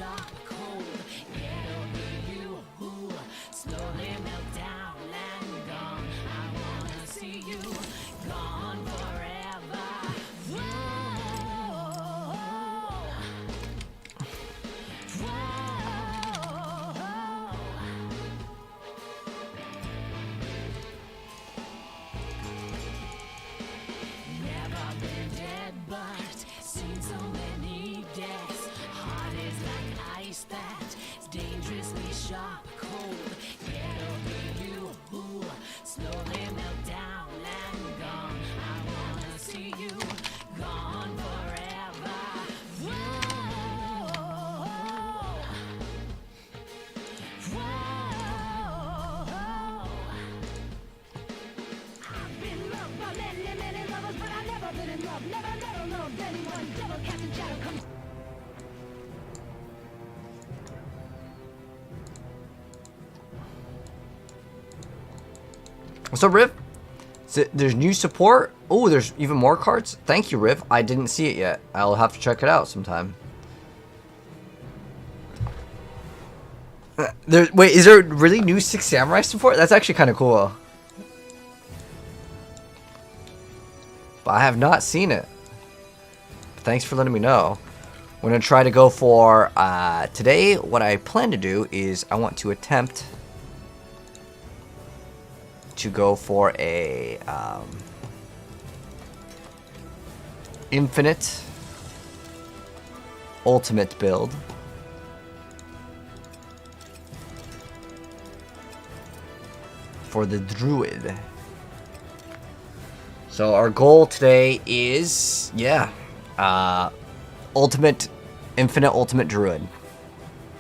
sharp, cold. Get over you, who slowly melt down and gone. I wanna see you gone forever. Whoa, whoa. Never been dead, but seen so many deaths. Heart is like ice that's dangerously sharp, cold. Get over you, who slowly melt down and gone. I wanna see you gone forever. Whoa, whoa. I've been loved by many, many lovers, but I've never been in love. Never loved anyone. Devil, Captain Shadow, come. What's up, Riv? There's new support. Oh, there's even more cards. Thank you, Riv. I didn't see it yet. I'll have to check it out sometime. Wait, is there really new Six Samurai support? That's actually kind of cool. But I have not seen it. Thanks for letting me know. We're going to try to go for... today, what I plan to do is I want to attempt to go for a infinite ultimate build. For the druid. So our goal today is, yeah, infinite ultimate druid.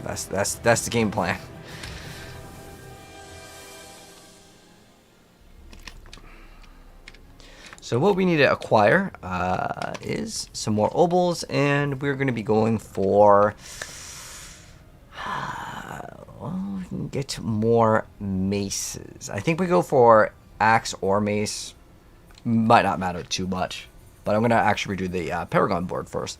That's the game plan. So what we need to acquire is some more obols, and we're going to be going for... well, we can get more maces. I think we go for axe or mace. Might not matter too much. But I'm going to actually redo the Paragon board first.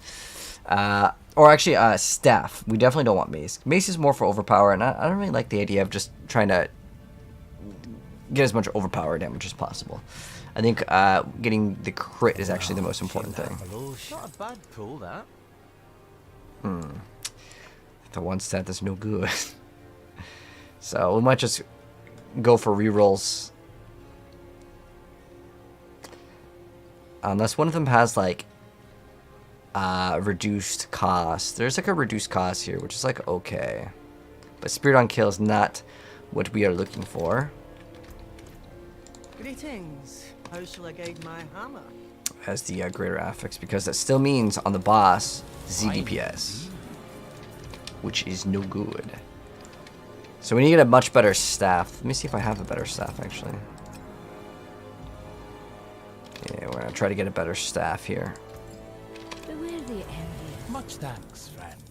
Or actually, staff. We definitely don't want mace. Mace is more for overpower, and I don't really like the idea of just trying to get as much overpower damage as possible. I think getting the crit is actually the most important thing. Not a bad pull, that. The one stat that's no good. So we might just go for rerolls. Unless one of them has like reduced cost. There's like a reduced cost here, which is like okay. But Spirit on Kill is not what we are looking for. Greetings. How shall I guide my hammer? As the greater affix, because that still means on the boss ZDPS, which is no good. So we need to get a much better staff. Let me see if I have a better staff actually. Yeah, we're gonna try to get a better staff here. Beware the envious. Much thanks, friend.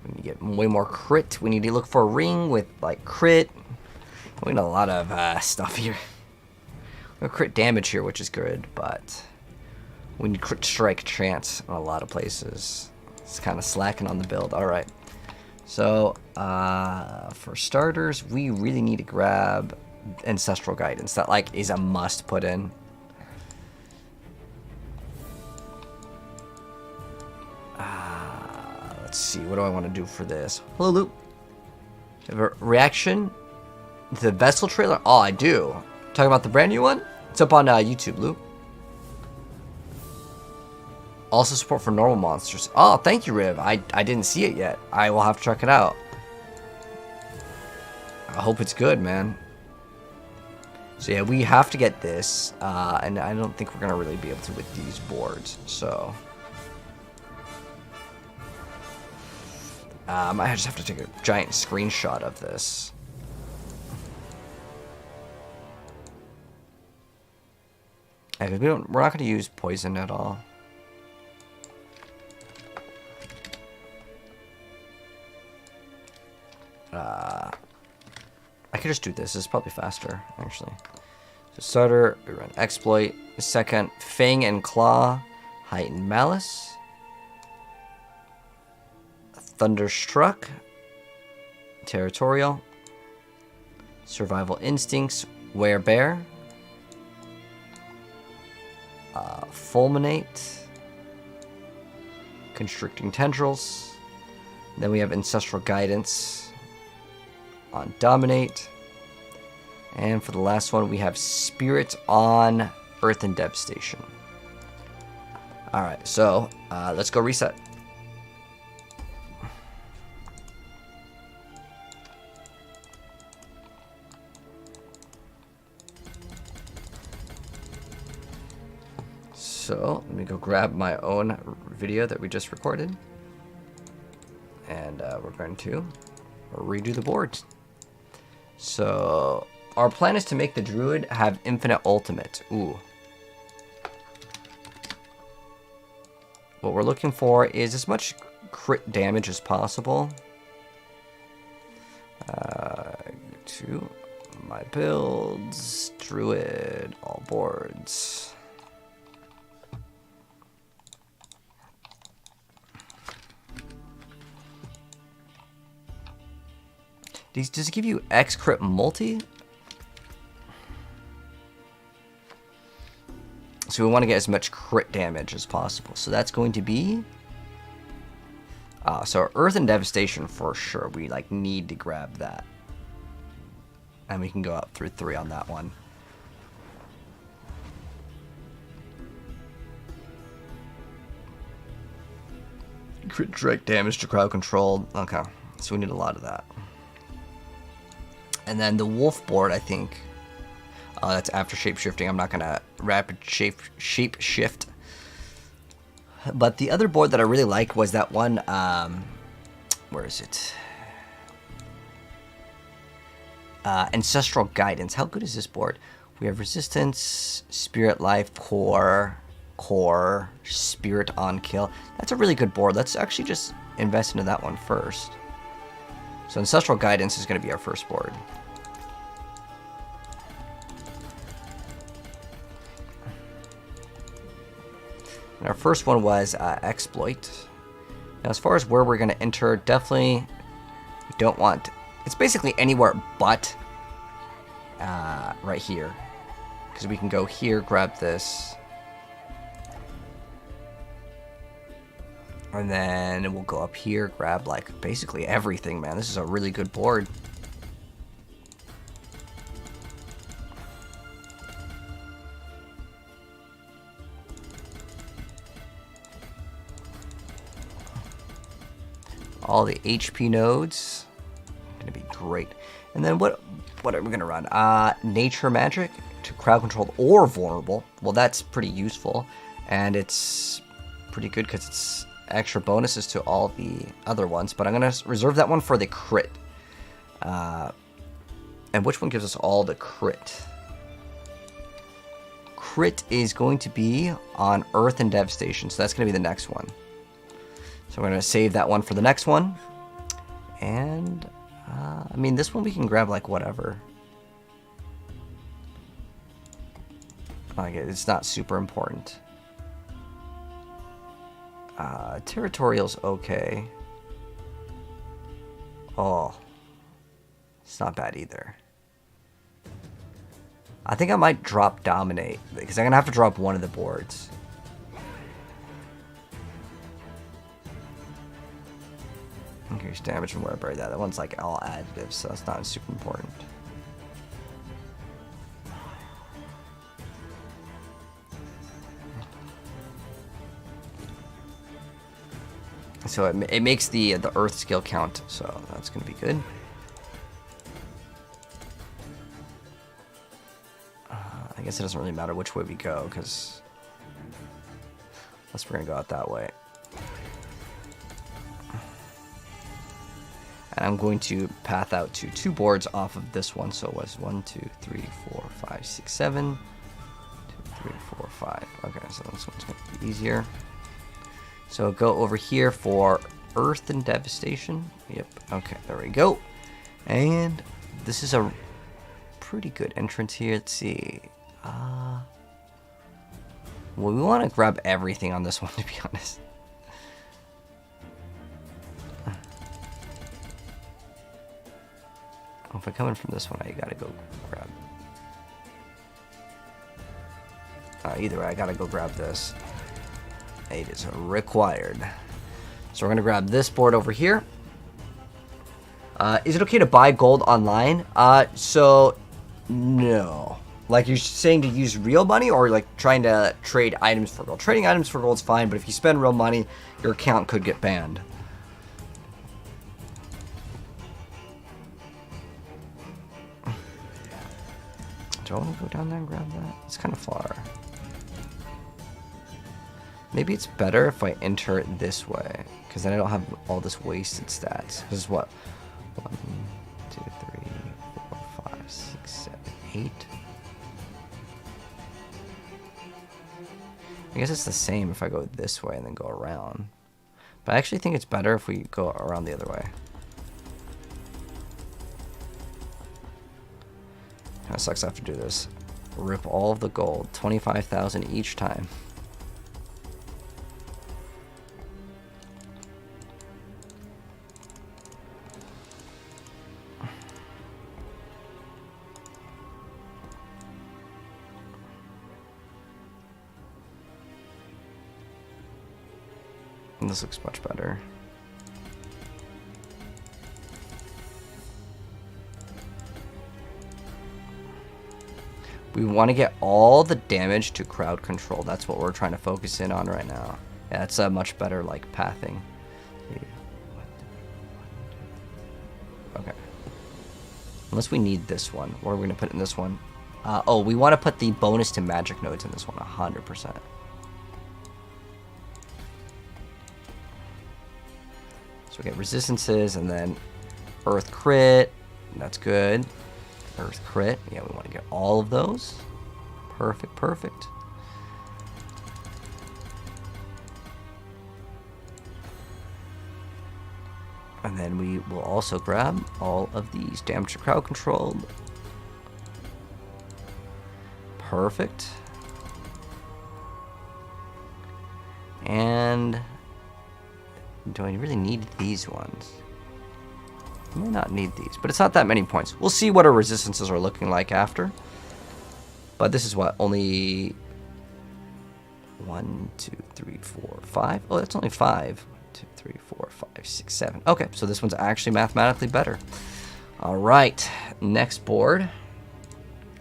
We need to get way more crit. We need to look for a ring with like crit. We need a lot of stuff here. We have crit damage here, which is good, but we need crit strike chance in a lot of places. It's kind of slacking on the build. All right. So for starters, we really need to grab Ancestral Guidance. That like is a must put in. Let's see. What do I want to do for this? Hello, Luke. Have a reaction? The Vessel trailer? Oh, I do. Talking about the brand new one? It's up on YouTube, Luke. Also support for normal monsters. Oh, thank you, Riv. I didn't see it yet. I will have to check it out. I hope it's good, man. So yeah, we have to get this. And I don't think we're going to really be able to with these boards. So I might just have to take a giant screenshot of this. Yeah, we're not going to use poison at all. I could just do this. This is probably faster, actually. So starter, we run exploit. Second, Fang and Claw, heightened malice. Thunderstruck, Territorial, Survival Instincts, Werebear, Fulminate, Constricting Tendrils. Then we have Ancestral Guidance on Dominate. And for the last one, we have Spirit on Earth and Devastation. Alright, so let's go reset. So let me go grab my own video that we just recorded. And we're going to redo the board. So our plan is to make the Druid have infinite ultimate. Ooh. What we're looking for is as much crit damage as possible. To my builds, Druid, all boards. Does it give you X crit multi? So we want to get as much crit damage as possible. So that's going to be... so Earth and Devastation for sure. We like need to grab that. And we can go up through 3 on that one. Crit direct damage to crowd control. Okay, so we need a lot of that. And then the wolf board, I think, that's after shapeshifting. I'm not going to rapid shape shift. But the other board that I really like was that one, where is it? Ancestral Guidance. How good is this board? We have Resistance, Spirit Life, Core, Spirit on Kill. That's a really good board. Let's actually just invest into that one first. So Ancestral Guidance is going to be our first board. And our first one was Exploit. Now, as far as where we're going to enter, definitely we don't want... It's basically anywhere but right here. Because we can go here, grab this. And then we'll go up here, grab like basically everything, man. This is a really good board. All the HP nodes. Gonna be great. And then what are we gonna run? Nature Magic to crowd control or vulnerable. Well, that's pretty useful. And it's pretty good because it's extra bonuses to all the other ones, but I'm going to reserve that one for the crit. And which one gives us all the crit? Crit is going to be on Earth and Devastation, so that's going to be the next one. So we're going to save that one for the next one. And, I mean, this one we can grab like whatever. Like, it's not super important. Territorial's okay. Oh, it's not bad either. I think I might drop Dominate because I'm gonna have to drop one of the boards. Increase damage from where I buried that. That one's like all additives, so that's not super important. So it makes the Earth skill count, so that's going to be good. I guess it doesn't really matter which way we go, because unless we're going to go out that way. And I'm going to path out to 2 boards off of this one, so it was 1, 2, 3, 4, 5, 6, 7. 2, 3, 4, 5. Okay, so this one's going to be easier. So go over here for Earth and Devastation. Yep, okay, there we go. And this is a pretty good entrance here. Let's see. Well, we want to grab everything on this one, to be honest. Oh, if I come in from this one, I gotta go grab. Either way, I gotta go grab this. It is required. So we're gonna grab this board over here. Is it okay to buy gold online? So no. Like, you're saying to use real money, or like trying to trade items for gold? Trading items for gold is fine, but if you spend real money, your account could get banned. Do I want to go down there and grab that? It's kind of far. Maybe it's better if I enter it this way, because then I don't have all this wasted stats. This is what? 1, 2, 3, 4, 5, 6, 7, 8. I guess it's the same if I go this way and then go around. But I actually think it's better if we go around the other way. Kind of sucks I have to do this. Rip all of the gold. 25,000 each time. And this looks much better. We want to get all the damage to crowd control. That's what we're trying to focus in on right now. Yeah, it's a much better, like, pathing. Okay. Unless we need this one. Or we're going to put it in this one. Oh, we want to put the bonus to magic nodes in this one, 100%. So we get resistances, and then earth crit. That's good. Earth crit. Yeah, we want to get all of those. Perfect, perfect. And then we will also grab all of these damage to crowd control. Perfect. And do I really need these ones? I may not need these, but it's not that many points. We'll see what our resistances are looking like after. But this is what? Only 1, 2, 3, 4, 5. Oh, that's only 5. 1, 2, 3, 4, 5, 6, 7. Okay, so this one's actually mathematically better. All right, next board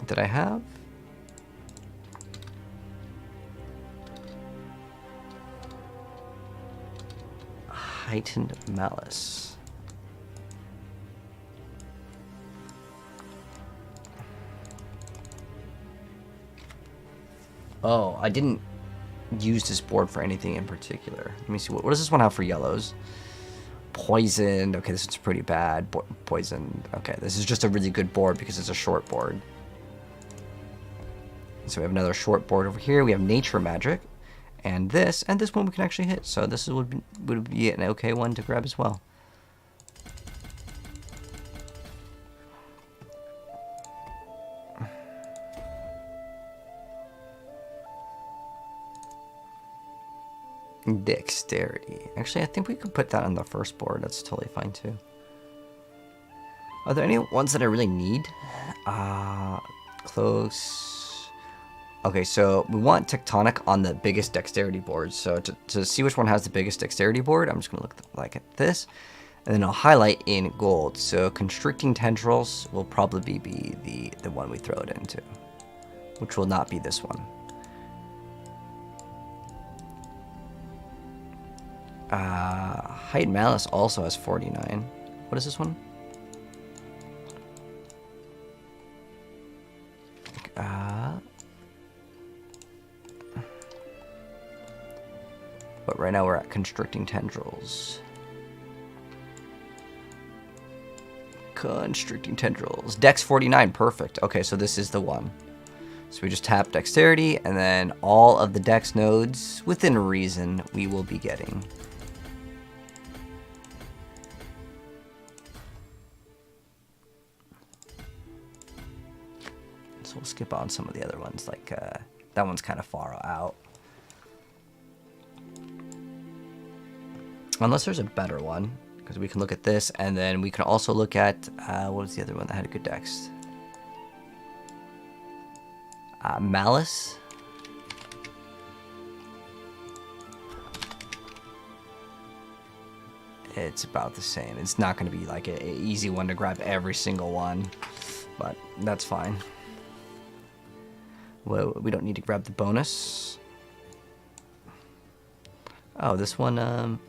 that I have. Heightened Malice. Oh, I didn't use this board for anything in particular. Let me see. What does this one have for yellows? Poisoned. Okay, this is pretty bad. Poisoned. Okay, this is just a really good board because it's a short board. So we have another short board over here. We have Nature Magic. And this one we can actually hit. So this would be an okay one to grab as well. Dexterity. Actually, I think we could put that on the first board. That's totally fine too. Are there any ones that I really need? Close. Okay, so we want Tectonic on the biggest dexterity board. So to see which one has the biggest dexterity board, I'm just going to look at this. And then I'll highlight in gold. So Constricting Tendrils will probably be the one we throw it into. Which will not be this one. Heightened Malice also has 49. What is this one? But right now we're at Constricting Tendrils. Constricting Tendrils. Dex 49, perfect. Okay, so this is the one. So we just tap Dexterity, and then all of the Dex nodes, within reason, we will be getting. So we'll skip on some of the other ones, like that one's kind of far out. Unless there's a better one, because we can look at this, and then we can also look at what was the other one that had a good dex? Malice. It's about the same. It's not going to be like an easy one to grab every single one, but that's fine. Well, we don't need to grab the bonus. Oh, this one,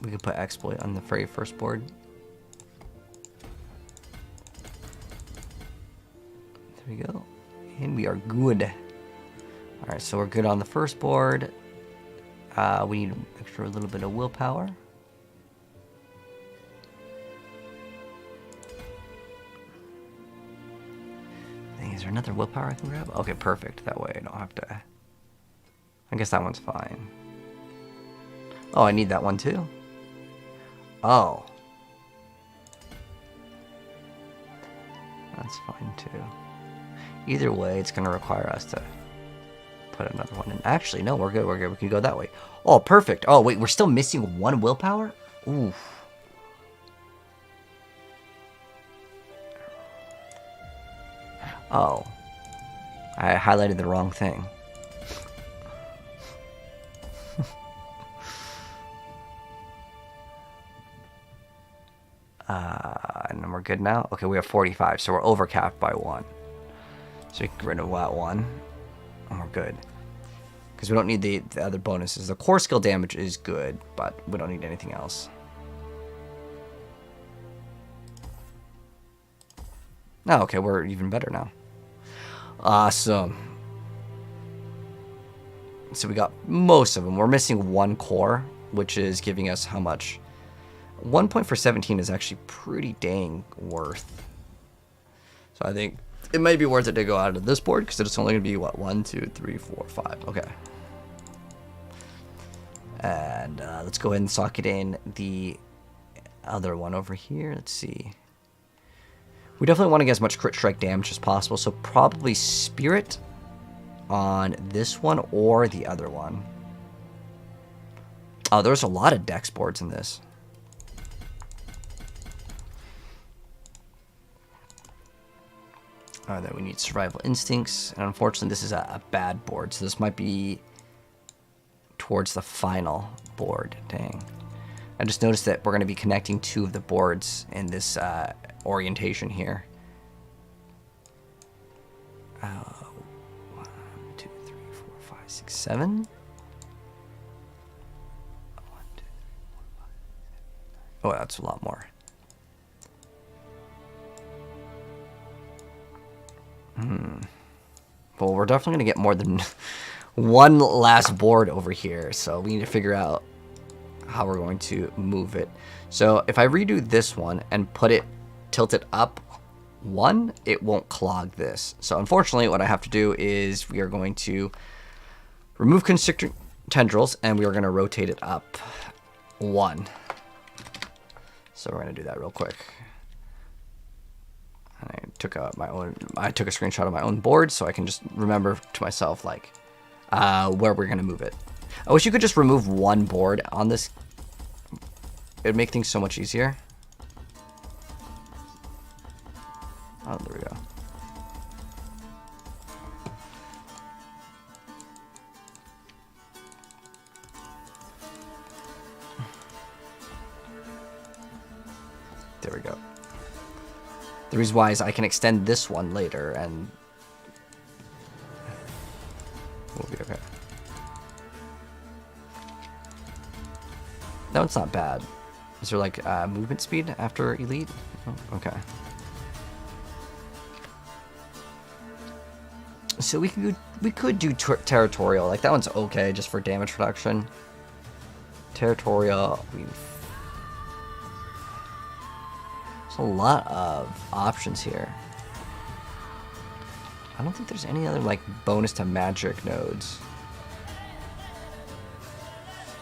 we could put exploit on the very first board. There we go. And we are good. Alright, so we're good on the first board. We need extra a little bit of willpower. Is there another willpower I can grab? Okay, perfect. That way I don't have to... I guess that one's fine. Oh, I need that one too? Oh. That's fine too. Either way, it's going to require us to put another one in. Actually, no, we're good. We're good. We can go that way. Oh, perfect. Oh, wait, we're still missing one willpower? Oof. Oh. I highlighted the wrong thing. And then we're good now. Okay, we have 45, so we're overcapped by 1. So we can get rid of that one. And we're good. Because we don't need the other bonuses. The core skill damage is good, but we don't need anything else. Oh, okay, we're even better now. Awesome. So we got most of them. We're missing 1 core, which is giving us how much? 1 point for 17 is actually pretty dang worth. So I think it might be worth it to go out of this board because it's only going to be, what, 1, 2, 3, 4, 5. Okay. And let's go ahead and socket in the other one over here. Let's see. We definitely want to get as much crit strike damage as possible, so probably Spirit on this one or the other one. Oh, there's a lot of dex boards in this. Then we need Survival Instincts, and unfortunately this is a bad board, so this might be towards the final board. Dang. I just noticed that we're going to be connecting 2 of the boards in this orientation here. 1, 2, 3, 4, 5, 6, 7. 1, 2, 3, 4, 5. Oh, that's a lot more. Well, we're definitely going to get more than one last board over here, so we need to figure out how we're going to move it. So if I redo this one and tilt it up 1, it won't clog this. So unfortunately, what I have to do is we are going to remove Constrictor Tendrils, and we are going to rotate it up 1. So we're going to do that real quick. I took a screenshot of my own board so I can just remember to myself like where we're gonna move it. I wish you could just remove 1 board on this. It'd make things so much easier. Oh, there we go. There we go. The reason why is I can extend this one later and we'll be okay. That one's not bad. Is there like movement speed after elite? Oh, okay. So we could do territorial. Like that one's okay just for damage reduction. Territorial. A lot of options here. I don't think there's any other like bonus to magic nodes.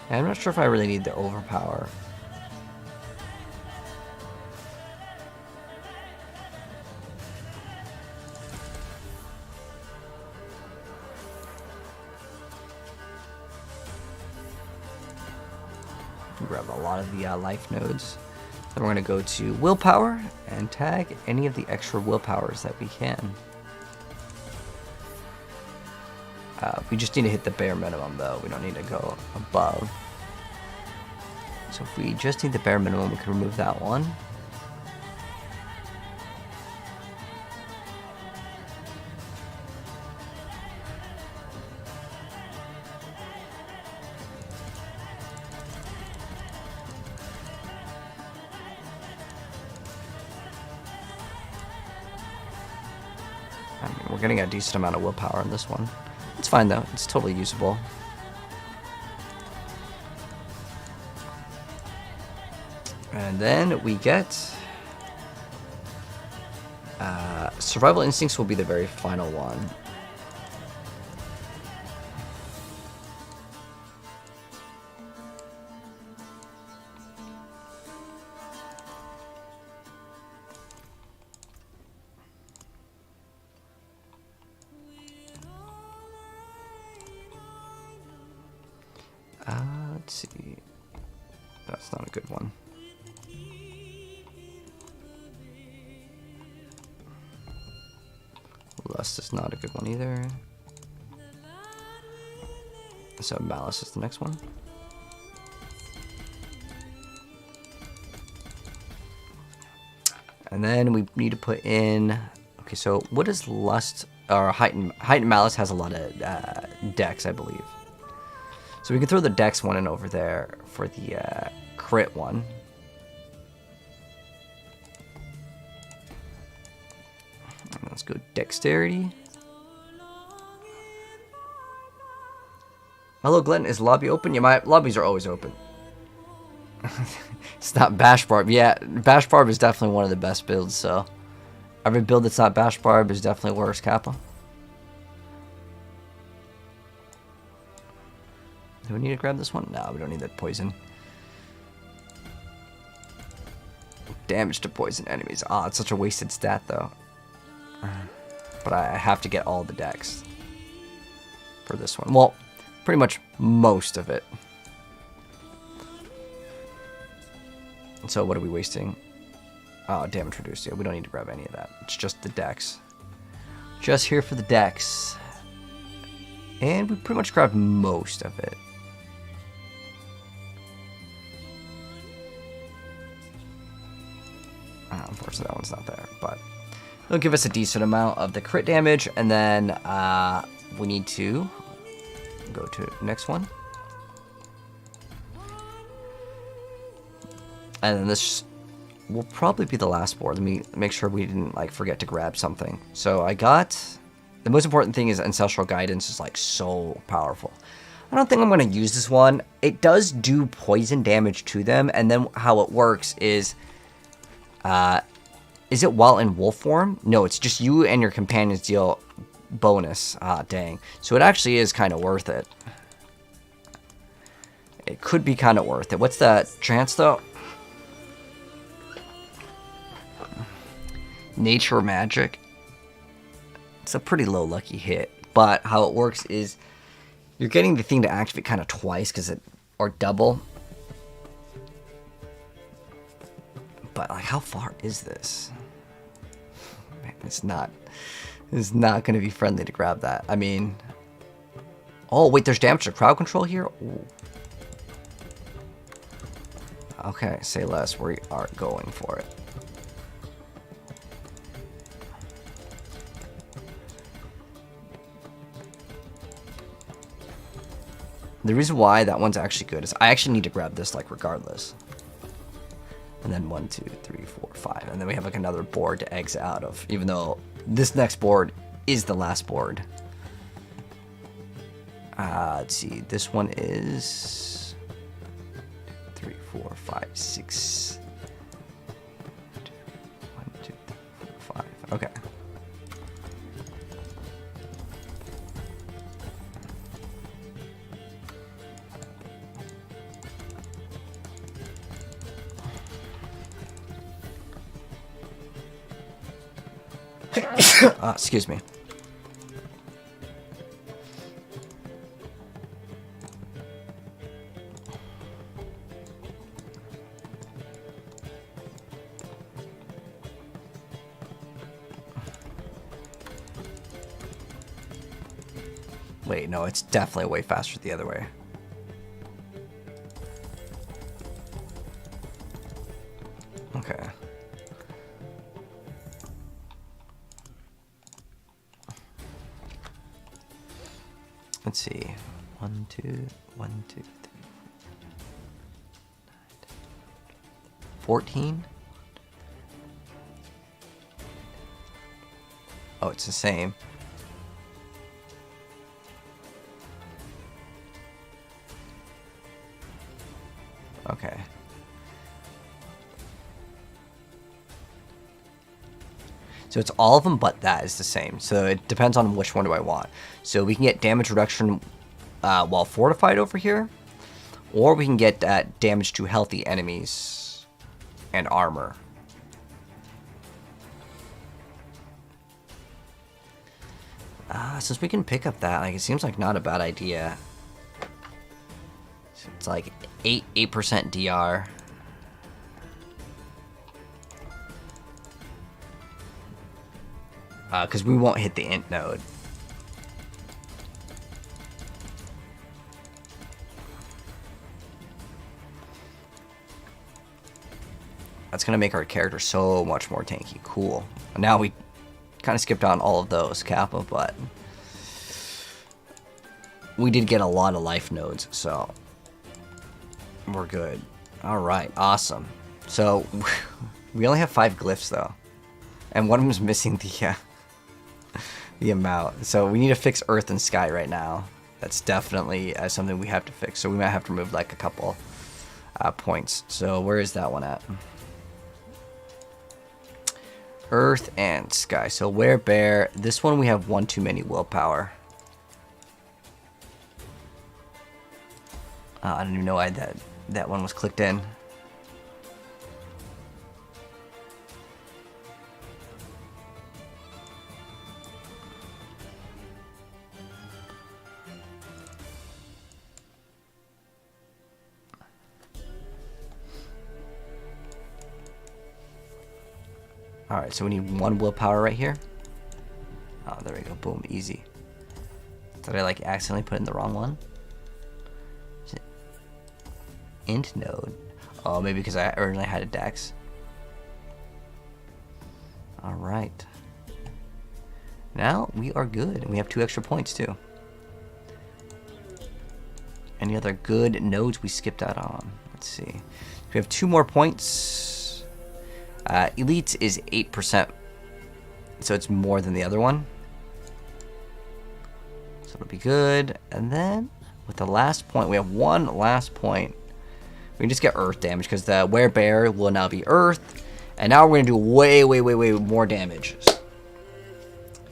And I'm not sure if I really need the overpower. Grab a lot of the life nodes. Then we're going to go to willpower and tag any of the extra willpowers that we can. We just need to hit the bare minimum though. We don't need to go above. So if we just need the bare minimum, we can remove that one. I mean, we're getting a decent amount of willpower in this one. It's fine though, it's totally usable. And then we get survival instincts will be the very final one. Let's see. That's not a good one. Lust is not a good one either. So Malice is the next one. And then we need to put in... Okay, so what is Lust... Or Heightened Malice has a lot of dex, I believe. So we can throw the dex one in over there for the crit one. Let's go dexterity. Hello, Glenn. Is lobby open? Yeah, my lobbies are always open. It's not Bash Barb. Yeah, Bash Barb is definitely one of the best builds, so every build that's not Bash Barb is definitely worse, Kappa. Do we need to grab this one? No, we don't need that poison. Damage to poison enemies. Ah, it's such a wasted stat, though. But I have to get all the dex for this one. Well, pretty much most of it. And so what are we wasting? Oh, damage reduced. Yeah, we don't need to grab any of that. It's just the dex. Just here for the dex. And we pretty much grabbed most of it. Unfortunately, that one's not there, but it'll give us a decent amount of the crit damage, and then we need to go to the next one. And then this will probably be the last board. Let me make sure we didn't forget to grab something. So I got... The most important thing is Ancestral Guidance is so powerful. I don't think I'm going to use this one. It does do poison damage to them, and then how it works is it while in wolf form? No, it's just you and your companions deal bonus. Ah, dang. So it actually is kind of worth it. It could be kind of worth it. What's that chance, though? Nature Magic. It's a pretty low lucky hit. But how it works is you're getting the thing to activate kind of twice, or double. But how far is this? Man, it's not going to be friendly to grab that. I mean, oh wait, there's damage to crowd control here. Ooh. Okay, say less. We are going for it. The reason why that one's actually good is I actually need to grab this regardless. And then 1, 2, 3, 4, 5. And then we have another board to exit out of. Even though this next board is the last board. Let's see. This one is 3, 4, 5, 6. 1, 2, 3, 4, 5. Okay. Excuse me. Wait, no, it's definitely way faster the other way. Okay. Let's see. 1, 2, 1, 2, 3, 14? Oh, it's the same. Okay. So it's all of them, but that is the same. So it depends on which one do I want. So we can get damage reduction while fortified over here, or we can get damage to healthy enemies and armor. Since we can pick up that, like, it seems like not a bad idea. So it's like 8% DR. Because we won't hit the int node. That's going to make our character so much more tanky. Cool. Now we kind of skipped on all of those, Kappa, but we did get a lot of life nodes, so we're good. Alright, awesome. So, we only have 5 glyphs, though. And one of them is missing the amount. So we need to fix Earth and Sky right now. That's definitely something we have to fix. So we might have to remove like a couple points. So where is that one at? Earth and Sky. So Werebear. This one we have one too many willpower. I don't even know why that one was clicked in. Alright, so we need 1 willpower right here. Oh, there we go. Boom. Easy. Did I like accidentally put in the wrong one? Is it int node? Oh, maybe because I originally had a dex. Alright. Now we are good. And we have 2 extra points too. Any other good nodes we skipped out on? Let's see. We have 2 more points. Elite is 8%, so it's more than the other one. So it'll be good. And then with the last point, we have 1 last point. We can just get Earth damage because the Werebear will now be Earth. And now we're going to do way more damage.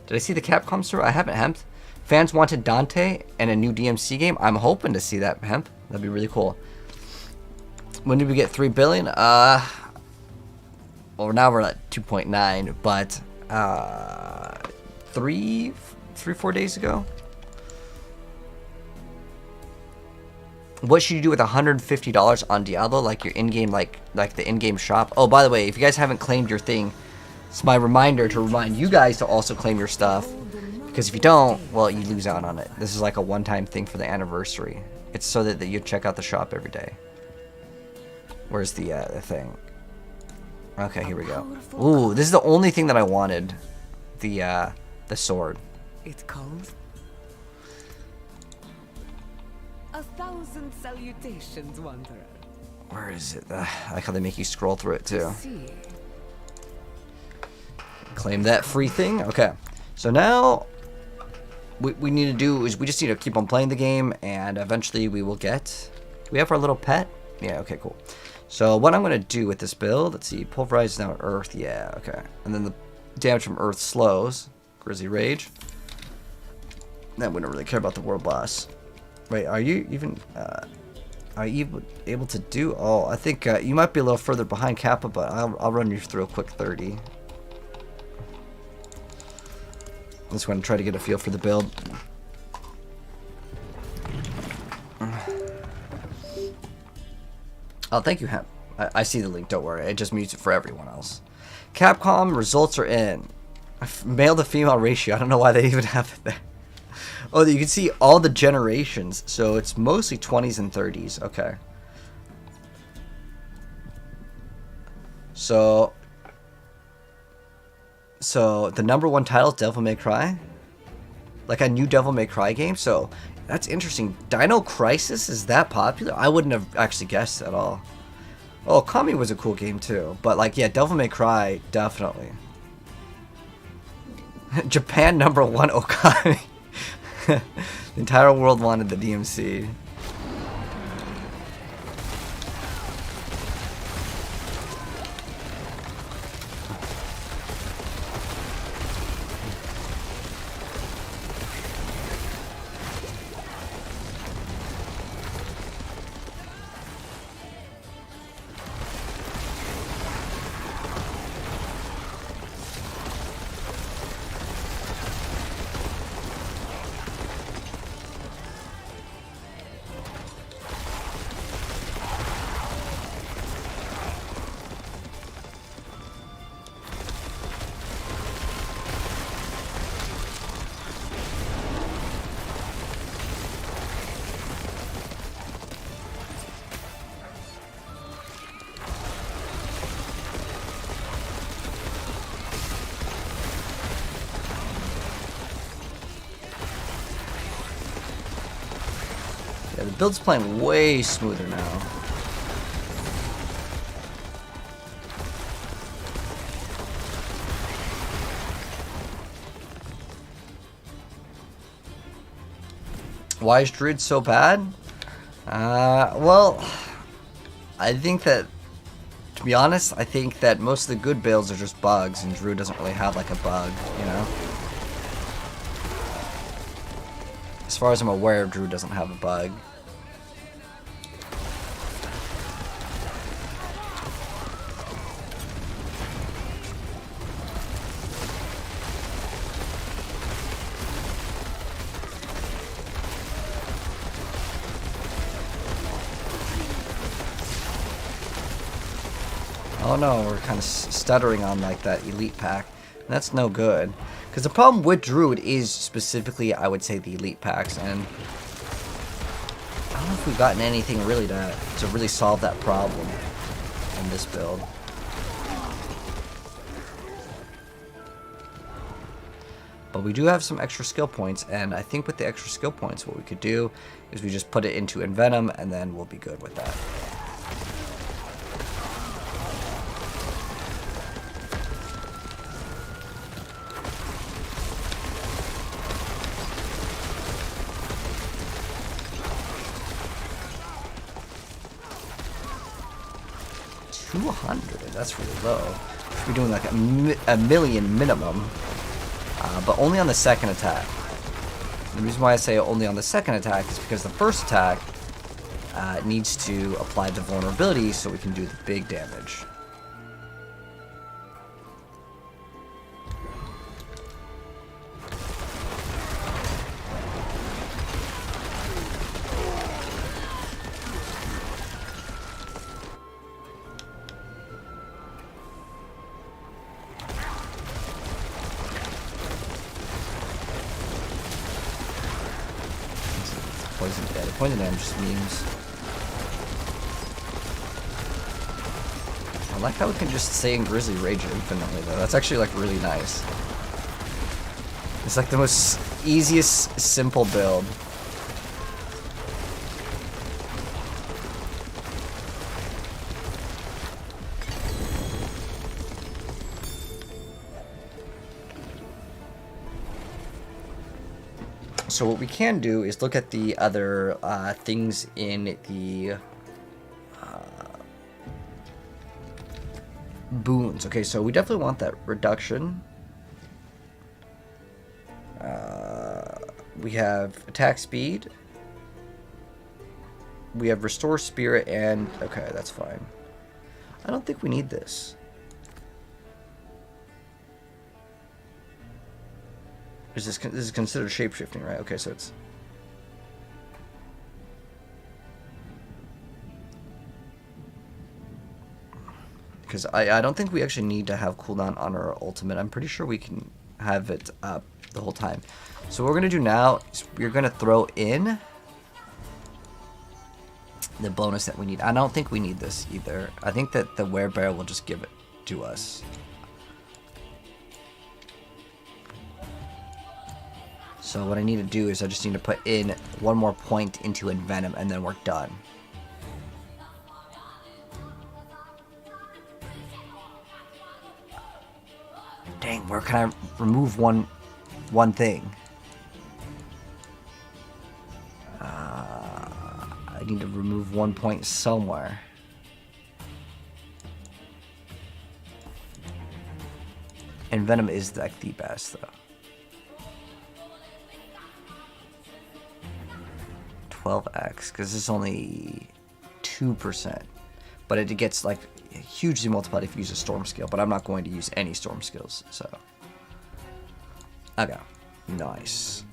Did I see the Capcom store? I haven't, Hemp. Fans wanted Dante and a new DMC game. I'm hoping to see that, Hemp. That'd be really cool. When did we get 3 billion? Well, now we're at 2.9, but 4 days ago. What should you do with $150 on Diablo, like your in-game, like the in-game shop? Oh, by the way, if you guys haven't claimed your thing, it's my reminder to remind you guys to also claim your stuff, because if you don't, well, you lose out on it. This is like a one-time thing for the anniversary. It's so that you check out the shop every day. Where's the thing? Okay, here we go. Ooh, this is the only thing that I wanted. The sword. It calls. 1,000 salutations, wanderer. Where is it? I like how they make you scroll through it too. See. Claim that free thing. Okay, so now what we need to do is we just need to keep on playing the game, and eventually we will get. Do we have our little pet? Yeah. Okay. Cool. So what I'm going to do with this build, let's see, pulverize now Earth, yeah, okay. And then the damage from Earth slows, Grizzly Rage. Then we don't really care about the World Boss. Wait, are you even able to do, oh, I think you might be a little further behind Kappa, but I'll run you through a quick 30. I'm just going to try to get a feel for the build. Oh, thank you, Hemp. I see the link, don't worry. It just mutes it for everyone else. Capcom results are in. Male to female ratio. I don't know why they even have it there. Oh, you can see all the generations. So it's mostly 20s and 30s. Okay. So the #1 title is Devil May Cry. Like a new Devil May Cry game. So that's interesting. Dino Crisis is that popular? I wouldn't have actually guessed at all. Oh, Kami was a cool game too. But like, yeah, Devil May Cry, definitely. Japan #1 Okami. The entire world wanted the DMC. Yeah, the build's playing way smoother now. Why is Druid so bad? Well, I think that, to be honest, I think that most of the good builds are just bugs, and Druid doesn't really have like a bug, you know? As far as I'm aware, Druid doesn't have a bug. Oh no, we're kind of stuttering on like that elite pack. That's no good. Because the problem with Druid is specifically, I would say, the elite packs, and I don't know if we've gotten anything really to really solve that problem in this build. But we do have some extra skill points, and I think with the extra skill points, what we could do is we just put it into Envenom, and then we'll be good with that. That's really low. Should be doing like a million minimum, but only on the second attack. The reason why I say only on the second attack is because the first attack needs to apply the vulnerability so we can do the big damage. Poison damage just memes. I like how we can just stay in Grizzly Rage infinitely though. That's actually like really nice. It's like the most easiest simple build. So what we can do is look at the other things in the boons. Okay, so we definitely want that reduction. We have attack speed. We have restore spirit and... okay, that's fine. I don't think we need this. This is considered shapeshifting, right? Okay, so it's... because I don't think we actually need to have cooldown on our ultimate. I'm pretty sure we can have it up the whole time. So what we're gonna do now is we're gonna throw in the bonus that we need. I don't think we need this either. I think that the werebear will just give it to us. So what I need to do is I just need to put in one more point into Envenom and then we're done. Dang, where can I remove one thing? I need to remove 1 point somewhere. Envenom is like the best though. 12x, because it's only 2%. But it gets like hugely multiplied if you use a storm skill, but I'm not going to use any storm skills, so. Okay, nice.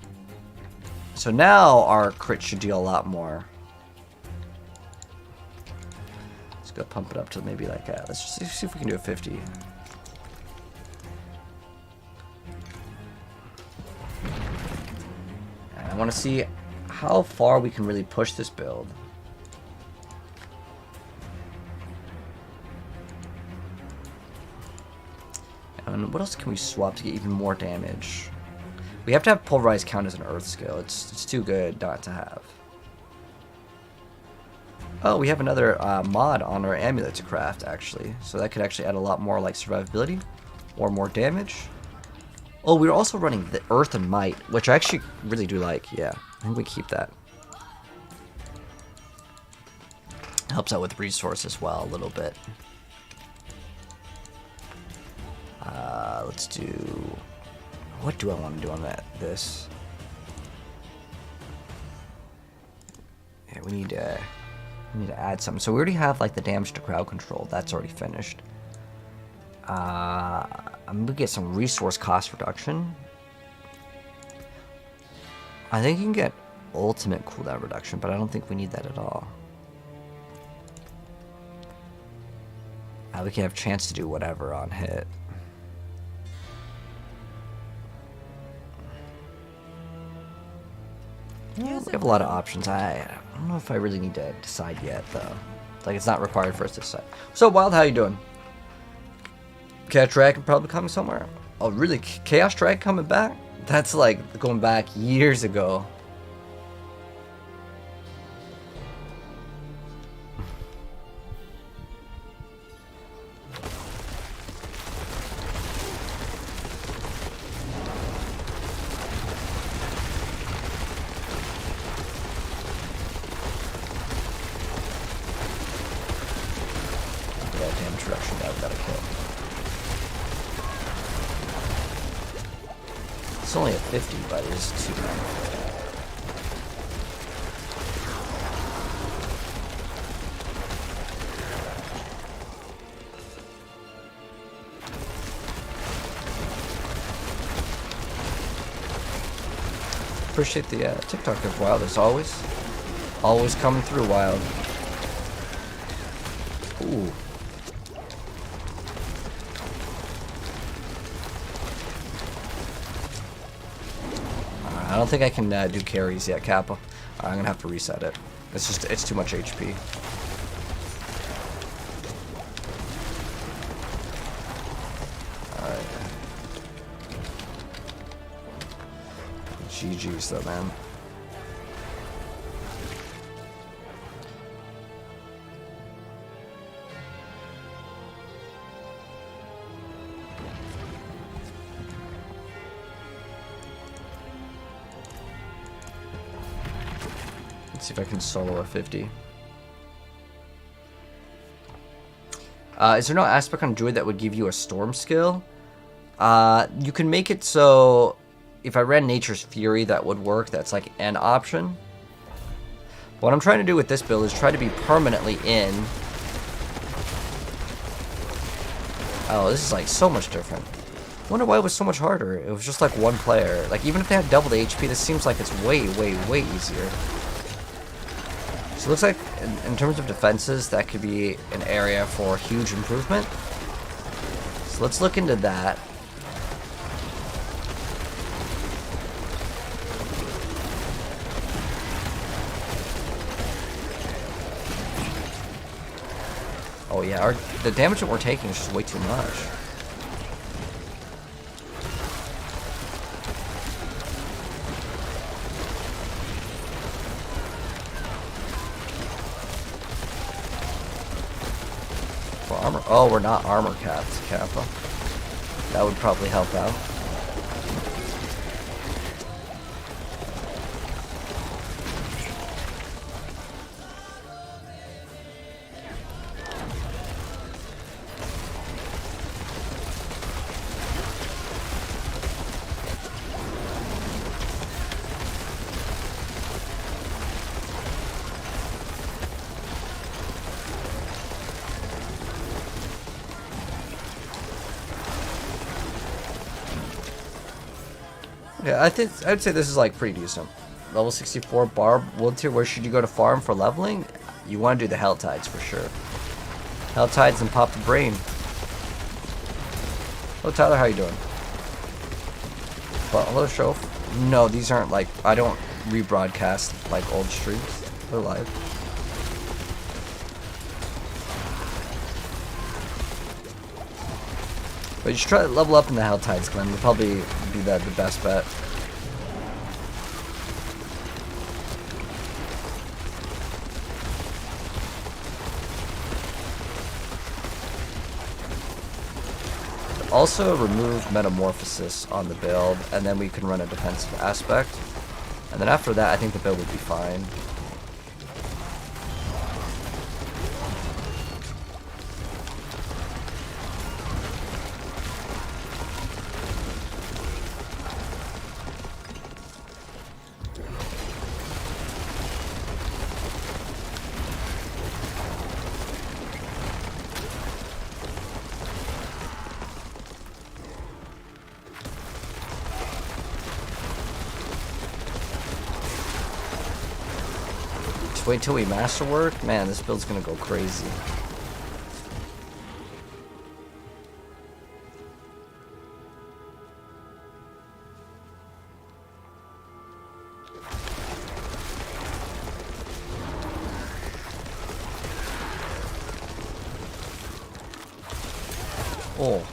So now our crit should deal a lot more. Let's go pump it up to maybe like, let's just see if we can do a 50. And I want to see how far we can really push this build. And what else can we swap to get even more damage? We have to have Pulverize count as an earth skill. It's too good not to have. Oh, we have another mod on our amulet to craft, actually. So that could actually add a lot more like survivability or more damage. Oh, we're also running the Earth and Might, which I actually really do like. Yeah, I think we keep that. Helps out with resource as well a little bit. Let's do... What do I want to do on this? Yeah, we need to add something. So we already have like the damage to crowd control. That's already finished. I'm gonna get some resource cost reduction. I think you can get ultimate cooldown reduction, but I don't think we need that at all. We can have chance to do whatever on hit. Yeah, we have a lot of options. I don't know if I really need to decide yet, though. Like, it's not required for us to decide. So, Wild, how you doing? Chaos Dragon probably coming somewhere. Oh, really? Chaos Dragon coming back? That's like going back years ago. It's only a 50, but it's too bad. Appreciate the TikTok of Wild as always coming through, Wild. Ooh. I don't think I can do carries yet, Kappa. I'm gonna have to reset it. It's too much HP. Alright. GG's though, man. See if I can solo a 50. Is there no aspect on Druid that would give you a storm skill? You can make it so if I ran Nature's Fury, that would work. That's like an option. What I'm trying to do with this build is try to be permanently in. Oh, this is like so much different. I wonder why it was so much harder. It was just like one player. Like even if they had double the HP, this seems like it's way, way, way easier. So it looks like, in terms of defenses, that could be an area for huge improvement. So let's look into that. Oh yeah, the damage that we're taking is just way too much. For armor, oh, we're not armor capped, Kappa. That would probably help out. Yeah, I'd say this is like pretty decent. Level 64 Barb Wood Tier. Where should you go to farm for leveling? You want to do the Hell Tides for sure. Hell Tides and pop the brain. Hello Tyler, how you doing? Well, hello Shof. No, these aren't like, I don't rebroadcast like old streams. They're live. But you should try to level up in the Hell Tides, Glenn. Would probably be the best bet. Also remove Metamorphosis on the build, and then we can run a defensive aspect. And then after that, I think the build would be fine. Wait till we masterwork? Man, this build's gonna go crazy. Oh.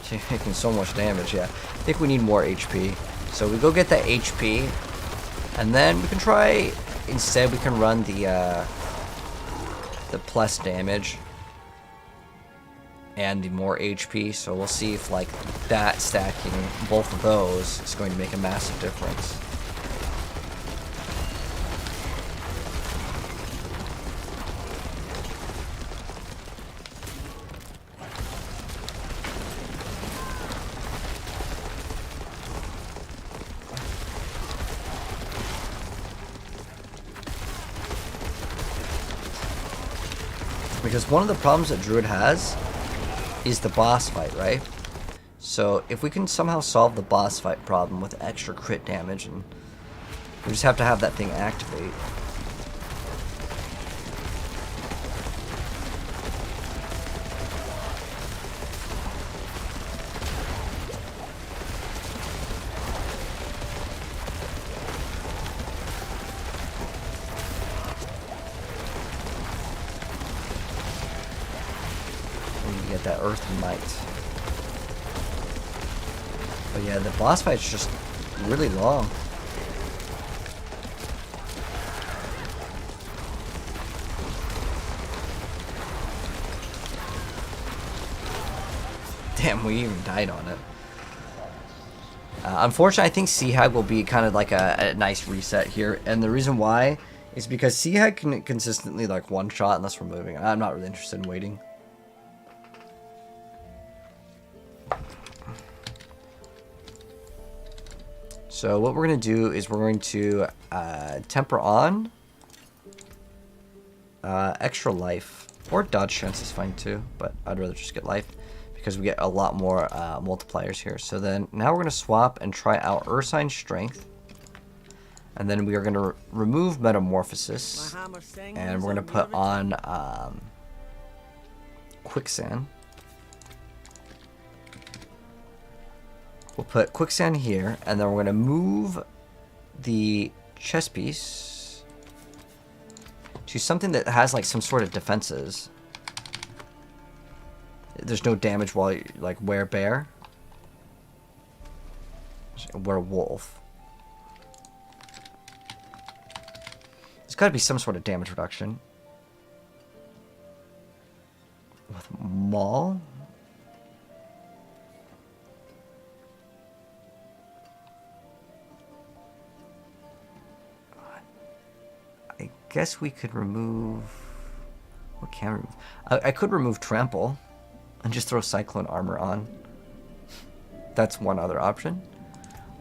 Taking so much damage, yeah. I think we need more HP. So we go get that HP, and then we can try... Instead, we can run the plus damage and the more HP. So we'll see if like that stacking both of those is going to make a massive difference. Because one of the problems that Druid has is the boss fight, right? So if we can somehow solve the boss fight problem with extra crit damage, and we just have to have that thing activate. That Earth Might. But yeah, the boss fight's just really long. Damn, we even died on it. Unfortunately, I think Sea Hag will be kind of like a nice reset here, and the reason why is because Sea Hag can consistently like one shot unless we're moving. I'm not really interested in waiting. So what we're going to do is we're going to temper on extra life, or dodge chance is fine too, but I'd rather just get life because we get a lot more multipliers here. So then now we're going to swap and try out Ursine Strength, and then we are going to remove Metamorphosis, and we're going to put on Quicksand. We'll put Quicksand here, and then we're going to move the chess piece to something that has like some sort of defenses. there's no damage while you, like, werebear. Werewolf. There's got to be some sort of damage reduction. With Maul? I guess we could remove... What can we remove? I could remove Trample and just throw Cyclone Armor on. That's one other option.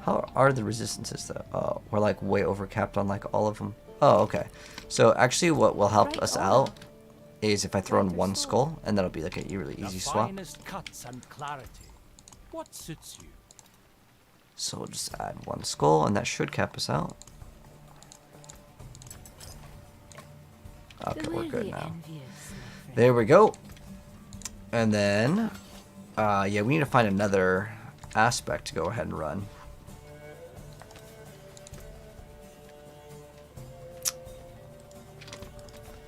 How are the resistances though? Oh, we're like way overcapped on like all of them. Oh, okay. So actually what will help us out is if I throw in one skull, and that'll be like a really easy swap. Finest cuts and clarity. What suits you? So we'll just add one skull, and that should cap us out. Okay, we're good now. There we go. And then, yeah, we need to find another aspect to go ahead and run.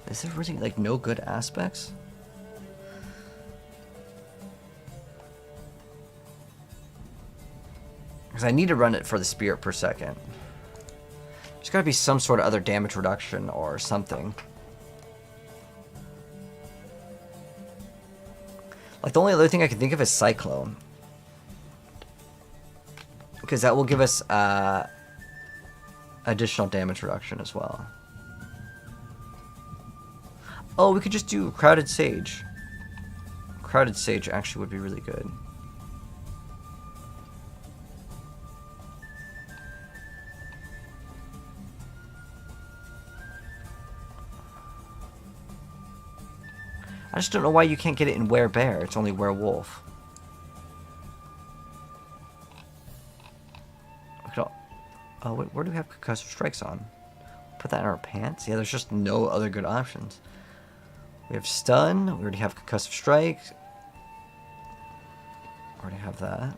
Is there really like no good aspects? Because I need to run it for the spirit per second. There's got to be some sort of other damage reduction or something. Like the only other thing I can think of is Cyclone. Because that will give us additional damage reduction as well. Oh, we could just do Crowded Sage. Crowded Sage actually would be really good. I just don't know why you can't get it in Werebear. It's only Werewolf. Oh, wait, where do we have Concussive Strikes on? Put that in our pants? Yeah, there's just no other good options. We have Stun. We already have Concussive Strike. Already have that.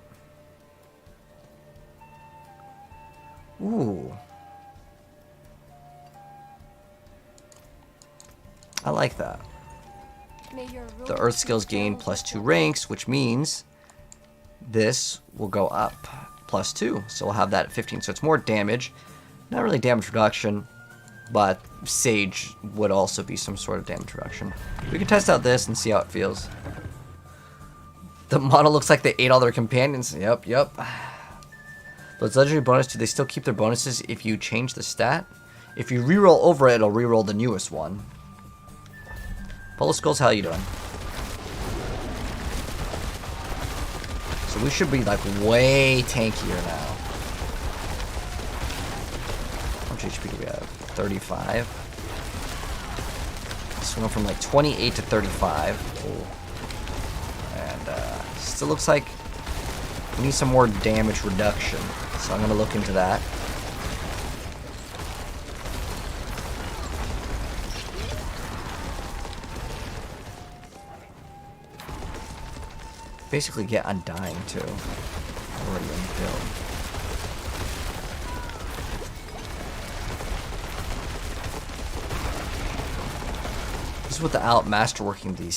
Ooh. I like that. The Earth Skills gain +2 ranks, which means this will go up +2. So we'll have that at 15. So it's more damage. Not really damage reduction, but Sage would also be some sort of damage reduction. We can test out this and see how it feels. The model looks like they ate all their companions. Yep. Those legendary bonus, do they still keep their bonuses if you change the stat? If you reroll over it, it'll reroll the newest one. Polo Skulls, how you doing? So we should be like way tankier now. How much HP do we have? 35. So we went from like 28 to 35. And still looks like we need some more damage reduction. So I'm gonna look into that. Basically get Undying too. Already in build. This is without masterworking the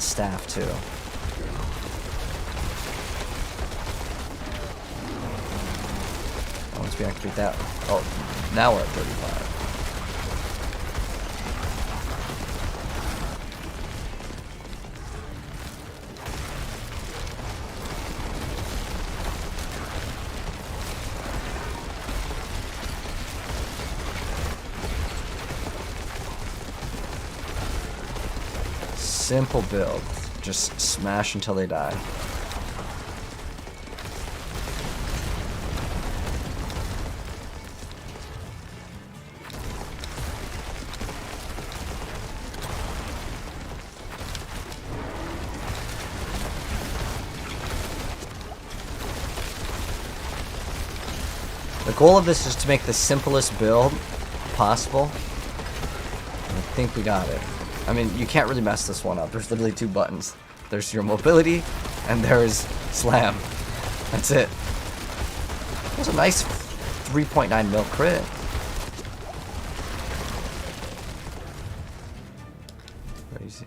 staff too. Once we activate that, oh, now we're at 35. Simple build. Just smash until they die. The goal of this is to make the simplest build possible. I think we got it. I mean, you can't really mess this one up. There's literally 2 buttons. There's your mobility, and there's slam. That's it. It was a nice 3.9 mil crit. Crazy.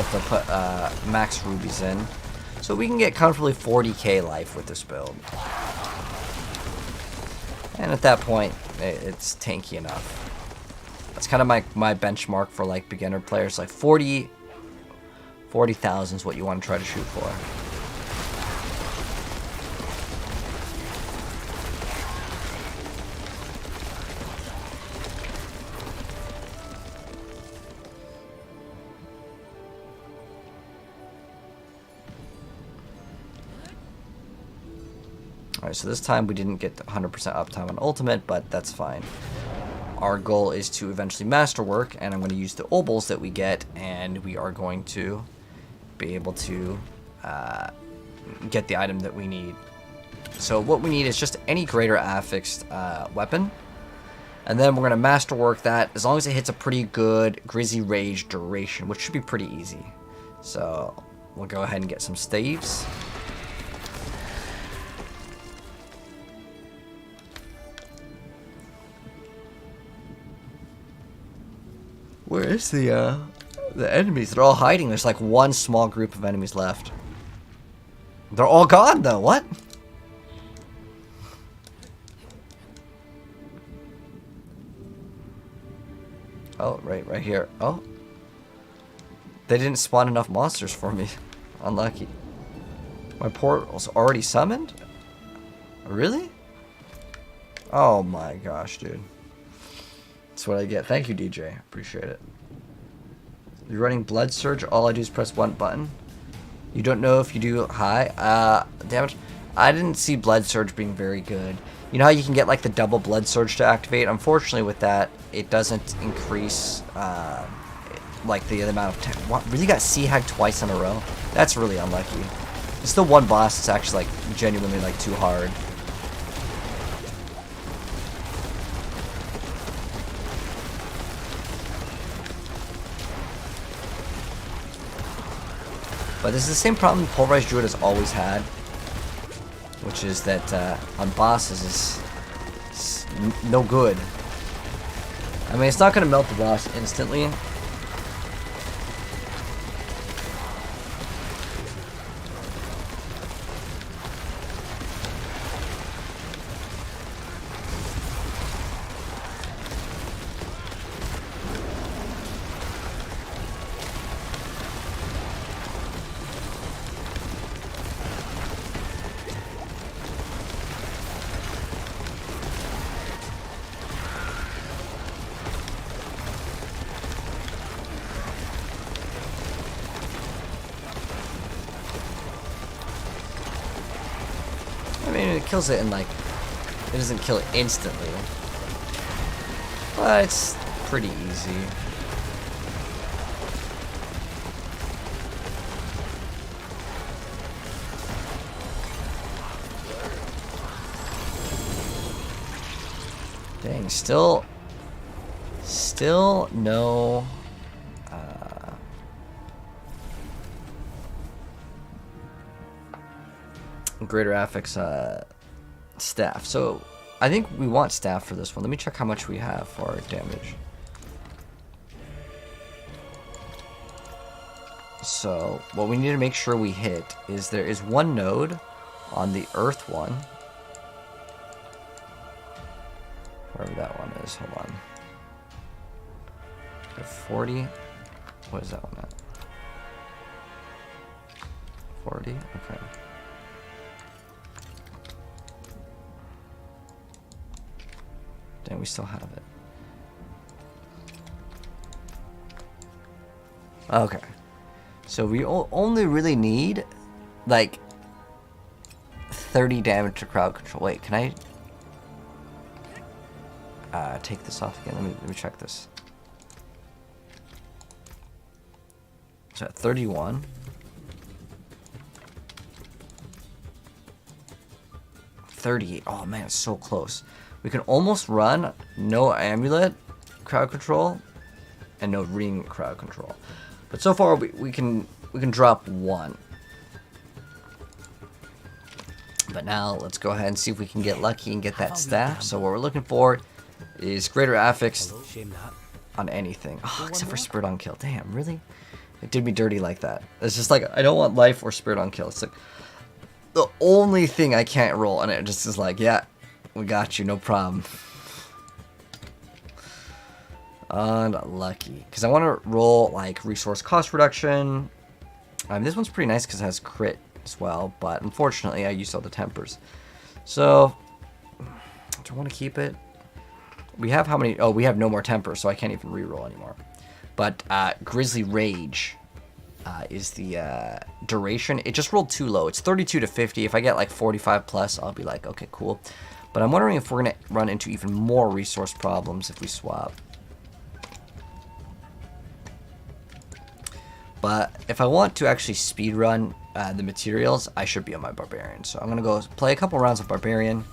still have to put max rubies in. So we can get comfortably 40k life with this build. And at that point, it's tanky enough. That's kind of my benchmark for like beginner players. Like 40,000 is what you want to try to shoot for. Alright, so this time we didn't get 100% uptime on ultimate, but that's fine. Our goal is to eventually masterwork, and I'm going to use the obols that we get, and we are going to be able to get the item that we need. So what we need is just any greater affixed weapon, and then we're going to masterwork that as long as it hits a pretty good Grizzy Rage duration, which should be pretty easy. So we'll go ahead and get some staves. Where is the enemies? They're all hiding. There's like one small group of enemies left. They're all gone though. What? Oh, right here. Oh. They didn't spawn enough monsters for me. Unlucky. My portal's already summoned? Really? Oh my gosh, dude. That's what I get. Thank you, DJ. Appreciate it. You're running Blood Surge. All I do is press one button. You don't know if you do high damage. I didn't see Blood Surge being very good. You know how you can get like the double Blood Surge to activate? Unfortunately with that, it doesn't increase like the amount of what, really got Sea Hag twice in a row? That's really unlucky. It's the one boss that's actually like genuinely like too hard. But this is the same problem Pulverized Druid has always had, which is that on bosses is no good. I mean, it's not going to melt the boss instantly. I mean, it kills it in like, it doesn't kill it instantly, but it's pretty easy. Dang, still no greater affix staff. So I think we want staff for this one. Let me check how much we have for damage. So what we need to make sure we hit is there is one node on the earth one, wherever that one is. Hold on. 40. What is that one at? 40. Okay. Dang, we still have it. Okay. So we only really need like 30 damage to crowd control. Wait, can I take this off again? Let me check this. So at 31. 38. Oh man, it's so close. We can almost run no amulet crowd control and no ring crowd control. But so far we can drop one. But now let's go ahead and see if we can get lucky and get that staff. So what we're looking for is greater affix on anything. Oh, except for Spirit on Kill. Damn, really? It did me dirty like that. It's just like, I don't want life or spirit on kill. It's like the only thing I can't roll, and it just is like, yeah, we got you, no problem. Unlucky. Because I want to roll like resource cost reduction. This one's pretty nice because it has crit as well, but unfortunately I used all the tempers. So, do I want to keep it? We have how many? Oh, we have no more tempers, so I can't even reroll anymore. But Grizzly Rage is the duration. It just rolled too low. It's 32 to 50. If I get like 45 plus, I'll be like, okay, cool. But I'm wondering if we're going to run into even more resource problems if we swap. But if I want to actually speedrun the materials, I should be on my Barbarian. So I'm going to go play a couple rounds of Barbarian.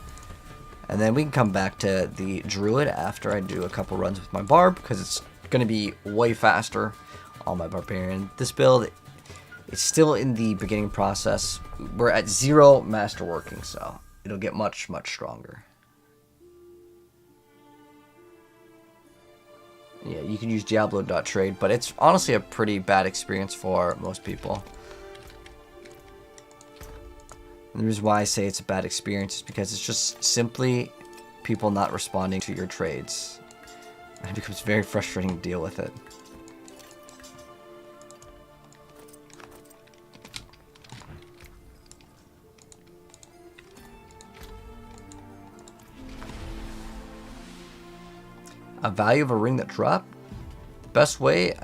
And then we can come back to the Druid after I do a couple runs with my Barb, because it's going to be way faster on my Barbarian. This build, it's still in the beginning process. We're at 0 masterworking, so it'll get much, much stronger. Yeah, you can use Diablo.trade, but it's honestly a pretty bad experience for most people. And the reason why I say it's a bad experience is because it's just simply people not responding to your trades. And it becomes very frustrating to deal with it. A value of a ring that dropped? Best way,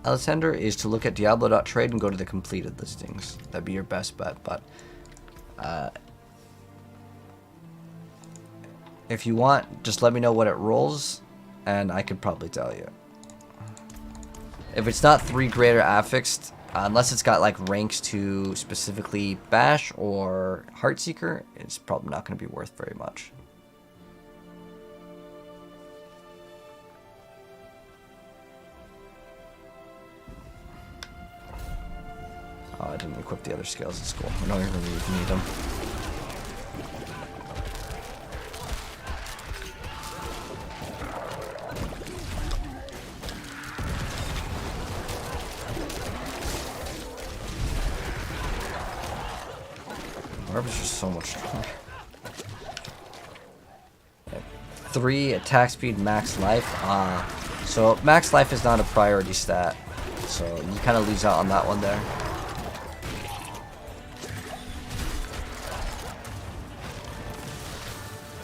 Alexander, is to look at Diablo.trade and go to the completed listings. That'd be your best bet, but if you want, just let me know what it rolls, and I could probably tell you. If it's not 3 greater affixed, unless it's got like ranks to specifically Bash or Heartseeker, it's probably not going to be worth very much. Oh, I didn't equip the other skills at school. I don't even need them. Barb is just so much stronger. 3 attack speed, max life. So max life is not a priority stat, so you kind of lose out on that one there.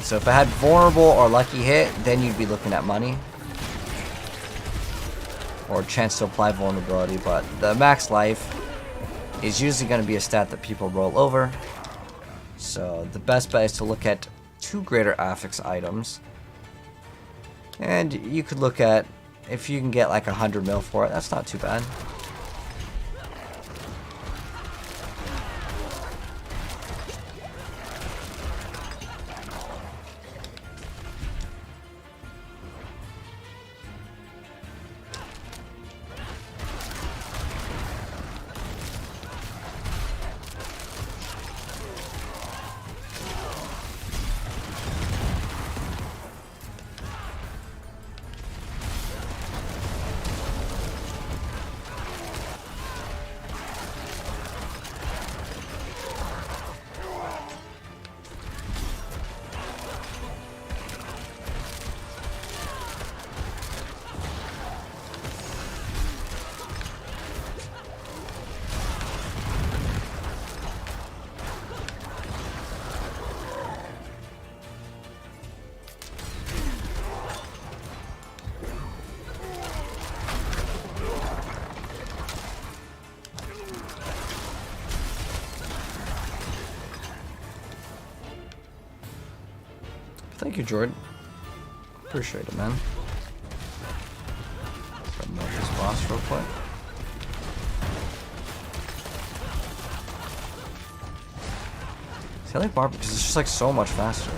So if I had vulnerable or lucky hit, then you'd be looking at money. Or chance to apply vulnerability, but the max life is usually going to be a stat that people roll over. So the best bet is to look at 2 greater affix items. And you could look at, if you can get like 100 mil for it, that's not too bad. Thank you, Jordan. Appreciate it, man. Melt this boss real quick. See, I like Barb because it's just like so much faster.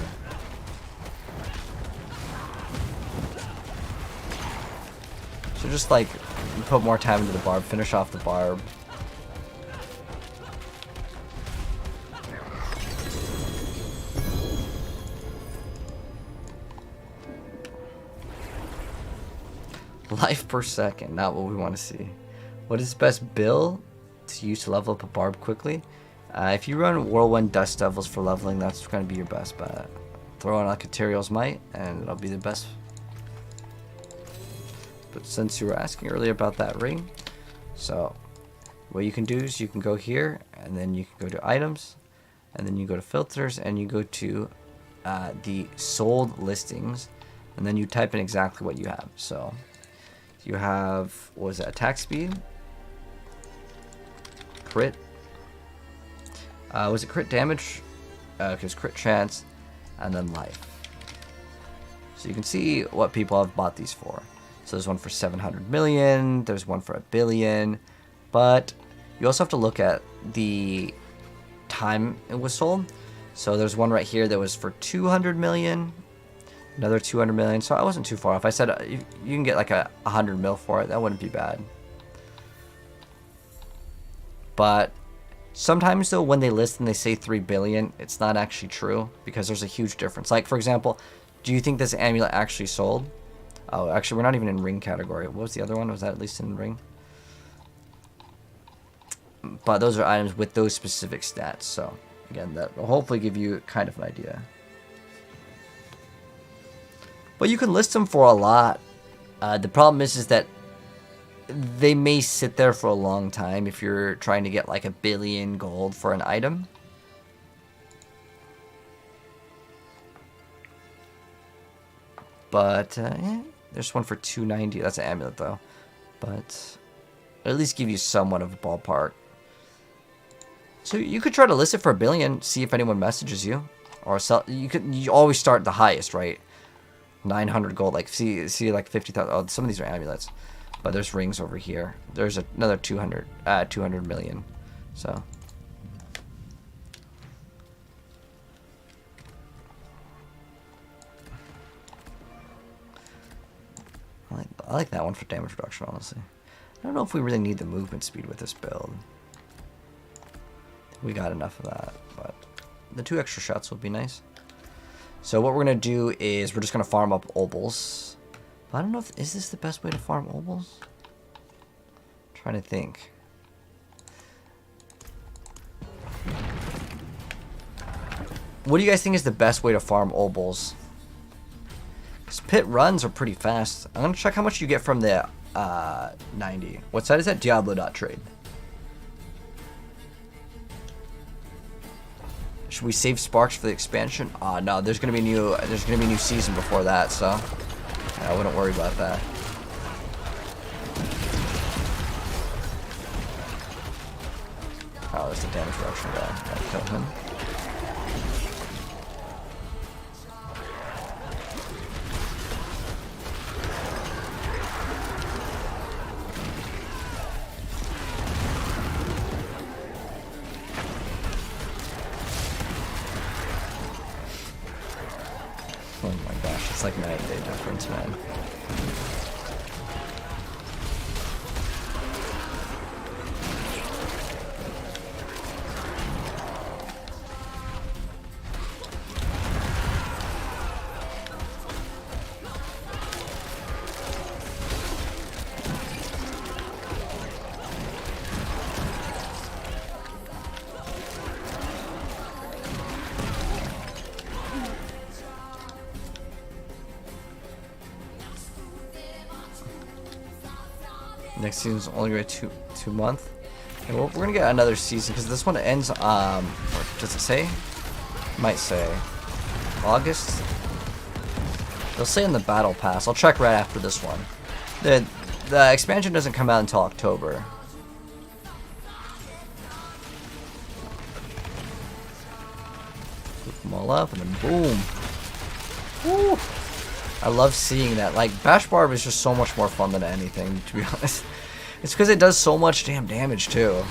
So just like put more time into the Barb, finish off the Barb. Life per second, not what we want to see. What is the best bill to use to level up a barb quickly? If you run Whirlwind Dust Devils for leveling, that's going to be your best bet. Throw on like a Tyrael's Might, and it'll be the best. But since you were asking earlier about that ring, so what you can do is you can go here, and then you can go to items, and then you go to filters, and you go to the sold listings, and then you type in exactly what you have. So you have, what was that, attack speed, crit, was it crit damage, because crit chance, and then life. So you can see what people have bought these for. So there's one for 700 million, there's one for 1 billion, but you also have to look at the time it was sold. So there's one right here that was for 200 million, another 200 million, so I wasn't too far off. I said you can get like 100 mil for it, that wouldn't be bad. But sometimes though, when they list and they say 3 billion, it's not actually true, because there's a huge difference. Like for example, do you think this amulet actually sold? Oh, actually, we're not even in ring category. What was the other one? Was that at least in ring? But those are items with those specific stats. So, again, that will hopefully give you kind of an idea. But you can list them for a lot. The problem is that they may sit there for a long time if you're trying to get like 1 billion gold for an item. But, yeah. There's one for 290. That's an amulet, though. But at least give you somewhat of a ballpark. So you could try to list it for 1 billion, see if anyone messages you, or sell. You always start the highest, right? 900 gold. Like see like 50,000. Oh, some of these are amulets, but there's rings over here. There's another 200 million. So. I like that one for damage reduction, honestly. I don't know if we really need the movement speed with this build. We got enough of that, but the 2 extra shots will be nice. So what we're going to do is we're just going to farm up obols. But I don't know if, is this the best way to farm obols? I'm trying to think. What do you guys think is the best way to farm obols? Because pit runs are pretty fast. I'm going to check how much you get from the 90. What site is that? Diablo.trade. Should we save sparks for the expansion? No, there's gonna be a new season before that, so yeah, I wouldn't worry about that. Oh, there's the damage reduction guy. Gotta kill him. Oh my gosh, it's like night and day difference, man. Next season's only going to be two months. And we're gonna get another season because this one ends. What does it say? Might say August. They'll say in the battle pass. I'll check right after this one. The expansion doesn't come out until October. Pick them all up and then boom. Woo! I love seeing that. Like, Bash Barb is just so much more fun than anything, to be honest. It's because it does so much damn damage, too.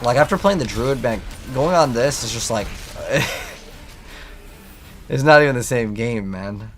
Like, after playing the Druid Bank, going on this is just like... it's not even the same game, man.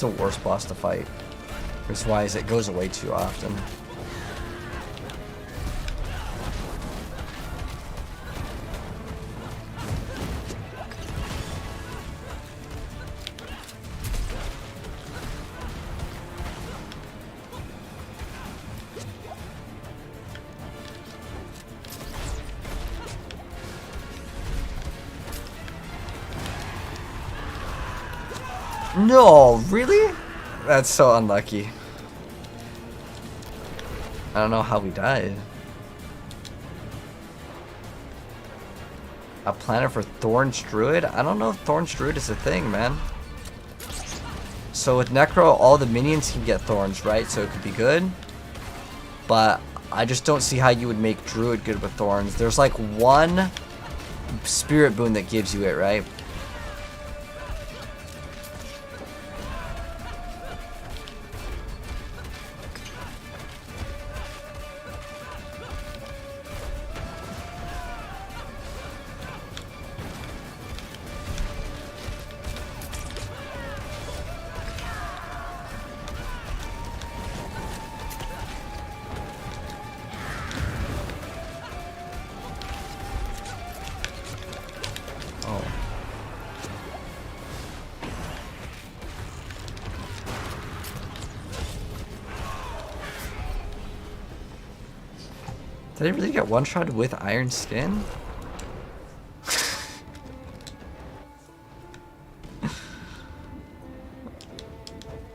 It's the worst boss to fight. That's why it goes away too often. No, really? That's so unlucky. I don't know how we died. A planet for Thorns Druid? I don't know if Thorns Druid is a thing, man. So with Necro, all the minions can get Thorns, right? So it could be good. But I just don't see how you would make Druid good with Thorns. There's like one Spirit Boon that gives you it, right? Did I really get one-shot with Iron Skin?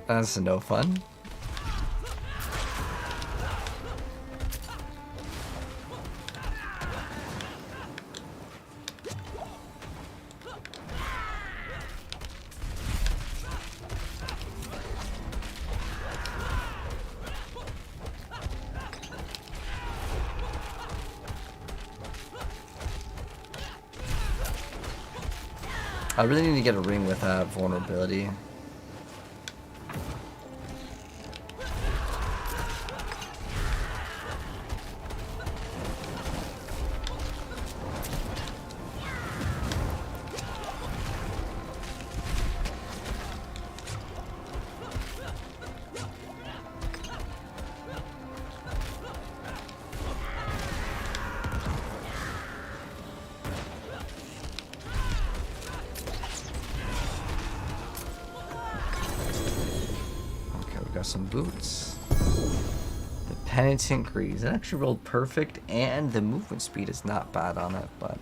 That's no fun. I really need to get a ring with that vulnerability. Some boots. The Penitent Greaves. It actually rolled perfect, and the movement speed is not bad on it, but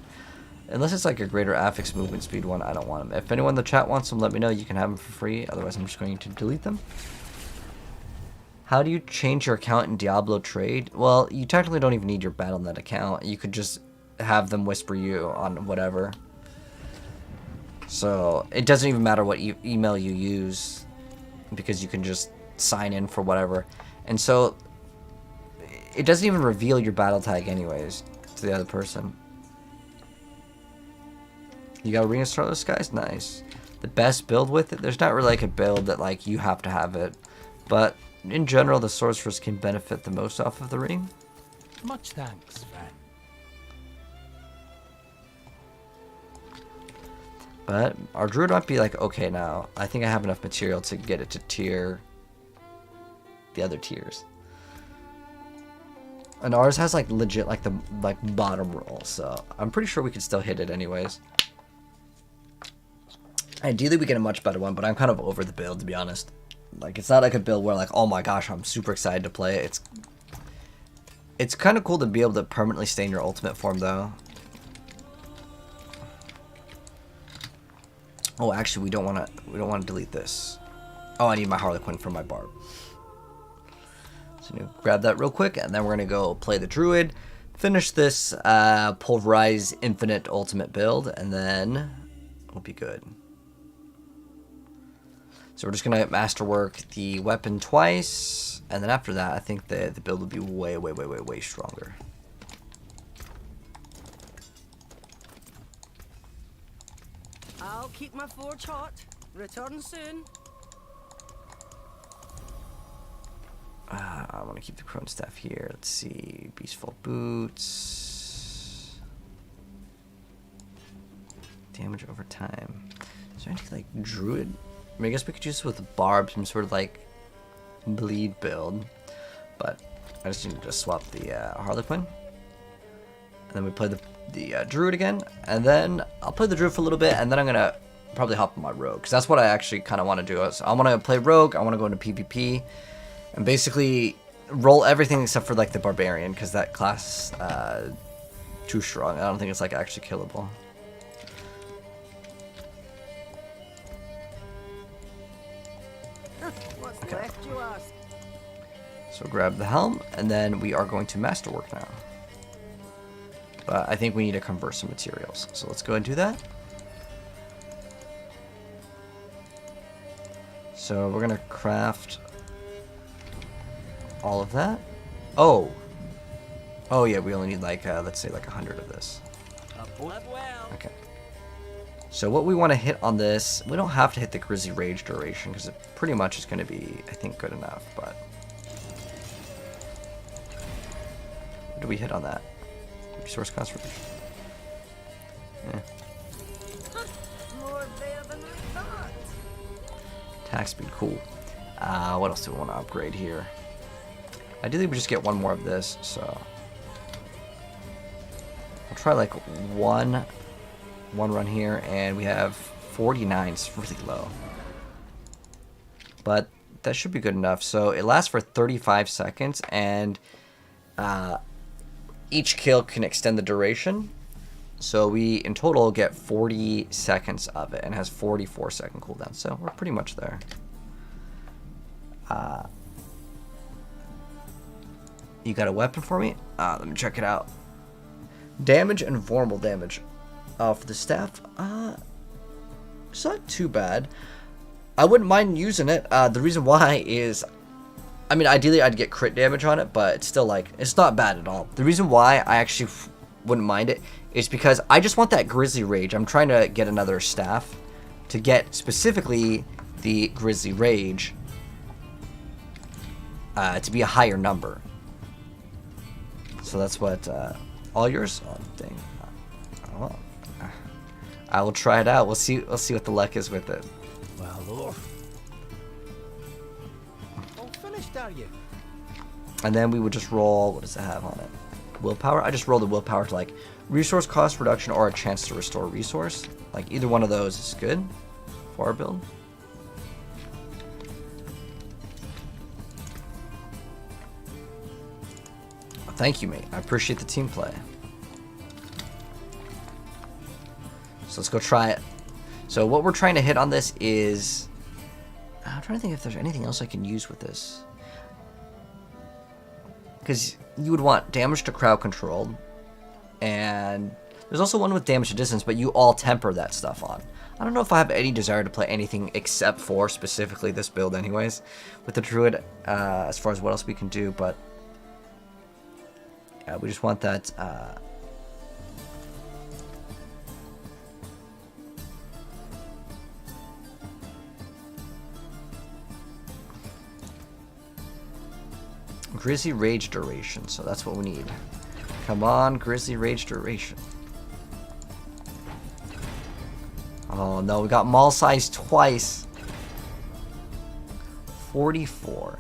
unless it's like a greater affix movement speed one, I don't want them. If anyone in the chat wants them, let me know. You can have them for free. Otherwise, I'm just going to delete them. How do you change your account in Diablo Trade? Well, you technically don't even need your Battle.net account. You could just have them whisper you on whatever. So it doesn't even matter what email you use, because you can just sign in for whatever. And so it doesn't even reveal your battle tag anyways to the other person. You got Arena Starless, guys? Nice. The best build with it? There's not really like a build that like you have to have it, but in general the sorcerers can benefit the most off of the ring. Much thanks, friend. But our druid might be like okay now. I think I have enough material to get it to tier the other tiers. And ours has like legit like the bottom roll, so I'm pretty sure we could still hit it anyways. Ideally we get a much better one, but I'm kind of over the build, to be honest. Like it's not like a build where like, oh my gosh, I'm super excited to play it. It's kind of cool to be able to permanently stay in your ultimate form though. Oh, actually we don't want to delete this. Oh, I need my Harlequin for my barb. So grab that real quick, and then we're gonna go play the druid, finish this Pulverize Infinite ultimate build, and then we'll be good. So we're just gonna masterwork the weapon twice, and then after that, I think the build will be way stronger. I'll keep my forge hot. Return soon. I want to keep the Crone Staff here. Let's see. Beastful Boots. Damage over time. Is there anything like Druid? mean, I guess we could use this with Barb, some sort of like bleed build. But I just need to swap the Harlequin. And then we play the Druid again. And then I'll play the Druid for a little bit, and then I'm going to probably hop on my Rogue. Because that's what I actually kind of want to do. I want to play Rogue, I want to go into PvP, and basically roll everything except for like the Barbarian, because that class too strong. I don't think it's like actually killable. What's Okay. left, you ask? So grab the helm, and then we are going to Masterwork now. But I think we need to convert some materials. So let's go and do that. So we're gonna craft all of that. Oh yeah, we only need like let's say like 100 of this. Okay. So what we want to hit on this, we don't have to hit the Grisly Rage duration because it pretty much is going to be, I think, good enough. But what do we hit on that? Resource cost reduction. Yeah. More there than I thought. Attack speed, cool. What else do we want to upgrade here? Ideally, we just get one more of this, so I'll try like one run here, and we have 49. It's really low, but that should be good enough. So it lasts for 35 seconds, and each kill can extend the duration. So we in total get 40 seconds of it, and has 44-second cooldown. So we're pretty much there. You got a weapon for me? Let me check it out. Damage and vulnerable damage. For the staff, it's not too bad. I wouldn't mind using it. The reason why is, I mean, ideally I'd get crit damage on it, but it's still like, it's not bad at all. The reason why I actually wouldn't mind it is because I just want that Grisly Rage. I'm trying to get another staff to get specifically the Grisly Rage to be a higher number. So that's what, all yours? Oh, dang. Oh. I will try it out. We'll see what the luck is with it. Well, Lord. All finished, are you? And then we would just roll, what does it have on it? Willpower? I just roll the willpower to like resource cost reduction or a chance to restore resource. Like either one of those is good for our build. Thank you, mate. I appreciate the team play. So let's go try it. So what we're trying to hit on this is, I'm trying to think if there's anything else I can use with this. Because you would want damage to crowd controlled, and there's also one with damage to distance, but you all temper that stuff on. I don't know if I have any desire to play anything except for specifically this build anyways with the Druid, as far as what else we can do, but yeah, we just want that Grisly Rage duration, so that's what we need. Come on, Grisly Rage duration. Oh no, we got Maul size twice. 44.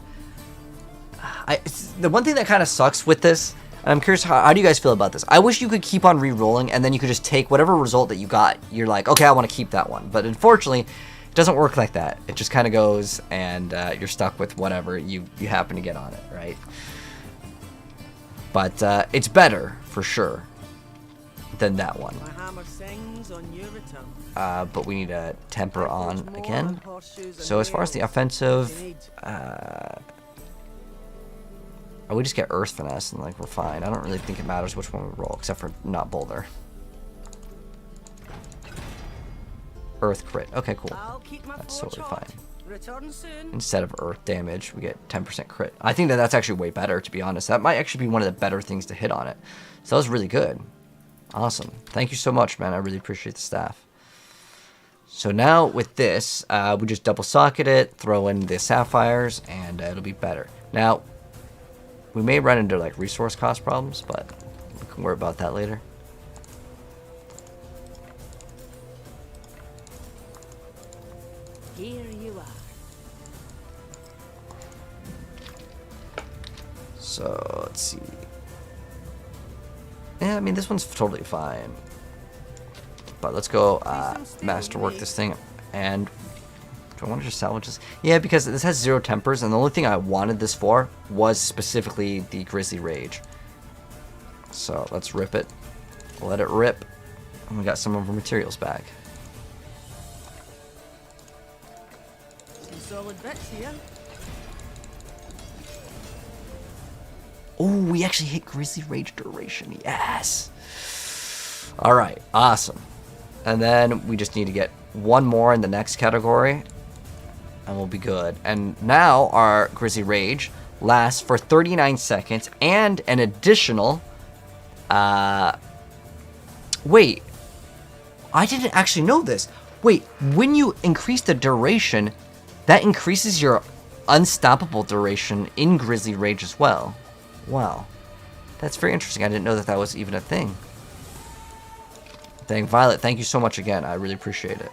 The one thing that kind of sucks with this, and I'm curious, how do you guys feel about this? I wish you could keep on re-rolling, and then you could just take whatever result that you got. You're like, okay, I want to keep that one. But unfortunately, it doesn't work like that. It just kind of goes, and you're stuck with whatever you happen to get on it, right? But it's better, for sure, than that one. My hammer sings on your return. But we need a temper on again. So as far as the offensive, we just get Earth Finesse, and like we're fine. I don't really think it matters which one we roll, except for not Boulder. Earth crit. Okay, cool. That's totally fine. Return soon. Instead of Earth damage, we get 10% crit. I think that that's actually way better, to be honest. That might actually be one of the better things to hit on it. So that was really good. Awesome. Thank you so much, man. I really appreciate the staff. So now with this, we just double socket it, throw in the sapphires, and it'll be better. Now, we may run into like resource cost problems, but we can worry about that later. Here you are. So let's see. Yeah, I mean this one's totally fine. But let's go masterwork this thing. And do I want to just salvage this? Yeah, because this has 0 tempers, and the only thing I wanted this for was specifically the Grizzly Rage. So let's rip it. Let it rip. And we got some of our materials back. Some solid bits here. Oh, we actually hit Grizzly Rage duration. Yes. All right, awesome. And then we just need to get one more in the next category, and we'll be good. And now our Grizzly Rage lasts for 39 seconds and an additional... Wait. I didn't actually know this. Wait, when you increase the duration, that increases your unstoppable duration in Grizzly Rage as well. Wow. That's very interesting. I didn't know that that was even a thing. Dang, Violet, thank you so much again. I really appreciate it.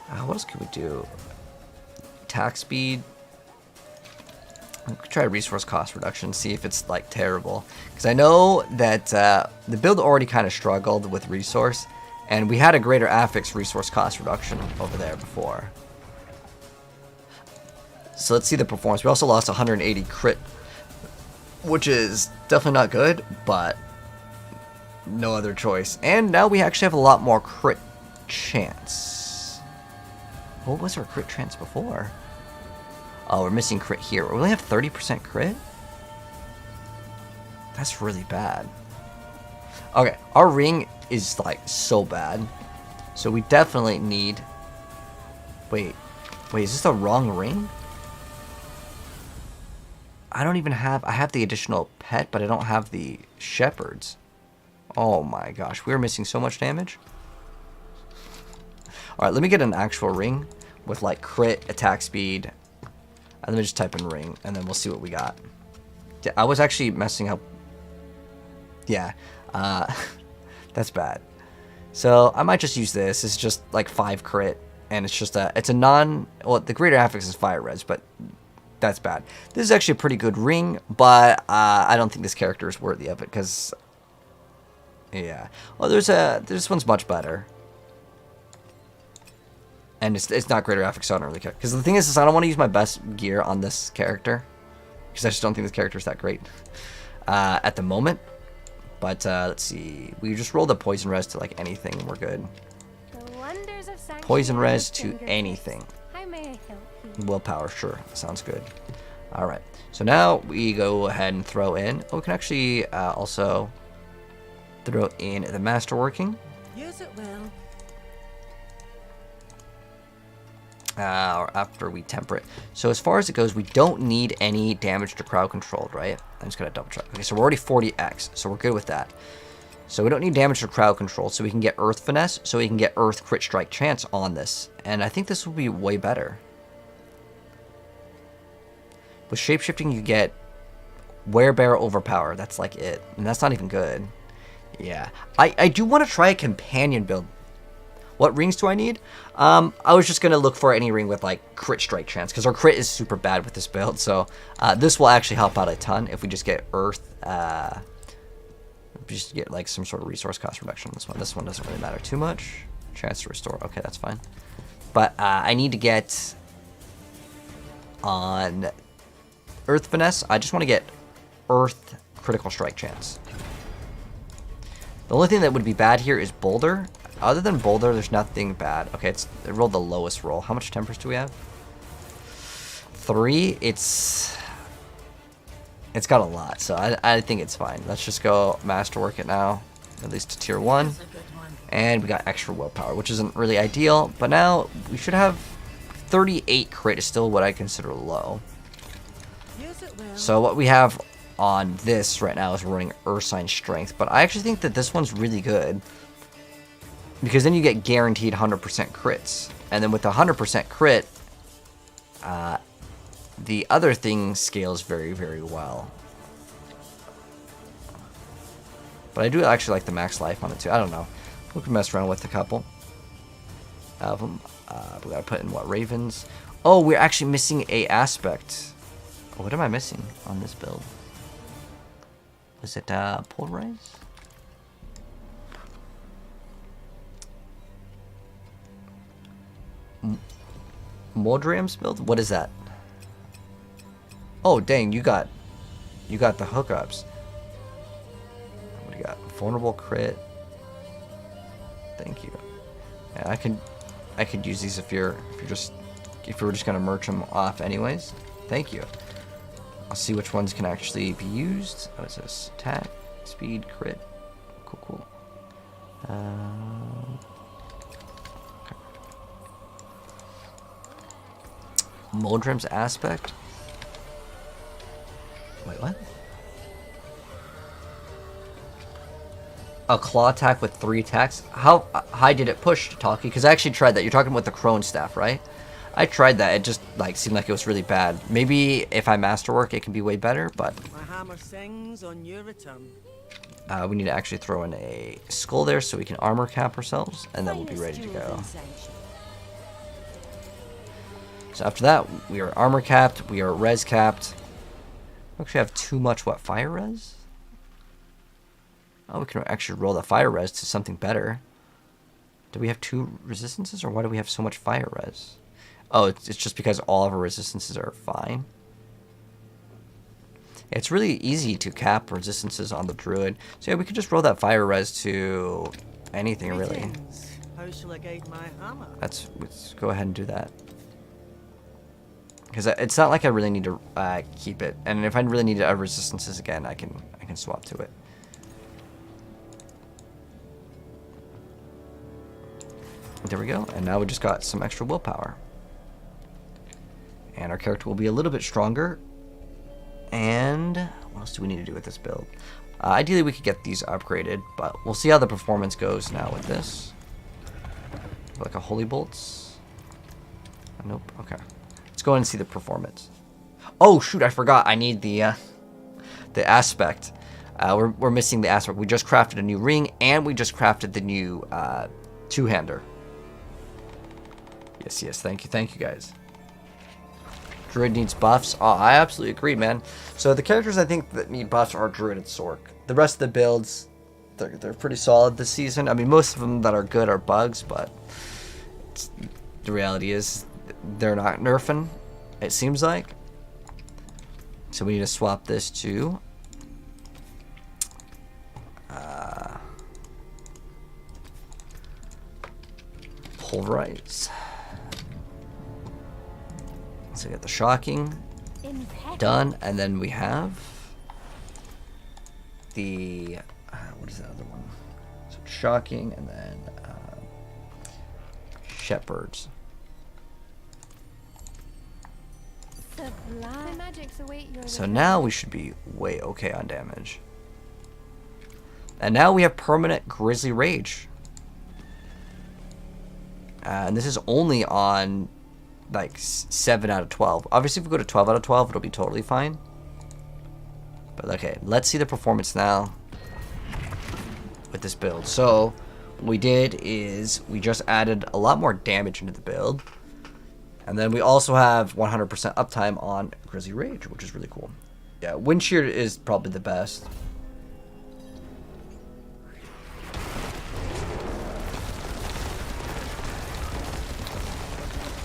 What else could we do? Attack speed. I'm gonna try resource cost reduction, see if it's like terrible. Because I know that the build already kind of struggled with resource, and we had a greater affix resource cost reduction over there before. So let's see the performance. We also lost 180 crit, which is definitely not good, but no other choice. And now we actually have a lot more crit chance. What was our crit chance before? Oh, we're missing crit here. We only have 30% crit? That's really bad. Okay, our ring is like so bad. So we definitely need... Wait, is this the wrong ring? I don't even have... I have the additional pet, but I don't have the shepherds. Oh my gosh, we're missing so much damage. Alright, let me get an actual ring with like crit, attack speed. And let me just type in ring, and then we'll see what we got. Yeah, I was actually messing up. Yeah, that's bad. So I might just use this. It's just like 5 crit, and it's just it's a non... Well, the greater affix is fire res, but that's bad. This is actually a pretty good ring, but I don't think this character is worthy of it, because... Yeah. Well, this one's much better. And it's not greater affix, so I don't really care. Because the thing is I don't want to use my best gear on this character. Because I just don't think this character is that great at the moment. But let's see. We just rolled a poison res to like anything and we're good. The wonders of Poison res to anything. How may I help you? Willpower, sure. Sounds good. Alright. So now we go ahead and throw in. Oh, we can actually also throw in the masterworking. Use it well. Or after we temper it. So as far as it goes, we don't need any damage to crowd controlled, right? I'm just gonna double check. Okay, so we're already 40x, so we're good with that. So we don't need damage to crowd control, so we can get earth finesse, so we can get earth crit strike chance on this. And I think this will be way better. With shapeshifting, you get werebear overpower. That's like it, and that's not even good. Yeah, I do want to try a companion build. What rings do I need? I was just going to look for any ring with like crit strike chance, because our crit is super bad with this build. So this will actually help out a ton if we just get earth, just get like some sort of resource cost reduction on this one. This one doesn't really matter too much. Chance to restore. Okay, that's fine. But I need to get on earth finesse. I just want to get earth critical strike chance. The only thing that would be bad here is boulder. Other than boulder, there's nothing bad. Okay, it rolled the lowest roll. How much tempers do we have? 3. It's got a lot, so I think it's fine. Let's just go masterwork it now, at least to tier 1. And we got extra willpower, which isn't really ideal. But now we should have 38 crit is still what I consider low. Use it well. So what we have on this right now is we're running Ursine Strength. But I actually think that this one's really good, because then you get guaranteed 100% crits. And then with the 100% crit, the other thing scales very, very well. But I do actually like the max life on it too. I don't know. We can mess around with a couple. of them. We gotta put in what, ravens? Oh, we're actually missing a aspect. What am I missing on this build? Was it polarize? Moldrium's build? What is that? Oh dang, you got the hookups. What do you got? Vulnerable crit. Thank you. Yeah, I could use these if you were just gonna merch them off anyways. Thank you. I'll see which ones can actually be used. Oh, what's this? Attack, speed, crit. Cool. Okay. Moldrim's aspect. Wait, what? A claw attack with 3 attacks? How high did it push, Talkie? Because I actually tried that. You're talking about the Crone Staff, right? I tried that. It just like seemed like it was really bad. Maybe if I masterwork, it can be way better, but My hammer sings on your return. we need to actually throw in a skull there so we can armor cap ourselves, and then we'll be ready to go. So after that, we are armor capped, we are res capped. We actually have too much, what, fire res? Oh, we can actually roll the fire res to something better. Do we have 2 resistances, or why do we have so much fire res? Oh, it's just because all of our resistances are fine. It's really easy to cap resistances on the druid. So yeah, we could just roll that fire res to anything, really. Greetings. How shall I guide my hammer? Let's go ahead and do that. Because it's not like I really need to keep it. And if I really need resistances again, I can swap to it. There we go. And now we just got some extra willpower. And our character will be a little bit stronger. And what else do we need to do with this build? Ideally, we could get these upgraded, but we'll see how the performance goes now with this. Like a holy bolts. Nope. Okay. Let's go ahead and see the performance. Oh shoot! I forgot. I need the aspect. We're missing the aspect. We just crafted a new ring, and we just crafted the new two-hander. Yes. Thank you guys. Druid needs buffs. Oh, I absolutely agree, man. So the characters I think that need buffs are Druid and Sork. The rest of the builds, they're pretty solid this season. I mean, most of them that are good are bugs, but the reality is they're not nerfing, it seems like. So we need to swap this to pulverize. So we got the shocking done, and then we have the what is the other one? So shocking, and then shepherds. So now we should be way okay on damage. And now we have permanent Grizzly Rage. And this is only on like 7 out of 12. Obviously, if we go to 12 out of 12, it'll be totally fine. But okay, let's see the performance now with this build. So what we did is we just added a lot more damage into the build. And then we also have 100% uptime on Grizzly Rage, which is really cool. Yeah, Wind Shear is probably the best.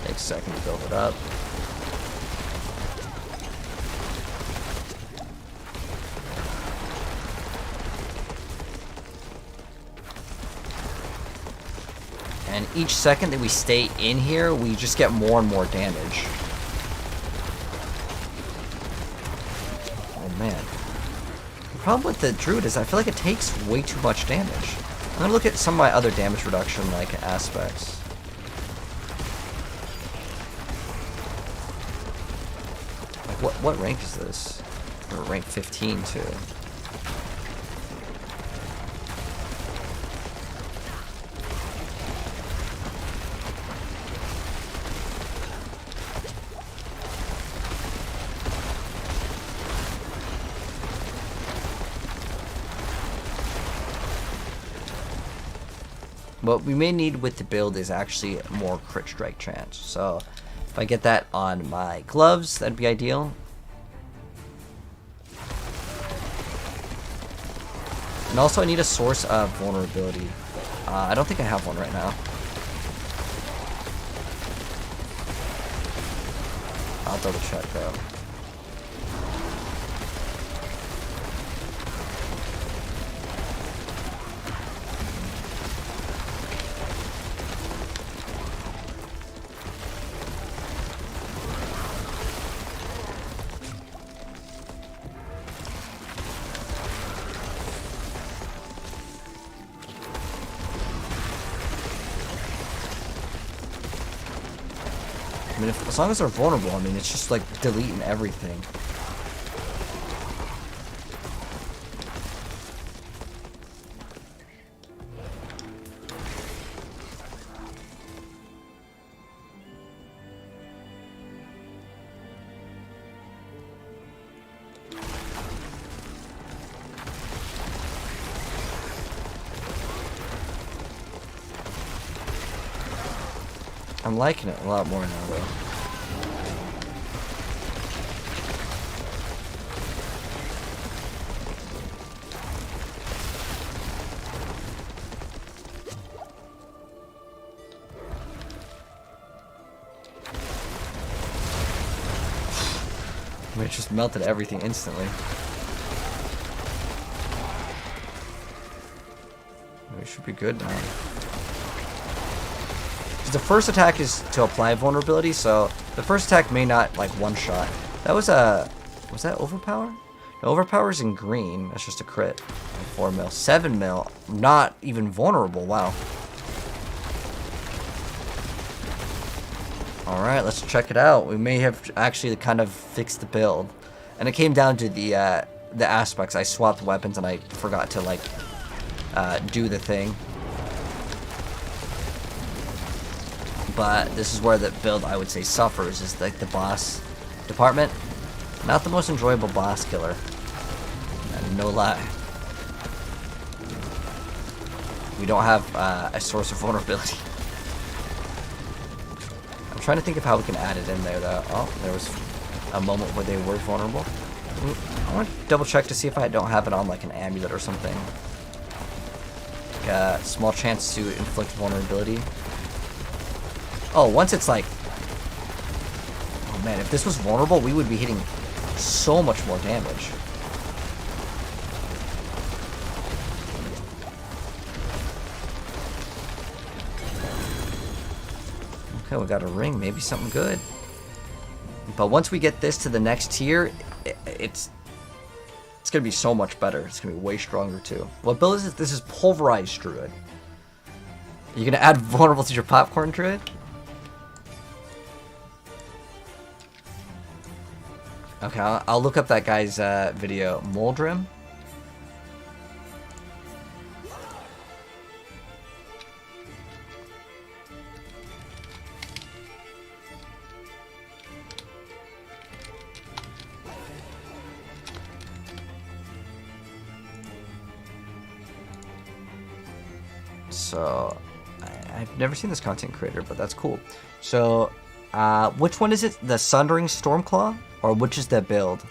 Takes a second to build it up. And each second that we stay in here, we just get more and more damage. Oh man. The problem with the Druid is I feel like it takes way too much damage. I'm gonna look at some of my other damage reduction like aspects. Like what rank is this? Or rank 15 too. What we may need with the build is actually more crit strike chance. So if I get that on my gloves, that'd be ideal. And also I need a source of vulnerability. I don't think I have one right now. I'll double check though. I mean, as long as they're vulnerable, I mean, it's just like deleting everything. I'm liking it a lot more now, though. I mean, it just melted everything instantly. We should be good now. The first attack is to apply vulnerability, so the first attack may not like one shot. That was a, was that overpower? No, overpower's in green. That's just a crit. 4 mil, 7 mil, not even vulnerable. Wow. All right, let's check it out. We may have actually kind of fixed the build, and it came down to the aspects. I swapped weapons and I forgot to like do the thing. But this is where the build, I would say, suffers, is like the boss department. Not the most enjoyable boss killer. No lie. We don't have a source of vulnerability. I'm trying to think of how we can add it in there, though. Oh, there was a moment where they were vulnerable. I want to double check to see if I don't have it on like an amulet or something. Like a small chance to inflict vulnerability. Oh, once it's like... Oh man, if this was vulnerable, we would be hitting so much more damage. Okay, we got a ring, maybe something good. But once we get this to the next tier, it's gonna be so much better. It's gonna be way stronger too. What build is this? This is Pulverized Druid. You're gonna add vulnerable to your Popcorn Druid? Okay, I'll look up that guy's video. Moldrim? So, I've never seen this content creator, but that's cool. So, which one is it? The Sundering Stormclaw? Or which is the build?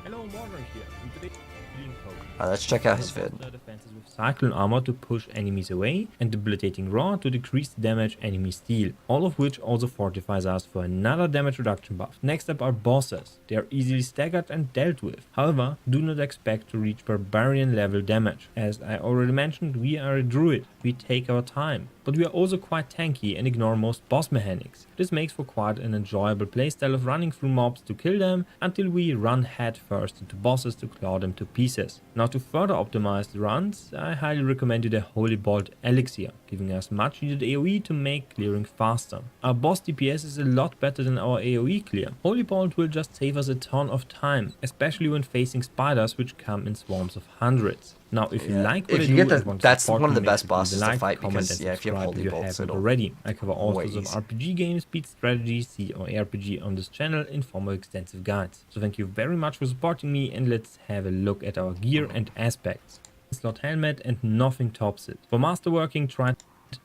Hello, Modern here. In today's healing program, Let's check out his vid. defenses with Cyclone Armor to push enemies away, and Debilitating Roar to decrease the damage enemies deal, all of which also fortifies us for another damage reduction buff. Next up are bosses. They are easily staggered and dealt with. However, do not expect to reach barbarian level damage. As I already mentioned, we are a druid. We take our time. But we are also quite tanky and ignore most boss mechanics. This makes for quite an enjoyable playstyle of running through mobs to kill them until we run head first into bosses to claw them to pieces. Now, to further optimize the runs, I highly recommend you the Holy Bolt Elixir, giving us much needed AoE to make clearing faster. Our boss DPS is a lot better than our AoE clear. Holy Bolt will just save us a ton of time, especially when facing spiders which come in swarms of hundreds. Now, if you like what if I you do get and the, want to that's support one of me, the best make sure to bosses like, to fight comment, because and yeah, if you have subscribe holy if you bolts, haven't it'll already. I cover all way sorts of easy. RPG games, beat strategy, C or RPG on this channel in form of extensive guides. So thank you very much for supporting me, and let's have a look at our gear and aspects. slot helmet, and nothing tops it. For masterworking, try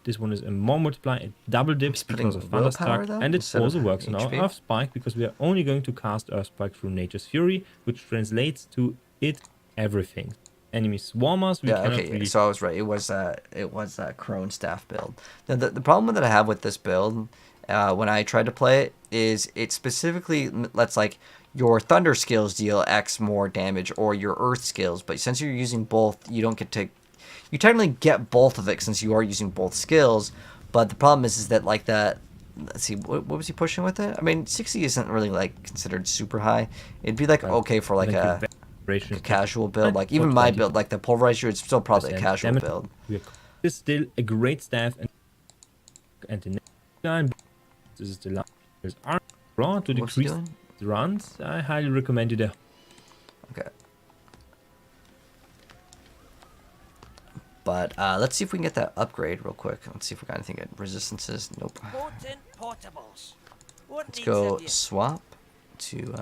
this one is a more multiply, it double dips putting because of willpower, Thunderstruck, though, and it instead also of works on our HP? Earth Spike because we are only going to cast Earth Spike through Nature's Fury, which translates to it everything. Enemy swarmers, we Yeah, cannot okay, really. so I was right. It was a Crone staff build. Now, the problem that I have with this build, when I tried to play it, is it specifically lets like your thunder skills deal X more damage or your earth skills, but since you're using both, you don't get to. You technically get both of it since you are using both skills, but the problem is that like that. Let's see, what was he pushing with it? I mean, 60 isn't really like considered super high. It'd be like Right. okay for like I a think your casual build. Like for even my 20%. build, like the pulverizer, it's still probably a casual damage. build. This is still a great staff, and the next line, this is the last. There's arm raw to What's he decrease doing? the runs. I highly recommend you the Okay. But let's see if we can get that upgrade real quick. Let's see if we got anything at resistances. Nope. Potent portables. What Let's needs go of you? swap to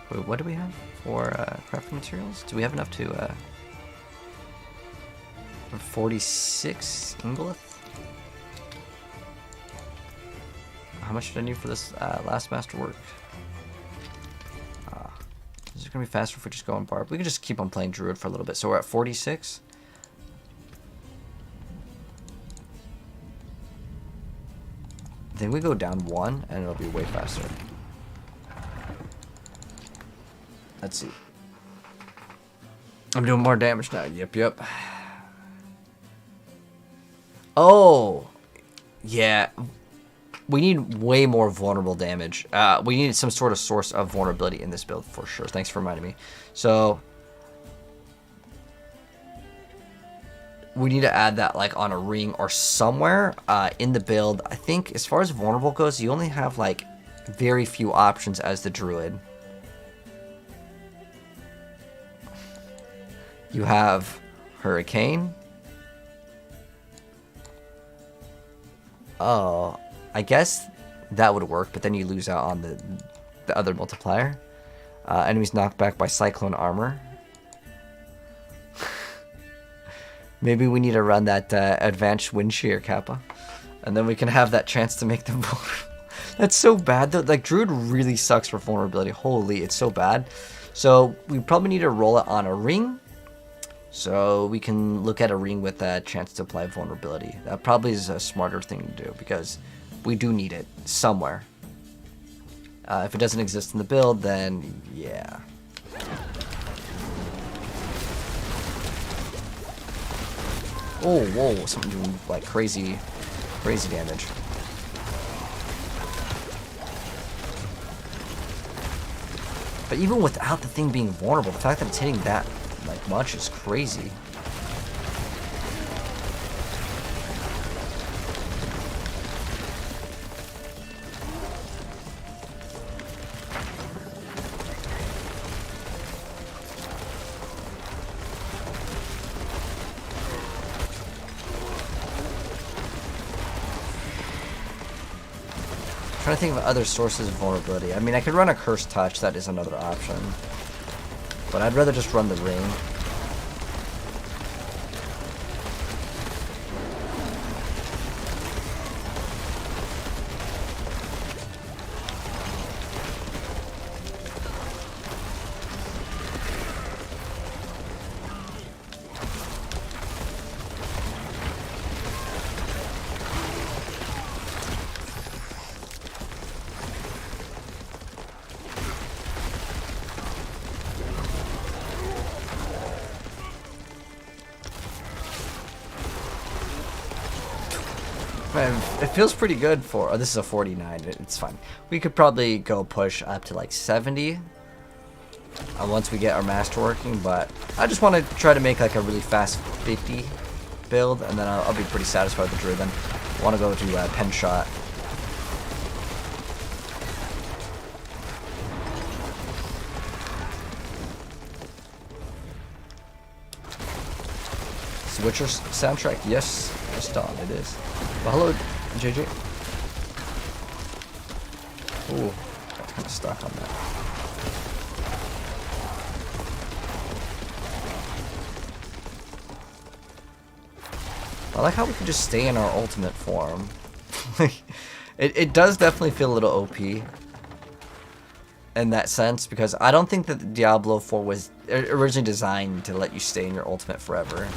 wait, what do we have for crafting materials? Do we have enough to 46 Ingolith? How much did I need for this last masterwork? Is it gonna be faster if we just go on Barb? We can just keep on playing Druid for a little bit. So we're at 46. I think we go down 1 and it'll be way faster. Let's see. I'm doing more damage now. Yep. Oh! Yeah. We need way more vulnerable damage. We need some sort of source of vulnerability in this build for sure. Thanks for reminding me. So we need to add that like on a ring or somewhere in the build. I think as far as vulnerable goes, you only have like very few options as the druid. You have Hurricane. Oh, I guess that would work, but then you lose out on the other multiplier. Enemies knocked back by Cyclone Armor. Maybe we need to run that Advanced Wind Shear Kappa. And then we can have that chance to make them vulnerable. That's so bad though. Like Druid really sucks for vulnerability. Holy, it's so bad. So we probably need to roll it on a ring. So we can look at a ring with a chance to apply vulnerability. That probably is a smarter thing to do because we do need it somewhere. If it doesn't exist in the build, then yeah. Oh, whoa, something doing like crazy damage. But even without the thing being vulnerable, the fact that it's hitting that like much is crazy. Trying to think of other sources of vulnerability. I mean, I could run a Cursed Touch. That is another option. But I'd rather just run the ring. Man, it feels pretty good for... Oh, this is a 49. It's fine. We could probably go push up to like 70 once we get our master working, but I just want to try to make like a really fast 50 build, and then I'll be pretty satisfied with the Druid. Then I want to go to Pen Shot. Witcher soundtrack? Yes, just on it is. Well, hello, JJ. Ooh, got kind of stuck on that. I like how we can just stay in our ultimate form. it does definitely feel a little OP in that sense, because I don't think that Diablo 4 was originally designed to let you stay in your ultimate forever.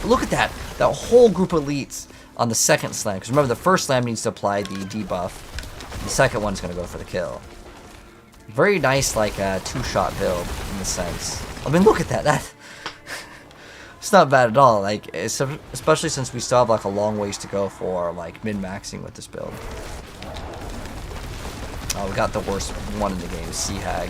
But look at that! That whole group of elites on the second slam. Because remember, the first slam needs to apply the debuff. The second one's going to go for the kill. Very nice, like, two-shot build, in the sense. I mean, look at that! It's not bad at all, like, especially since we still have, like, a long ways to go for, like, min-maxing with this build. Oh, we got the worst one in the game, Sea Hag.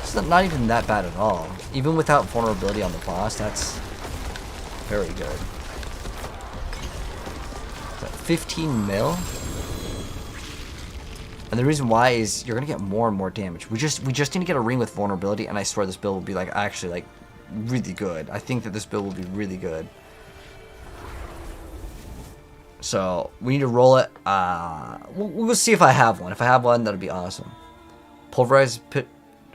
It's not even that bad at all. Even without vulnerability on the boss, that's very good. 15 mil, and the reason why is you're gonna get more and more damage. We just need to get a ring with vulnerability, and I swear this build will be like actually like really good. I think that this build will be really good. So we need to roll it. We'll see if I have one. If I have one, that'll be awesome. Pulverize pit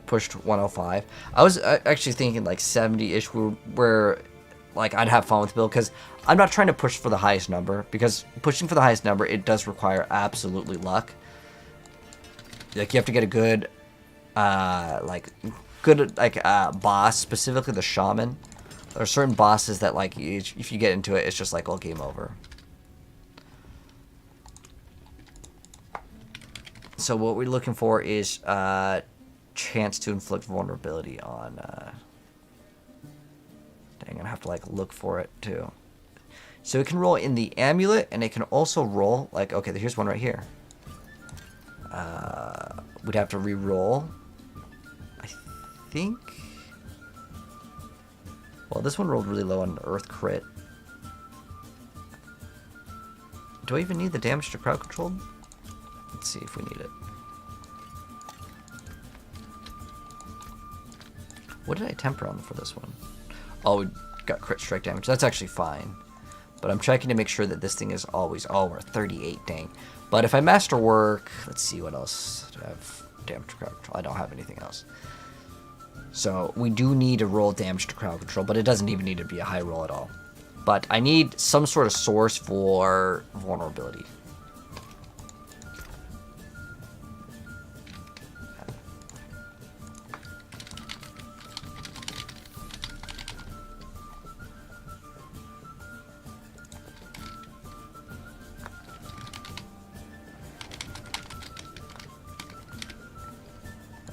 pushed 105. I was actually thinking like 70-ish, where like I'd have fun with the build, because I'm not trying to push for the highest number, because pushing for the highest number, it does require absolutely luck. Like you have to get a good boss, specifically the shaman. There are certain bosses that like if you get into it, it's just like all game over. So what we're looking for is chance to inflict vulnerability on I'm gonna have to like look for it too. So it can roll in the amulet, and it can also roll like, okay, here's one right here. We'd have to re-roll, I think. Well, this one rolled really low on Earth crit. Do I even need the damage to crowd control? Let's see if we need it. What did I temper on for this one? Oh, we got crit strike damage. That's actually fine. But I'm checking to make sure that this thing is always... Oh, we're 38, dang. But if I masterwork... Let's see, what else do I have? Damage to crowd control. I don't have anything else. So we do need to roll damage to crowd control, but it doesn't even need to be a high roll at all. But I need some sort of source for vulnerability.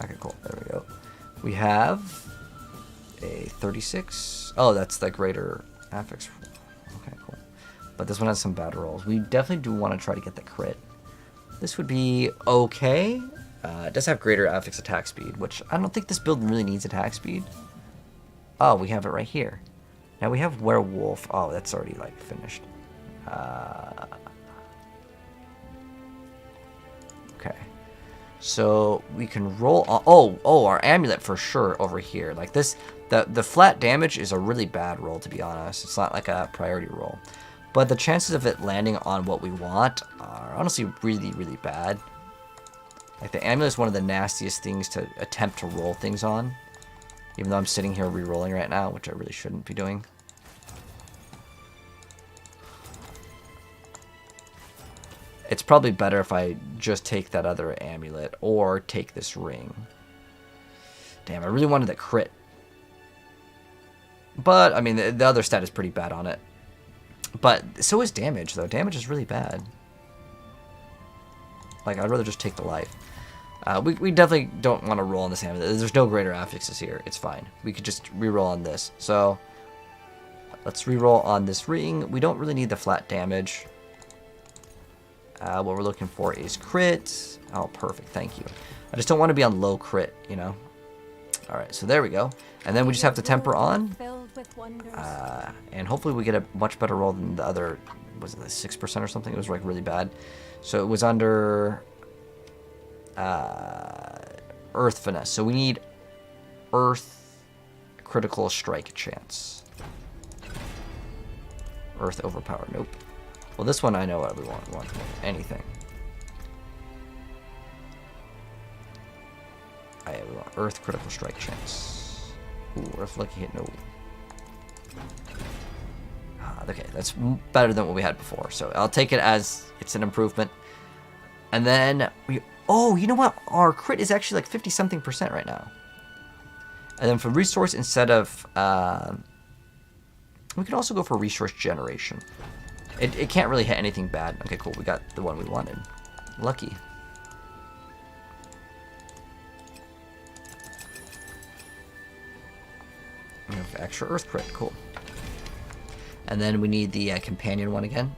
Okay, cool. There we go. We have a 36. Oh, that's the greater affix. Okay, cool. But this one has some bad rolls. We definitely do want to try to get the crit. This would be okay. It does have greater affix attack speed, which I don't think this build really needs attack speed. Oh, we have it right here. Now we have werewolf. Oh, that's already like finished. Okay. So we can roll on, oh, our amulet for sure over here. Like this, the flat damage is a really bad roll, to be honest. It's not like a priority roll. But the chances of it landing on what we want are honestly really, really bad. Like the amulet is one of the nastiest things to attempt to roll things on. Even though I'm sitting here re-rolling right now, which I really shouldn't be doing. It's probably better if I just take that other amulet or take this ring. Damn, I really wanted that crit. But, I mean, the other stat is pretty bad on it. But so is damage, though. Damage is really bad. Like, I'd rather just take the life. We definitely don't want to roll on this amulet. There's no greater affixes here. It's fine. We could just re-roll on this. So, let's re-roll on this ring. We don't really need the flat damage. What we're looking for is crit. Oh, perfect. Thank you. I just don't want to be on low crit, you know. All right, so there we go. And then we just have to temper on. Filled with wonders. And hopefully we get a much better roll than the other, was it like 6% or something? It was like really bad. So it was under Earth Finesse. So we need Earth critical strike chance. Earth overpower, nope. Well, this one I know what we want. We want anything. Oh, yeah, we want Earth critical strike chance. Ooh, Earth lucky hit, no. Okay, that's better than what we had before. So I'll take it as it's an improvement. And then we... Oh, you know what? Our crit is actually like 50-something% right now. And then for resource, instead of... we could also go for resource generation. It can't really hit anything bad. Okay, cool. We got the one we wanted. Lucky. We have extra earth crit. Cool. And then we need the companion one again.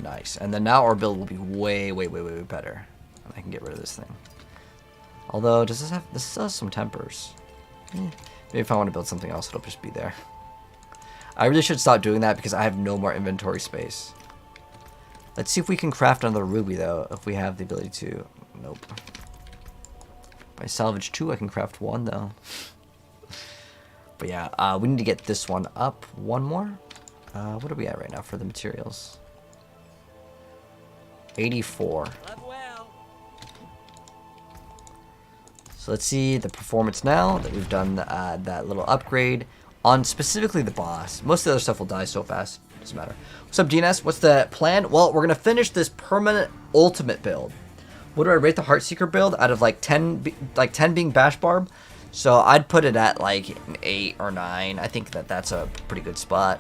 Nice. And then now our build will be way, way, way, way, way better. I can get rid of this thing. Although, does this have... This has some tempers. Maybe if I want to build something else, it'll just be there. I really should stop doing that because I have no more inventory space. Let's see if we can craft another ruby, though, if we have the ability to. Nope. If I salvage 2, I can craft 1, though. But yeah, we need to get this one up. One more? What are we at right now for the materials? 84. So let's see the performance now that we've done that little upgrade on specifically the boss. Most of the other stuff will die so fast. Doesn't matter. What's up, DNS? What's the plan? Well, we're going to finish this permanent ultimate build. What do I rate the Heartseeker build out of like 10 being Bash Barb? So I'd put it at like an 8 or 9. I think that's a pretty good spot.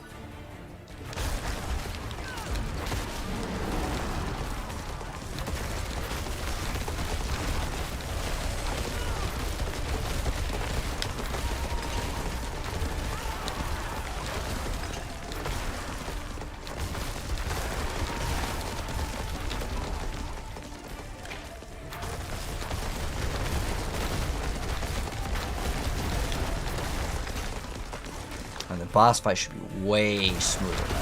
And the boss fight should be way smoother now.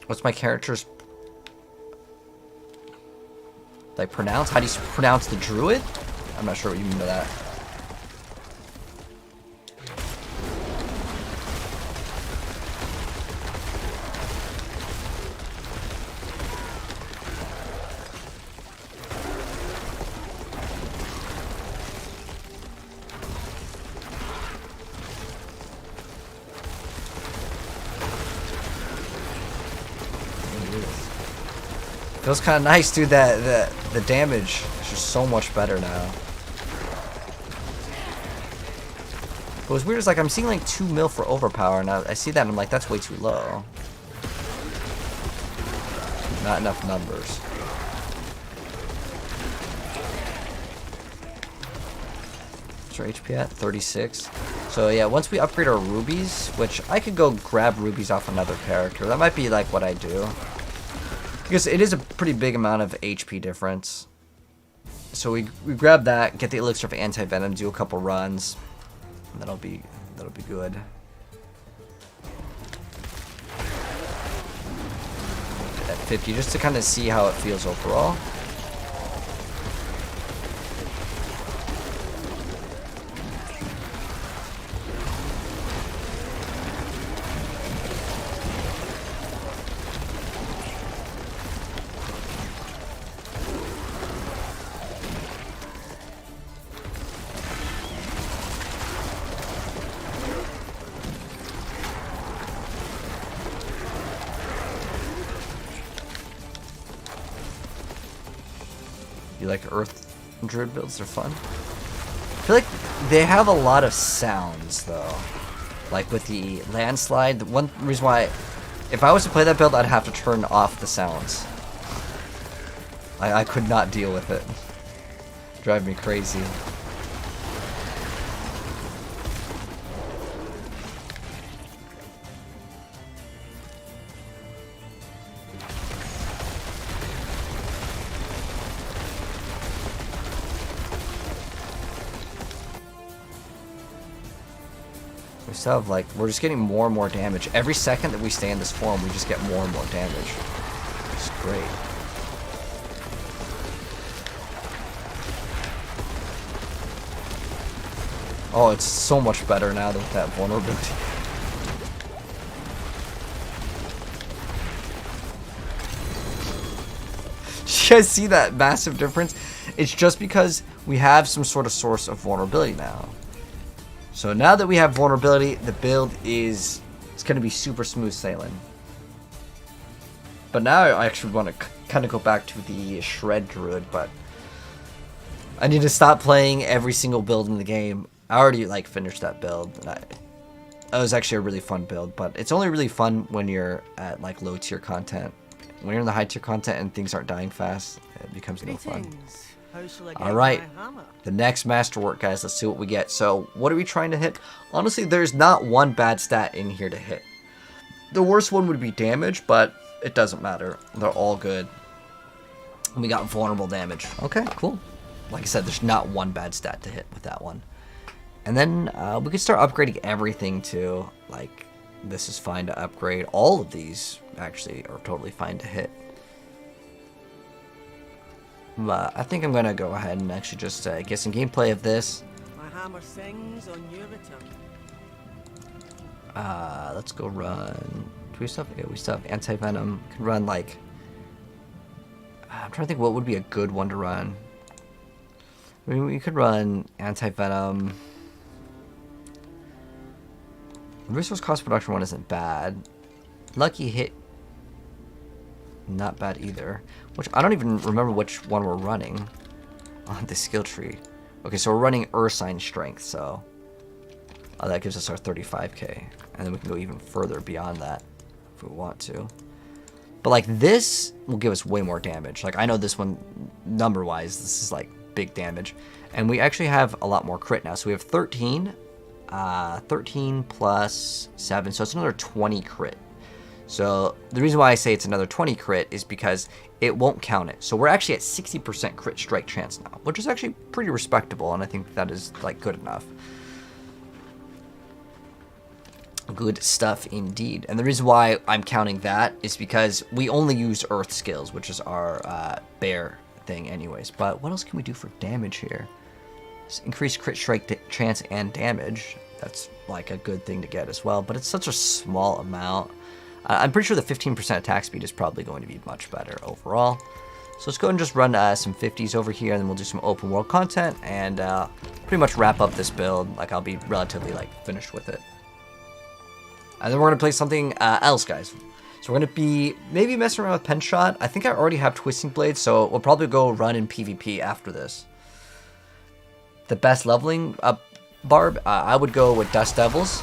What's my character's like pronounce? How do you pronounce the druid? I'm not sure what you mean by that. Feels kind of nice, dude. That the damage is just so much better now. But what's weird is like I'm seeing like 2 mil for overpower, and I see that and I'm like, that's way too low. Not enough numbers. What's our HP at? 36. So yeah, once we upgrade our rubies, which I could go grab rubies off another character. That might be like what I do. Because it is a pretty big amount of HP difference. So we grab that, get the elixir of anti-venom, do a couple runs, and that'll be good. At 50, just to kind of see how it feels overall. like Earth Druid builds? They're fun. I feel like they have a lot of sounds though. Like with the landslide, the one reason why, if I was to play that build, I'd have to turn off the sounds. I could not deal with it. Drive me crazy. We still have like, we're just getting more and more damage. Every second that we stay in this form, we just get more and more damage. It's great. Oh, it's so much better now with that vulnerability. You guys see that massive difference? It's just because we have some sort of source of vulnerability now. So now that we have vulnerability, the build is, it's going to be super smooth sailing. But now I actually want to kind of go back to the Shred Druid, but I need to stop playing every single build in the game. I already like finished that build. And it was actually a really fun build, but it's only really fun when you're at like low tier content. When you're in the high tier content and things aren't dying fast, it becomes no fun. Greetings. How shall I get Alright, my hammer? the next masterwork, guys. Let's see what we get. So, what are we trying to hit? Honestly, there's not one bad stat in here to hit. The worst one would be damage, but it doesn't matter. They're all good. And we got vulnerable damage. Okay, cool. Like I said, there's not one bad stat to hit with that one. And then we could start upgrading everything too. Like, this is fine to upgrade. All of these, actually, are totally fine to hit. But I think I'm going to go ahead and actually just get some gameplay of this. My hammer sings on your return. Let's go run. Do we still have, yeah, we still have anti-venom. Can run like, I'm trying to think what would be a good one to run. I mean, we could run anti-venom. The resource cost production one isn't bad. Lucky hit, not bad either. Which I don't even remember which one we're running on the skill tree. Okay, so we're running Ursine Strength, so that gives us our 35k, and then we can go even further beyond that if we want to. But like this will give us way more damage. Like I know this one, number-wise, this is like big damage, and we actually have a lot more crit now. So we have 13, 13 plus 7, so it's another 20 crit. So the reason why I say it's another 20 crit is because it won't count it. So we're actually at 60% crit strike chance now, which is actually pretty respectable, and I think that is like good enough. Good stuff indeed. And the reason why I'm counting that is because we only use Earth skills, which is our bear thing anyways. But what else can we do for damage here? Increase crit strike chance and damage. That's like a good thing to get as well, but it's such a small amount. I'm pretty sure the 15% attack speed is probably going to be much better overall. So let's go and just run some 50s over here, and then we'll do some open world content and pretty much wrap up this build. Like I'll be relatively like finished with it. And then we're gonna play something else, guys. So we're gonna be maybe messing around with Pen Shot. I think I already have Twisting Blades, so we'll probably go run in PvP after this. The best leveling barb, I would go with Dust Devils.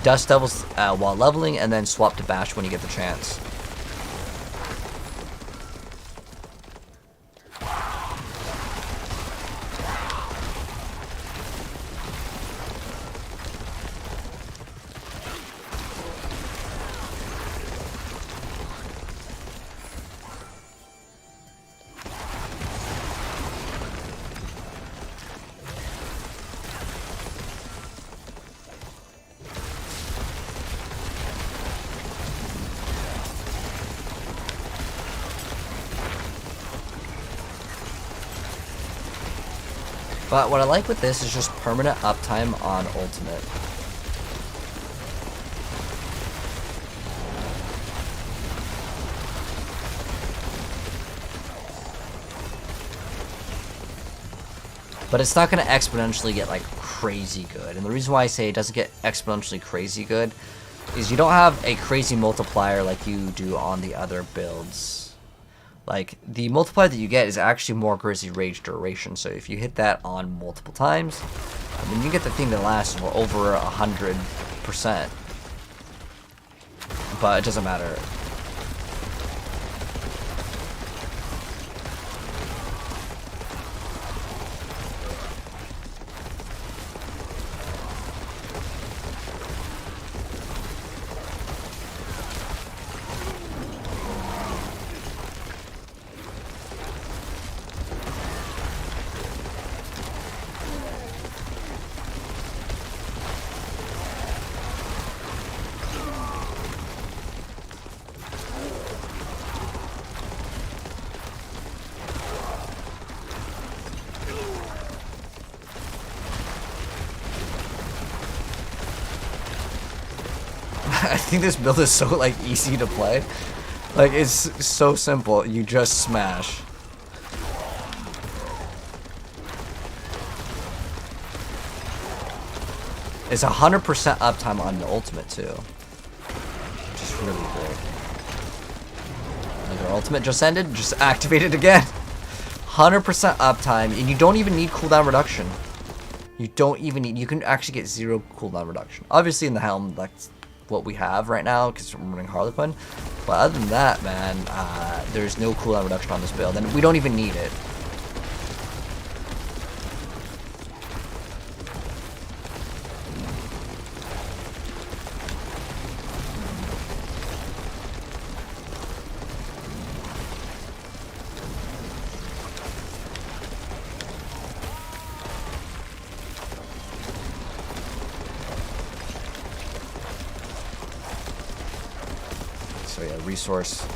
Dust Devils while leveling, and then swap to Bash when you get the chance. But what I like with this is just permanent uptime on ultimate. But it's not going to exponentially get like crazy good. And the reason why I say it doesn't get exponentially crazy good is you don't have a crazy multiplier like you do on the other builds. Like, the multiplier that you get is actually more Grizzly Rage duration, so if you hit that on multiple times, I mean, you get the thing that lasts for over 100%. But it doesn't matter. I think this build is so like easy to play. Like, it's so simple. You just smash. It's 100% uptime on the ultimate too. Which is really great. Like, our ultimate just ended, just activate it again. 100% uptime, and you don't even need cooldown reduction. You don't even need, you can actually get 0 cooldown reduction. Obviously in the helm, that's what we have right now because we're running Harlequin. But other than that, man, there's no cooldown reduction on this build, and we don't even need it. So yeah, resource.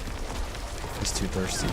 He's too thirsty.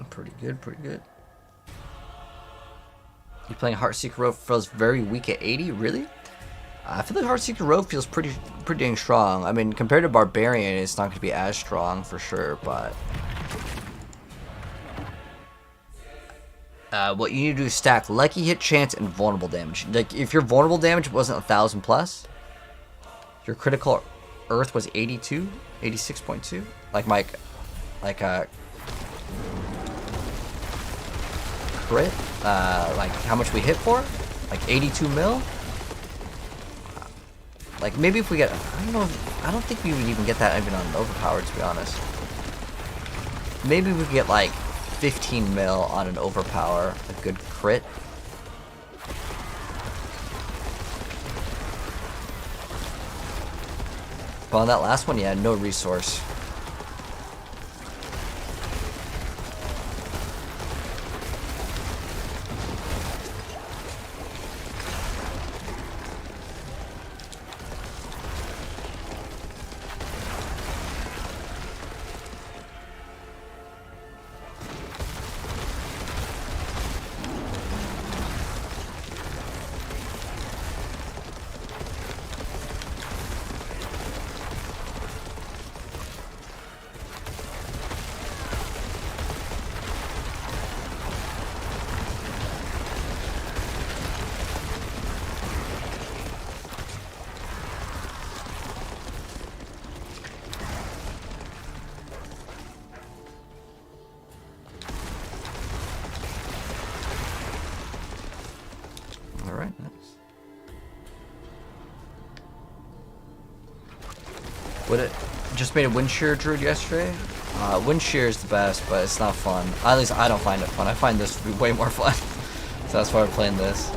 Pretty good, pretty good. You playing Heartseeker Rogue feels very weak at 80, really? I feel like Heartseeker Rogue feels pretty dang strong. I mean, compared to Barbarian, it's not going to be as strong for sure, but what you need to do is stack lucky hit chance and vulnerable damage. Like, if your vulnerable damage wasn't 1,000 plus, your critical earth was 82, 86.2. Like my, crit, like how much we hit for, like 82 mil. Like, maybe if we get, I don't know, I don't think we would even get that even on an overpowered, to be honest. Maybe we could get like 15 mil on an overpower, a good crit. But on that last one, yeah, no resource. Alright, nice. What it just made a wind shear druid yesterday? Wind shear is the best, but it's not fun. At least I don't find it fun. I find this to be way more fun. So that's why we're playing this.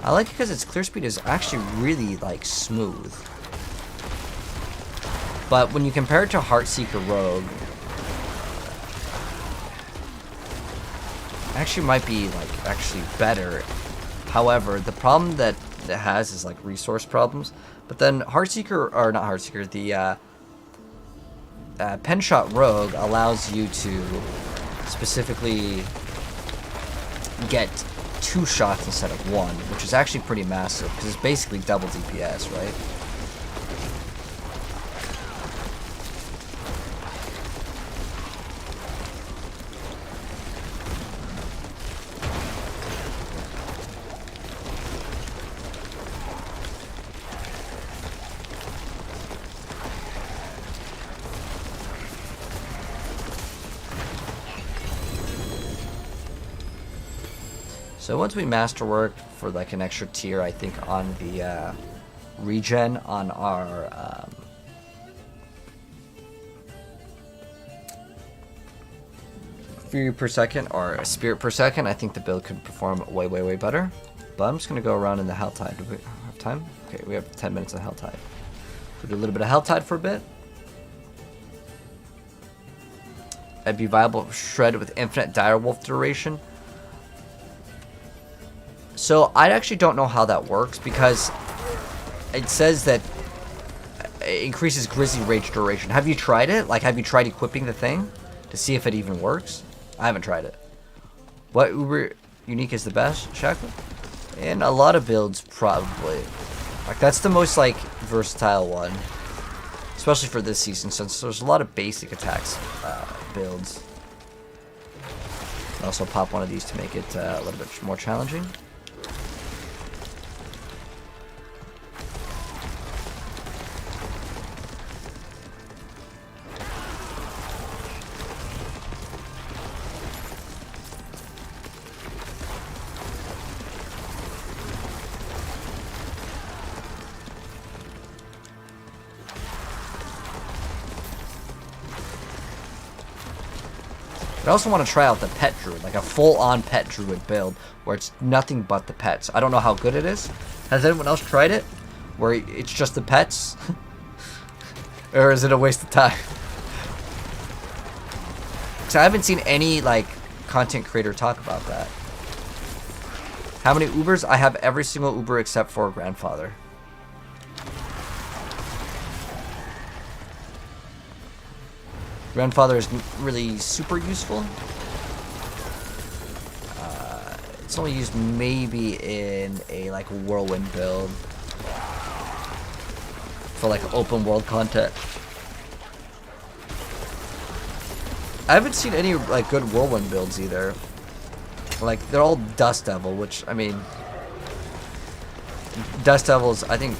I like it because its clear speed is actually really like smooth. But when you compare it to Heartseeker Rogue, it actually might be like actually better. However, the problem that it has is like resource problems. But then Heartseeker, or not Heartseeker, the Penshot Rogue allows you to specifically get 2 shots instead of 1, which is actually pretty massive because it's basically double DPS, right? So once we masterwork for like an extra tier, I think on the regen on our Fury per second or Spirit per second, I think the build could perform way better. But I'm just gonna go around in the Helltide. Do we have time? Okay, we have 10 minutes of Helltide. We'll do a little bit of Helltide for a bit. That'd be viable shred with infinite direwolf duration. So I actually don't know how that works because it says that it increases Grizzly Rage duration. Have you tried it? Like, have you tried equipping the thing to see if it even works? I haven't tried it. What Uber unique is the best, Shackle? In a lot of builds, probably. Like, that's the most like versatile one, especially for this season, since there's a lot of basic attacks builds. Also pop one of these to make it a little bit more challenging. I also want to try out the pet druid, like a full-on pet druid build, where it's nothing but the pets. I don't know how good it is. Has anyone else tried it? Where it's just the pets? Or is it a waste of time? Because I haven't seen any, like, content creator talk about that. How many Ubers? I have every single Uber except for Grandfather. Grandfather is really super useful. It's only used maybe in a like whirlwind build for like open world content. I haven't seen any like good whirlwind builds either. Like they're all Dust Devil, which I mean, Dust Devils. I think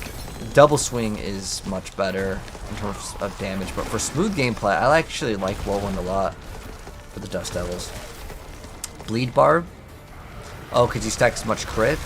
Double Swing is much better in terms of damage, but for smooth gameplay, I actually like Whirlwind a lot for the Dust Devils. Bleed Barb. Oh, because he stacks much crit.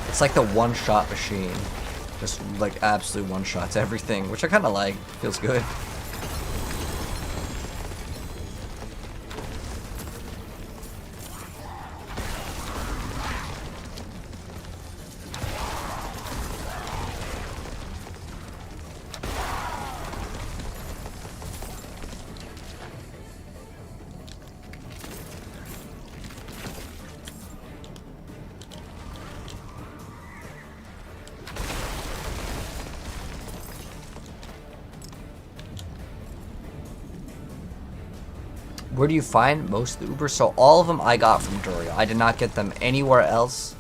It's like the one-shot machine. Just like absolute one-shots everything, which I kind of like. Feels good. Where do you find most of the Ubers? So all of them I got from Dorio. I did not get them anywhere else,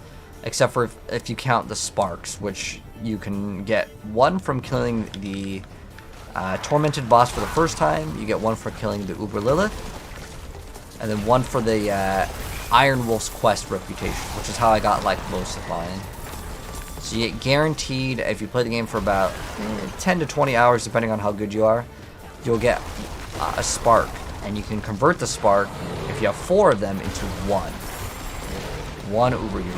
except for if you count the Sparks, which you can get one from killing the Tormented boss for the first time. You get one for killing the Uber Lilith, and then one for the Iron Wolf's Quest reputation, which is how I got like most of mine. So you get guaranteed, if you play the game for about 10 to 20 hours, depending on how good you are, you'll get a Spark and you can convert the spark if you have 4 of them into one. One uber unique.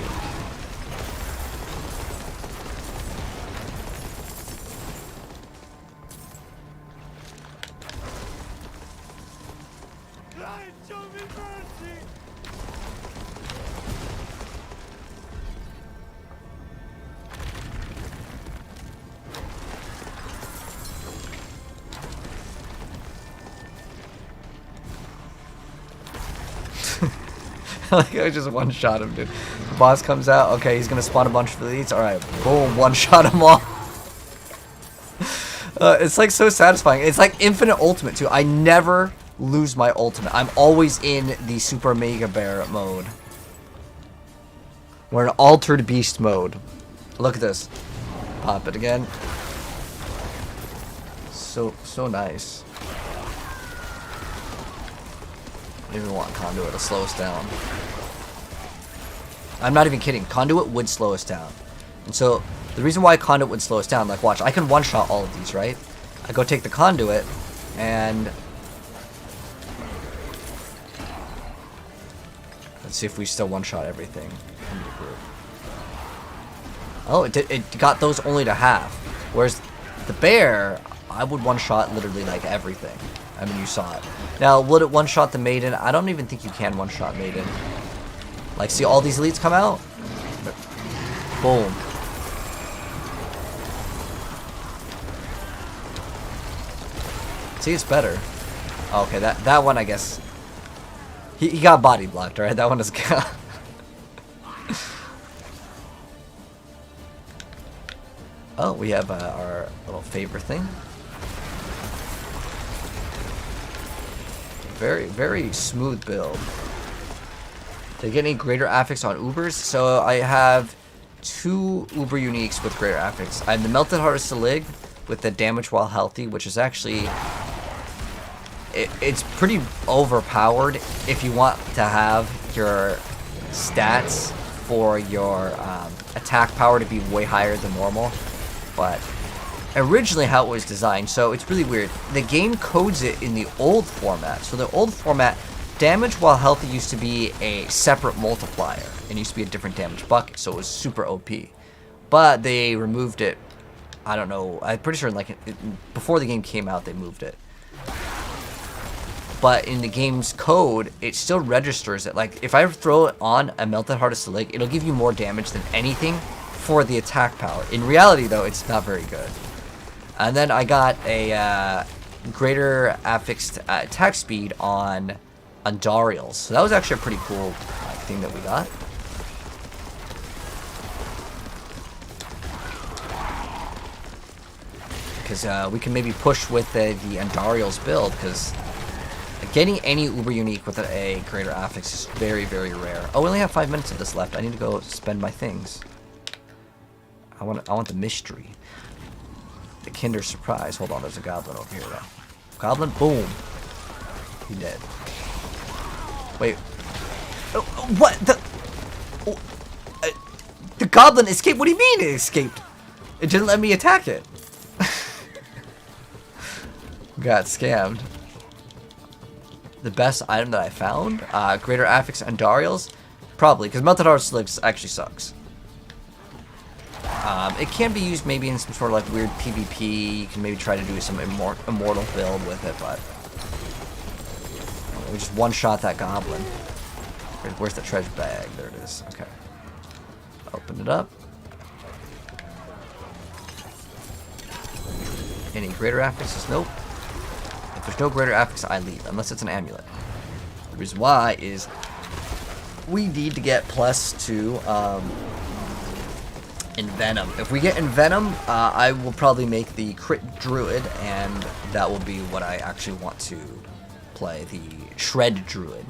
Like I just one-shot him, dude. The boss comes out. Okay, he's gonna spawn a bunch of elites. All right, boom, one-shot them all. It's like so satisfying. It's like infinite ultimate too. I never lose my ultimate. I'm always in the Super Mega Bear mode. We're in altered beast mode. Look at this. Pop it again. So nice. I don't even want Conduit to slow us down. I'm not even kidding. Conduit would slow us down. And so, the reason why Conduit would slow us down, like watch, I can one-shot all of these, right? I go take the Conduit, and... let's see if we still one-shot everything in the group. Oh, it got those only to half. Whereas the bear, I would one-shot literally like everything. I mean, you saw it. Now, would it one-shot the maiden? I don't even think you can one-shot maiden. Like, see all these elites come out? Boom. See, it's better. Oh, okay, that one, I guess. He got body blocked, right? That one is got. Oh, we have our little favor thing. Very, very smooth build. Did I get any greater affix on Ubers? So I have 2 Uber uniques with greater affix. I have the Melted Heart of Selig with the damage while healthy, which is actually... It's pretty overpowered if you want to have your stats for your attack power to be way higher than normal. But originally how it was designed, so it's really weird. The game codes it in the old format. So the old format, damage while healthy used to be a separate multiplier. It used to be a different damage bucket, so it was super OP. But they removed it, I don't know, I'm pretty sure like before the game came out they moved it. But in the game's code, it still registers it. Like, if I throw it on a Melted Heart of Selig, it'll give you more damage than anything for the attack power. In reality, though, it's not very good. And then I got a greater affixed attack speed on Andariels. So that was actually a pretty cool thing that we got. Because we can maybe push with the Andariels build, because getting any Uber unique with a greater affix is very, very rare. Oh, we only have 5 minutes of this left. I need to go spend my things. I want the mystery. The Kinder Surprise. Hold on, there's a goblin over here, though. Goblin, boom. He dead. Wait. Oh, what? The goblin escaped? What do you mean it escaped? It didn't let me attack it. Got scammed. The best item that I found? Greater Affix and Andariels? Probably, because Melted Heart Sligs actually sucks. It can be used maybe in some sort of like weird PvP. You can maybe try to do some immortal build with it, but we just one-shot that goblin. Where's the treasure bag? There it is. Okay. Open it up. Any greater affixes? Nope. If there's no greater affix, I leave, unless it's an amulet. The reason why is we need to get +2 Envenom. If we get Envenom, I will probably make the Crit Druid, and that will be what I actually want to play, the Shred Druid.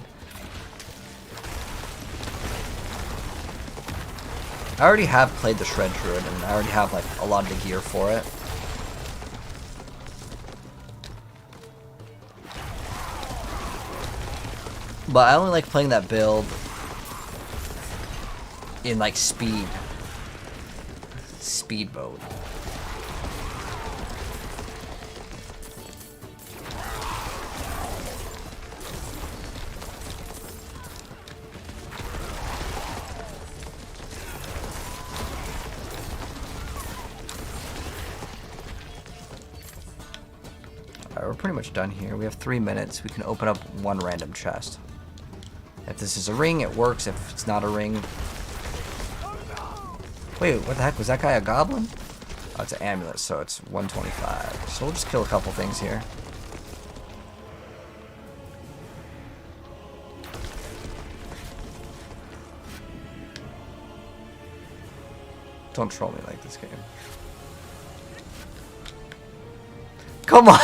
I already have played the Shred Druid, and I already have like a lot of the gear for it. But I only like playing that build in like speed mode. we're pretty much done here. We have 3 minutes. We can open up one random chest. If this is a ring, it works. If it's not a ring... Wait, what the heck? Was that guy a goblin? Oh, it's an amulet, so it's 125. So we'll just kill a couple things here. Don't troll me like this game. Come on!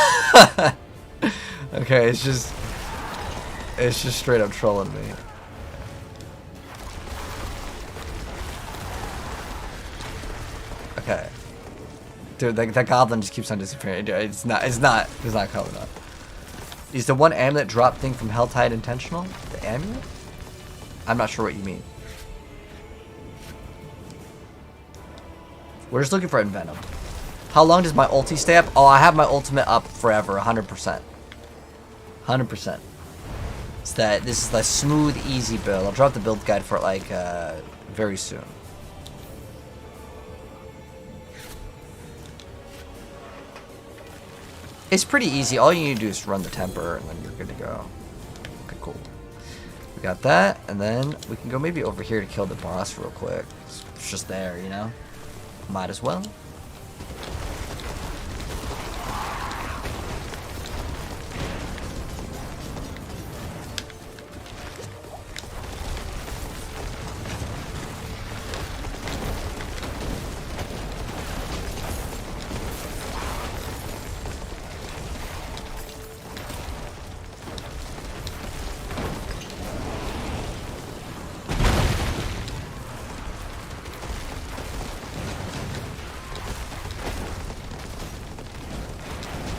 Okay, it's just straight up trolling me. Okay. Dude, that goblin just keeps on disappearing. Dude, it's not coming up. Is the one amulet drop thing from Helltide intentional? The amulet? I'm not sure what you mean. We're just looking for Envenom. How long does my ulti stay up? Oh, I have my ultimate up forever, 100%. 100%. This is the smooth, easy build. I'll drop the build guide for it like very soon. It's pretty easy. All you need to do is run the temper, and then you're good to go. Okay, cool. We got that, and then we can go maybe over here to kill the boss real quick. It's just there, you know? Might as well.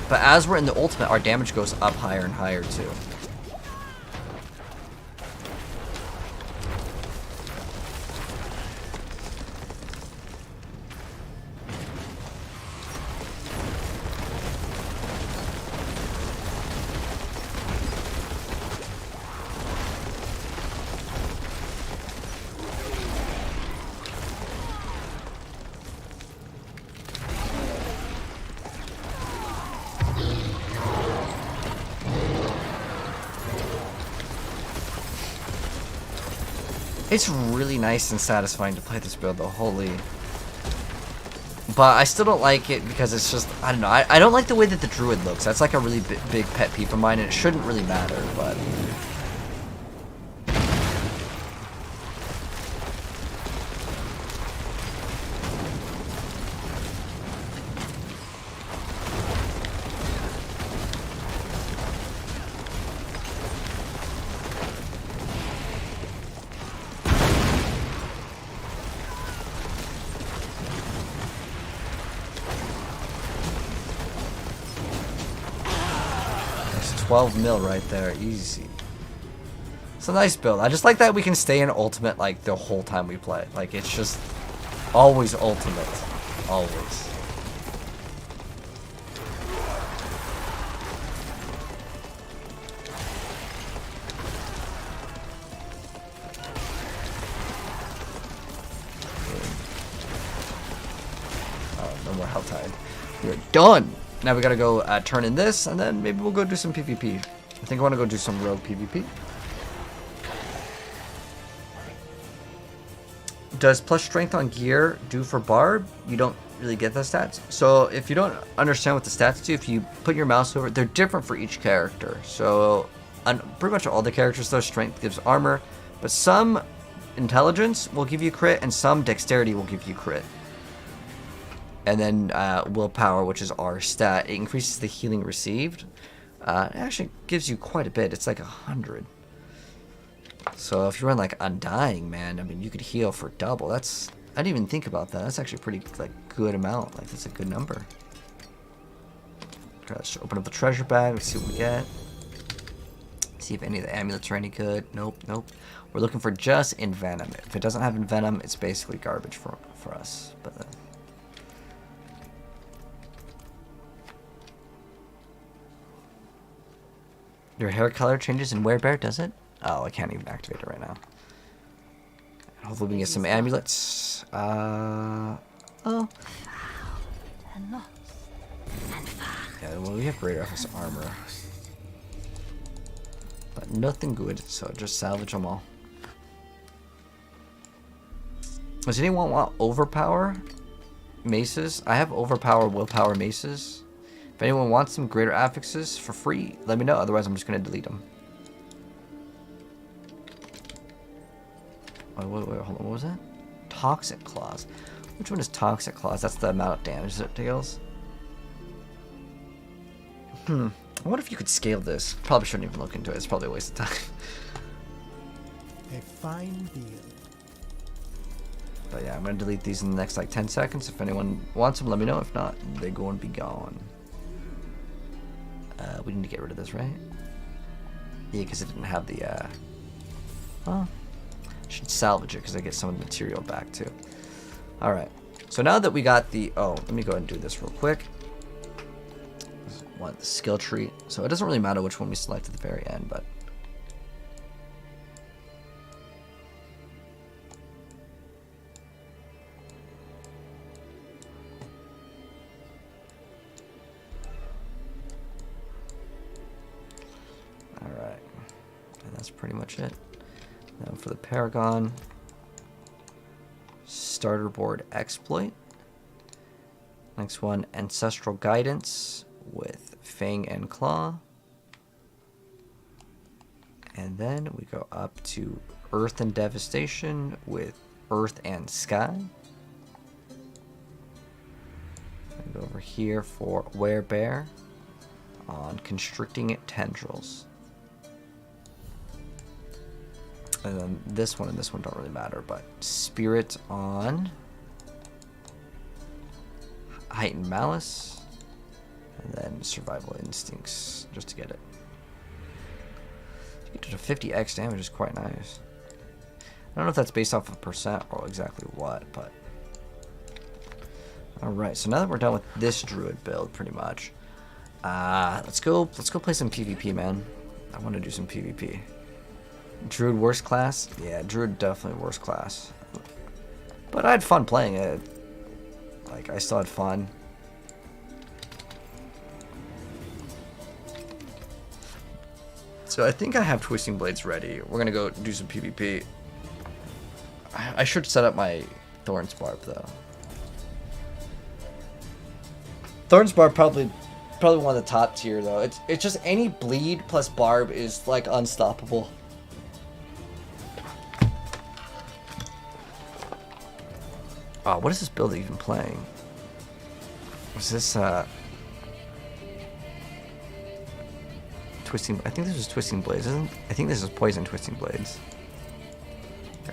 But as we're in the ultimate, our damage goes up higher and higher too. It's really nice and satisfying to play this build though, holy. But I still don't like it because it's just, I don't know, I don't like the way that the druid looks. That's like a really big pet peeve of mine, and it shouldn't really matter, but... It's 12 mil right there, easy. It's a nice build. I just like that we can stay in ultimate like the whole time we play. Like it's just always ultimate. Always. Oh, no more Helltide. We're done! Now we gotta go turn in this, and then maybe we'll go do some PvP. I think I want to go do some rogue PvP. Does plus strength on gear do for Barb? You don't really get the stats. So if you don't understand what the stats do, if you put your mouse over, they're different for each character. So on pretty much all the characters, though, strength gives armor, but some intelligence will give you crit, and some dexterity will give you crit. And then willpower, which is our stat, it increases the healing received. It actually gives you quite a bit. It's like 100. So if you run like Undying, man, I mean, you could heal for double. That's, I didn't even think about that. That's actually a pretty like good amount. Like that's a good number. Okay, let's open up the treasure bag. Let's see what we get. See if any of the amulets are any good. Nope, nope. We're looking for just Envenom. If it doesn't have Envenom, it's basically garbage for us. But your hair color changes in Werebear, does it? Oh, I can't even activate it right now. Hopefully we can get some amulets. Oh. Yeah, well, we have greater FS armor. But nothing good, so just salvage them all. Does anyone want overpower maces? I have overpower willpower maces. If anyone wants some greater affixes for free, let me know. Otherwise, I'm just going to delete them. Wait, hold on. What was that? Toxic Claws. Which one is Toxic Claws? That's the amount of damage that it deals. I wonder if you could scale this. Probably shouldn't even look into it. It's probably a waste of time. A fine deal. But yeah, I'm going to delete these in the next like 10 seconds. If anyone wants them, let me know. If not, they're going to be gone. We need to get rid of this, right? Yeah, because it didn't have the, well, should salvage it because I get some of the material back too. Alright, so now that we got the, oh, let me go ahead and do this real quick. Want the skill tree. So it doesn't really matter which one we select at the very end, but alright. And that's pretty much it. Now for the Paragon, starter board exploit. Next one, Ancestral Guidance with Fang and Claw. And then we go up to Earth and Devastation with Earth and Sky. And go over here for Werebear on Constricting Tendrils. And then this one and this one don't really matter, but Spirit on Heightened Malice. And then Survival Instincts, just to get it. To get to 50x damage is quite nice. I don't know if that's based off of percent or exactly what, but... Alright, so now that we're done with this druid build, pretty much. Let's go play some PvP, man. I want to do some PvP. Druid worst class? Yeah, Druid definitely worst class. But I had fun playing it. Like, I still had fun. So I think I have Twisting Blades ready. We're gonna go do some PvP. I should set up my Thorns Barb though. Thorns Barb probably one of the top tier though. It's just any bleed plus Barb is like unstoppable. Oh, what is this build even playing? Was this Twisting? I think this is Twisting Blades, isn't? I think this is Poison Twisting Blades,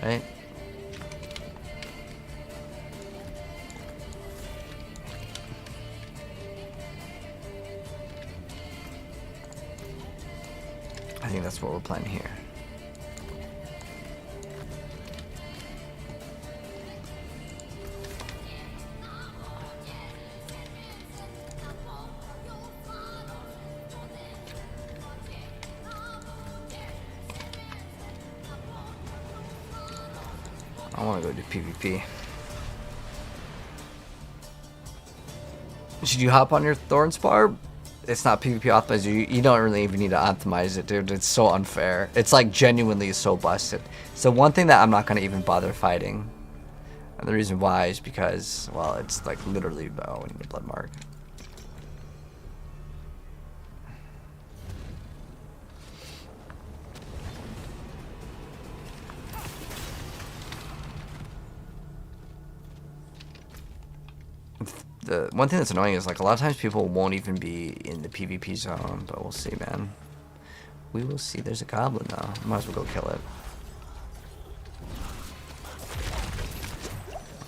right? I think that's what we're playing here. I want to go do PvP. Should you hop on your Thorns Barb? It's not PvP optimized. You don't really even need to optimize it, dude. It's so unfair. It's like genuinely so busted. So one thing that I'm not going to even bother fighting. And the reason why is because, well, it's like literally, oh, we need a blood mark. The one thing that's annoying is like a lot of times people won't even be in the PvP zone, but we'll see, man. We will see. There's a goblin though. Might as well go kill it.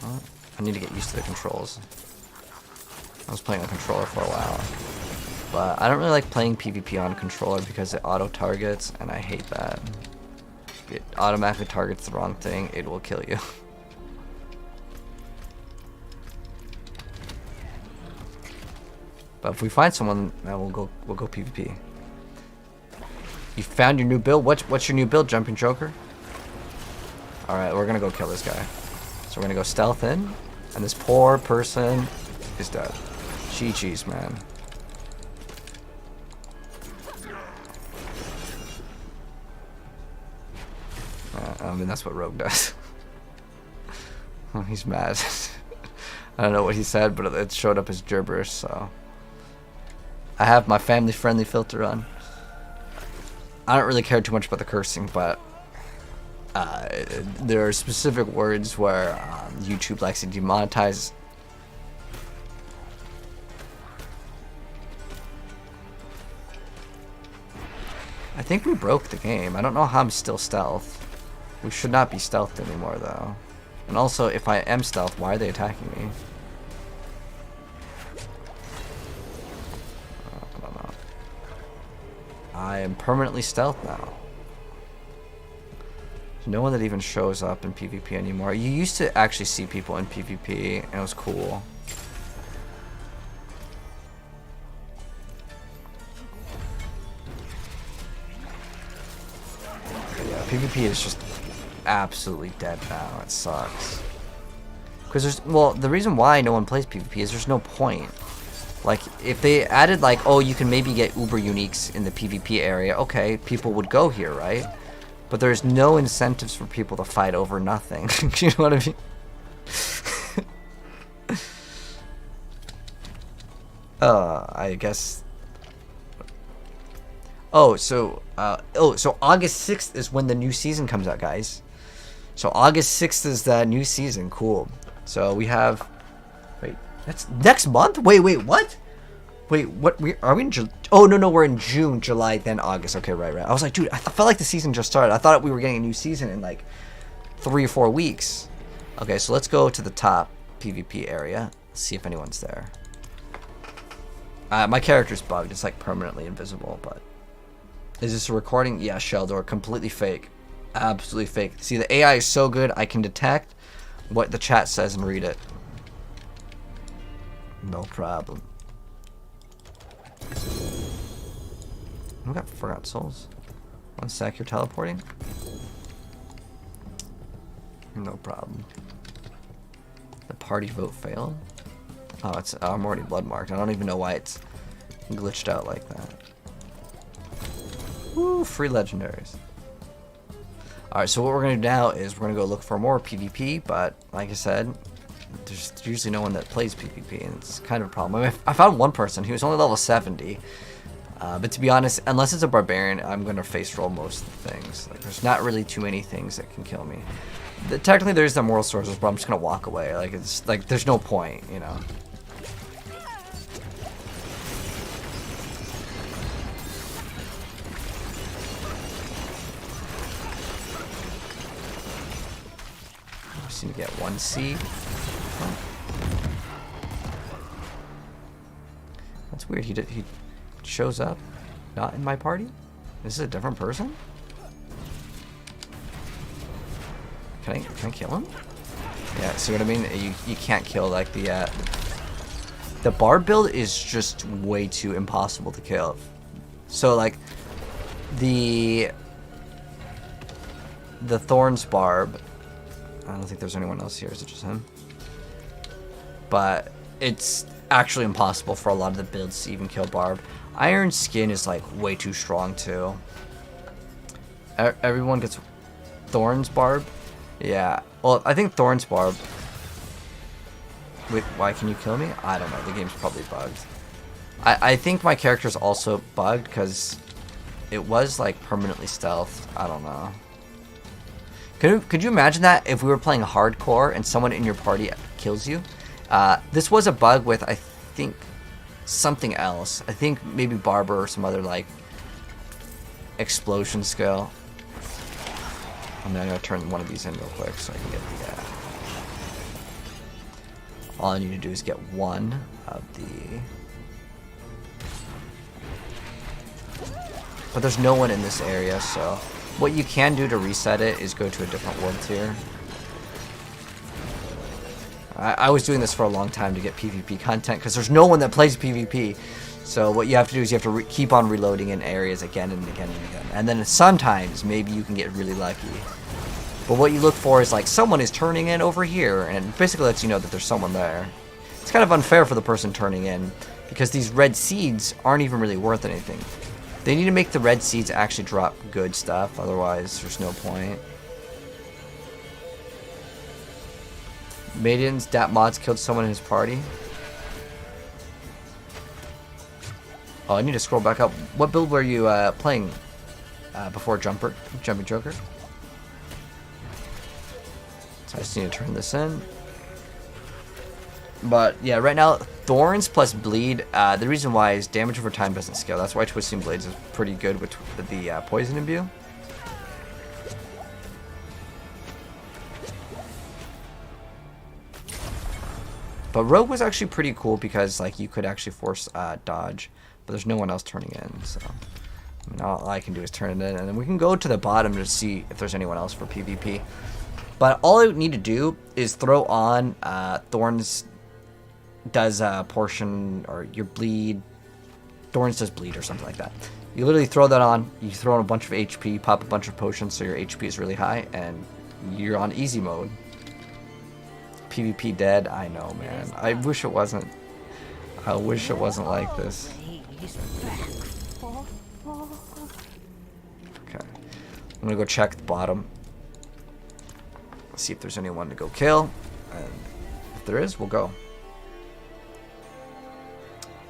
Oh, I need to get used to the controls. I was playing a controller for a while, but I don't really like playing PvP on a controller because it auto targets, and I hate that. If it automatically targets the wrong thing, it will kill you. But if we find someone, we'll go PvP. You found your new build? What's your new build, Jumping Joker? Alright, we're gonna go kill this guy. So we're gonna go stealth in, and this poor person is dead. GG's, man. I mean, that's what Rogue does. Oh, he's mad. I don't know what he said, but it showed up as gibberish, so. I have my family-friendly filter on. I don't really care too much about the cursing, but there are specific words where YouTube likes to demonetize. I think we broke the game. I don't know how I'm still stealth. We should not be stealthed anymore, though. And also, if I am stealth, why are they attacking me? I don't know. I am permanently stealth now. There's no one that even shows up in PvP anymore. You used to actually see people in PvP, and it was cool. Yeah, PvP is just absolutely dead now. It sucks. Because there's, well, the reason why no one plays PvP is there's no point. Like, if they added, like, oh, you can maybe get uber uniques in the PvP area, okay, people would go here, right? But there's no incentives for people to fight over nothing. You know what I mean? I guess. So August 6th is when the new season comes out, guys. So August 6th is the new season. Cool. So we have. Wait, that's next month? Wait, what? Wait, what? Are we in July? Oh, no, we're in June, July, then August. Okay, right. I was like, dude, I felt like the season just started. I thought we were getting a new season in like 3 or 4 weeks. Okay, so let's go to the top PvP area. See if anyone's there. My character's bugged. It's like permanently invisible, but. Is this a recording? Yeah, Sheldor. Completely fake. Absolutely fake. See, the AI is so good, I can detect what the chat says and read it. No problem. We got Forgot Souls. 1 sec, you're teleporting? No problem. The party vote failed? Oh, I'm already blood marked. I don't even know why it's glitched out like that. Woo, free legendaries. Alright, so what we're going to do now is we're going to go look for more PvP, but like I said, there's usually no one that plays PvP, and it's kind of a problem. I mean, I found one person who was only level 70, but to be honest, unless it's a barbarian, I'm going to face roll most of the things. Like, there's not really too many things that can kill me. Technically, there's the moral sources, but I'm just going to walk away. Like, it's like, there's no point, you know. Just need to get 1 seed. Oh. That's weird. He shows up not in my party. This is a different person. Can I kill him? Yeah. See what I mean? You can't kill like the barb build is just way too impossible to kill. So like the Thorns barb. I don't think there's anyone else here. Is it just him? But it's actually impossible for a lot of the builds to even kill Barb. Iron Skin is like way too strong too. Everyone gets Thorns Barb. Yeah. Well, I think Thorns Barb. Wait, why can you kill me? I don't know. The game's probably bugged. I think my character's also bugged because it was like permanently stealth. I don't know. Could you imagine that if we were playing hardcore and someone in your party kills you? This was a bug with, I think, something else. I think maybe Barber or some other, like, explosion skill. I'm gonna turn one of these in real quick so I can get the, all I need to do is get one of the... But there's no one in this area, so... What you can do to reset it is go to a different world tier. I was doing this for a long time to get PvP content because there's no one that plays PvP. So what you have to do is you have to keep on reloading in areas again and again and again. And then sometimes maybe you can get really lucky. But what you look for is like someone is turning in over here and it basically lets you know that there's someone there. it's kind of unfair for the person turning in, because these red seeds aren't even really worth anything. They need to make the red seeds actually drop good stuff, otherwise there's no point. Maidens, Dat Mods killed someone in his party. Oh, I need to scroll back up. What build were you playing before Jumping Joker? So I just need to turn this in. But yeah, right now, Thorns plus Bleed, the reason why is damage over time doesn't scale. That's why Twisting Blades is pretty good with the Poison Imbue. But Rogue was actually pretty cool because like you could actually force dodge, but there's no one else turning in, so I mean, all I can do is turn it in, and then we can go to the bottom to see if there's anyone else for PvP. But all I need to do is throw on Thorns does portion, or your bleed. Thorns does bleed or something like that. You literally throw that on, you throw in a bunch of HP, pop a bunch of potions so your HP is really high, and you're on easy mode. PvP dead, I know, man. I wish it wasn't. I wish it wasn't like this. Okay. I'm gonna go check the bottom. See if there's anyone to go kill. And if there is, we'll go.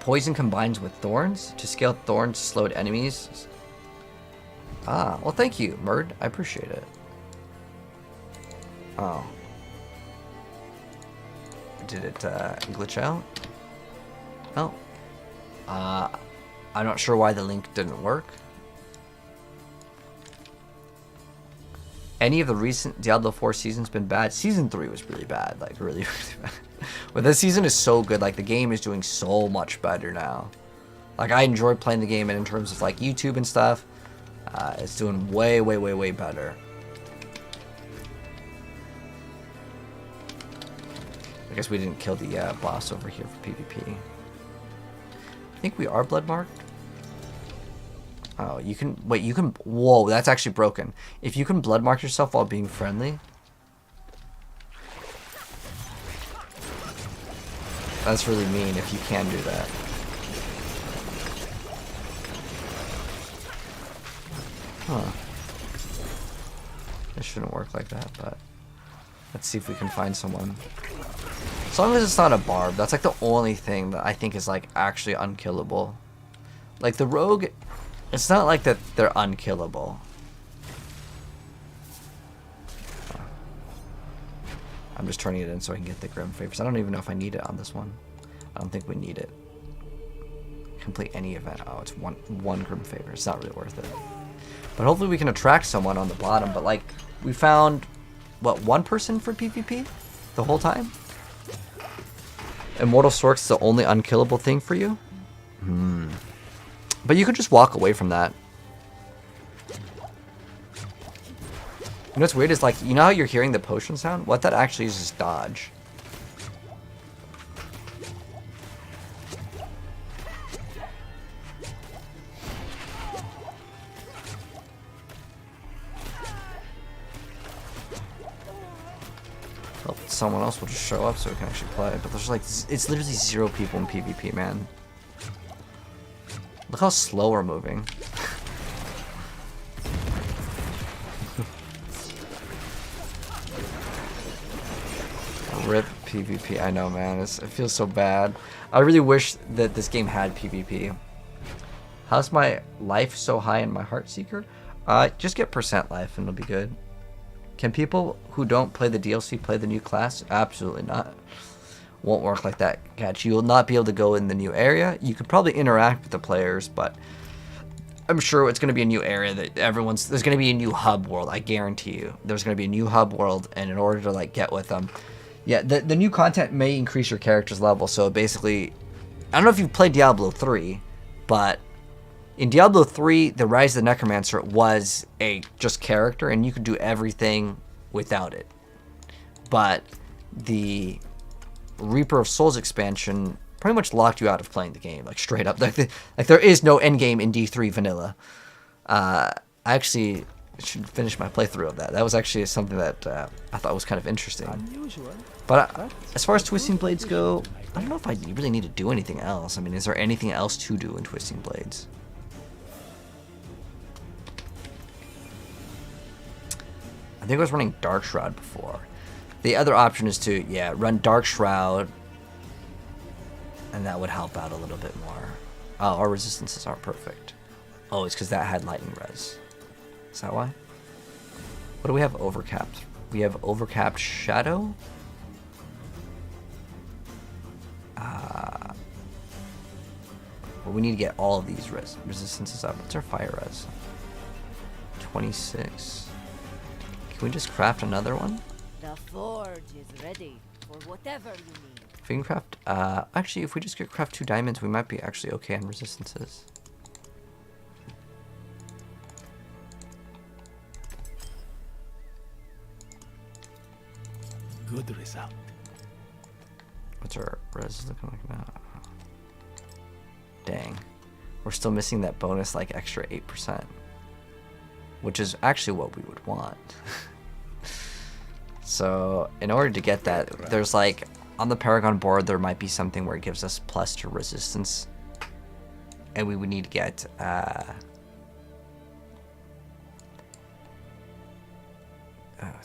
Poison combines with thorns. To scale thorns, slowed enemies. Ah, well thank you, Murd. I appreciate it. Oh. Did it glitch out? Oh. I'm not sure why the link didn't work. Any of the recent Diablo 4 seasons been bad? Season 3 was really bad, like really, really bad. But this season is so good, like the game is doing so much better now. Like I enjoy playing the game, and in terms of like YouTube and stuff, it's doing way, way, way, way better. I guess we didn't kill the boss over here for PvP. I think we are blood marked. Oh, you can wait. You can. Whoa, that's actually broken. If you can blood mark yourself while being friendly, that's really mean. If you can do that. Huh. It shouldn't work like that, but let's see if we can find someone. As long as it's not a barb, that's like the only thing that I think is like actually unkillable. Like the rogue, it's not like that they're unkillable. I'm just turning it in so I can get the Grim Favors. I don't even know if I need it on this one. I don't think we need it. Complete any event. Oh, it's one Grim Favor. It's not really worth it. But hopefully we can attract someone on the bottom. But like, we found, what, one person for PvP the whole time? Immortal Sorks is the only unkillable thing for you? But you could just walk away from that. You know what's weird is like, you know how you're hearing the potion sound? What that actually is dodge. Someone else will just show up so we can actually play. But there's like, it's literally 0 people in PvP, man. Look how slow we're moving. RIP PvP. I know, man. It feels so bad. I really wish that this game had PvP. How's my life so high in my Heartseeker? Just get % life and it'll be good. Can people who don't play the DLC play the new class? Absolutely not. Won't work like that, Catch. You will not be able to go in the new area. You could probably interact with the players, but I'm sure it's going to be a new area that there's going to be a new hub world. I guarantee you. There's going to be a new hub world, and in order to like get with them, yeah, the new content may increase your character's level. So basically, I don't know if you've played Diablo 3, but in Diablo 3, the Rise of the Necromancer was a just character, and you could do everything without it. But the Reaper of Souls expansion pretty much locked you out of playing the game, like straight up. Like there is no endgame in D3 vanilla. I actually should finish my playthrough of that. That was actually something that I thought was kind of interesting. Unusual. But as far as Twisting Blades go, I don't know if I really need to do anything else. I mean, is there anything else to do in Twisting Blades? I think I was running Dark Shroud before. The other option is to, yeah, run Dark Shroud, and that would help out a little bit more. Oh, our resistances aren't perfect. Oh, it's because that had lightning res. Is that why? What do we have overcapped? We have overcapped Shadow. Well, we need to get all of these resistances up. What's our fire res? 26. Can we just craft another one? The forge is ready for whatever you need. If we can craft, actually, if we just get craft 2 diamonds, we might be actually okay on resistances. Good result. What's our res looking like now? Dang. We're still missing that bonus, like, extra 8%. Which is actually what we would want. So, in order to get that, there's, like, on the Paragon board, there might be something where it gives us plus to resistance. And we would need to get,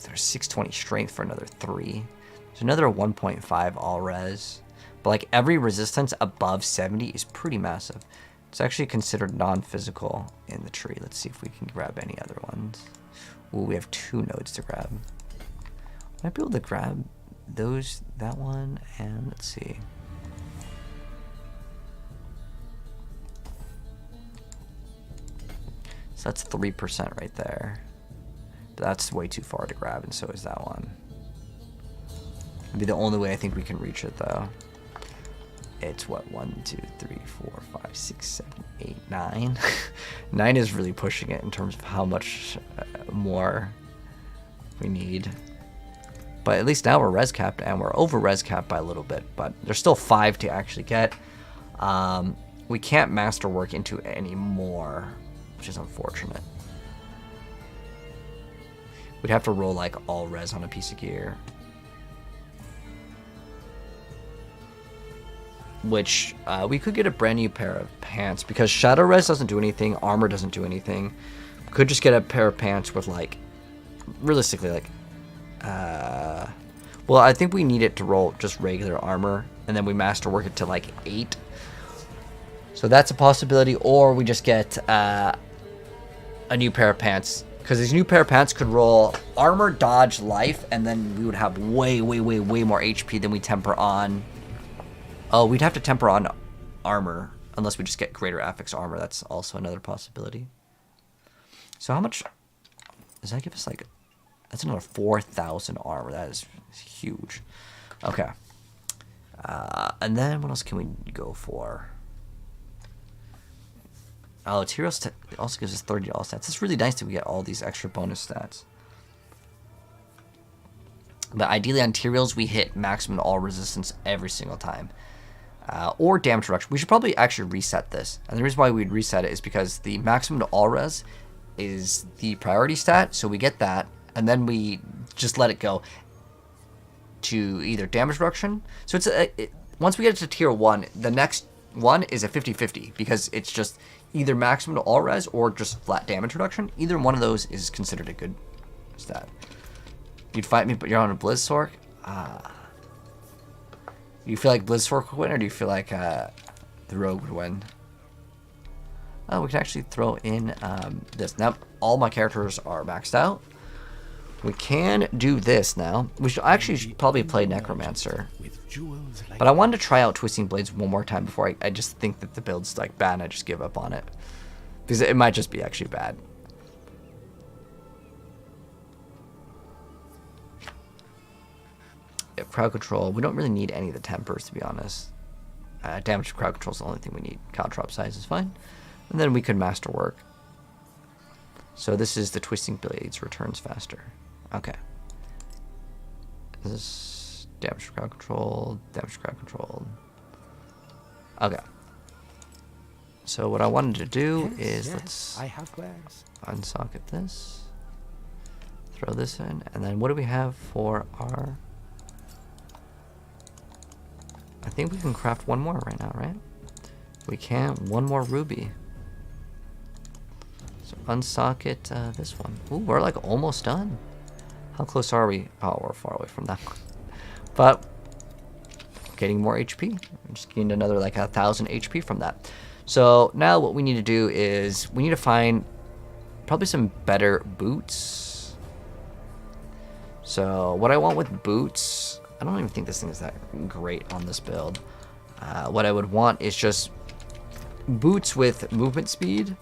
there's 620 strength for another 3. There's another 1.5 all res. But like every resistance above 70 is pretty massive. It's actually considered non-physical in the tree. Let's see if we can grab any other ones. Ooh, we have 2 nodes to grab. Might be able to grab those, that one, and let's see. So that's 3% right there. But that's way too far to grab, and so is that one. It'd be the only way I think we can reach it, though. It's what, 1, 2, 3, 4, 5, 6, 7, 8, 9. 9 is really pushing it in terms of how much more we need. But at least now we're res capped, and we're over res capped by a little bit. But there's still 5 to actually get. We can't masterwork into any more, which is unfortunate. We'd have to roll like all res on a piece of gear. Which we could get a brand new pair of pants because Shadow Res doesn't do anything, armor doesn't do anything. Could just get a pair of pants with like, realistically like, well I think we need it to roll just regular armor and then we masterwork it to like 8. So that's a possibility, or we just get a new pair of pants. Because these new pair of pants could roll armor, dodge, life, and then we would have way more HP than we temper on. Oh, we'd have to temper on armor, unless we just get greater affix armor. That's also another possibility. So how much does that give us? Like, that's another 4,000 armor. That is huge. Okay. And then what else can we go for? Oh, Tyrael also gives us 30 all stats. It's really nice that we get all these extra bonus stats. But ideally on Tyraels, we hit maximum all resistance every single time. Or damage reduction. We should probably actually reset this. And the reason why we'd reset it is because the maximum to all res is the priority stat. So we get that. And then we just let it go to either damage reduction. So it's once we get it to tier 1, the next one is a 50-50. Because it's just either maximum to all res or just flat damage reduction. Either one of those is considered a good stat. You'd fight me, but you're on a Blizzsork? Do you feel like Blizzsork would win, or do you feel like the Rogue would win? Oh, we can actually throw in this. Now, all my characters are maxed out. We can do this now. We should actually probably play Necromancer. But I wanted to try out Twisting Blades one more time before I just think that the build's like bad and I just give up on it. Because it might just be actually bad. Crowd control. We don't really need any of the tempers, to be honest. Damage to crowd control is the only thing we need. Caltrop size is fine. And then we could masterwork. So this is the Twisting Blades returns faster. Okay. This is damage to crowd control. Damage to crowd control. Okay. So what I wanted to do is let's I have plans. unsocket this. Throw this in. And then what do we have for our... I think we can craft one more right now, right? We can. One more ruby. So unsocket this one. Ooh, we're like almost done. How close are we? Oh, we're far away from that one. But getting more HP. Just gained another like 1,000 HP from that. So now what we need to do is we need to find probably some better boots. So what I want with boots, I don't even think this thing is that great on this build. What I would want is just boots with movement speed,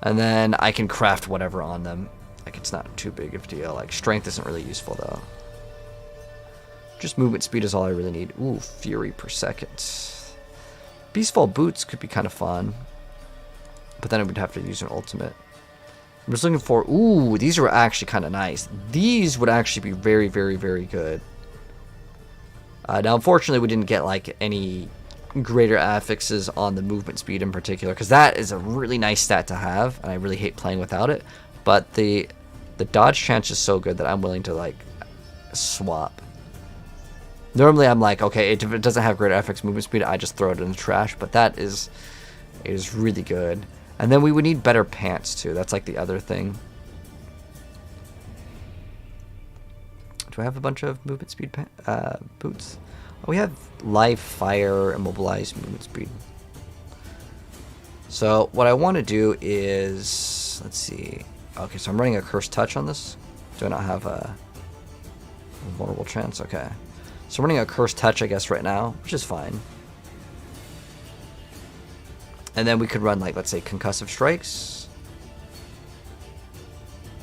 and then I can craft whatever on them. Like, it's not too big of a deal. Like, strength isn't really useful though. Just movement speed is all I really need. Ooh, fury per second. Beastfall boots could be kind of fun, but then I would have to use an ultimate. I'm just looking for... Ooh, these are actually kind of nice. These would actually be very, very, very good. Now, unfortunately, we didn't get like any greater affixes on the movement speed in particular, because that is a really nice stat to have, and I really hate playing without it. But the dodge chance is so good that I'm willing to like swap. Normally, I'm like, okay, if it doesn't have greater affix movement speed, I just throw it in the trash. But that is really good. And then we would need better pants too. That's like the other thing. Do I have a bunch of movement speed boots? Oh, we have live, fire, immobilized, movement speed. So what I want to do is, let's see. Okay, so I'm running a cursed touch on this. Do I not have a vulnerable chance? Okay. So I'm running a cursed touch, I guess, right now, which is fine. And then we could run, like, let's say, concussive strikes.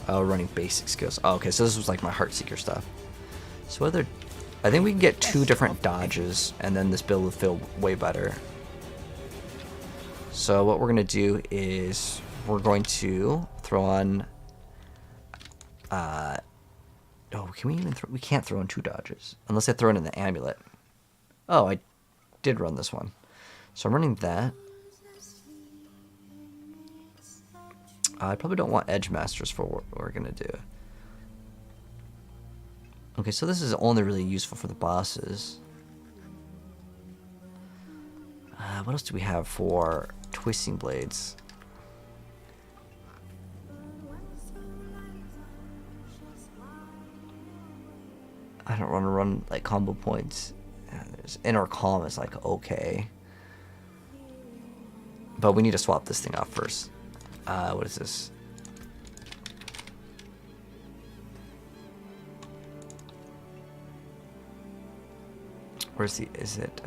Oh, running basic skills. Oh, okay, so this was like my Heartseeker stuff. So whether, I think we can get 2 different dodges, and then this build will feel way better. So what we're gonna do is we're going to throw on. Oh, can we even throw? We can't throw in 2 dodges unless I throw it in the amulet. Oh, I did run this one, so I'm running that. I probably don't want Edge Masters for what we're gonna do. Okay, so this is only really useful for the bosses. What else do we have for twisting blades? I don't want to run like combo points. There's Inner Calm is like okay, but we need to swap this thing out first. What is this? Where's the? Is it?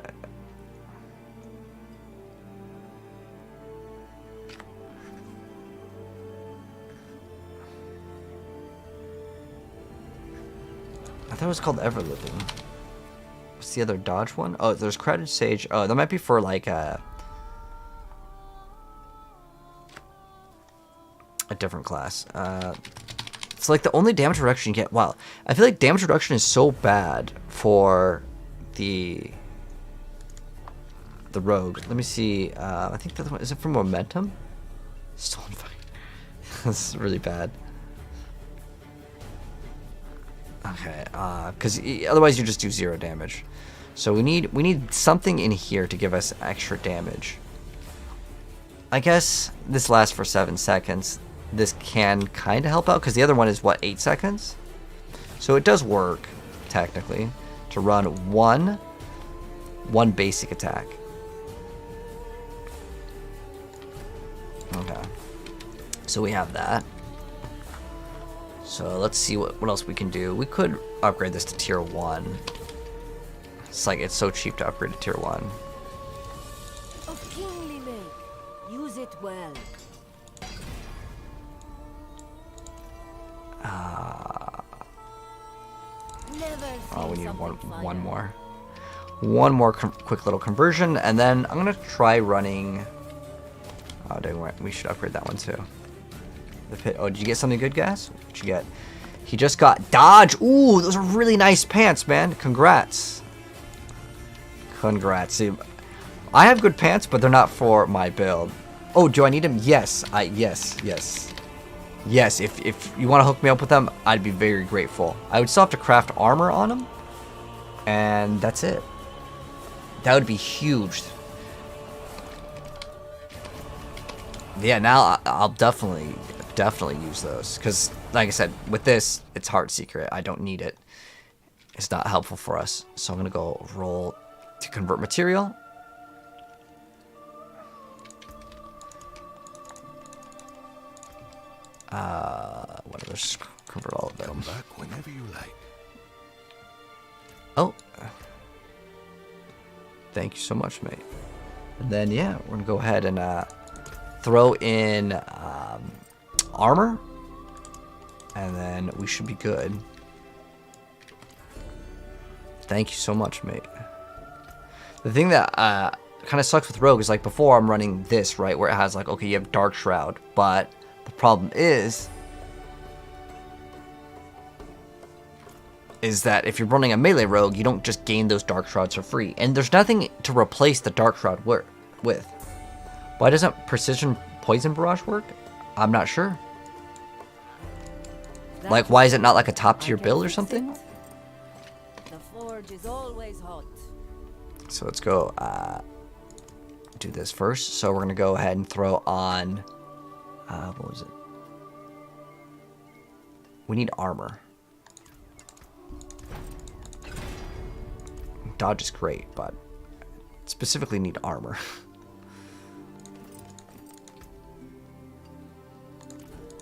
I thought it was called Everliving. What's the other dodge one? Oh, there's Crowded Sage. Oh, that might be for like a different class. It's like the only damage reduction you get. Wow, I feel like damage reduction is so bad for the rogue. Let me see. I think that one is it for momentum. Stolen Fire. This is really bad. Okay, because otherwise you just do 0 damage. So we need something in here to give us extra damage. I guess this lasts for 7 seconds. This can kind of help out because the other one is what, 8 seconds? So it does work technically to run one basic attack. Okay, so we have that. So let's see what else we can do. We could upgrade this to tier 1. It's like it's so cheap to upgrade to tier 1. Of kingly make. Use it well. Never Oh, we seen need something one finer. more quick little conversion, and then I'm gonna try running. Oh, dang, we should upgrade that one too. The pit. Oh, did you get something good, Gas? What'd you get? He just got dodge. Ooh, those are really nice pants, man. Congrats. Congrats. See, I have good pants, but they're not for my build. Oh, do I need them? Yes. Yes. Yes, if you want to hook me up with them, I'd be very grateful. I would still have to craft armor on them, and that's it. That would be huge. Yeah, now I'll definitely use those, because like I said, with this, it's heart secret. I don't need it. It's not helpful for us. So I'm gonna go roll to convert material. Whatever, just convert all of them. Back whenever you like. Oh, thank you so much, mate. And then yeah, we're gonna go ahead and throw in armor, and then we should be good. Thank you so much, mate. The thing that kind of sucks with Rogue is, like, before I'm running this, right, where it has, like, okay, you have Dark Shroud, but the problem is that if you're running a melee Rogue, you don't just gain those Dark Shrouds for free, and there's nothing to replace the Dark Shroud with. Why doesn't Precision Poison Barrage work? I'm not sure. Like, why is it not like a top tier build or something? The forge is always hot. So let's go do this first. So we're gonna go ahead and throw on what was it? We need armor. Dodge is great, but specifically need armor.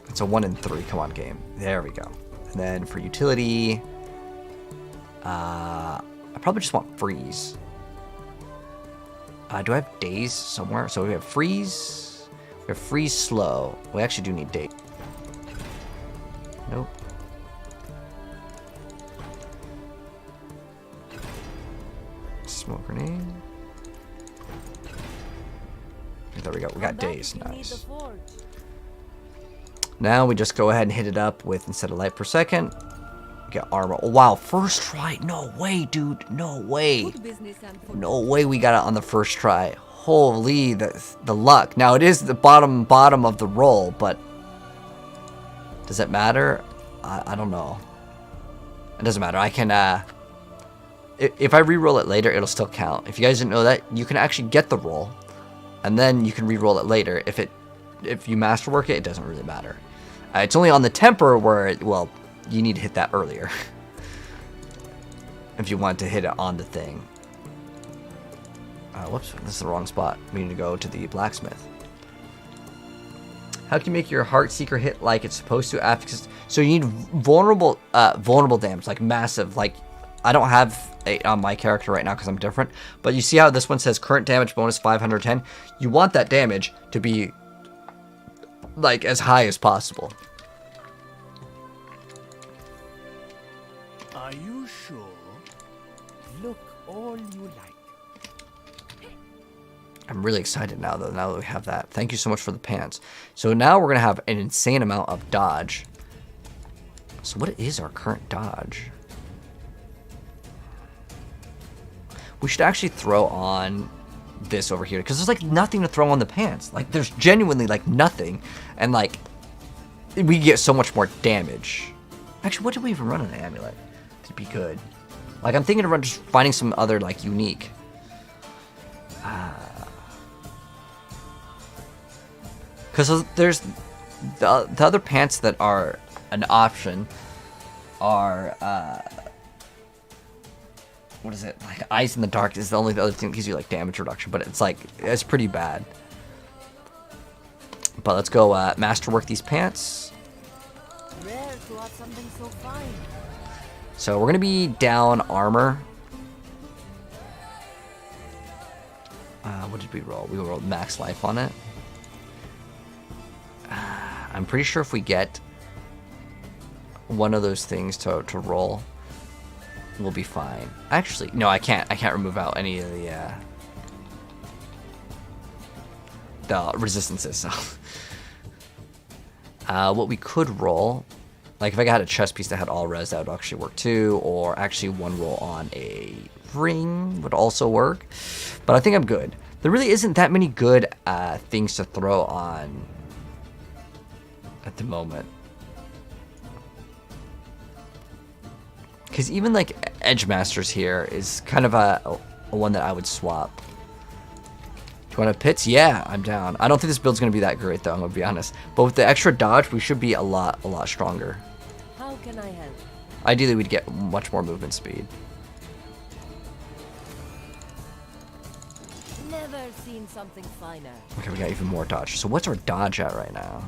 It's a 1 in 3. Come on, game. There we go. And then for utility, I probably just want freeze. Do I have daze somewhere? So we have freeze. We have freeze slow. We actually do need daze. Nope. Smoke grenade. There we go. We got daze. Nice. Now we just go ahead and hit it up with, instead of light per second, get armor. Oh wow, first try. No way, dude. No way. No way we got it on the first try. Holy, the luck. Now it is the bottom of the roll, but does it matter? I don't know. It doesn't matter. I can if I re-roll it later, it'll still count. If you guys didn't know that, you can actually get the roll, and then you can re-roll it later. If you masterwork it, it doesn't really matter. It's only on the temper where, well, you need to hit that earlier. If you want to hit it on the thing. Whoops, this is the wrong spot. We need to go to the blacksmith. How can you make your heart seeker hit like it's supposed to? So you need vulnerable damage, like massive. Like, I don't have it on my character right now because I'm different. But you see how this one says current damage bonus 510? You want that damage to be like as high as possible. Are you sure? Look all you like. I'm really excited now, though, now that we have that. Thank you so much for the pants. So now we're going to have an insane amount of dodge. So what is our current dodge? We should actually throw on this over here, because there's like nothing to throw on the pants. Like, there's genuinely like nothing, and like we get so much more damage. Actually, what did we even run on an amulet to be good? Like, I'm thinking of just finding some other like unique. Because there's the other pants that are an option are what is it, like Eyes in the Dark is the only other thing that gives you like damage reduction, but it's like, it's pretty bad. But let's go masterwork these pants. Rare to have something so fine. So we're gonna be down armor. What did we roll? We rolled max life on it. I'm pretty sure if we get one of those things to roll, we'll be fine. Actually, no, I can't remove out any of the resistances. So what we could roll, like if I got a chest piece that had all res, that would actually work too, or actually one roll on a ring would also work. But I think I'm good. There really isn't that many good things to throw on at the moment. Because even like Edge Masters here is kind of a one that I would swap. Do you want to pits? Yeah, I'm down. I don't think this build's going to be that great though, I'm going to be honest. But with the extra dodge, we should be a lot stronger. How can I help? Ideally, we'd get much more movement speed. Never seen something finer. Okay, we got even more dodge. So what's our dodge at right now?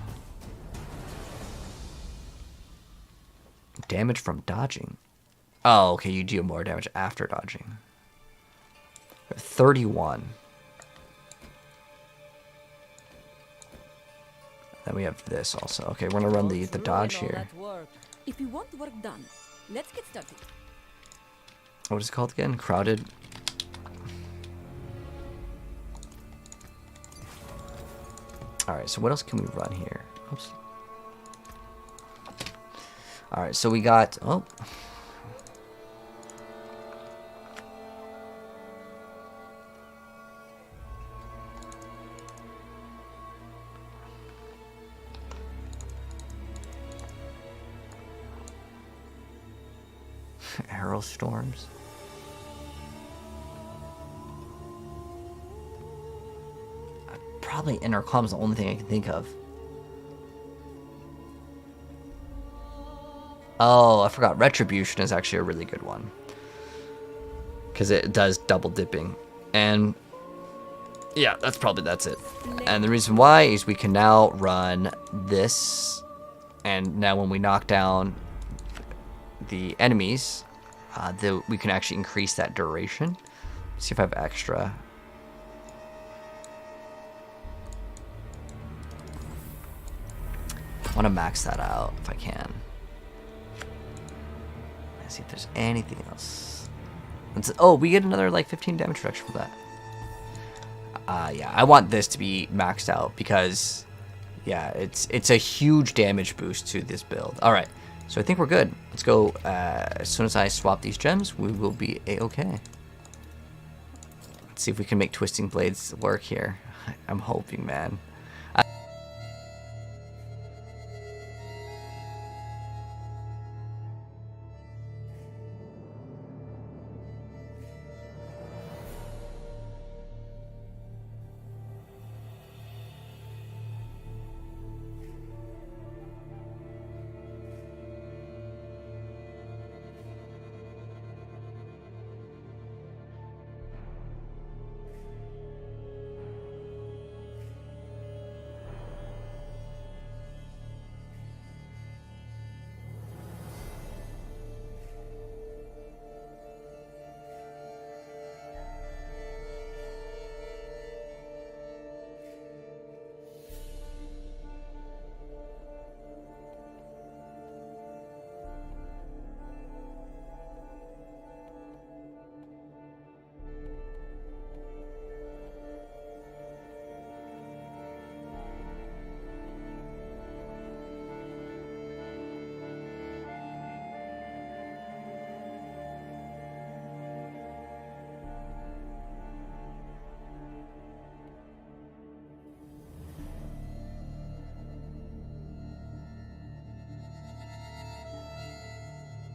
Damage from dodging. Oh, okay, you deal more damage after dodging. 31. Then we have this also. Okay, we're gonna run the dodge here. If you want work done, let's get started. What is it called again? Crowded. Alright, so what else can we run here? Oops. Alright, so we got... Oh. Arrow storms. Probably intercom's the only thing I can think of. Oh, I forgot. Retribution is actually a really good one. Because it does double dipping. And yeah, that's it. And the reason why is we can now run this. And now when we knock down the enemies, we can actually increase that duration. Let's see if I have extra. I want to max that out if I can. Let's see if there's anything else. Oh, we get another like 15 damage reduction for that. Yeah, I want this to be maxed out because, yeah, it's a huge damage boost to this build. All right, so I think we're good. Let's go. As soon as I swap these gems, we will be a-okay. Let's see if we can make Twisting Blades work here. I'm hoping, man.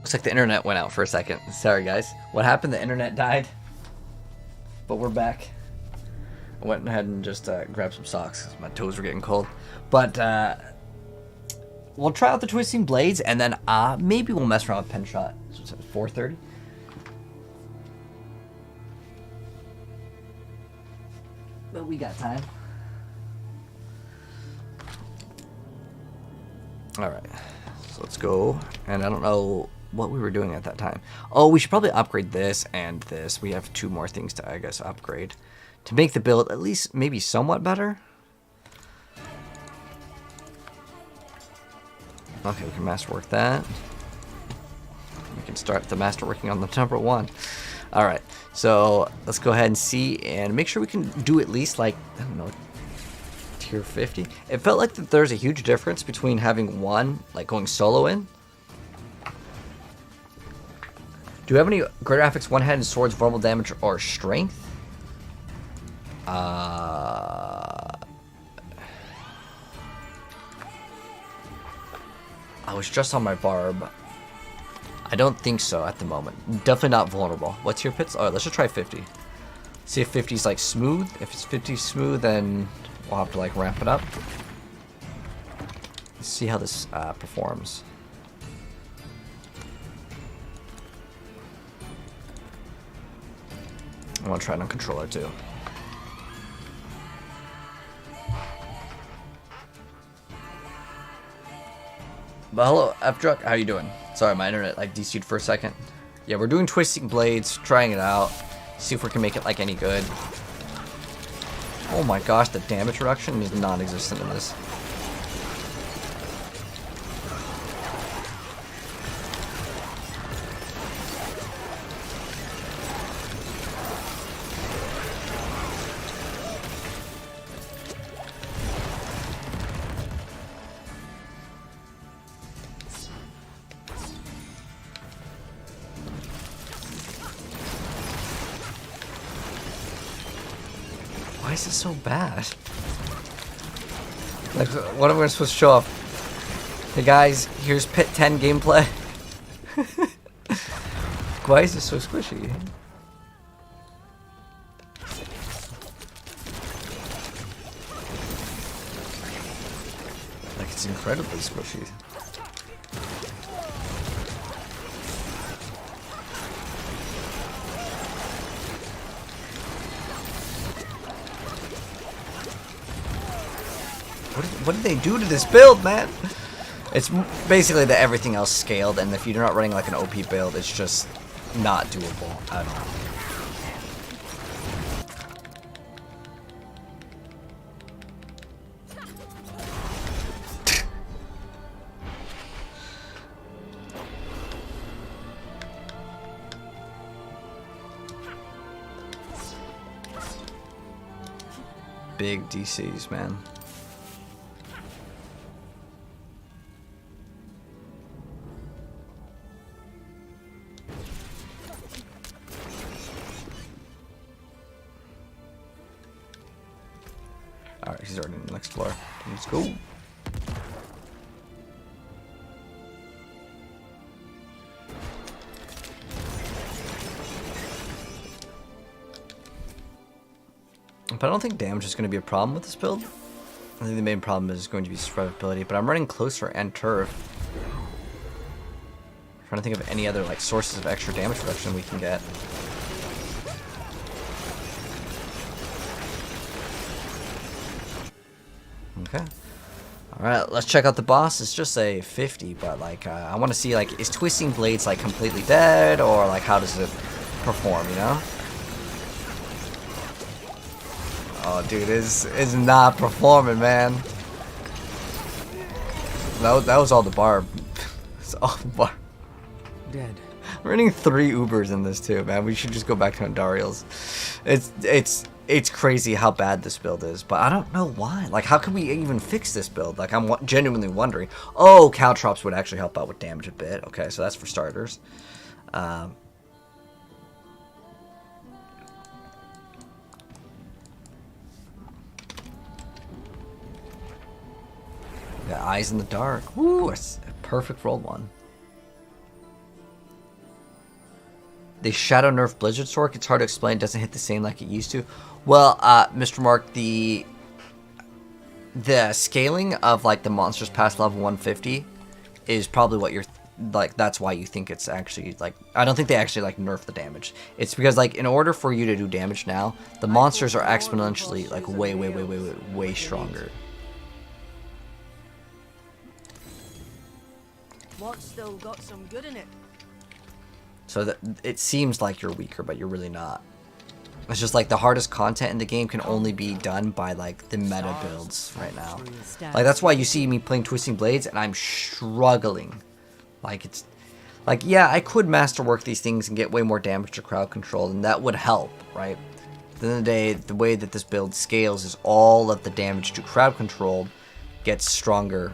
Looks like the internet went out for a second. Sorry, guys. What happened? The internet died. But we're back. I went ahead and just grabbed some socks because my toes were getting cold. But we'll try out the Twisting Blades, and then maybe we'll mess around with Pen Shot. So it's at 4:30. But we got time. Alright. So let's go. And I don't know what we were doing at that time. Oh, we should probably upgrade this and this. We have two more things to, I guess, upgrade to make the build at least maybe somewhat better. Okay, we can masterwork that. We can start the masterworking on the number 1. All right, so let's go ahead and see and make sure we can do at least like, I don't know, tier 50. It felt like that there's a huge difference between having one, like going solo in. Do we have any graphics, one-handed swords, vulnerable damage, or strength? I was just on my barb. I don't think so at the moment. Definitely not vulnerable. What's your pits? Alright, let's just try 50. See if 50 is like smooth. If it's 50 smooth, then we'll have to like ramp it up. Let's see how this performs. I want to try it on controller too. But hello, F-Druck, how you doing? Sorry, my internet like DC'd for a second. Yeah, we're doing Twisting Blades, trying it out. See if we can make it like any good. Oh my gosh, the damage reduction is non-existent in this. Why is this so bad? Like, what am I supposed to show off? Hey guys, here's Pit 10 gameplay. Why is this so squishy? Like, it's incredibly squishy. What did they do to this build, man? It's basically that everything else scaled, and if you're not running like an OP build, it's just not doable at all. Big DCs, man. Alright, he's already in the next floor. Let's go. But I don't think damage is going to be a problem with this build. I think the main problem is going to be survivability, but I'm running closer and turf. I'm trying to think of any other like sources of extra damage reduction we can get. Okay. Alright, let's check out the boss. It's just a 50, but like I want to see like, is Twisting Blades like completely dead, or like how does it perform, you know? Oh dude, is not performing, man. That was all the barb. It's all the barb. Dead. We're running 3 Ubers in this too, man. We should just go back to Andariel's. It's crazy how bad this build is, but I don't know why. Like, how can we even fix this build? Like, I'm genuinely wondering. Oh, Caltrops would actually help out with damage a bit. Okay, so that's for starters. Got Eyes in the Dark. Woo, it's a perfect roll one. They shadow nerf Blizzard Sword. It's hard to explain. It doesn't hit the same like it used to. Well, Mr. Mark, the scaling of like the monsters past level 150 is probably what you're like. That's why you think it's actually like. I don't think they actually like nerf the damage. It's because like in order for you to do damage now, the monsters are exponentially like way stronger. What's still got some good in it? So that it seems like you're weaker, but you're really not. It's just like the hardest content in the game can only be done by like the meta builds right now. Like that's why you see me playing Twisting Blades and I'm struggling. Like it's like, yeah, I could masterwork these things and get way more damage to crowd control, and that would help, right? At the end of the day, the way that this build scales is all of the damage to crowd control gets stronger.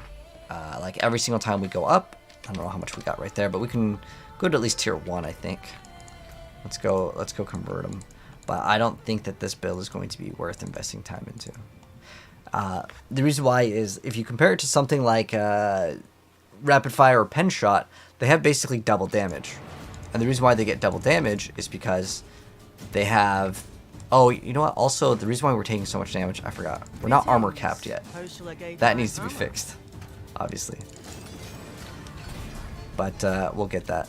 Like every single time we go up, I don't know how much we got right there, but we can go to at least tier 1, I think. Let's go convert them. But I don't think that this build is going to be worth investing time into. The reason why is if you compare it to something like Rapid Fire or Pen Shot, they have basically double damage. And the reason why they get double damage is because they have... Oh, you know what? Also, the reason why we're taking so much damage, I forgot. We're not armor capped yet. How shall I guide That my needs to be hammer? fixed, obviously. But we'll get that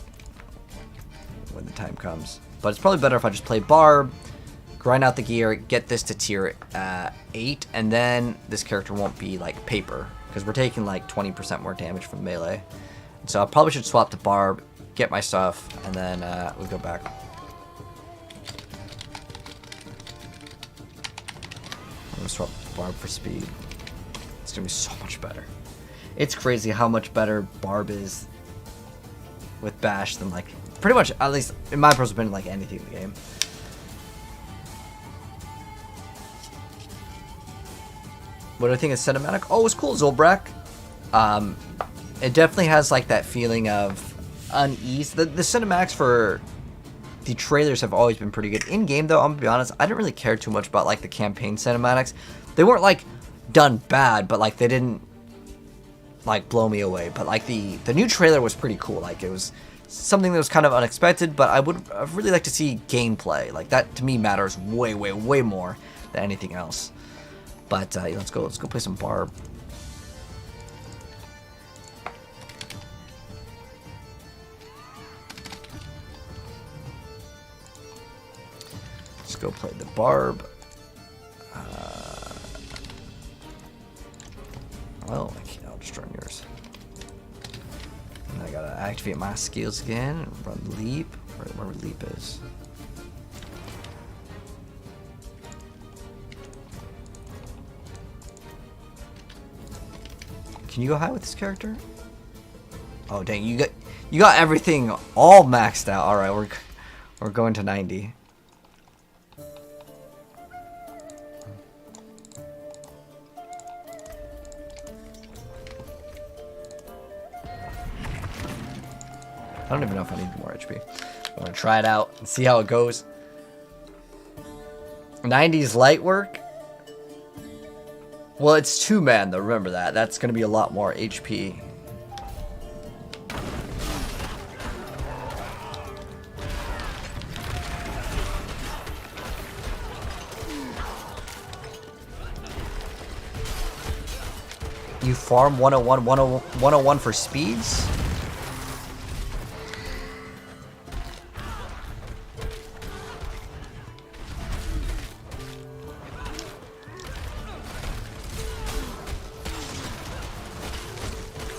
when the time comes. But it's probably better if I just play Barb, grind out the gear, get this to tier 8, and then this character won't be like paper, because we're taking like 20% more damage from melee. So I probably should swap to Barb, get my stuff, and then we'll go back. I'm gonna swap to Barb for speed. It's gonna be so much better. It's crazy how much better Barb is with Bash than like pretty much, at least in my personal opinion, like anything in the game. What do I think of cinematic? Oh, it's cool, Zolbrak. It definitely has like that feeling of unease. The cinematics for the trailers have always been pretty good. In game though, I'm gonna be honest, I didn't really care too much about like the campaign cinematics. They weren't like done bad, but like they didn't like blow me away. But like the new trailer was pretty cool. Like it was something that was kind of unexpected, but I'd really like to see gameplay. Like that to me matters way more than anything else. But let's go play some Barb. Let's go play the Barb. Well, I'll just run yours. And I gotta activate my skills again and run leap, where leap is. Can you go high with this character? Oh dang, you got everything all maxed out. All right, we're going to 90. I don't even know if I need more HP. I'm gonna try it out and see how it goes. 90's light work. Well, it's 2-man though, remember that. That's gonna be a lot more HP. You farm 101, 101 for speeds?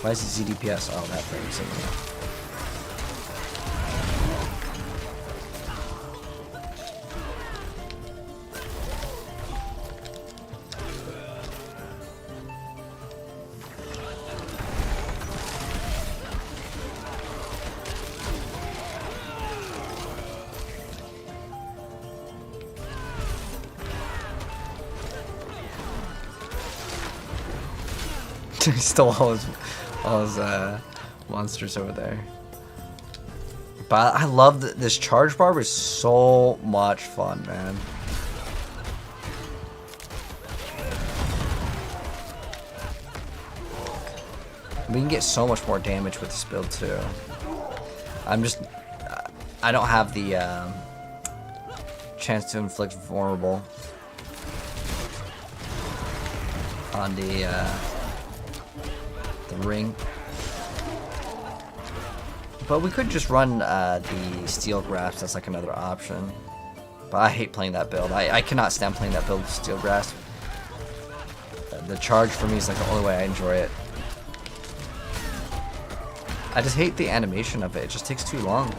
Why is it ZDPS? Oh, that frame's in there. He stole all his monsters over there. But I love this charge barb is so much fun, man. We can get so much more damage with this build too. I don't have the chance to inflict vulnerable on the ring. But we could just run the steel grasp. That's like another option. But I hate playing that build. I cannot stand playing that build with steel grasp. The charge for me is like the only way I enjoy it. I just hate the animation of it. It just takes too long.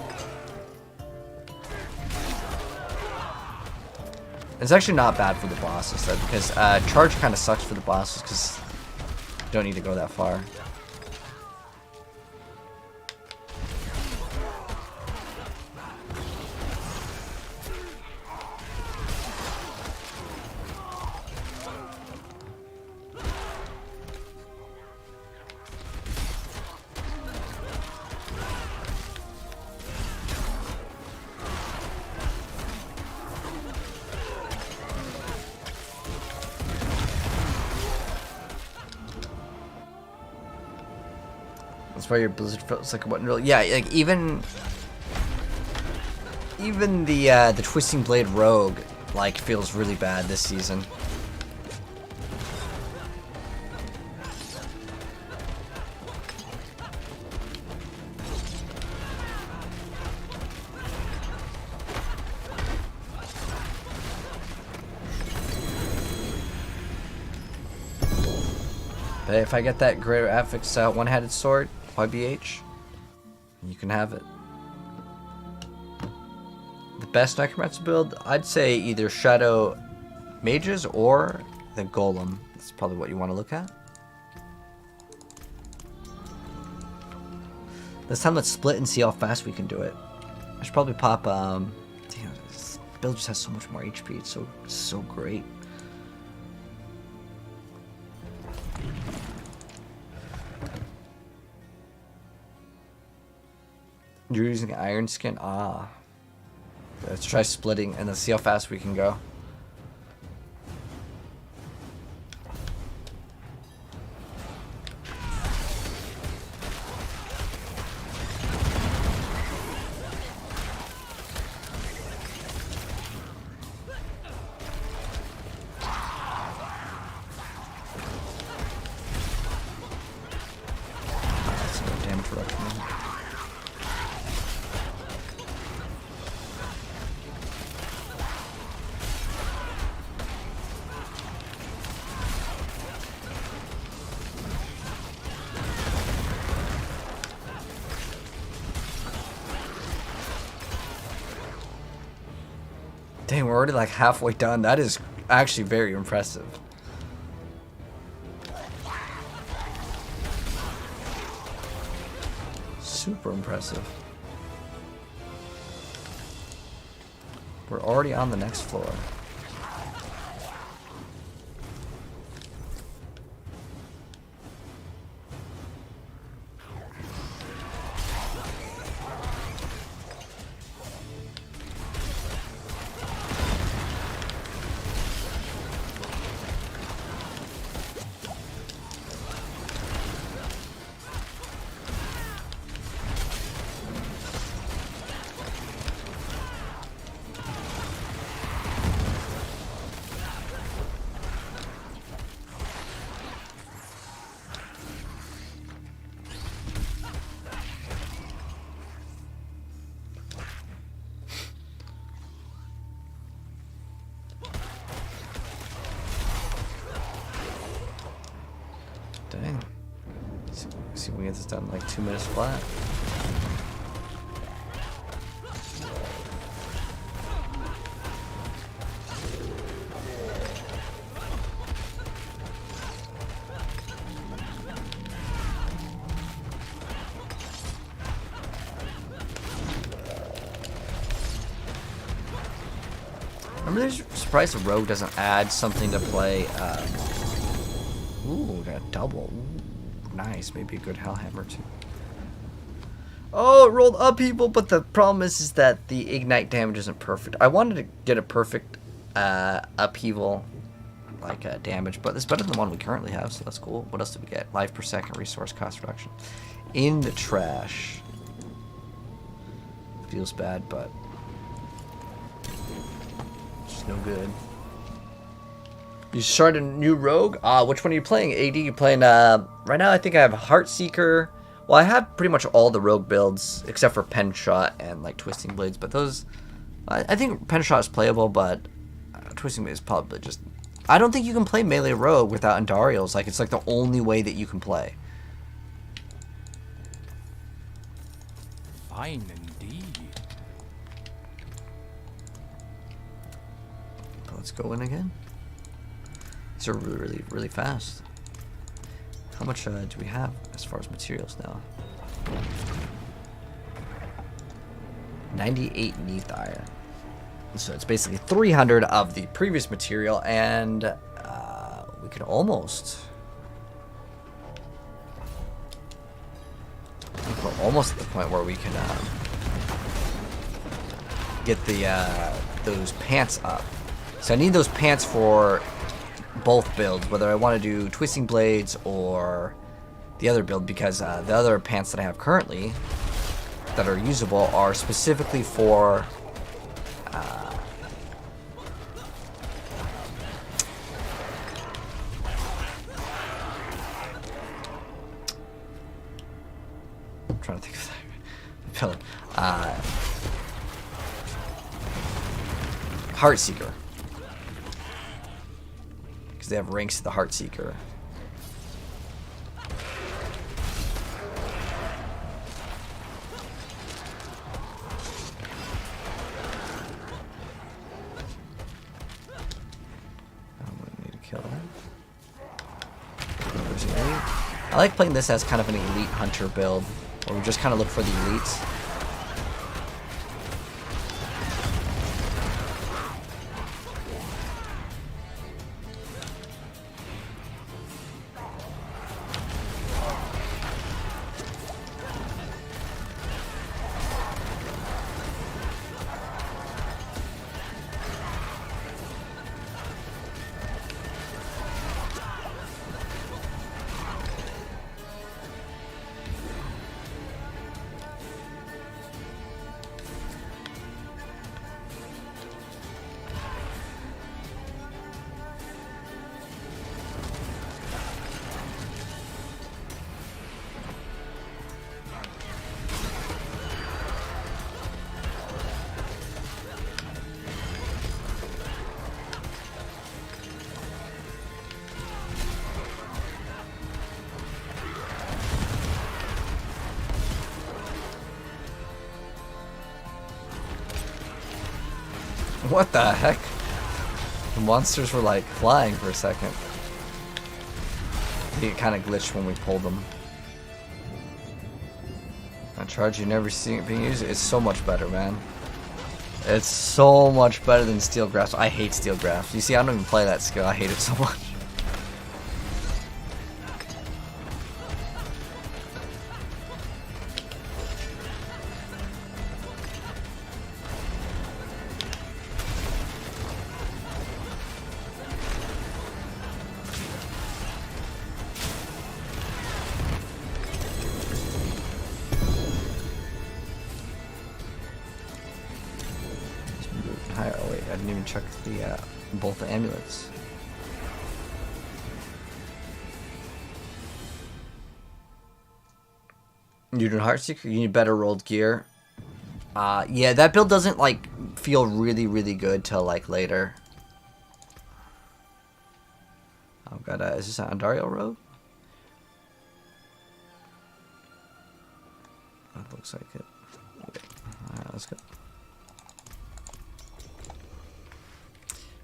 It's actually not bad for the bosses though, because charge kind of sucks for the bosses because you don't need to go that far. That's why your blizzard feels like a button. Yeah, like even the Twisting Blade Rogue like feels really bad this season. But if I get that Greater Affix one-handed sword, YBH, you can have it. The best Necromancer build, I'd say either Shadow Mages or the Golem. That's probably what you want to look at. This time let's split and see how fast we can do it. I should probably pop, damn, this build just has so much more HP, it's so great. You're using Iron Skin? Ah. Let's try splitting and then see how fast we can go. That's no damage reduction. Dang, we're already like halfway done. That is actually very impressive. Super impressive. We're already on the next floor. Dang. See if we can get this done in like 2 minutes flat. I'm really surprised the Rogue doesn't add something to play. Ooh, got a double. Ooh, nice. Maybe a good Hellhammer too. Oh, it rolled upheaval, but the problem is that the ignite damage isn't perfect. I wanted to get a perfect upheaval like damage, but it's better than the one we currently have, so that's cool. What else did we get? Life per second, resource cost reduction. In the trash. Feels bad, but it's no good. You start a new rogue? Which one are you playing? AD, you playing, right now I think I have Heartseeker. Well, I have pretty much all the rogue builds, except for Pen Shot and, like, Twisting Blades, but those, I think Pen Shot is playable, but Twisting Blades is probably just, I don't think you can play melee rogue without Andariels. Like, it's like the only way that you can play. Fine indeed. But let's go in again. These are really, really fast. How much do we have as far as materials now? 98 neath iron. So it's basically 300 of the previous material, and we could almost. I think we're almost at the point where we can get the those pants up. So I need those pants for both builds, whether I want to do Twisting Blades or the other build, because the other pants that I have currently that are usable are specifically for I'm trying to think of that build. Heartseeker, because they have ranks to the Heartseeker. I like playing this as kind of an elite hunter build, where we just kind of look for the elites. What the heck? The monsters were like flying for a second. I think it kind of glitched when we pulled them. A charge you never seen it being used. It's so much better, man. It's so much better than Steel Grasp. I hate Steel Grasp. You see, I don't even play that skill. I hate it so much. Oh wait, I didn't even check the both the amulets. You do Heartseeker, you need better rolled gear. Yeah, that build doesn't like feel really good till like later. I've got is this an Andariel road? That looks like it. Alright, let's go.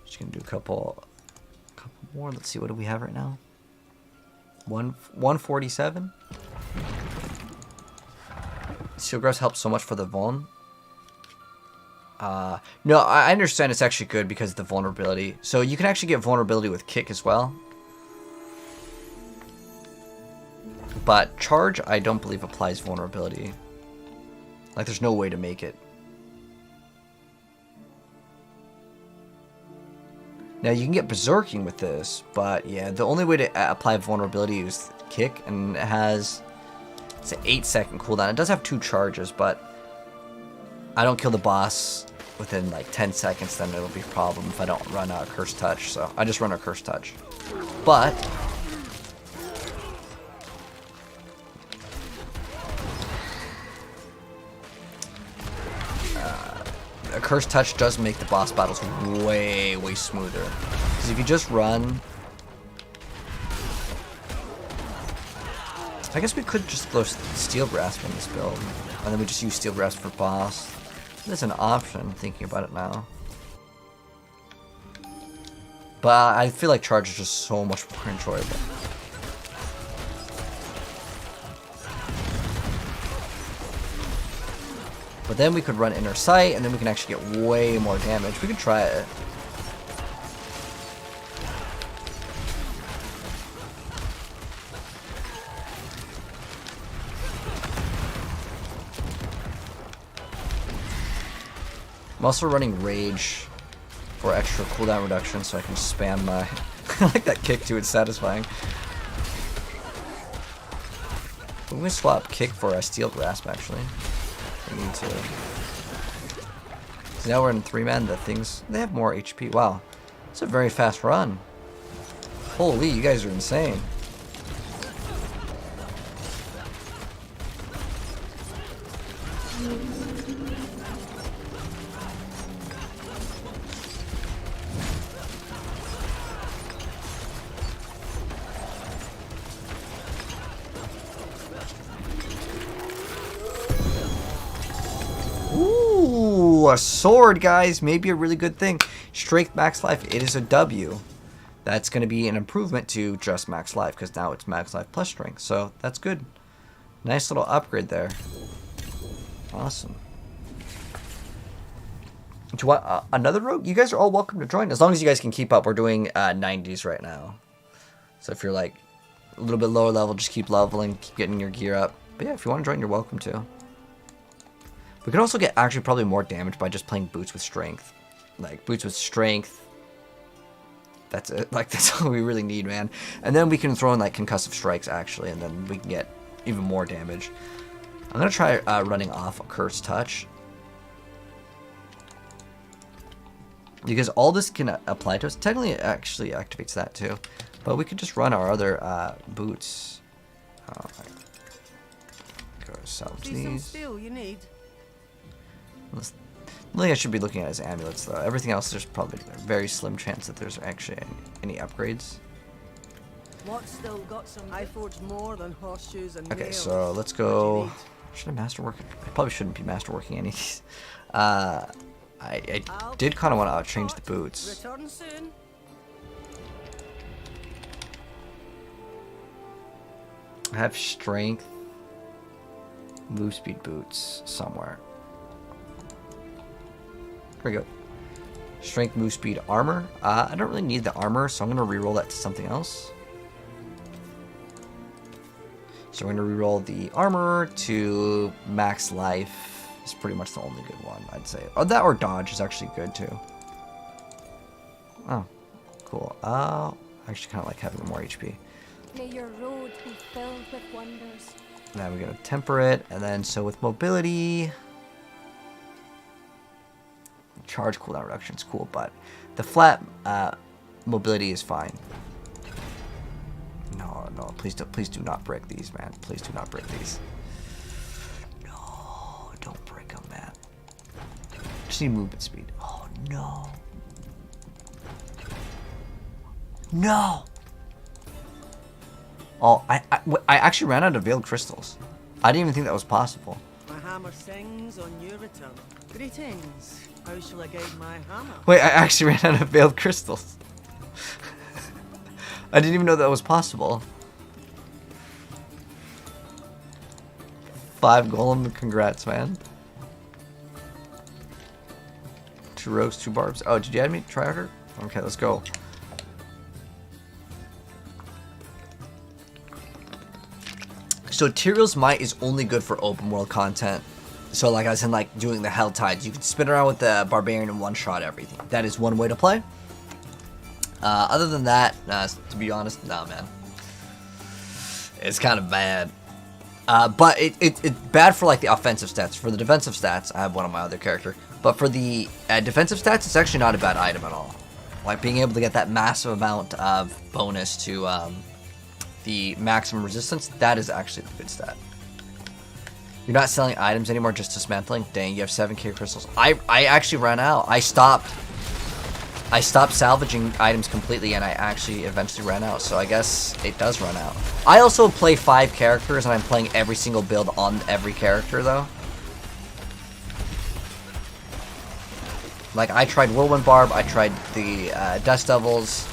Just gonna do a couple more. Let's see, what do we have right now? 147. Steel Grasp helps so much for the vuln. No, I understand it's actually good because of the vulnerability. So you can actually get vulnerability with kick as well. But charge, I don't believe applies vulnerability. Like, there's no way to make it. Now, you can get berserking with this, but yeah, the only way to apply vulnerability is kick, and it has... It's an 8-second cooldown. It does have 2 charges, but I don't kill the boss within like 10 seconds, then it'll be a problem if I don't run a Cursed Touch. So I just run a Cursed Touch. But a Cursed Touch does make the boss battles way smoother. Because if you just run... I guess we could just go Steel Grasp in this build, and then we just use Steel Grasp for boss. That's an option, thinking about it now. But I feel like charge is just so much more enjoyable. But then we could run Inner Sight, and then we can actually get way more damage. We could try it. I'm also running Rage for extra cooldown reduction, so I can spam my... I like that kick too, it's satisfying. I'm gonna swap kick for a steel grasp actually. I need to. So now we're in 3-man. The things they have more HP. Wow, it's a very fast run. Holy, you guys are insane. Ooh, a sword, guys. Maybe a really good thing. Strength max life. It is a W. That's going to be an improvement to just max life because now it's max life plus strength. So that's good. Nice little upgrade there. Awesome. Do you want another rogue? You guys are all welcome to join as long as you guys can keep up. We're doing 90s right now. So if you're like a little bit lower level, just keep leveling, keep getting your gear up. But yeah, if you want to join, you're welcome to. We can also get actually probably more damage by just playing boots with strength. Like boots with strength. That's it. Like that's all we really need, man. And then we can throw in like concussive strikes actually, and then we can get even more damage. I'm gonna try running off a Cursed Touch. Because all this can apply to us. Technically it actually activates that too. But we could just run our other boots. Alright. Go salvage See some these. steel you need. The only thing I should be looking at is amulets, though. Everything else, there's probably a very slim chance that there's actually any upgrades. What's still got some? I forge more than horseshoes and Okay, nails. so let's What do you go. need? Should I masterwork? I probably shouldn't be masterworking any of these. I did kind of want to change the boots. Return soon. I have strength, move speed boots somewhere. Here we go. Strength, move speed, armor. I don't really need the armor, so I'm going to reroll that to something else. So we're going to reroll the armor to max life. It's pretty much the only good one, I'd say. Oh, that or dodge is actually good too. Oh, cool. I actually kind of like having more HP. May your road be filled with wonders. Now we're going to temper it, and then so with mobility, charge cooldown reduction is cool, but the flat mobility is fine. No, please do not break these, man. Please do not break these. No, don't break them, man. Just need movement speed. Oh no. No. Oh, I actually ran out of veiled crystals. I didn't even think that was possible. My hammer sings on your return. Greetings. How shall I guide my hammer? Wait, I actually ran out of veiled crystals. I didn't even know that was possible. 5 golem, congrats, man. 2 rogues, 2 barbs. Oh, did you add me? Tryharder? Okay, let's go. So Tyrell's Might is only good for open world content. So like I was in like doing the Hell Tides, you can spin around with the Barbarian and one-shot everything. That is one way to play. Other than that, to be honest, no, man. It's kind of bad. But it's bad for like the offensive stats. For the defensive stats, I have one on my other character. But for the defensive stats, it's actually not a bad item at all. Like being able to get that massive amount of bonus to the maximum resistance, that is actually the good stat. You're not selling items anymore, just dismantling? Dang, you have 7k crystals. I actually ran out. I stopped salvaging items completely, and I actually eventually ran out, so I guess it does run out. I also play 5 characters, and I'm playing every single build on every character, though. Like, I tried Whirlwind Barb, I tried the Dust Devils.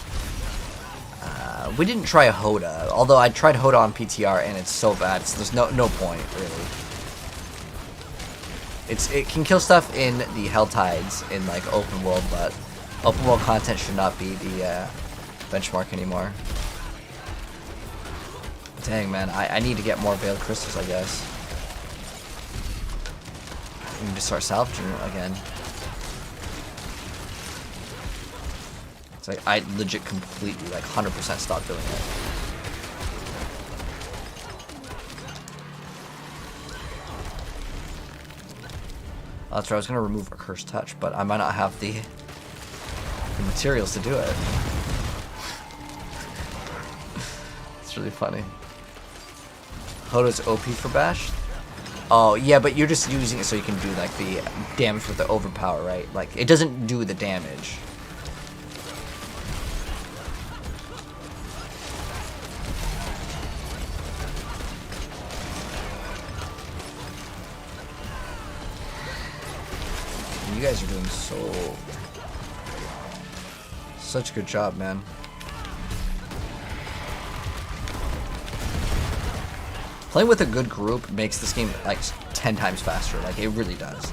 We didn't try Hoda, although I tried Hoda on PTR, and it's so bad, so there's no point, really. It can kill stuff in the Hell Tides in, like, open world, but open world content should not be the benchmark anymore. Dang, man, I need to get more Veiled Crystals, I guess. I need to start salvaging again. It's like, I legit completely, like, 100% stopped doing it. That's right, I was gonna remove a cursed touch, but I might not have the materials to do it. It's really funny. Hodo's OP for Bash? Oh, yeah, but you're just using it so you can do, like, the damage with the overpower, right? Like, it doesn't do the damage. You guys are doing such a good job, man. Playing with a good group makes this game like 10 times faster. Like, it really does.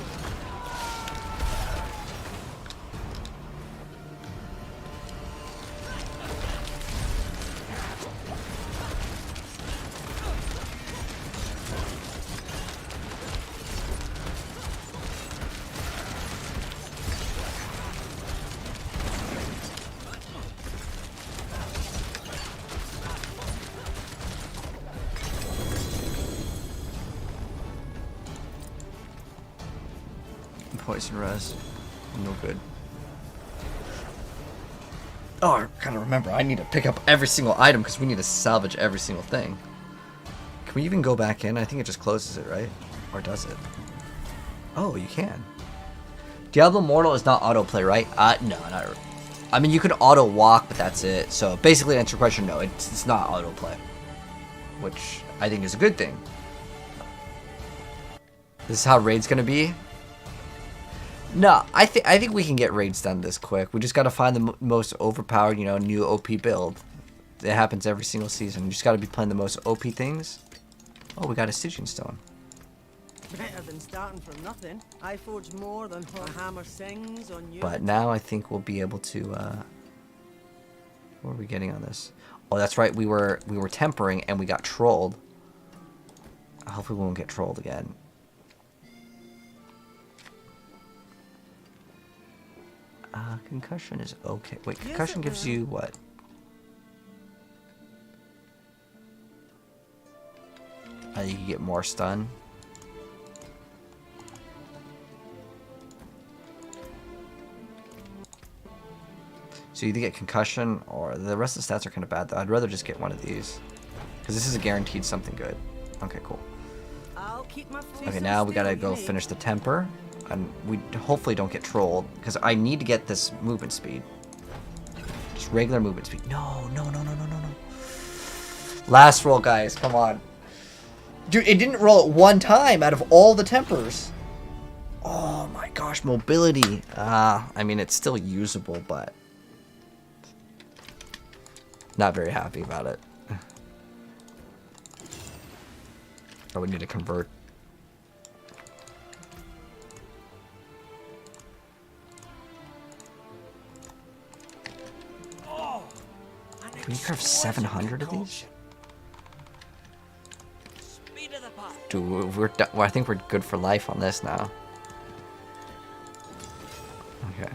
Poison res. No good. Oh, I kind of remember. I need to pick up every single item because we need to salvage every single thing. Can we even go back in? I think it just closes it, right? Or does it? Oh, you can. Diablo Immortal is not autoplay, right? No, not really. I mean, you can auto walk, but that's it. So basically, to answer your question, no, it's not autoplay, which I think is a good thing. This is how raid's gonna be. No, I think we can get raids done this quick. We just gotta find the most overpowered, you know, new OP build. It happens every single season. You just gotta be playing the most OP things. Oh, we got a Stygian Stone. Better than starting from nothing. I forge more than a hammer sings on you. But now I think we'll be able to. What are we getting on this? Oh, that's right. We were tempering and we got trolled. Hopefully we won't get trolled again. Concussion is okay. Wait, concussion gives you what? You can get more stun. So you either get concussion or the rest of the stats are kind of bad though. I'd rather just get one of these because this is a guaranteed something good. Okay, cool. I'll keep my Okay, now we gotta go finish the temper. And we hopefully don't get trolled because I need to get this movement speed. Just regular movement speed. No. Last roll, guys. Come on. Dude, it didn't roll at one time out of all the tempers. Oh my gosh, mobility. I mean, it's still usable, but not very happy about it. Oh, we need to convert. Can you carve 700 of these? Dude, I think we're good for life on this now. Okay.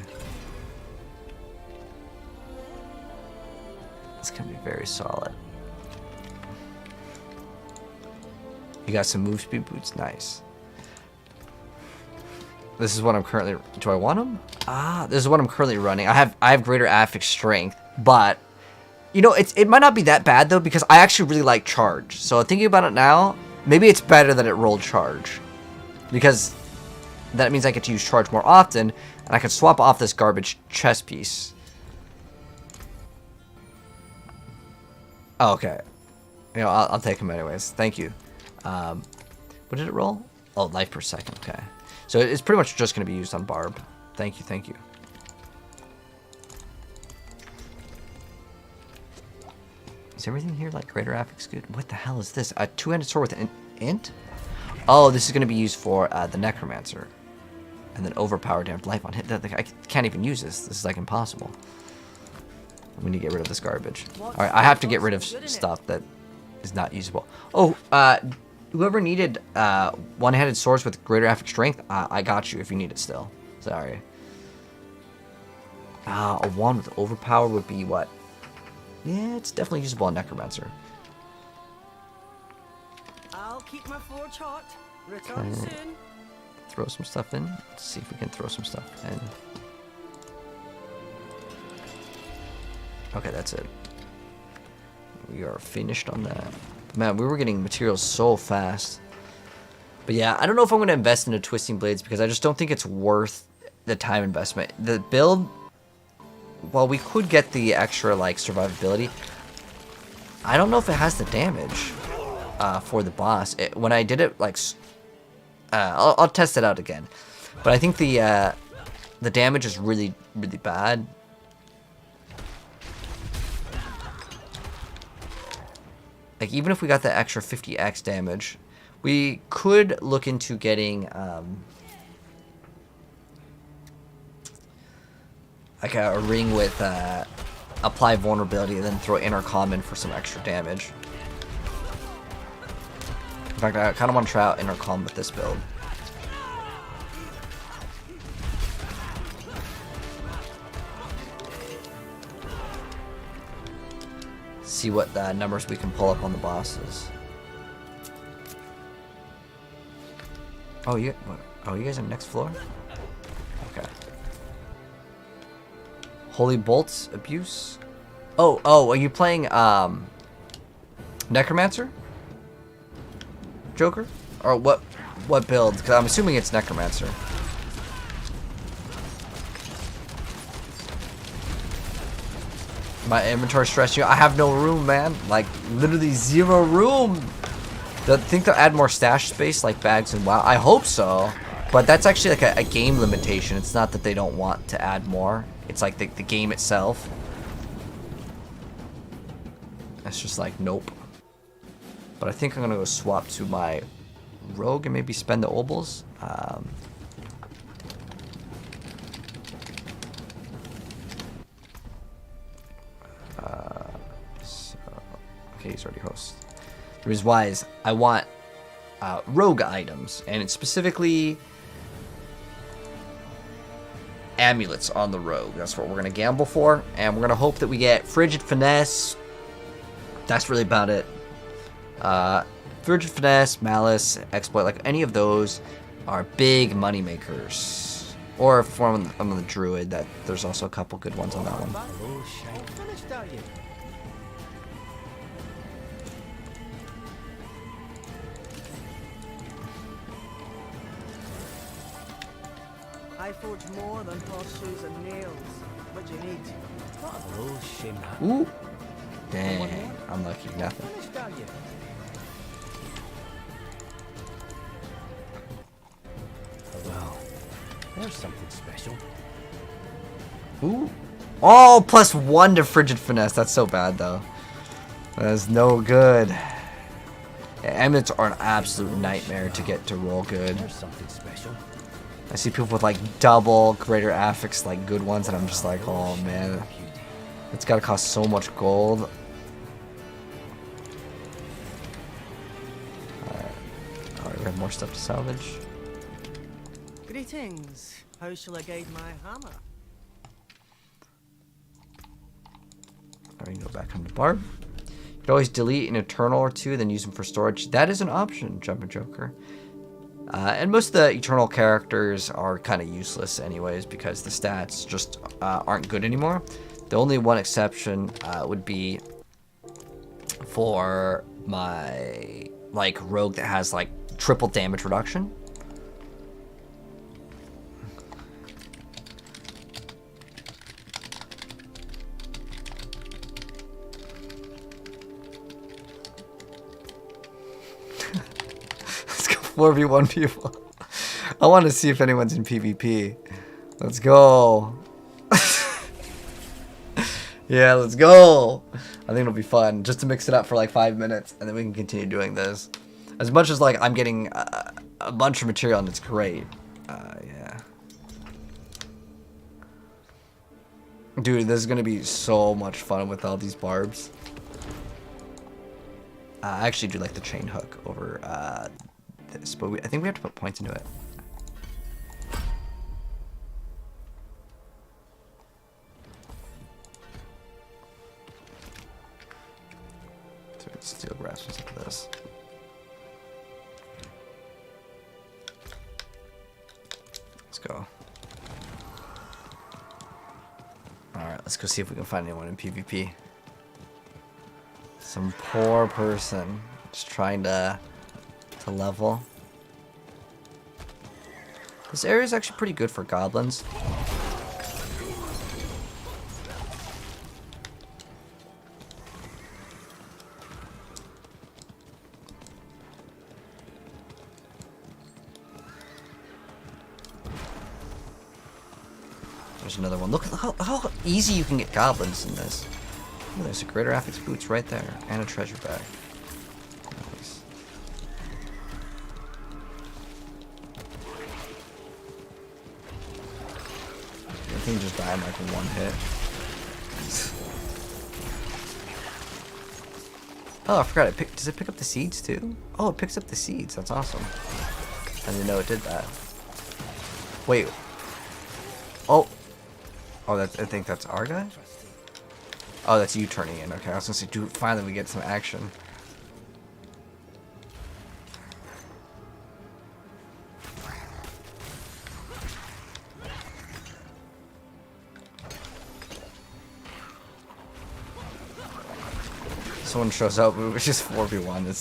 It's gonna be very solid. You got some move speed boots, nice. This is what I'm currently. Do I want them? This is what I'm currently running. I have greater affix strength, but. You know, it might not be that bad, though, because I actually really like charge. So thinking about it now, maybe it's better that it rolled charge. Because that means I get to use charge more often, and I can swap off this garbage chest piece. Oh, okay. You know, I'll take him anyways. Thank you. What did it roll? Oh, life per second. Okay. So it's pretty much just going to be used on Barb. Thank you. Is everything here like greater affix good? What the hell is this? A two-handed sword with an int? Oh, this is going to be used for the Necromancer. And then overpower damage life on hit. I can't even use this. This is like impossible. We need to get rid of this garbage. Alright, I have to get rid of stuff that is not usable. Oh, whoever needed one-handed swords with greater affix strength, I got you if you need it still. Sorry. A wand with overpower would be what? Yeah, it's definitely usable on Necromancer. I'll keep my forge hot. Return soon. throw some stuff in. Let's see if we can throw some stuff in. Okay, that's it. We are finished on that. Man, we were getting materials so fast. But yeah, I don't know if I'm going to invest into Twisting Blades because I just don't think it's worth the time investment. The build, well, we could get the extra, like, survivability. I don't know if it has the damage for the boss. When I did it, like, I'll test it out again. But I think the damage is really, really bad. Like, even if we got the extra 50x damage, we could look into getting, like a ring with, apply vulnerability and then throw intercom in for some extra damage. In fact, I kind of want to try out intercom with this build. See what numbers we can pull up on the bosses. Oh, you guys on the next floor? Okay. Holy Bolts Abuse? Oh, are you playing Necromancer? Joker? Or what build? Because I'm assuming it's Necromancer. My inventory stressing you. I have no room, man. Like, literally 0 room. Think they'll add more stash space like bags and WoW? I hope so. But that's actually like a game limitation. It's not that they don't want to add more. It's like the game itself. It's just like, nope. But I think I'm going to go swap to my rogue and maybe spend the obols. Okay, he's already host. The reason why is I want rogue items, and it's specifically amulets on the rogue. That's what we're gonna gamble for, and we're gonna hope that we get Frigid Finesse. That's really about it. Frigid Finesse, Malice, Exploit, like any of those are big money makers. Or from the Druid, that there's also a couple good ones on that one. Finished, are you? I forge more than horseshoes and nails. What do you need? What a low shame that. Ooh, dang, unlucky, nothing. Finished, are you? Well, there's something special. Ooh. Oh, +1 to Frigid Finesse. That's so bad, though. That is no good. Yeah, amulets are an absolute nightmare to get to roll good. There's something special. I see people with like double greater affix, like good ones, and I'm just like, oh man, it's gotta cost so much gold. Alright, we have more stuff to salvage. Greetings. How shall I guide my hammer? Alright, you can go back on the barb. You can always delete an Eternal or two, then use them for storage. That is an option, Jumpin' Joker. And most of the Eternal characters are kind of useless anyways because the stats just aren't good anymore. The only one exception would be for my like rogue that has like triple damage reduction. Let's go 4v1 people. I want to see if anyone's in PvP. Let's go. Yeah, let's go. I think it'll be fun just to mix it up for like 5 minutes and then we can continue doing this. As much as like I'm getting a bunch of material and it's great. Yeah. Dude, this is going to be so much fun with all these barbs. I actually do like the chain hook over this, but I think we have to put points into it. So it's steel grasp and stuff like this. Let's go see if we can find anyone in PvP. Some poor person just trying to level. This area is actually pretty good for goblins. There's another one. Look how easy you can get goblins in this. Ooh, there's a Greater Affix boots right there, and a treasure bag. Nice. I think just die in like one hit. Oh, I forgot. Does it pick up the seeds too? Oh, it picks up the seeds. That's awesome. I didn't know it did that. Wait. Oh. Oh, I think that's our guy? Oh, that's you turning in. Okay, I was gonna say, dude, finally we get some action. Someone shows up, it was just 4v1. It's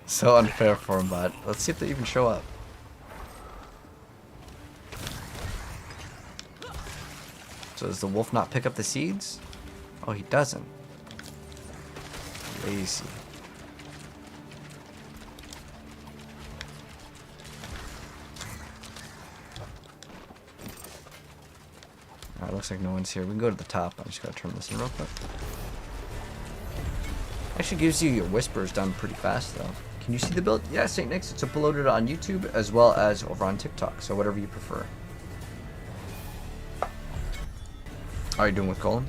so unfair for him, but let's see if they even show up. So does the wolf not pick up the seeds? Oh, he doesn't. Lazy. Alright, looks like no one's here. We can go to the top. I just gotta turn this in real quick. Actually gives you your whispers done pretty fast though. Can you see the build? Yeah, St. Nick's. It's uploaded on YouTube as well as over on TikTok. So whatever you prefer. How are you doing with Colin?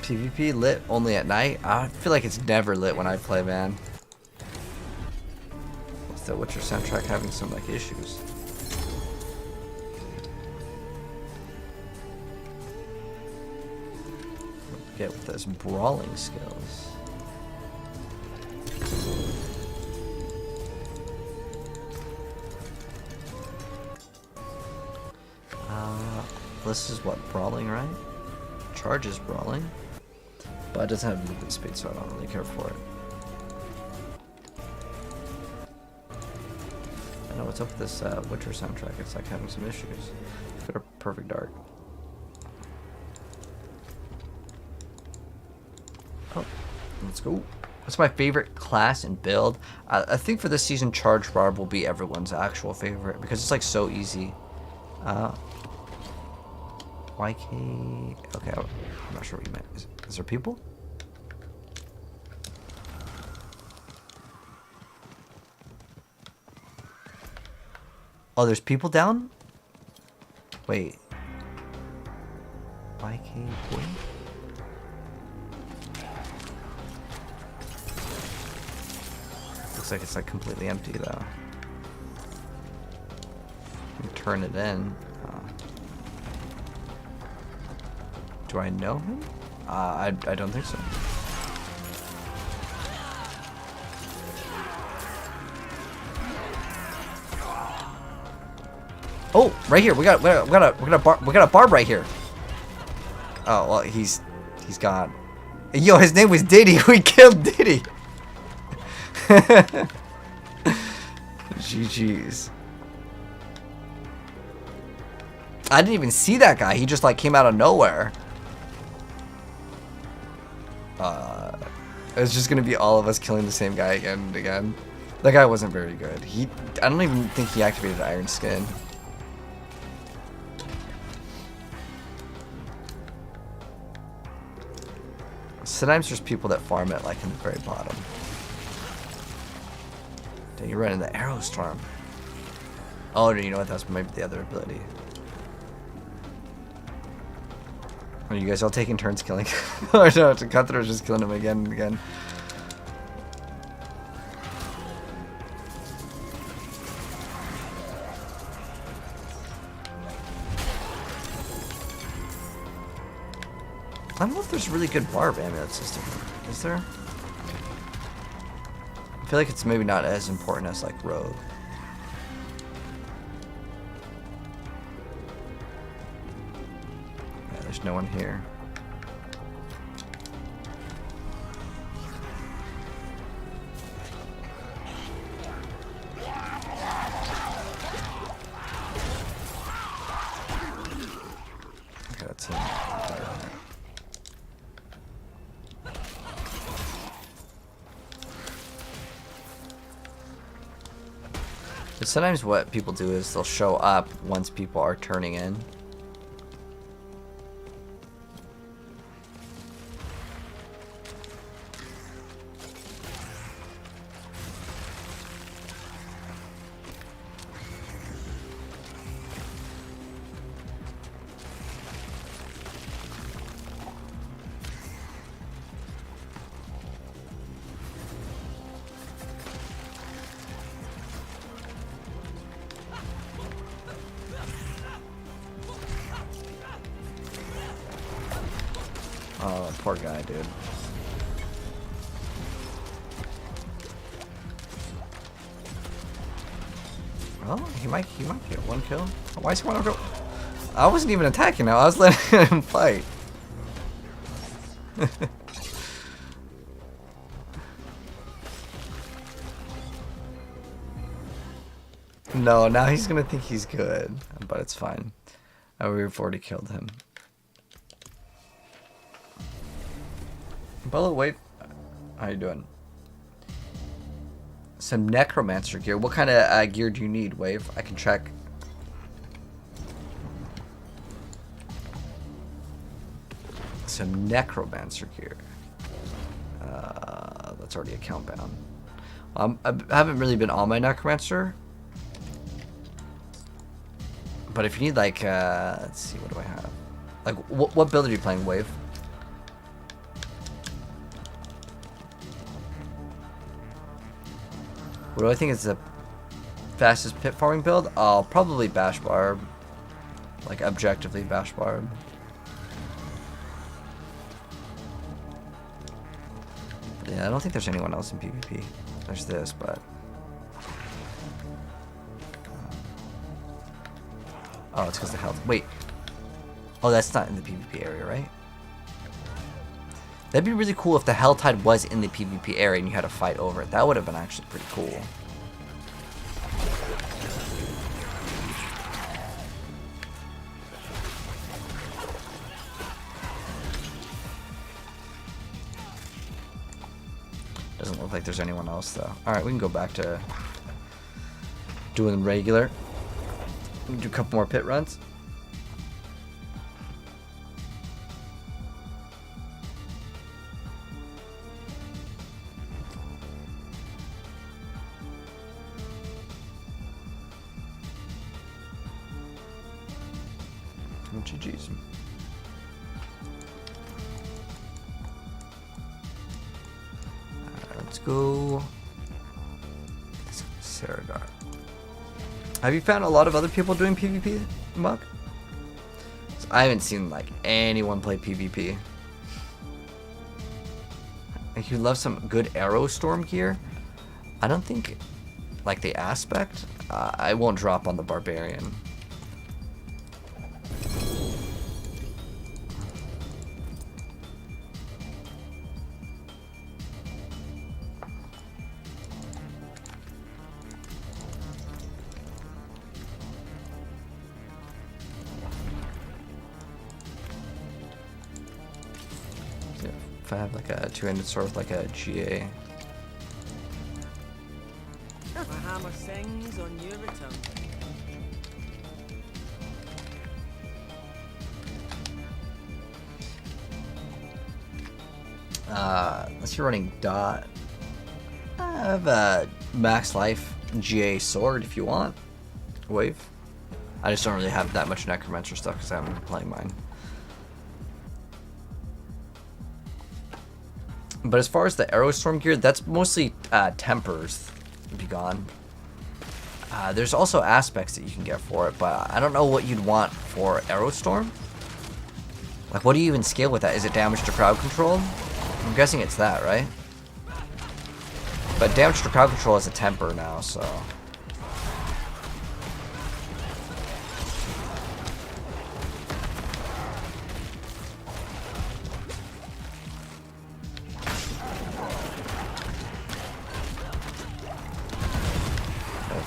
PvP lit only at night? I feel like it's never lit when I play, man. What's the Witcher soundtrack having some like issues? Get with those brawling skills. This is what, brawling, right? Charge is brawling, but it doesn't have movement speed, so I don't really care for it. I know what's up with this Witcher soundtrack. It's like having some issues. Go to Perfect Dark. Oh, let's go. What's my favorite class and build? I think for this season, Charge Barb will be everyone's actual favorite because it's like so easy. YK. Okay, I'm not sure what you meant. Is there people? Oh, there's people down? Wait. YK boy? Looks like it's like completely empty though. You can turn it in. Do I know him? I don't think so. Oh, right here. We got a barb right here. Oh well, he's gone. Yo, his name was Diddy. We killed Diddy. GG's. I didn't even see that guy. He just like came out of nowhere. It's just gonna be all of us killing the same guy again and again. That guy wasn't very good. I don't even think he activated Iron Skin. Sometimes there's people that farm it like in the very bottom. Dang, you're running the Arrow Storm. Oh, you know what? That's maybe the other ability. Are you guys all taking turns killing? Oh no, Cutthroat's just killing him again and again. I don't know if there's really good barb amulet system. Is there? I feel like it's maybe not as important as like Rogue. there's no one here. Okay, that's it. But sometimes what people do is they'll show up once people are turning in. Oh, poor guy, dude. Well, he might get one kill. Why is he want to go? I wasn't even attacking now. I was letting him fight. No, now he's gonna think he's good, but it's fine. We've already killed him. Bella, wait. How you doing? Some necromancer gear. What kind of gear do you need, Wave? I can check. Some necromancer gear. That's already account bound. I haven't really been on my necromancer. But if you need like, let's see, what do I have? Like, what build are you playing, Wave? What do I think is the fastest pit farming build? Oh, probably Bash Barb. Like, objectively Bash Barb. Yeah, I don't think there's anyone else in PvP. There's this, but... Oh, it's because the health. Wait. Oh, that's not in the PvP area, right? That'd be really cool if the Helltide was in the PvP area and you had to fight over it. That would have been actually pretty cool. Doesn't look like there's anyone else though. Alright, we can go back to doing regular. We can do a couple more pit runs. GG's. Let's go. Saragar. Have you found a lot of other people doing PvP, Muck? I haven't seen like anyone play PvP. Like, you love some good Aerostorm gear. I don't think like the aspect. I won't drop on the Barbarian. If I have like a two-handed sword with like a GA. My hammer sings on your return. Unless you're running dot. I have a max life GA sword if you want. Wave. I just don't really have that much necromancer stuff because I haven't been playing mine. But as far as the Aerostorm gear, that's mostly tempers. Be gone. There's also aspects that you can get for it, but I don't know what you'd want for Aerostorm. Like, what do you even scale with that? Is it damage to crowd control? I'm guessing it's that, right? But damage to crowd control is a temper now, so...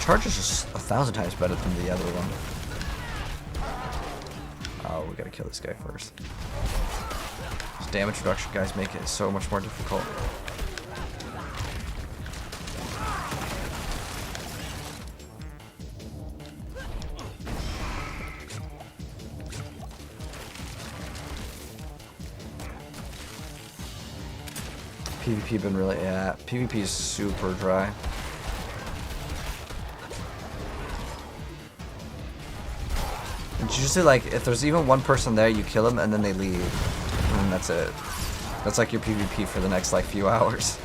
charge is just 1,000 times better than the other one. Oh, we gotta kill this guy first. These damage reduction guys make it so much more difficult. PvP been really, yeah, PvP is super dry. It's usually like, if there's even one person there, you kill them and then they leave. And that's it. That's like your PvP for the next like few hours.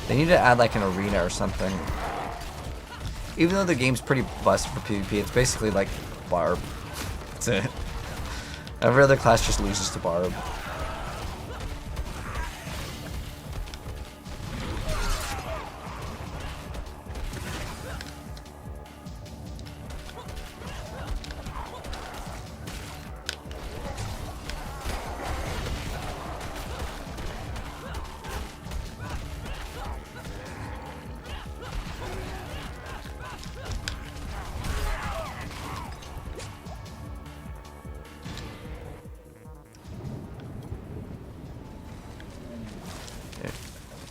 They need to add like an arena or something. Even though the game's pretty busted for PvP, it's basically like Barb. That's it. Every other class just loses to Barb.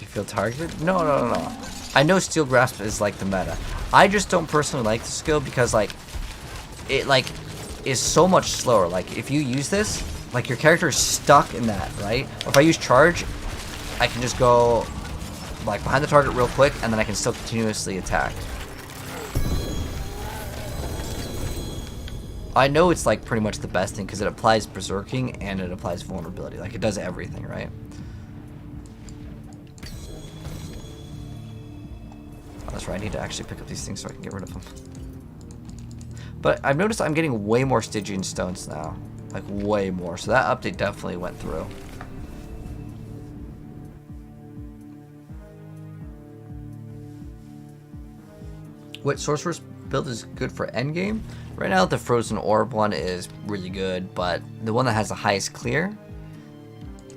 Feel targeted? No. I know Steel Grasp is like the meta. I just don't personally like the skill because like it like is so much slower. Like if you use this, like your character is stuck in that, right? Or if I use charge, I can just go like behind the target real quick and then I can still continuously attack. I know it's like pretty much the best thing because it applies berserking and it applies vulnerability. Like it does everything, right? That's right, I need to actually pick up these things so I can get rid of them. But I've noticed I'm getting way more Stygian stones now. Like, way more. So that update definitely went through. What sorceress build is good for endgame? Right now, the Frozen Orb one is really good, but the one that has the highest clear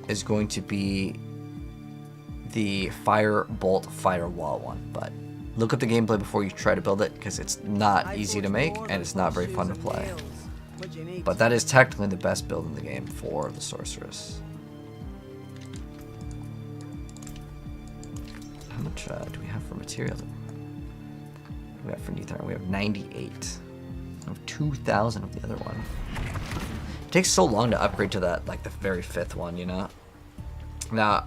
is going to be the Fire Bolt Firewall one, but look up the gameplay before you try to build it, because it's not easy to make, and it's not very fun to play. But that is technically the best build in the game for the Sorceress. How much do we have for material? We have for Neithar. We have 98. I have 2,000 of the other one. It takes so long to upgrade to that, like the very 5th one, you know? Now,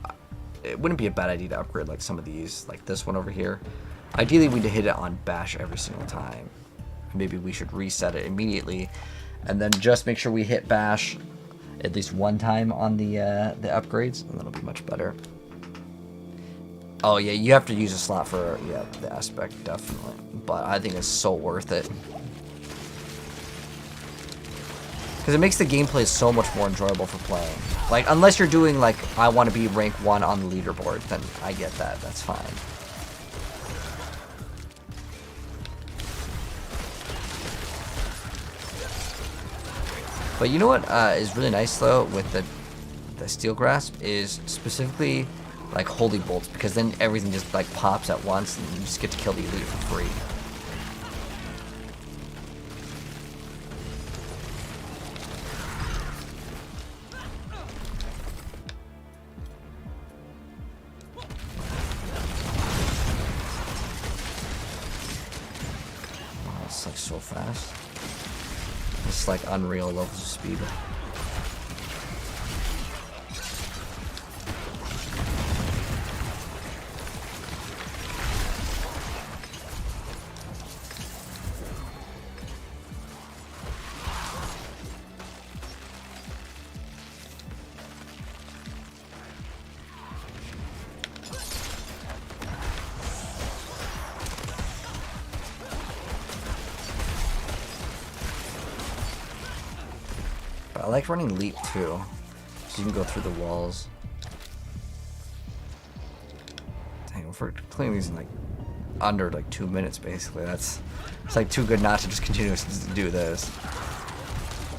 it wouldn't be a bad idea to upgrade like some of these, like this one over here. Ideally, we'd hit it on bash every single time. Maybe we should reset it immediately, and then just make sure we hit bash at least one time on the upgrades, and that'll be much better. Oh yeah, you have to use a slot for the aspect, definitely. But I think it's so worth it. Because it makes the gameplay so much more enjoyable for playing. Like, unless you're doing, like, I want to be rank 1 on the leaderboard, then I get that. That's fine. But you know what is really nice, though, with the Steel Grasp is specifically, like, Holy Bolts. Because then everything just, like, pops at once, and you just get to kill the elite for free. Like so fast. It's like unreal levels of speed. I like running Leap too, so you can go through the walls. Dang, if we're clearing these in like under like 2 minutes, basically, it's like too good not to just continue to do this.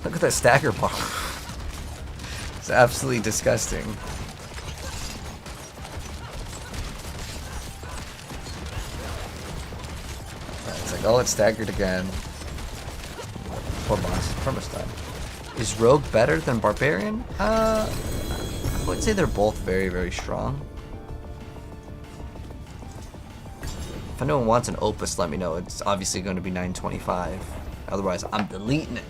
Look at that stagger bar. It's absolutely disgusting. Oh, it's staggered again. Poor boss. Almost done. Is Rogue better than Barbarian? I would say they're both very, very strong. If anyone wants an Opus, let me know. It's obviously going to be 925. Otherwise, I'm deleting it.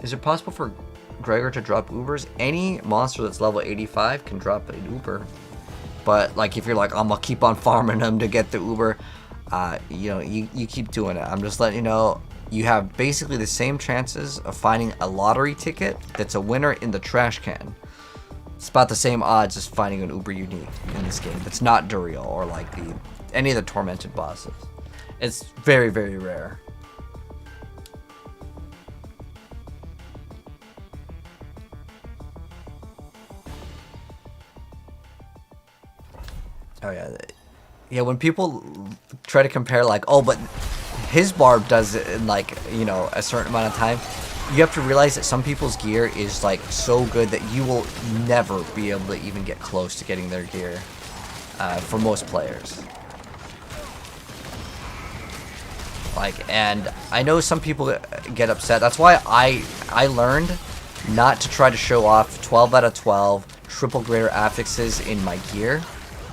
Is it possible for Gregor to drop Ubers? Any monster that's level 85 can drop an Uber. But like, if you're like, I'm gonna keep on farming them to get the Uber, you know, you keep doing it. I'm just letting you know, you have basically the same chances of finding a lottery ticket that's a winner in the trash can. It's about the same odds as finding an Uber unique in this game. It's not Duriel or like any of the tormented bosses. It's very, very rare. Oh yeah, yeah. When people try to compare, like, oh, but his barb does it in like, you know, a certain amount of time, you have to realize that some people's gear is like so good that you will never be able to even get close to getting their gear. For most players. Like, and I know some people get upset. That's why I learned not to try to show off 12 out of 12 triple greater affixes in my gear,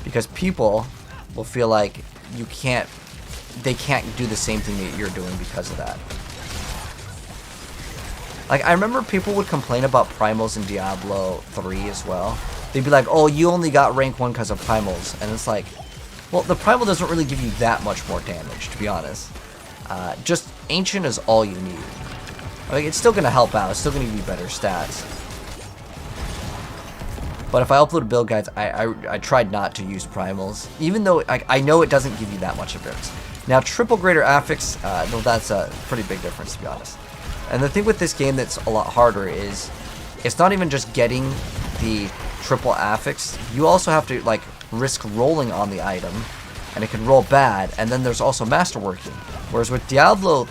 because people will feel like they can't do the same thing that you're doing because of that. Like, I remember people would complain about primals in Diablo 3 as well. They'd be like, oh, you only got rank 1 because of primals. And it's like, well, the primal doesn't really give you that much more damage, to be honest. Just ancient is all you need. Like, it's still going to help out. It's still going to give you better stats. But if I upload build guides, I tried not to use primals, even though I know it doesn't give you that much appearance. Now, triple greater affix, well, that's a pretty big difference, to be honest. And the thing with this game that's a lot harder is it's not even just getting the triple affix. You also have to like risk rolling on the item, and it can roll bad. And then there's also masterworking. Whereas with Diablo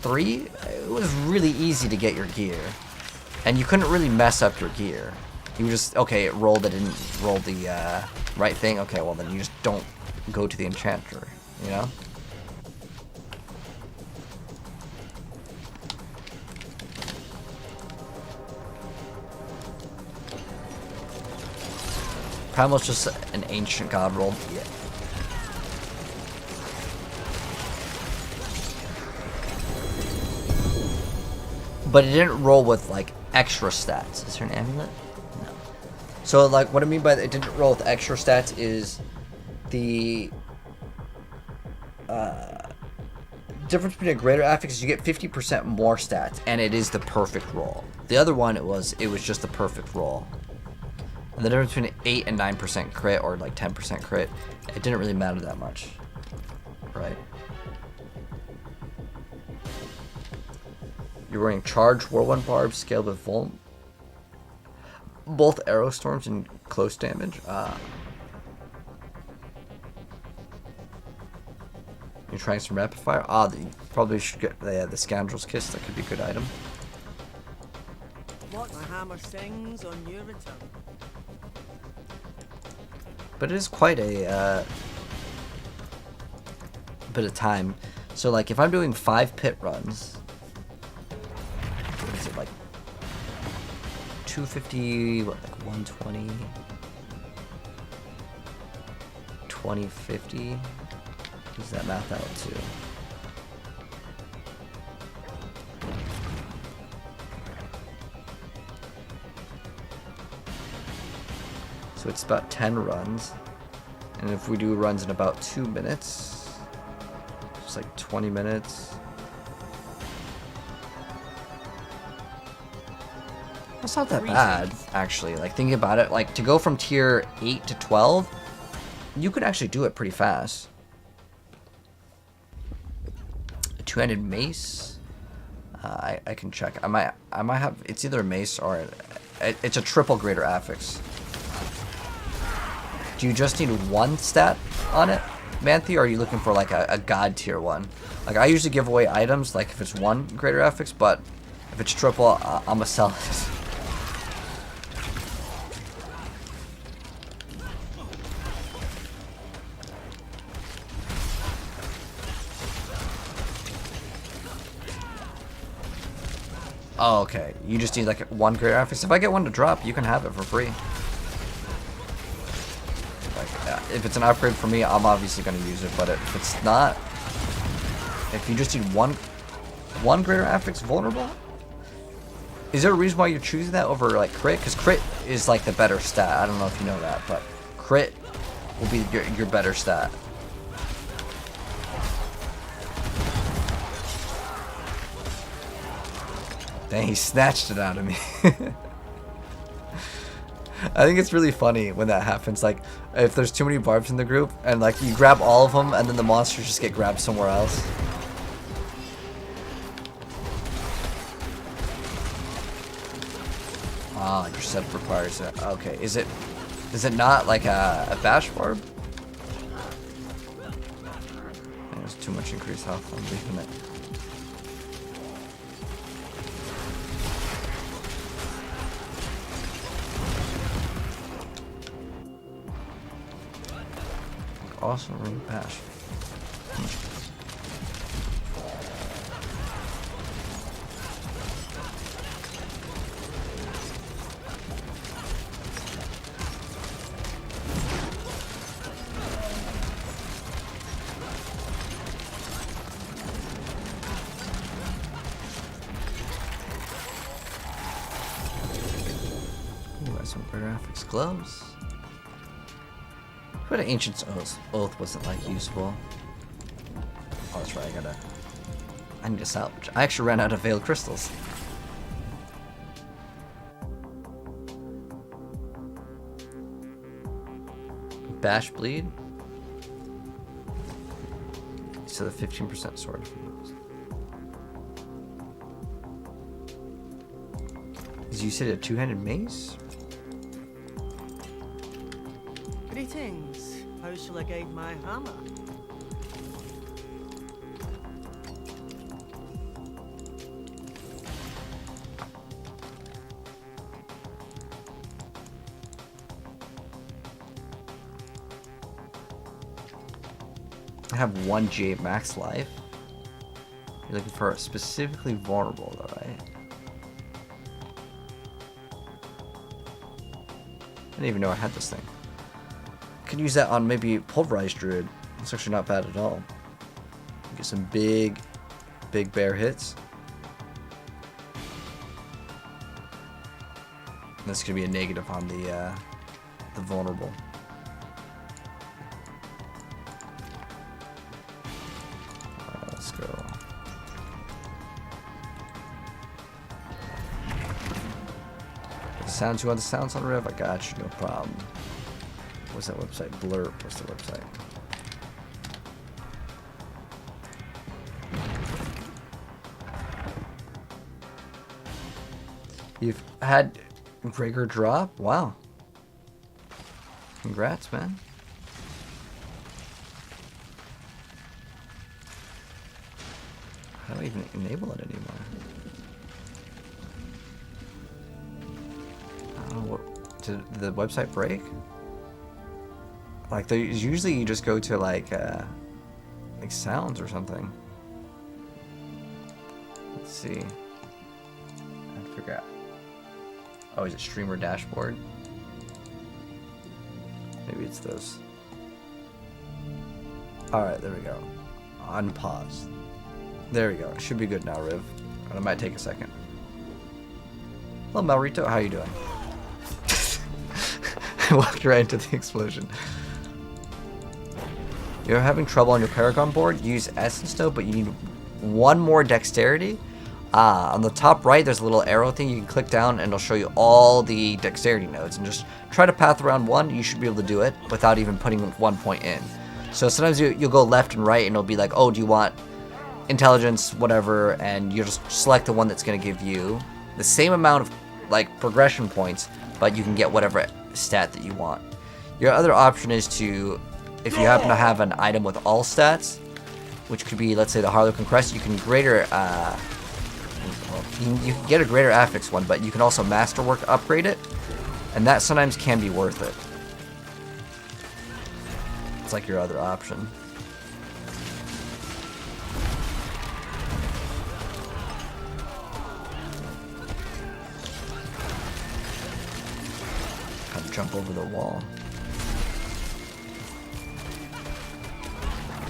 3, it was really easy to get your gear, and you couldn't really mess up your gear. You just, okay, it rolled, it didn't roll the right thing. Okay, well then you just don't go to the enchanter, you know? Primal's just an ancient god roll. Yeah. But it didn't roll with like extra stats. Is there an amulet? No. So like what I mean by it didn't roll with extra stats is the difference between a greater affix is you get 50% more stats, and it is the perfect roll. The other one it was just the perfect roll. And the difference between 8 and 9% crit, or like 10% crit, it didn't really matter that much, right? You're wearing charge, whirlwind barb, scaled with Vuln, both arrow storms and close damage. You're trying some rapid fire. You probably should get the Scoundrel's Kiss. That could be a good item. What my hammer sings on your return. But it is quite a bit of time. So like if I'm doing 5 pit runs, what is it, like 250, what, like 120, 2050? Does that math out too? So it's about 10 runs, and if we do runs in about 2 minutes, it's like 20 minutes. That's not that bad, actually. Like, thinking about it, like, to go from tier 8 to 12, you could actually do it pretty fast. A two-handed mace? I can check. I might have, it's either a mace or it's a triple greater affix. Do you just need 1 stat on it, Manthe, or are you looking for like a god tier one? Like, I usually give away items like if it's 1 greater affix, but if it's triple, I'm gonna sell it. Oh, okay. You just need like one greater affix. If I get one to drop, you can have it for free. Like, if it's an upgrade for me, I'm obviously going to use it. But if it's not, if you just need one greater affix vulnerable, is there a reason why you're choosing that over like crit? Because crit is like the better stat. I don't know if you know that, but crit will be your better stat. Dang, he snatched it out of me. I think it's really funny when that happens. Like, if there's too many barbs in the group, and like you grab all of them, and then the monsters just get grabbed somewhere else. Ah, your set requires it. Okay, is it not like a bash barb? There's too much increased health. I'm leaving it. Awesome ring bash. Ooh, that's some graphics gloves. But an Ancient's Oath wasn't like useful. Oh, that's right. I need to salvage. I actually ran out of Veiled Crystals. Bash Bleed. So the 15% sword. Is you said a two-handed mace? Greetings. How shall I guide my hammer? I have 1 G8 max life. You're looking for a specifically vulnerable though, right? I didn't even know I had this thing. Could use that on maybe Pulverized Druid. It's actually not bad at all. Get some big bear hits. And this could be a negative on the vulnerable. Let's go. Sounds, you want the sounds on Riv? I got you, no problem. What's that website? Blurp. What's the website? You've had Gregor drop? Wow. Congrats, man. How do I even enable it anymore? I don't know what. Did the website break? Like, usually you just go to like sounds or something. Let's see. I forgot. Oh, is it streamer dashboard? Maybe it's those. Alright, there we go. Unpause. There we go. It should be good now, Riv. It might take a second. Hello, Malrito. How you doing? I walked right into the explosion. You're having trouble on your Paragon board? Use Essence Node, but you need 1 more Dexterity. On the top right, there's a little arrow thing. You can click down and it'll show you all the Dexterity nodes. And just try to path around 1. You should be able to do it without even putting 1 point in. So sometimes you'll go left and right and it'll be like, oh, do you want Intelligence, whatever, and you just select the one that's going to give you the same amount of like progression points, but you can get whatever stat that you want. Your other option is to, if you happen to have an item with all stats, which could be, let's say, the Harlequin Crest, you can greater, you can get a greater affix one, but you can also Masterwork upgrade it, and that sometimes can be worth it. It's like your other option. jump over the wall.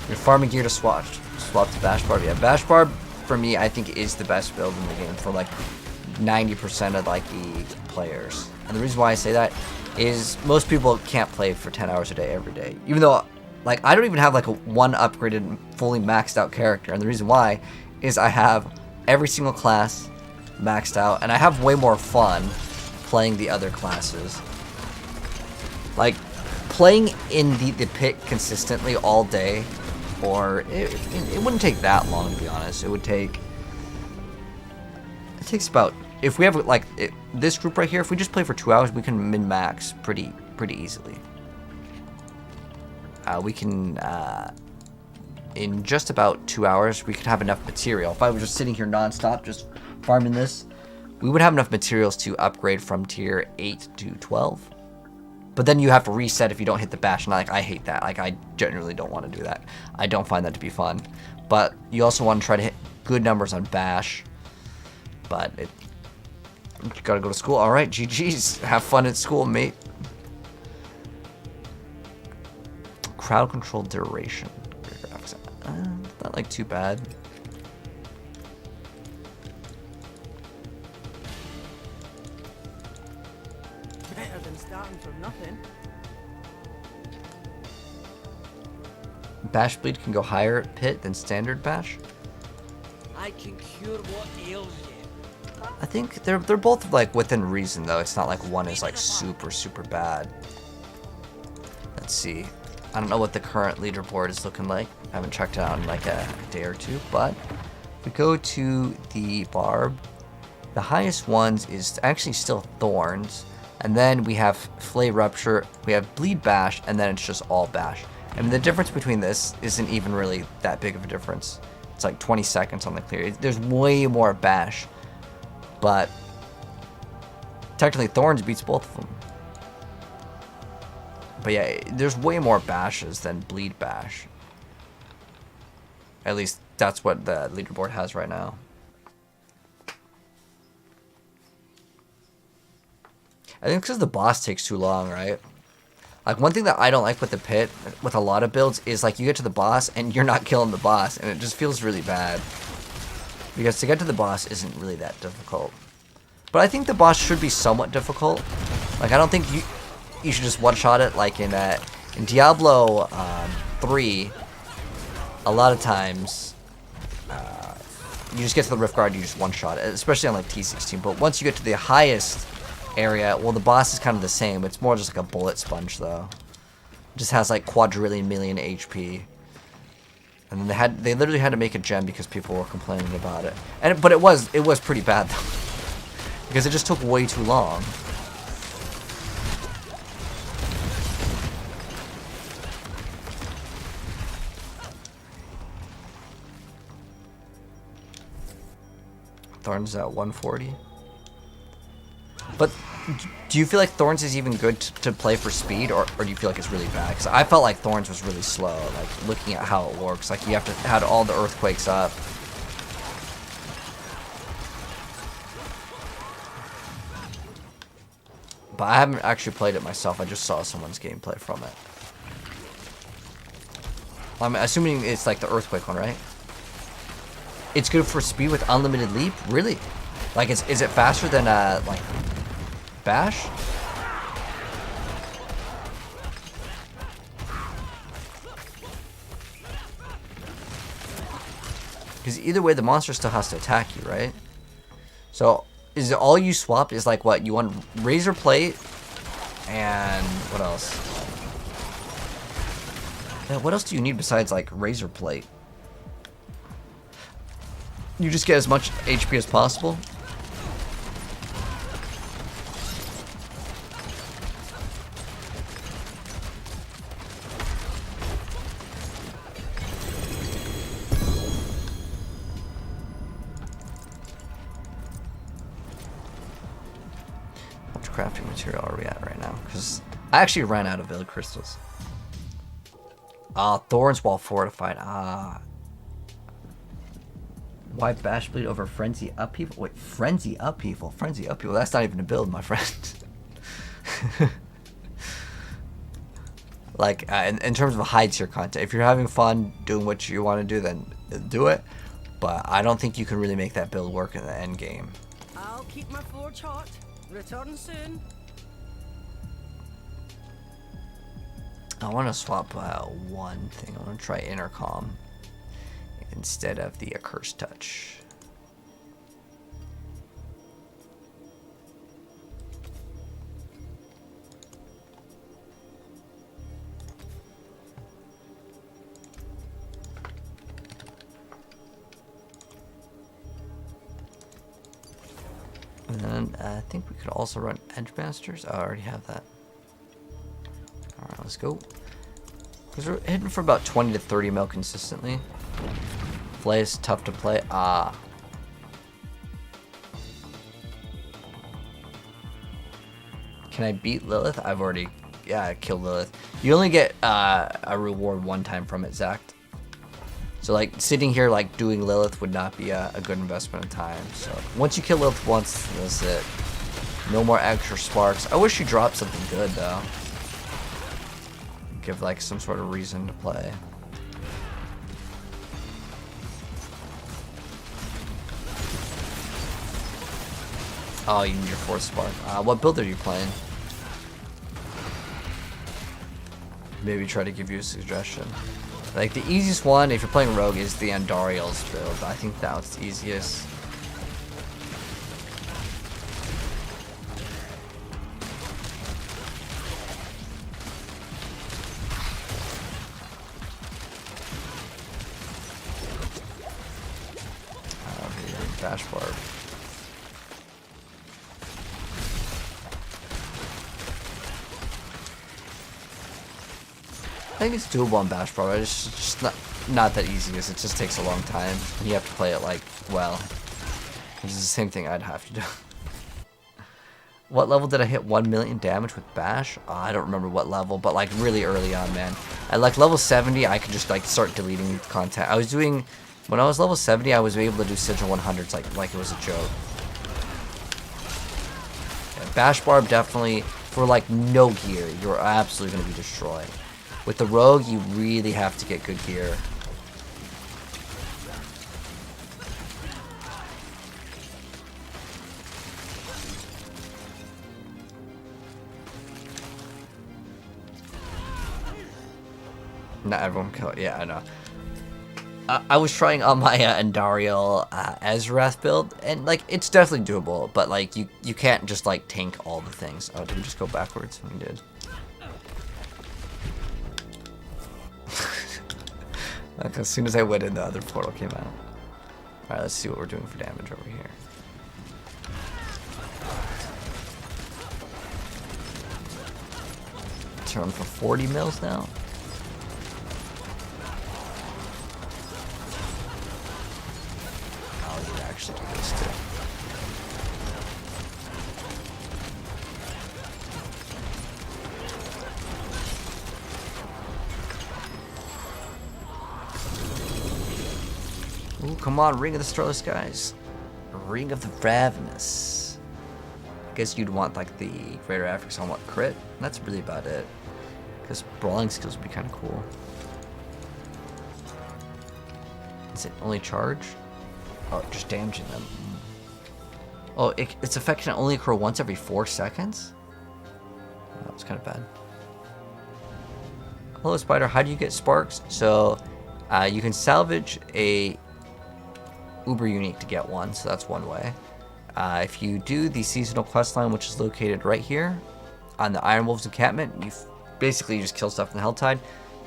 You're farming gear to swap to Bash Barb. Yeah, Bash Barb for me, I think, is the best build in the game for like 90% of like the players. And the reason why I say that is most people can't play for 10 hours a day every day. Even though, like, I don't even have like a one upgraded, fully maxed out character. And the reason why is I have every single class maxed out, and I have way more fun playing the other classes. Like, playing in the pit consistently all day, or it wouldn't take that long, to be honest. It takes about, if we have like this group right here, if we just play for 2 hours, we can min-max pretty easily. We can in just about 2 hours we could have enough material. If I was just sitting here non-stop just farming this, we would have enough materials to upgrade from tier 8 to 12. But then you have to reset if you don't hit the bash, and like, I hate that. Like, I genuinely don't want to do that. I don't find that to be fun. But you also want to try to hit good numbers on bash. But you gotta go to school. Alright, GG's. Have fun at school, mate. Crowd control duration. Not like too bad. Better than starting from nothing. Bash bleed can go higher at pit than standard bash. I can cure what ails you. I think they're both like within reason though. It's not like one is like super bad. Let's see. I don't know what the current leaderboard is looking like. I haven't checked it out in like a day or two, but if we go to the Barb, the highest ones is actually still Thorns, and then we have Flay Rupture, we have Bleed Bash, and then it's just all Bash. I mean, the difference between this isn't even really that big of a difference. It's like 20 seconds on the clear. There's way more Bash, but technically Thorns beats both of them. But yeah, there's way more bashes than Bleed Bash. At least that's what the leaderboard has right now. I think because the boss takes too long, right? Like, one thing that I don't like with the pit, with a lot of builds, is like you get to the boss and you're not killing the boss, and it just feels really bad. Because to get to the boss isn't really that difficult. But I think the boss should be somewhat difficult. Like, I don't think you should just one-shot it like in Diablo 3. A lot of times, you just get to the Rift Guard, you just one-shot it, especially on like T16. But once you get to the highest area, well, the boss is kind of the same. It's more just like a bullet sponge, though. It just has like quadrillion million HP. And then they literally had to make a gem because people were complaining about it. But it was pretty bad though, because it just took way too long. Thorns at 140. But do you feel like Thorns is even good to play for speed, or do you feel like it's really bad? Because I felt like Thorns was really slow, like looking at how it works. Like you have to have all the earthquakes up. But I haven't actually played it myself. I just saw someone's gameplay from it. I'm assuming it's like the earthquake one, right? It's good for speed with unlimited leap? Really? Like, is it faster than, like, Bash? Because either way, the monster still has to attack you, right? So, is it all you swap is, like, what? You want Razor Plate and what else? Yeah, what else do you need besides, like, Razor Plate? You just get as much HP as possible. How much crafting material are we at right now? Because I actually ran out of Veiled Crystals. Thorns while fortified. Why Bash Bleed over Frenzy Upheaval? Wait, Frenzy Upheaval? Frenzy Upheaval? That's not even a build, my friend. Like in terms of high tier content, if you're having fun doing what you want to do, then do it. But I don't think you can really make that build work in the end game. I'll keep my forge hot. Return soon. I want to swap one thing. I want to try intercom instead of the accursed touch. And then I think we could also run Edge Masters. Oh, I already have that. Alright, let's go. Because we're hitting for about 20 to 30 mil consistently. Flay is tough to play. Can I beat Lilith? I've already, I killed Lilith. You only get a reward one time from it, Zach. So like sitting here like doing Lilith would not be a good investment of time. So once you kill Lilith once, that's it. No more extra sparks. I wish you dropped something good though. Give like some sort of reason to play. Oh, you need your fourth spark. What build are you playing? Maybe try to give you a suggestion. Like the easiest one, if you're playing Rogue, is the Andariel's build. I think that's the easiest. Bash Barb. I think it's doable on Bash Barb. It's just not that easy because it just takes a long time. You have to play it like well. Which is the same thing I'd have to do. What level did I hit 1 million damage with Bash? I don't remember what level, but like really early on, man. At like level 70, I could just like start deleting content. I was doing, when I was level 70, I was able to do Sigil 100s like it was a joke. Yeah, Bash Barb definitely, for like no gear, you're absolutely going to be destroyed. With the Rogue, you really have to get good gear. Not everyone kill it. Yeah, I know. I was trying on my Andariel Azrath build, and like it's definitely doable, but like you can't just like tank all the things. Oh, did we just go backwards? We did. Like as soon as I went in, the other portal came out. Alright, let's see what we're doing for damage over here. Turn for 40 mils now. Oh, you can actually do this too. Ooh, come on, Ring of the Starless Skies. Ring of the Ravenous. I guess you'd want like the Greater Affix on what, crit? That's really about it. Because brawling skills would be kind of cool. Is it only charge? Oh, just damaging them. Oh, its effect can only occur once every 4 seconds? Oh, that was kind of bad. Hello, Spider. How do you get sparks? So, you can salvage a Uber unique to get one, so that's one way. If you do the seasonal quest line, which is located right here on the Iron Wolves encampment, you basically just kill stuff in the Helltide.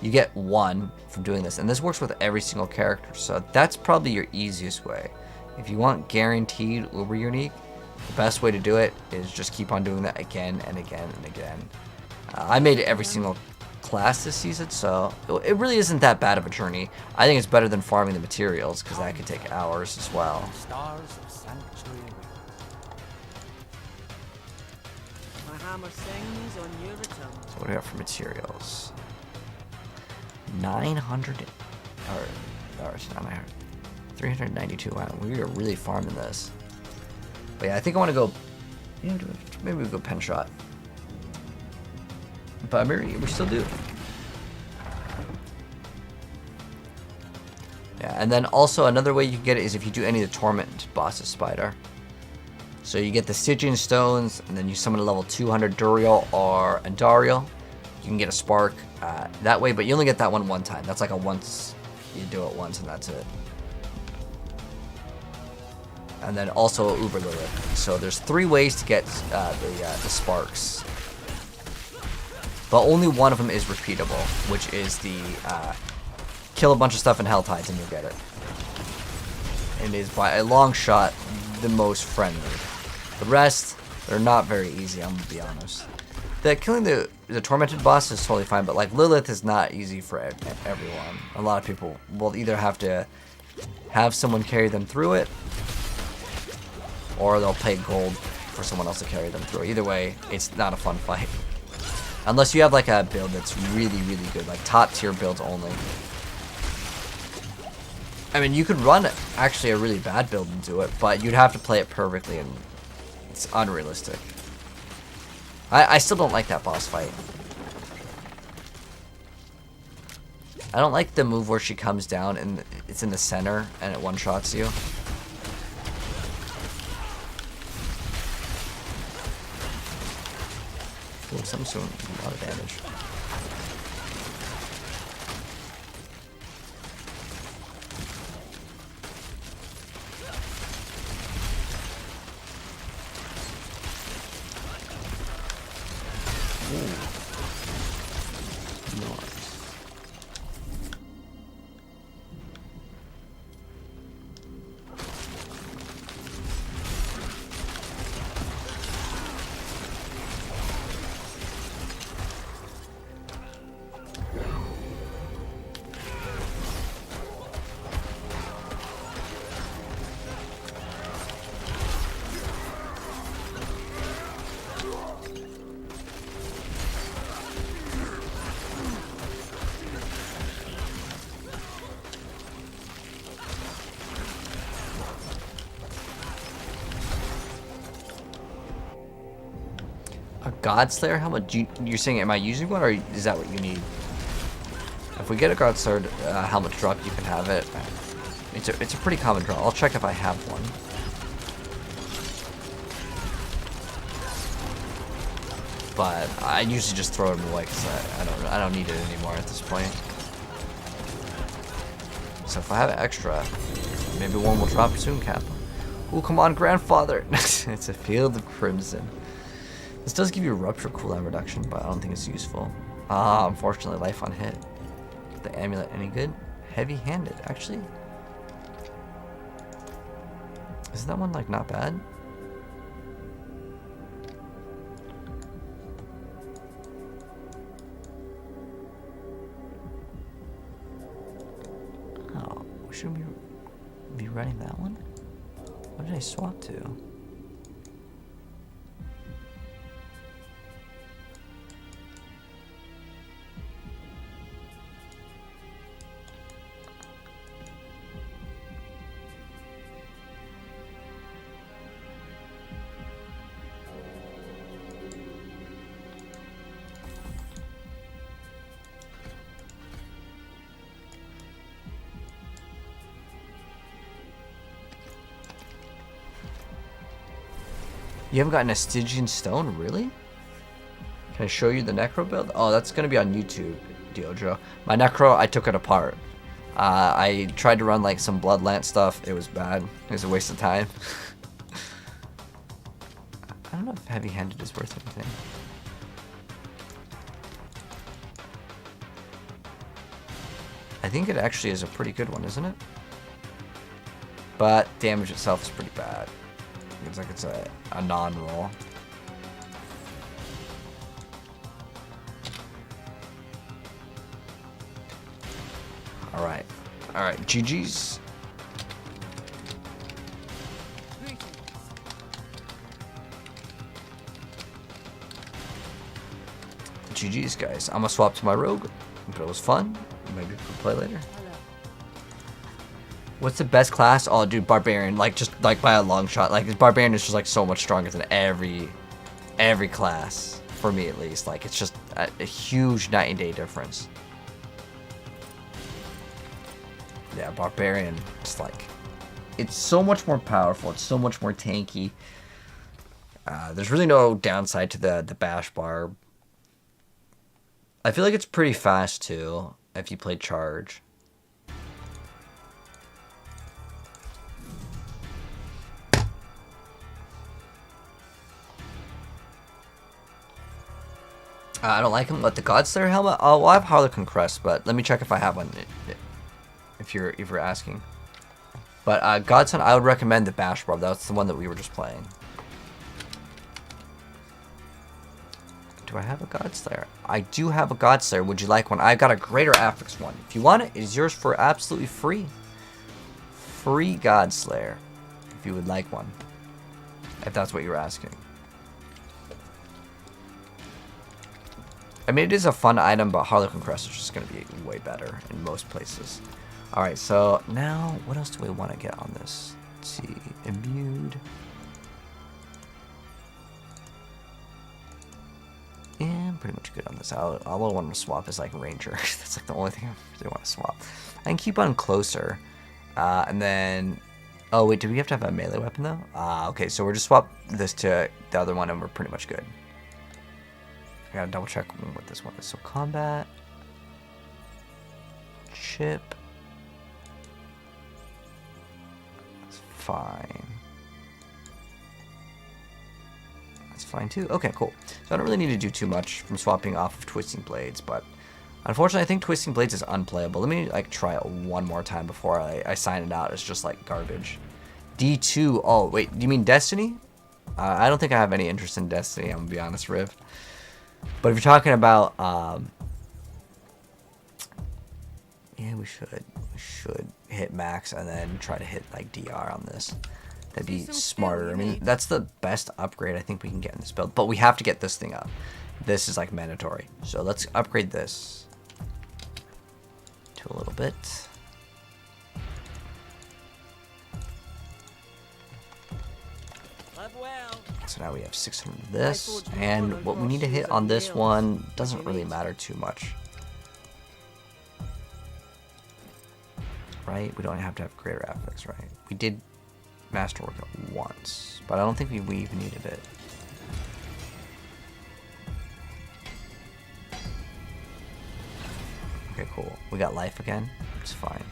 You get one from doing this, and this works with every single character, so that's probably your easiest way. If you want guaranteed Uber unique, the best way to do it is just keep on doing that again and again and again. I made it every single class this season, so it really isn't that bad of a journey. I think it's better than farming the materials, because that could take hours as well. Stars of Sanctuary. My hammer sings on your return. So what do we have for materials? 900, or it's not 900, 392. Wow, we are really farming this. But yeah, I think I want to go, maybe we go pen shot. But maybe we still do. Yeah, and then also another way you can get it is if you do any of the Torment bosses, Spider. So you get the Stygian Stones, and then you summon a level 200 Duriel or Andariel. You can get a Spark that way, but you only get that one time. That's like a once, you do it once and that's it. And then also Uber Lilith. So there's 3 ways to get the Sparks. But only one of them is repeatable, which is the kill a bunch of stuff in Hell Tides and you'll get it. And it is by a long shot the most friendly. The rest, they're not very easy, I'm gonna be honest. Killing the Tormented boss is totally fine, but like Lilith is not easy for everyone. A lot of people will either have to have someone carry them through it, or they'll pay gold for someone else to carry them through. Either way, it's not a fun fight. Unless you have like a build that's really, really good, like top tier builds only. I mean, you could run actually a really bad build and do it, but you'd have to play it perfectly, and it's unrealistic. I still don't like that boss fight. I don't like the move where she comes down and it's in the center and it one-shots you. Ooh, something's doing a lot of damage. A Godslayer? How much? You're saying, am I using one, or is that what you need? If we get a Godslayer helmet drop, you can have it. It's a pretty common draw. I'll check if I have one. But I usually just throw them away because I don't need it anymore at this point. So if I have extra, maybe one will drop soon, Kappa. Ooh, come on, grandfather! It's a Field of Crimson. This does give you a Rupture cooldown reduction, but I don't think it's useful. Unfortunately, life on hit. The amulet any good? Heavy-handed, actually. Isn't that one like not bad? Oh, shouldn't we be running that one? What did I swap to? You haven't gotten a Stygian Stone, really? Can I show you the Necro build? Oh, that's gonna be on YouTube, Diojo. My Necro, I took it apart. I tried to run like some Bloodlance stuff. It was bad. It was a waste of time. I don't know if heavy-handed is worth anything. I think it actually is a pretty good one, isn't it? But damage itself is pretty bad. It's like it's a non-roll. Alright. Alright, GG's. GG's, guys. I'm gonna swap to my rogue, but it was fun. Maybe we'll play later. What's the best class? Oh, dude, Barbarian. Like, just, like, by a long shot. Like, Barbarian is just, like, so much stronger than every class. For me, at least. Like, it's just a huge night and day difference. Yeah, Barbarian, it's like, it's so much more powerful. It's so much more tanky. There's really no downside to the Bash Barb. I feel like it's pretty fast too, if you play Charge. I don't like him. But the Godslayer helmet? Oh, well, I have Harlequin Crest, but let me check if I have one. If you're asking. But Godson, I would recommend the Bash Barb. That's the one that we were just playing. Do I have a Godslayer? I do have a Godslayer. Would you like one? I've got a Greater Affix one. If you want it, it is yours for absolutely free. Free Godslayer. If you would like one. If that's what you're asking. I mean, it is a fun item, but Harlequin Crest is just going to be way better in most places. Alright, so now, what else do we want to get on this? Let's see. Imbued. Yeah, I'm pretty much good on this. All I want to swap is like Ranger. That's like the only thing I really want to swap. I can keep on Closer. And then... Oh, wait, do we have to have a melee weapon, though? Okay, so we're just swap this to the other one, and we're pretty much good. I gotta double check what this one is. So combat, chip, that's fine. That's fine too. Okay, cool. So I don't really need to do too much from swapping off of Twisting Blades, but unfortunately I think Twisting Blades is unplayable. Let me like try it one more time before I sign it out. It's just like garbage. D2. Oh wait, do you mean Destiny? I don't think I have any interest in Destiny. I'm gonna be honest, Riv. But if you're talking about, yeah, we should hit max and then try to hit like DR on this. That'd be smarter. I mean, that's the best upgrade I think we can get in this build. But we have to get this thing up. This is like mandatory. So let's upgrade this to a little bit. So now we have 600 of this, and what we need to hit on this one doesn't really matter too much. Right? We don't have to have Greater Affix, right? We did Masterwork it once, but I don't think we even needed it. Okay, cool. We got life again. It's fine.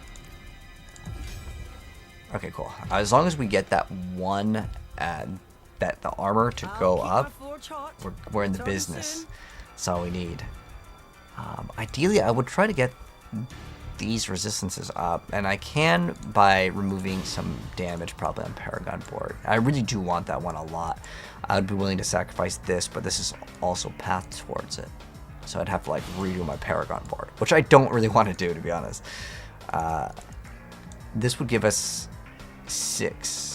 Okay, cool. As long as we get that one the armor to go up, we're in the business. That's all we need. Ideally, I would try to get these resistances up, and I can by removing some damage probably on Paragon board. I really do want that one a lot. I would be willing to sacrifice this, but this is also path towards it. So I'd have to like redo my Paragon board, which I don't really want to do, to be honest. This would give us 6.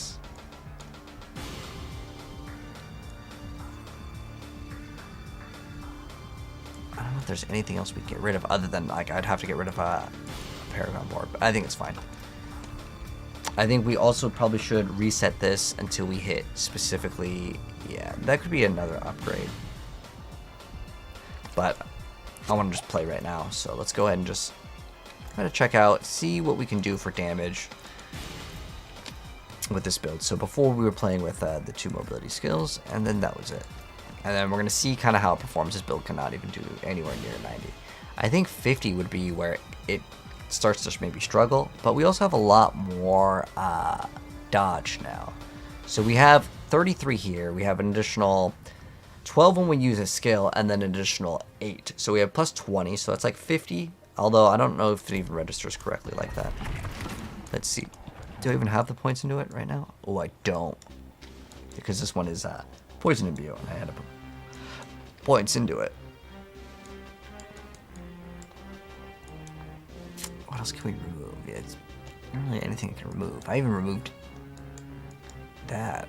I don't know if there's anything else we can get rid of other than like I'd have to get rid of a Paragon board, but I think it's fine. I think we also probably should reset this until we hit specifically. Yeah, that could be another upgrade. But I want to just play right now, so let's go ahead and just try to check out, see what we can do for damage with this build. So before we were playing with the 2 mobility skills, and then that was it. And then we're going to see kind of how it performs. This build cannot even do anywhere near 90. I think 50 would be where it starts to maybe struggle, but we also have a lot more dodge now. So we have 33 here. We have an additional 12 when we use a skill, and then an additional 8. So we have plus 20, so that's like 50. Although I don't know if it even registers correctly like that. Let's see. Do I even have the points into it right now? Oh, I don't. Because this one is Poison Imbue, and I had to put points into it. What else can we remove? Yeah, it's not really anything I can remove. I even removed that.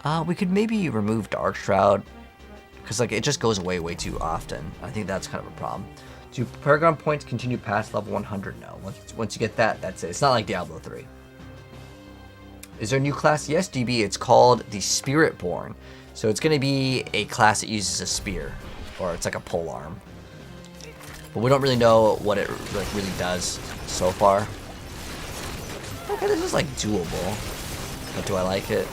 What? We could maybe remove Dark Shroud, because like it just goes away way too often. I think that's kind of a problem. Do Paragon points continue past level 100? No. Once you get that, that's it. It's not like Diablo 3. Is there a new class? Yes, DB. It's called the Spiritborn. So it's going to be a class that uses a spear, or it's like a polearm. but we don't really know what it like really does so far. Okay, this is like doable, but do I like it?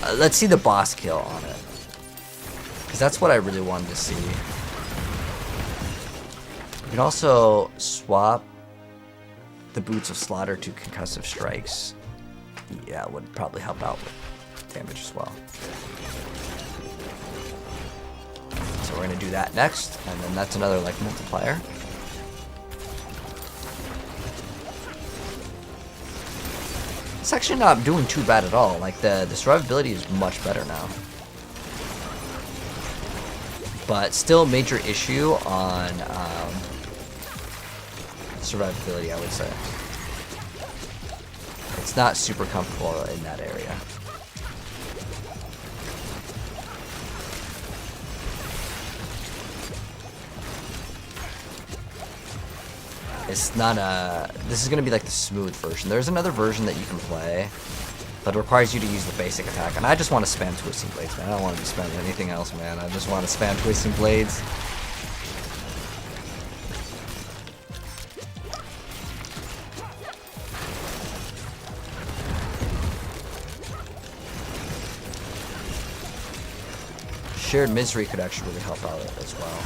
Yeah. Let's see the boss kill on it, because that's what I really wanted to see. We can also swap the Boots of Slaughter to Concussive Strikes. Yeah, it would probably help out with damage as well. So we're gonna do that next, and then that's another like multiplier. It's actually not doing too bad at all. Like the survivability is much better now. But still major issue on survivability, I would say. It's not super comfortable in that area. It's not a... This is going to be like the smooth version. There's another version that you can play that requires you to use the basic attack. And I just want to spam Twisting Blades, man. I don't want to be spamming anything else, man. I just want to spam Twisting Blades. Shared Misery could actually really help out as well.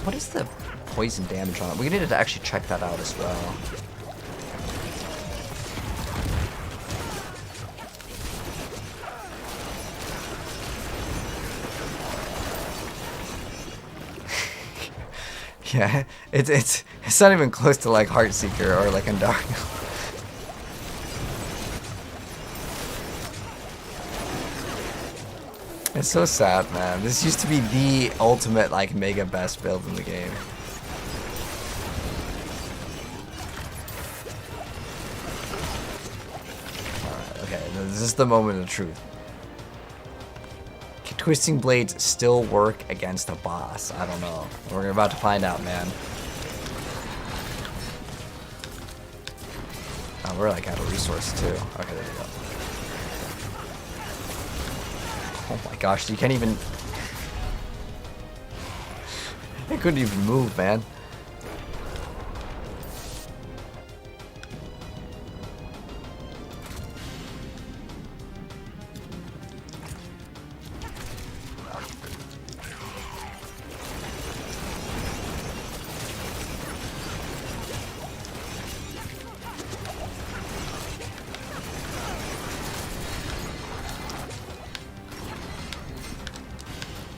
What is the poison damage on it? We needed to actually check that out as well. Yeah, it's not even close to like Heartseeker or like Andario. It's so sad, man. This used to be the ultimate, like, mega best build in the game. Alright, okay, this is the moment of truth. Can Twisting Blades still work against a boss? I don't know. We're about to find out, man. Oh, we're like out of resources too. Okay, there we go. Oh my gosh, you can't even... I couldn't even move, man.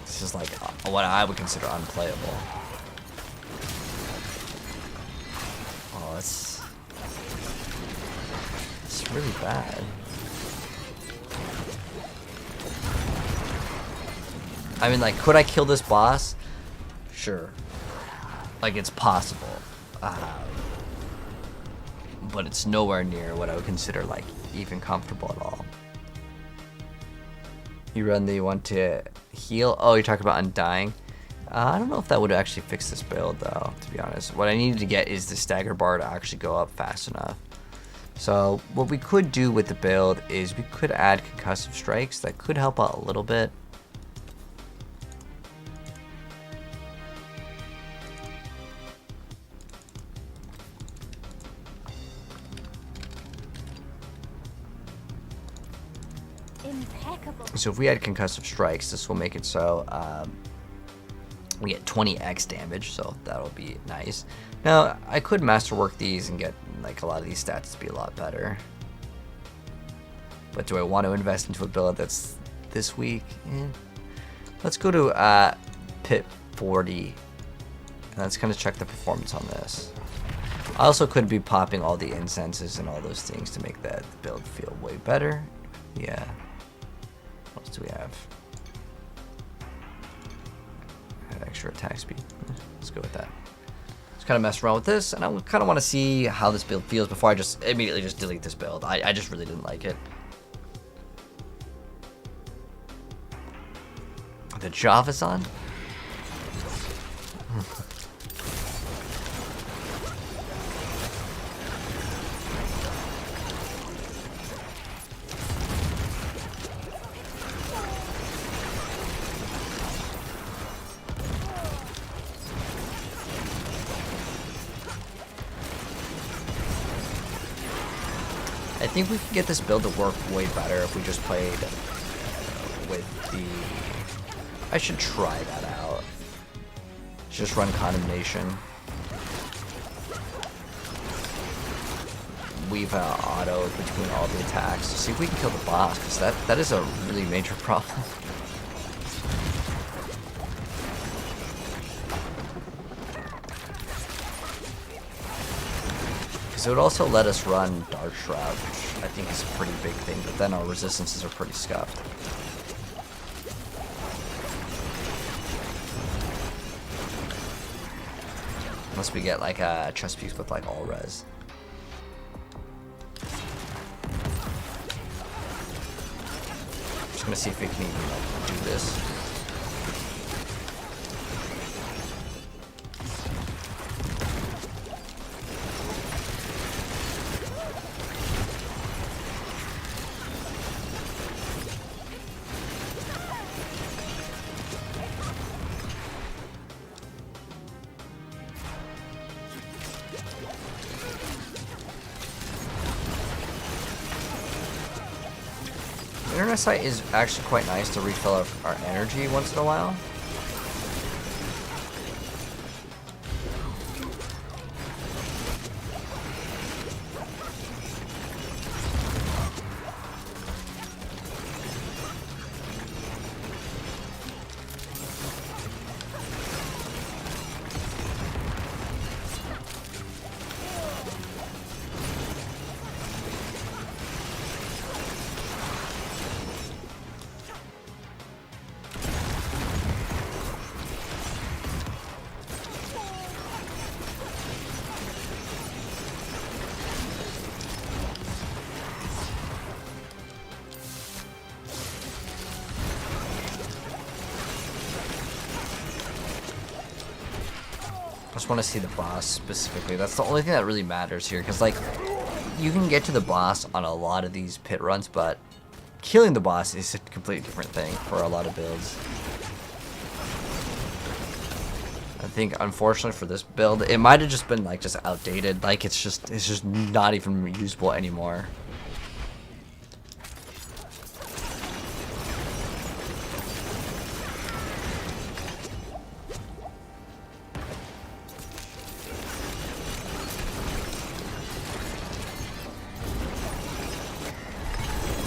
This is like what I would consider unplayable. Oh, it's really bad. I mean, like, could I kill this boss? Sure. Like, it's possible. But it's nowhere near what I would consider, like, even comfortable at all. You run the want to heal. Oh, you're talking about Undying. I don't know if that would actually fix this build, though, to be honest. What I needed to get is the stagger bar to actually go up fast enough. So what we could do with the build is we could add Concussive Strikes. That could help out a little bit. Impeccable. So if we add Concussive Strikes, this will make it so we get 20x damage, so that'll be nice. Now, I could masterwork these and get like a lot of these stats to be a lot better. But do I want to invest into a build that's this weak? Let's go to pit 40. And let's kind of check the performance on this. I also could be popping all the incenses and all those things to make that build feel way better. Yeah. What else do we have? Extra attack speed. Let's go with that. Just kind of mess around with this, and I kind of want to see how this build feels before I just immediately just delete this build. I just really didn't like it. The Javazon? I think we can get this build to work way better if we just played with the... I should try that out. Just run Condemnation. Weave auto between all the attacks. See if we can kill the boss, because that is a really major problem. It would also let us run Dark Shroud, which I think is a pretty big thing, but then our resistances are pretty scuffed. Unless we get like a chest piece with like all res. Just gonna see if we can even like, do this. Internet site is actually quite nice to refill our energy once in a while. I just want to see the boss specifically. That's the only thing that really matters here, because like you can get to the boss on a lot of these pit runs, but killing the boss is a completely different thing for a lot of builds. I think unfortunately for this build, it might have just been like just outdated. Like it's just not even usable anymore.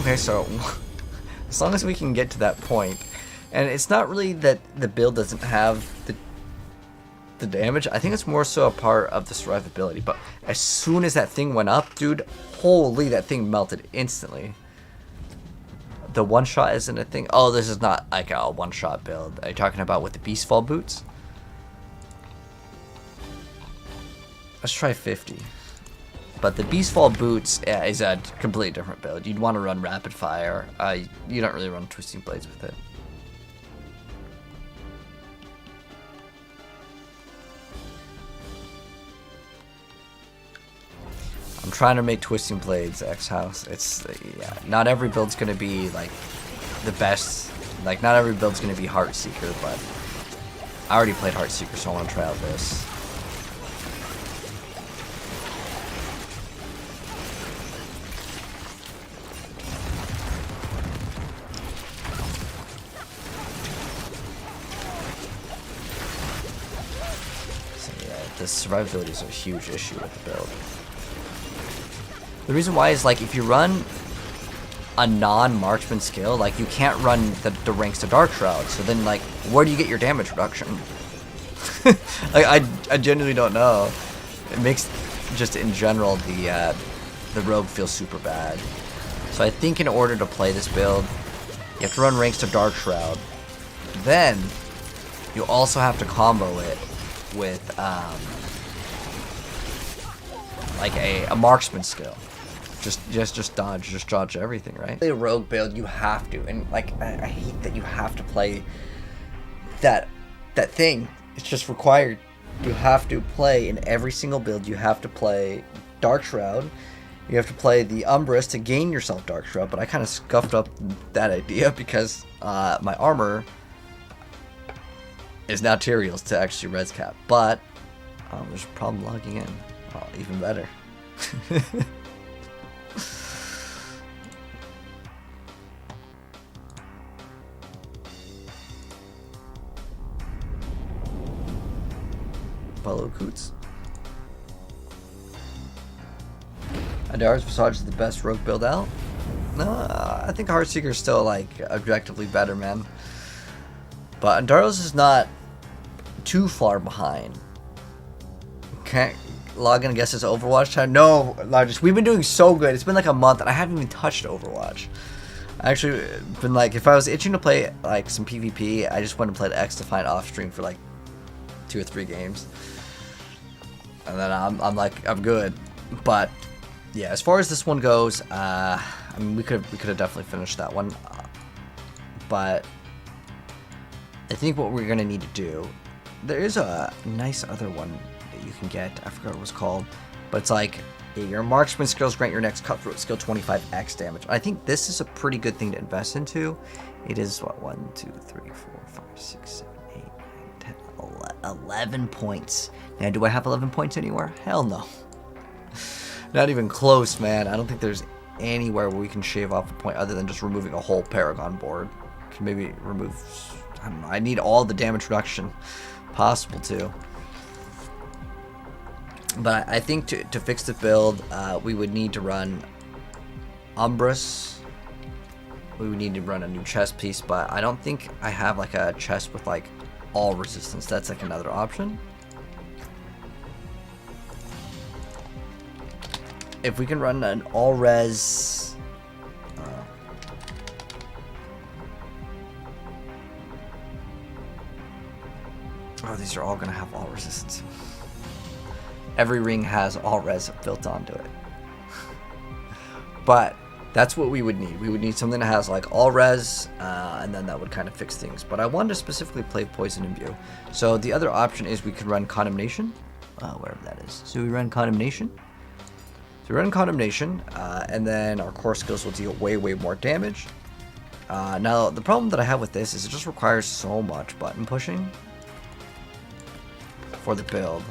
Okay, so as long as we can get to that point, and it's not really that the build doesn't have the damage, I think it's more so a part of the survivability. But as soon as that thing went up, dude, holy, that thing melted instantly. The one shot isn't a thing. Oh, this is not like a one shot build. Are you talking about with the Beastfall boots? Let's try 50. But the Beastfall boots is a completely different build. You'd want to run Rapid Fire. You don't really run Twisting Blades with it. I'm trying to make Twisting Blades X-House. It's, yeah, not every build's going to be, like, the best. Like, not every build's going to be Heartseeker, but I already played Heartseeker, so I want to try out this. The survivability is a huge issue with the build. The reason why is like if you run a non-marksman skill, like you can't run the ranks to Dark Shroud. So then, like, where do you get your damage reduction? Like, I genuinely don't know. It makes just in general the rogue feel super bad. So I think in order to play this build, you have to run ranks to Dark Shroud. Then you also have to combo it with like a marksman skill. Just dodge everything, right? The rogue build, you have to, and like I hate that you have to play that thing. It's just required. You have to play in every single build. You have to play Dark Shroud. You have to play the Umbrus to gain yourself Dark Shroud. But I kind of scuffed up that idea because my armor is now Tyrael's to actually res cap. But there's a problem logging in. Oh, even better. Apollo Coots. Andara's Visage is the best rogue build out. No, I think Heartseeker is still like objectively better, man. But Andaros is not too far behind. Can't log in and guess his Overwatch time. No, Largest. We've been doing so good. It's been like a month and I haven't even touched Overwatch. I actually been like, if I was itching to play like some PvP, I just went and played XDefiant off stream for like 2 or 3 games. And then I'm like, I'm good. But yeah, as far as this one goes, I mean, we could have definitely finished that one. But I think what we're gonna need to do, there is a nice other one that you can get. I forgot what it was called, but it's like your marksman skills grant your next cutthroat skill 25x damage. I think this is a pretty good thing to invest into. It is what, 1, 2, 3, 4, 5, 6, 7, 8, 9, 10, 11 points. Now, do I have 11 points anywhere? Hell no. Not even close, man. I don't think there's anywhere where we can shave off a point other than just removing a whole Paragon board. Can maybe remove, I don't know. I need all the damage reduction possible too. But I think to fix the build, we would need to run Umbrus. We would need to run a new chest piece, but I don't think I have like a chest with like all resistance. That's like another option. If we can run an all res, oh, these are all gonna have all resistance. Every ring has all res built onto it. But that's what we would need. We would need something that has like all res, and then that would kind of fix things. But I wanted to specifically play Poison Imbue. So the other option is we could run Condemnation, wherever that is. So we run Condemnation. So we run Condemnation, and then our core skills will deal way more damage. Now, the problem that I have with this is it just requires so much button pushing for the build.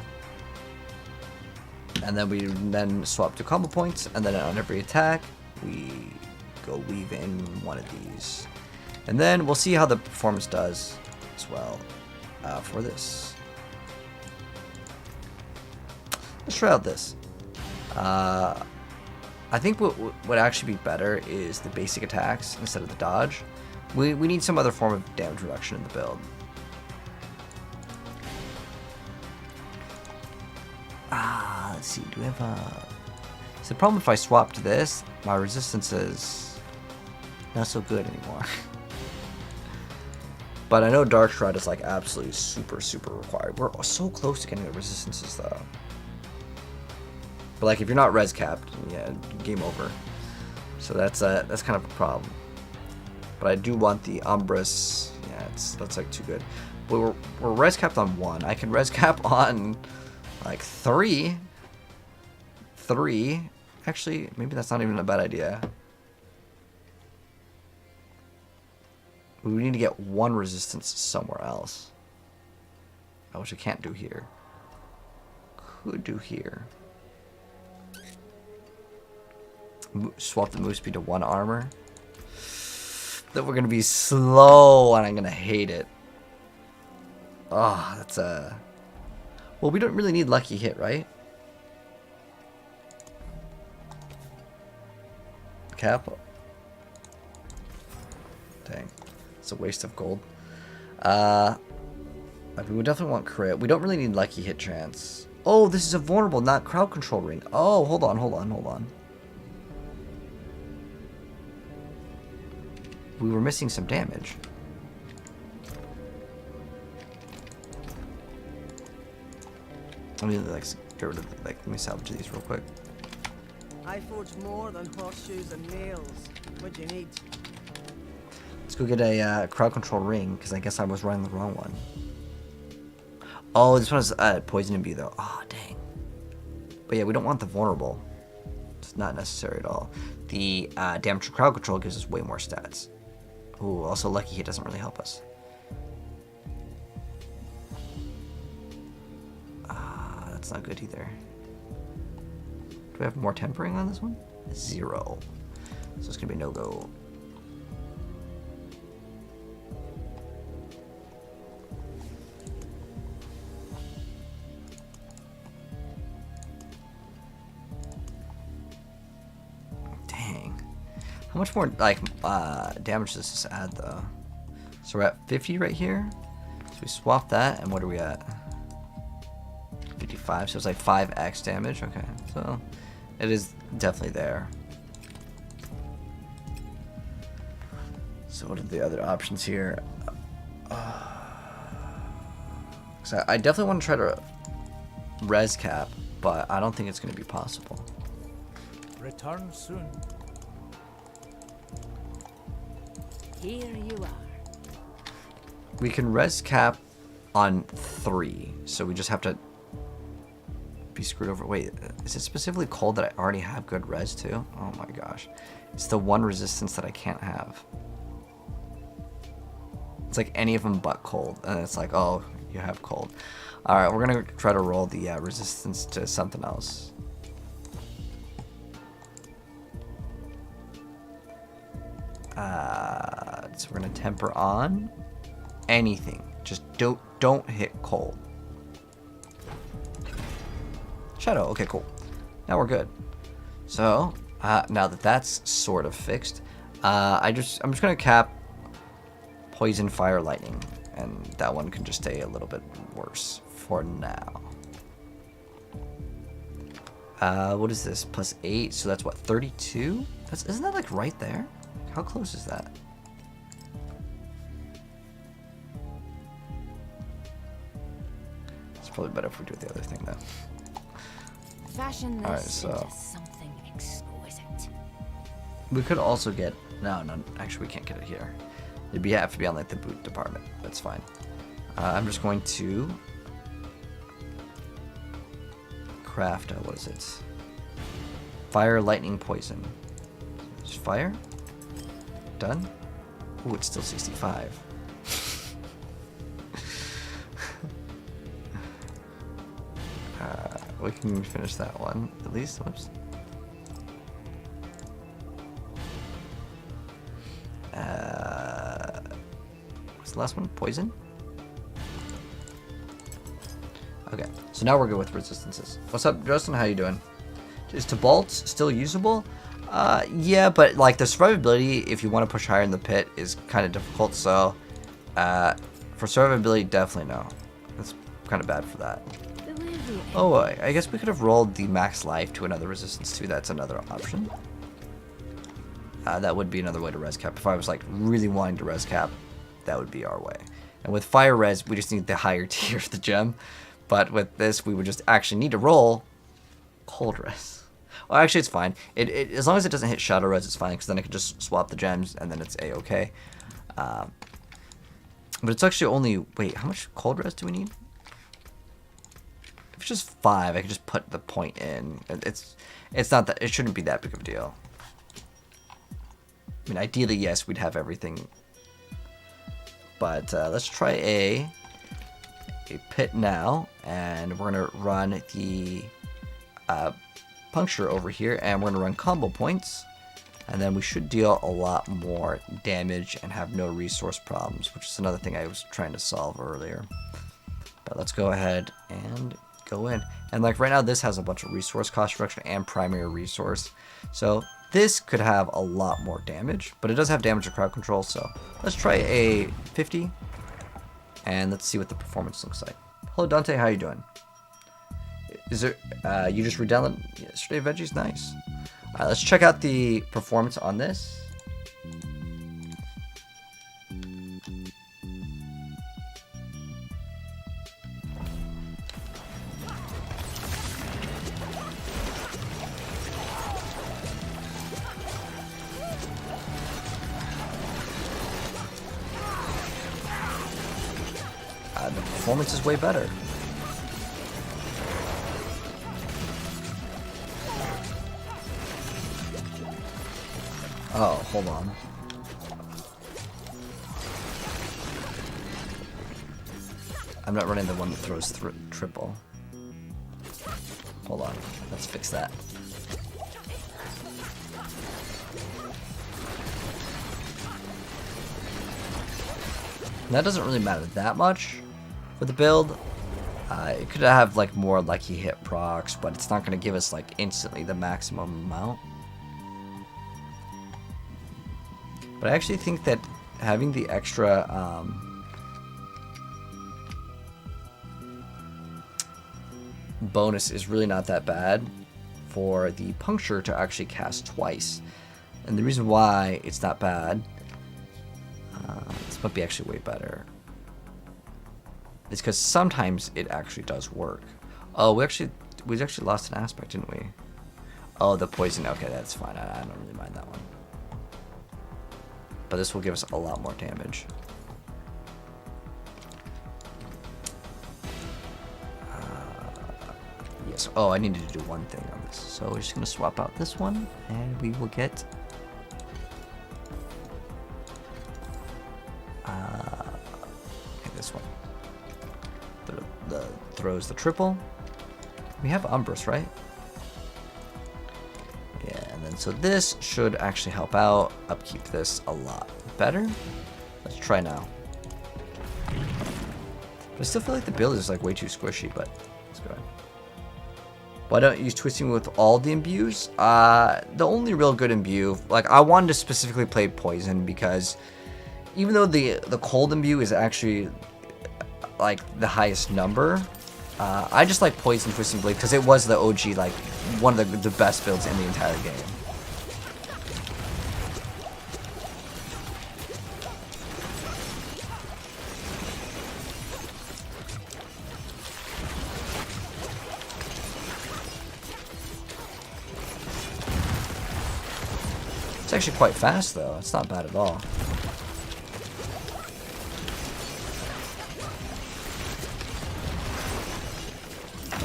And then we swap to combo points, and then on every attack, we go weave in one of these. And then we'll see how the performance does as well for this. Let's try out this. I think what would actually be better is the basic attacks instead of the dodge. We need some other form of damage reduction in the build. Let's see, do we have a... So the problem if I swap to this, my resistance is not so good anymore. But I know Dark Shroud is like absolutely super required. We're so close to getting the resistances though. But like if you're not res capped, yeah, game over. So that's kind of a problem. But I do want the Umbrus. Yeah, that's like too good. But we're res capped on 1. I can res cap on like 3. Actually, maybe that's not even a bad idea. We need to get 1 resistance somewhere else. Which I can't do here. Could do here. Swap the move speed to 1 armor. Then we're gonna be slow and I'm gonna hate it. Oh, that's a... Well, we don't really need lucky hit, right? Cap. Dang. It's a waste of gold. We would definitely want crit. We don't really need lucky hit chance. Oh, this is a vulnerable, not crowd control ring. Oh, hold on. We were missing some damage. Let me like get rid of let me salvage these real quick. I forge more than horseshoes and nails. What do you need? Let's go get a crowd control ring because I guess I was running the wrong one. Oh, this one is poison and bee though. Oh, dang. But yeah, we don't want the vulnerable. It's not necessary at all. The damage to crowd control gives us way more stats. Ooh, also lucky hit doesn't really help us. That's not good either. Do we have more tempering on this one? 0. So it's gonna be no-go. Dang. How much more like damage does this add though? So we're at 50 right here. So we swap that, and what are we at? 55, so it's like 5x damage. Okay, so it is definitely there. So what are the other options here? So I definitely want to try to res cap, but I don't think it's going to be possible. Return soon. Here you are. We can res cap on 3, so we just have to be screwed over. Wait, is it specifically cold that I already have good res too? Oh my gosh. It's the one resistance that I can't have. It's like any of them but cold, and it's like, oh, you have cold. Alright, we're gonna try to roll the resistance to something else. So we're gonna temper on anything. Just don't hit cold. Shadow. Okay, cool. Now we're good. So now that that's sort of fixed, I'm just gonna cap poison, fire, lightning, and that one can just stay a little bit worse for now. What is this? +8, so that's what, 32? Isn't that like right there? How close is that? It's probably better if we do the other thing though. Fashion this Alright, so into something exquisite. we could also get no, actually we can't get it here. It'd have to be on like the boot department. That's fine. I'm just going to craft what is it? Fire, lightning, poison. Just fire. Done. Ooh, it's still 65. We can finish that one at least. Whoops. What's the last one? Poison? Okay, so now we're good with resistances. What's up, Justin? How you doing? Is Tybalt still usable? Yeah, but like the survivability, if you want to push higher in the pit, is kind of difficult. So, for survivability, definitely no. That's kind of bad for that. Oh, I guess we could have rolled the max life to another resistance too. That's another option. That would be another way to res cap. If I was like really wanting to res cap, that would be our way. And with fire res, we just need the higher tier of the gem. But with this, we would just actually need to roll cold res. Well, actually, it's fine. As long as it doesn't hit shadow res, it's fine. Because then I can just swap the gems, and then it's a-okay. But it's actually only... Wait, how much cold res do we need? If it's just 5, I can just put the point in. It's not that... It shouldn't be that big of a deal. I mean, ideally, yes, we'd have everything. But let's try a pit now. And we're going to run the puncture over here. And we're going to run combo points. And then we should deal a lot more damage and have no resource problems, which is another thing I was trying to solve earlier. But let's go ahead and go in. And like right now, this has a bunch of resource cost reduction and primary resource. So This could have a lot more damage, but it does have damage to crowd control, so let's try a 50, and let's see what the performance looks like. Hello Dante, how you doing? Is there, you just redownloaded yesterday veggies? Nice. Alright, let's check out the performance on this. The performance is way better. Oh, hold on. I'm not running the one that throws triple. Hold on, let's fix that. That doesn't really matter that much for the build. It could have like more lucky hit procs, but it's not going to give us like instantly the maximum amount. But I actually think that having the extra bonus is really not that bad for the puncture to actually cast twice. And the reason why it's not bad, this might be actually way better, is because sometimes it actually does work. Oh, we actually lost an aspect, didn't we? Oh, the poison. Okay, that's fine. I don't really mind that one. But this will give us a lot more damage. Yes. Oh, I needed to do one thing on this. So we're just going to swap out this one, and we will get... okay, this one. The throws the triple. We have Umbrus, right? Yeah, and then so this should actually help out, upkeep this a lot better. Let's try now. But I still feel like the build is like way too squishy, but let's go ahead. Why don't you use Twisting with all the imbues? The only real good imbue, like I wanted to specifically play Poison because even though the cold imbue is actually like the highest number, I just like Poison Twisting Blade because it was the OG, like one of the best builds in the entire game. It's actually quite fast though, it's not bad at all.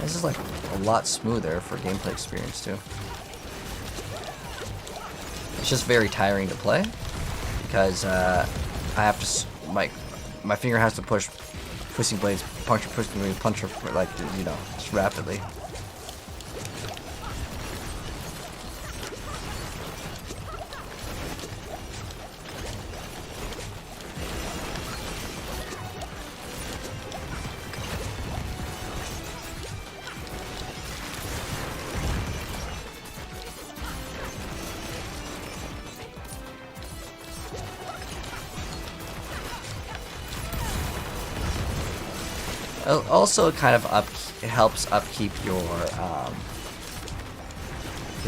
This is like a lot smoother for gameplay experience too. It's just very tiring to play because I have to my finger has to push Twisting Blades, puncher, like, you know, just rapidly. Also, kind of helps upkeep your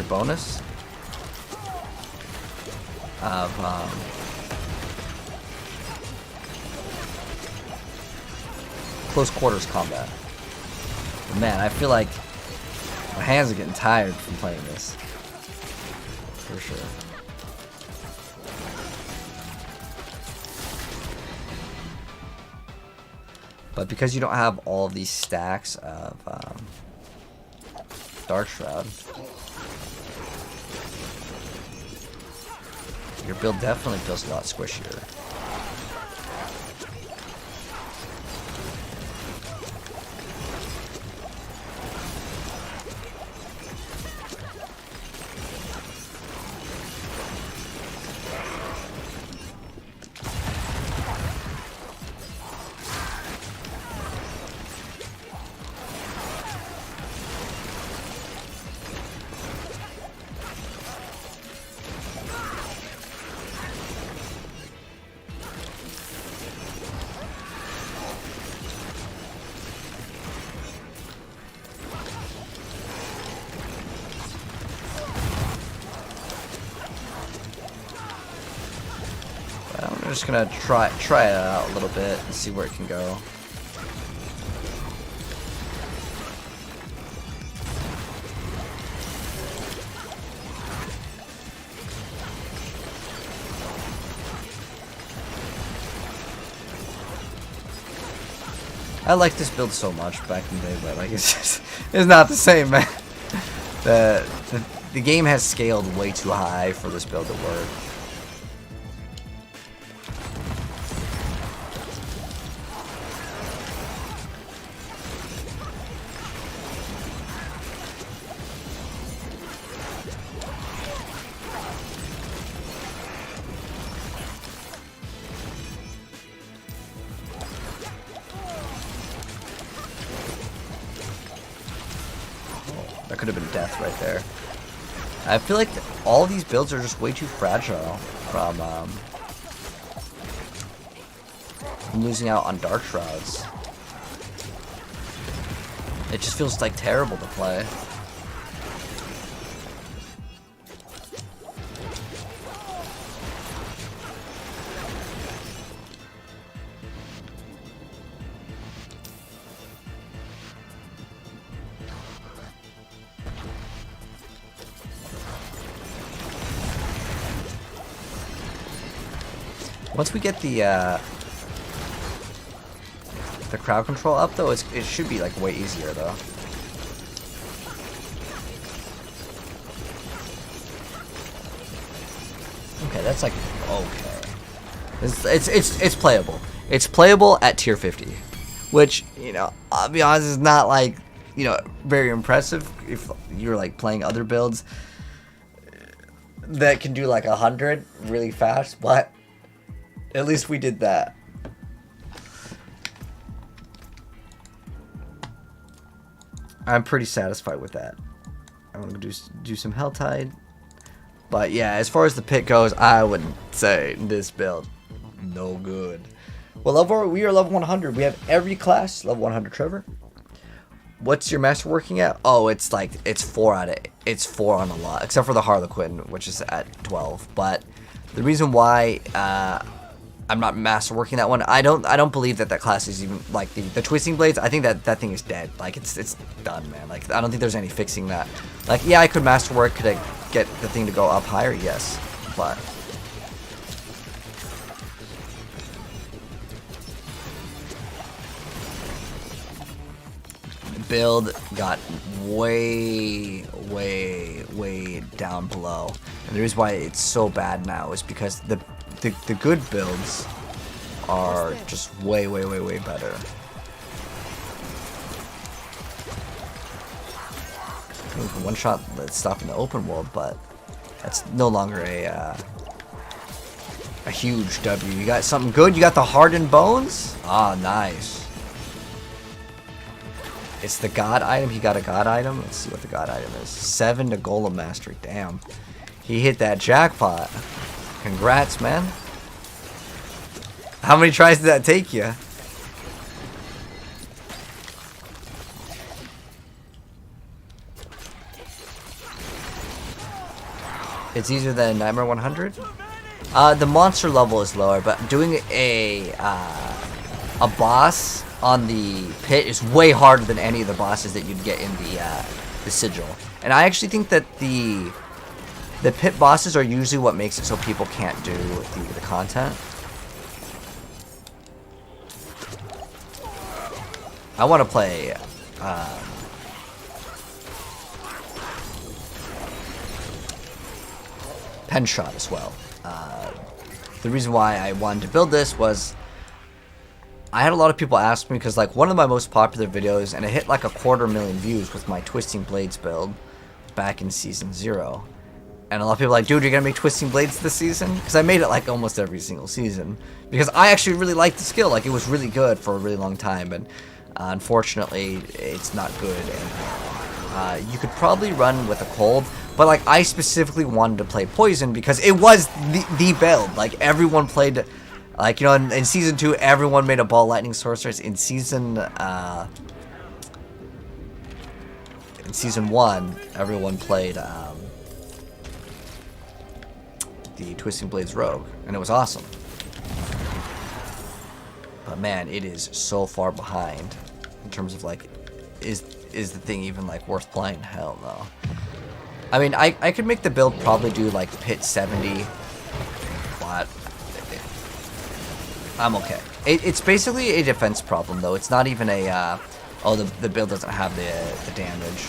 bonus of close quarters combat. But man, I feel like my hands are getting tired from playing this, for sure. But because you don't have all of these stacks of Dark Shroud, your build definitely feels a lot squishier. just gonna try it out a little bit and see where it can go. I like this build so much back in the day, but like it's not the same, man. The game has scaled way too high for this build to work. That could have been death right there. I feel like all these builds are just way too fragile from losing out on Dark Shrouds. It just feels like terrible to play. Once we get the crowd control up, though, it should be like way easier, though. Okay, that's like okay. It's playable. It's playable at tier 50, which, you know, I'll be honest, is not like, you know, very impressive if you're like playing other builds that can do like 100 really fast, but at least we did that. I'm pretty satisfied with that. I'm gonna do some Helltide. But yeah, as far as the pit goes, I wouldn't say this build no good. Well, we are level 100. We have every class level 100. Trevor, what's your master working at? Oh, it's 4 on a lot, except for the Harlequin, which is at 12. But the reason why I'm not master working that one, I don't believe that class is even like the Twisting Blades. I think that thing is dead. Like it's done, man. Like I don't think there's any fixing that. Like yeah, I could master work. Could I get the thing to go up higher? Yes, but build got way down below, and the reason why it's so bad now is because the good builds are just way better. One shot stuff in the open world, but that's no longer a huge W. You got something good? You got the Hardened Bones? Ah, nice. It's the God item. He got a God item. Let's see what the God item is. 7 to Golem Mastery. Damn. He hit that jackpot. Congrats, man. How many tries did that take you? It's easier than Nightmare 100? The monster level is lower, but doing a boss on the pit is way harder than any of the bosses that you'd get in the sigil. And I actually think that the pit bosses are usually what makes it so people can't do the content. I want to play Pen Shot as well. The reason why I wanted to build this was I had a lot of people ask me, because like one of my most popular videos, and it hit like 250,000 views with my Twisting Blades build back in season 0. And a lot of people are like, dude, you're gonna make Twisting Blades this season? Because I made it like almost every single season, because I actually really liked the skill. Like it was really good for a really long time, and unfortunately it's not good anymore. You could probably run with a cold, but like I specifically wanted to play poison because it was the build. Like everyone played, like, you know, in season 2 everyone made a ball lightning sorceress. In season 1 everyone played the Twisting Blades rogue, and it was awesome. But man, it is so far behind in terms of like, is the thing even like worth playing? Hell no. I mean, I could make the build probably do like pit 70, but I'm okay. It's basically a defense problem though. It's not even a, oh, the build doesn't have the damage.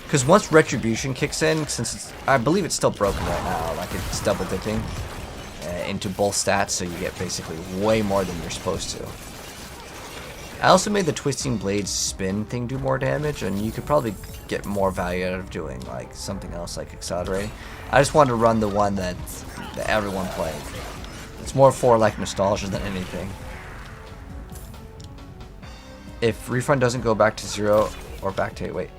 Because once Retribution kicks in, since I believe it's still broken right now, like it's double dipping into both stats, so you get basically way more than you're supposed to. I also made the Twisting Blades spin thing do more damage, and you could probably get more value out of doing like something else like Accelerating. I just wanted to run the one that everyone played. It's more for like nostalgia than anything. If Refund doesn't go back to 0 or back to, wait.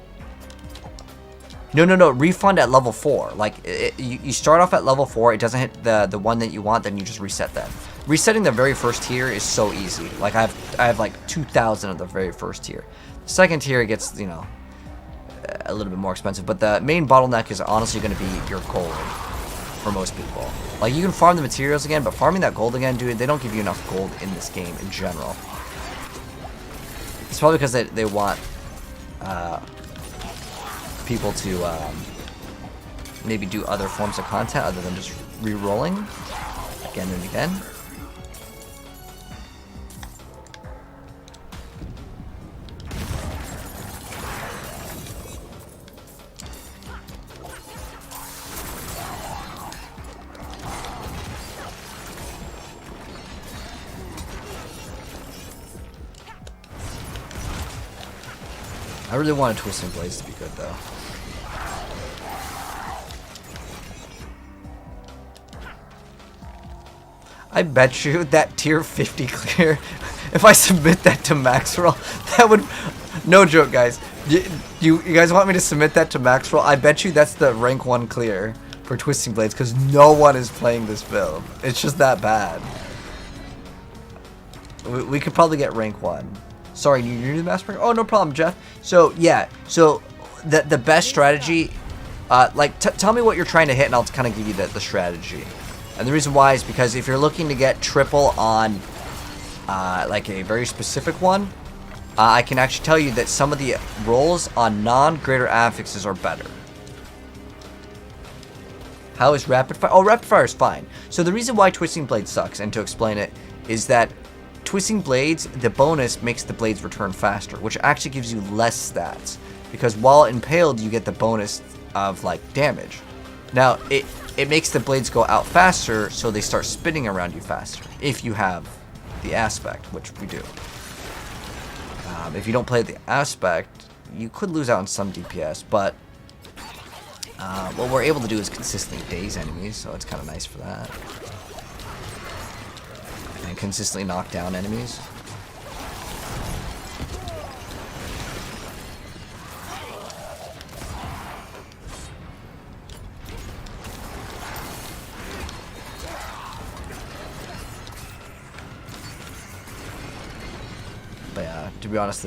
No, refund at level 4. Like, you start off at level 4, it doesn't hit the one that you want, then you just reset that. Resetting the very first tier is so easy. Like, I have like 2,000 of the very first tier. The second tier gets, you know, a little bit more expensive, but the main bottleneck is honestly going to be your gold for most people. Like, you can farm the materials again, but farming that gold again, dude, they don't give you enough gold in this game in general. It's probably because they want people to maybe do other forms of content other than just re-rolling again and again. I really wanted Twisting Blades to be good though. I bet you that tier 50 clear, if I submit that to Maxroll, that would, no joke guys, you guys want me to submit that to Maxroll? I bet you that's the rank 1 clear for Twisting Blades because no one is playing this build. It's just that bad. We could probably get rank 1. Sorry, you new to the Master? Oh, no problem, Jeff. So, yeah. So, the best strategy... like, tell me what you're trying to hit, and I'll kind of give you the strategy. And the reason why is because if you're looking to get triple on, like, a very specific one, I can actually tell you that some of the rolls on non-greater affixes are better. How is Rapid Fire? Oh, Rapid Fire is fine. So, the reason why Twisting Blade sucks, and to explain it, is that Twisting Blades, the bonus makes the blades return faster, which actually gives you less stats. Because while impaled, you get the bonus of, like, damage. Now, it makes the blades go out faster, so they start spinning around you faster, if you have the aspect, which we do. If you don't play the aspect, you could lose out on some DPS, but what we're able to do is consistently daze enemies, so it's kind of nice for that. And consistently knock down enemies. But yeah, to be honest,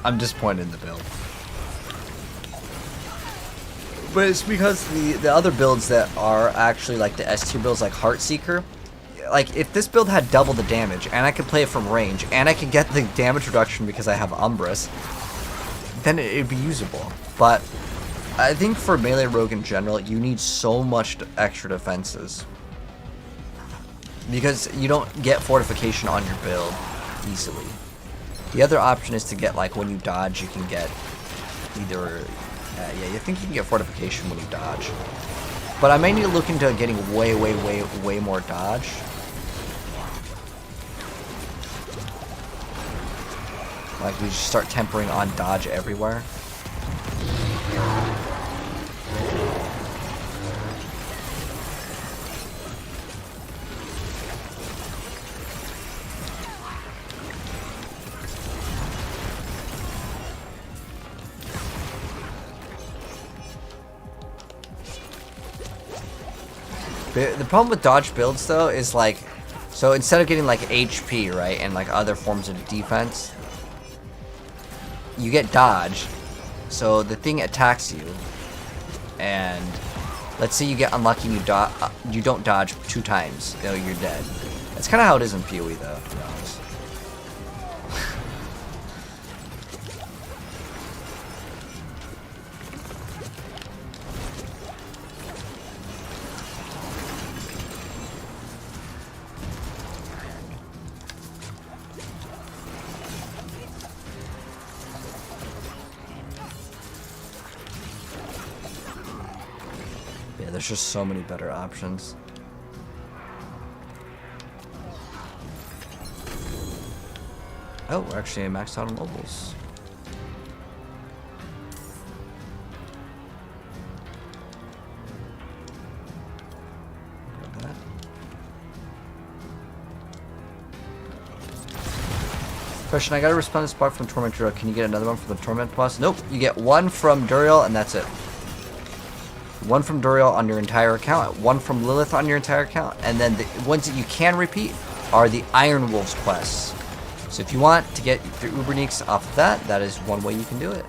I'm disappointed in the build. But it's because the other builds that are actually like the S tier builds, like Heartseeker, like if this build had double the damage and I could play it from range and I could get the damage reduction because I have Umbris, then it'd be usable. But I think for melee rogue in general, you need so much extra defenses because you don't get fortification on your build easily. The other option is to get, like, when you dodge, you can get either yeah, you think you can get fortification when you dodge, but I may need to look into getting way more dodge. Like, we just start tempering on dodge everywhere. The problem with dodge builds, though, is like, so instead of getting like HP, right, and like other forms of defense, you get dodge. So the thing attacks you, and let's say you get unlucky and you don't dodge 2 times, you know, you're dead. It's kind of how it is in PoE, though, to be honest. Yeah, there's just so many better options. Oh, we're actually maxed out on mobiles. Grab that. Question, I got a respawn spot from Torment Duriel. Can you get another one from the Torment boss? Nope, you get one from Duriel and that's it. One from Duriel on your entire account, one from Lilith on your entire account, and then the ones that you can repeat are the Iron Wolves quests. So if you want to get your Uberneaks off of that, that is one way you can do it.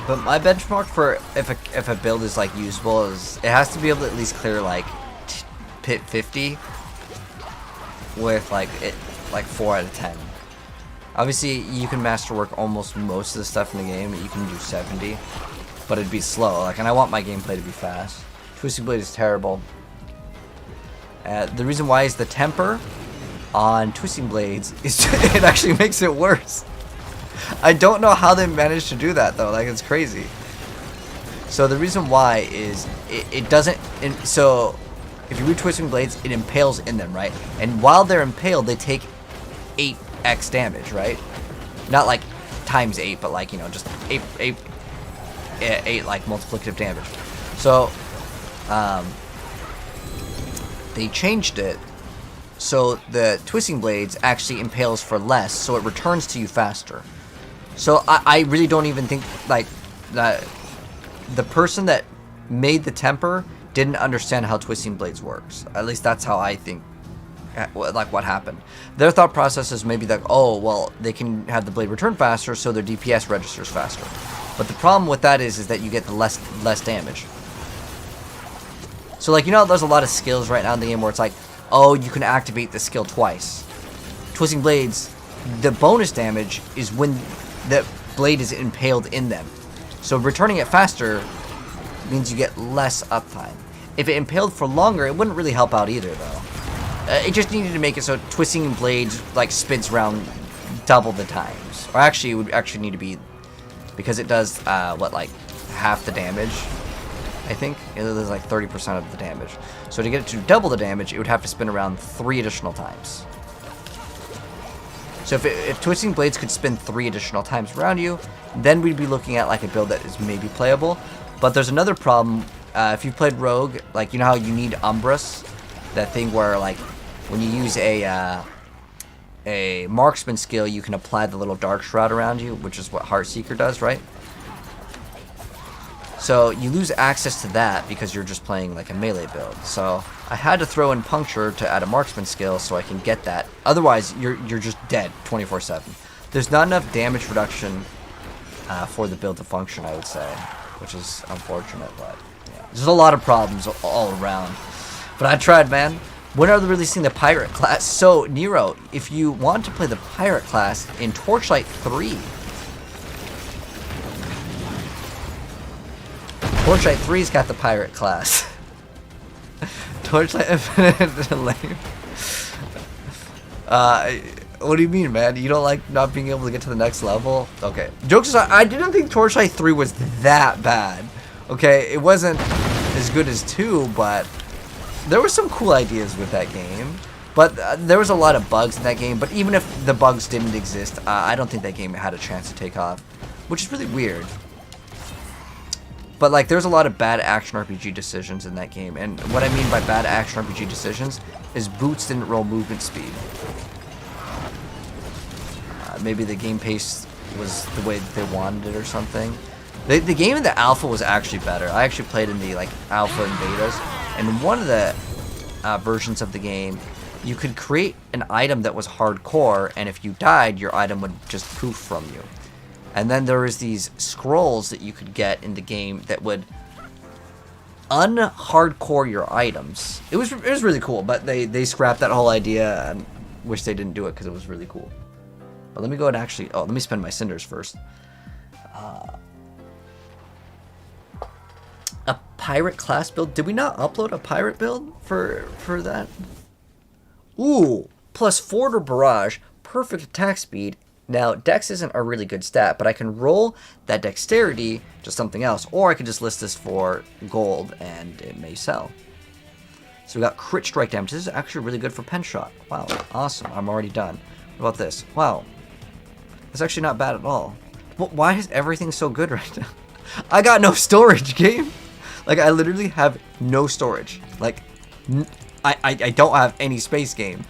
But my benchmark for if a build is like usable is it has to be able to at least clear like pit 50 with like 4 out of 10. Obviously, you can masterwork almost most of the stuff in the game. You can do 70, but it'd be slow. Like, and I want my gameplay to be fast. Twisting Blade is terrible. The reason why is the temper on Twisting Blades is it actually makes it worse. I don't know how they managed to do that though. Like, it's crazy. So the reason why is it doesn't. So if you read Twisting Blades, it impales in them, right? And while they're impaled, they take 8x damage, right? Not like times 8, but like, you know, just 8 like multiplicative damage. So they changed it so the Twisting Blades actually impales for less, so it returns to you faster. So I really don't even think like that the person that made the temper didn't understand how Twisting Blades works. At least that's how I think, like, what happened. Their thought process is maybe like, oh, well, they can have the blade return faster, so their DPS registers faster. But the problem with that is that you get the less damage. So, like, you know, there's a lot of skills right now in the game where it's like, oh, you can activate the skill twice. Twisting Blades, the bonus damage is when the blade is impaled in them. So returning it faster means you get less uptime. If it impaled for longer, it wouldn't really help out either, though. It just needed to make it so Twisting Blades like spins around double the times. Or actually, it would actually need to be, because it does what, like half the damage, I think. It does like 30% of the damage. So to get it to double the damage, it would have to spin around 3 additional times. So if Twisting Blades could spin 3 additional times around you, then we'd be looking at like a build that is maybe playable. But there's another problem. If you've played Rogue, like, you know how you need Umbrus? That thing where, like, when you use a marksman skill, you can apply the little Dark Shroud around you, which is what Heartseeker does, right? So you lose access to that because you're just playing like a melee build. So I had to throw in Puncture to add a marksman skill so I can get that. Otherwise, you're just dead 24/7. There's not enough damage reduction for the build to function, I would say, which is unfortunate. But yeah, there's a lot of problems all around. But I tried, man. When are they releasing the Pirate class? So Nero, if you want to play the Pirate class in Torchlight 3. Torchlight 3's got the Pirate class. Torchlight Infinite lame. What do you mean, man? You don't like not being able to get to the next level? Okay. Jokes aside, I didn't think Torchlight 3 was that bad. Okay, it wasn't as good as 2, but there were some cool ideas with that game. But there was a lot of bugs in that game. But even if the bugs didn't exist, I don't think that game had a chance to take off, which is really weird. But like, there's a lot of bad action RPG decisions in that game, and what I mean by bad action RPG decisions is boots didn't roll movement speed. Maybe the game pace was the way that they wanted it or something. The game in the alpha was actually better. I actually played in the like alpha and betas, and one of the versions of the game, you could create an item that was hardcore, and if you died, your item would just poof from you. And then there was these scrolls that you could get in the game that would un-hardcore your items. It was really cool, but they scrapped that whole idea, and wish they didn't do it because it was really cool. But let me go and actually... Oh, let me spend my cinders first. A pirate class build? Did we not upload a pirate build for that? Ooh, plus 4 to barrage, perfect attack speed. Now, dex isn't a really good stat, but I can roll that dexterity to something else, or I can just list this for gold, and it may sell. So we got crit strike damage. This is actually really good for pen shot. Wow, awesome. I'm already done. What about this? Wow, it's actually not bad at all. But why is everything so good right now? I got no storage, game. Like, I literally have no storage. Like, I don't have any space, game.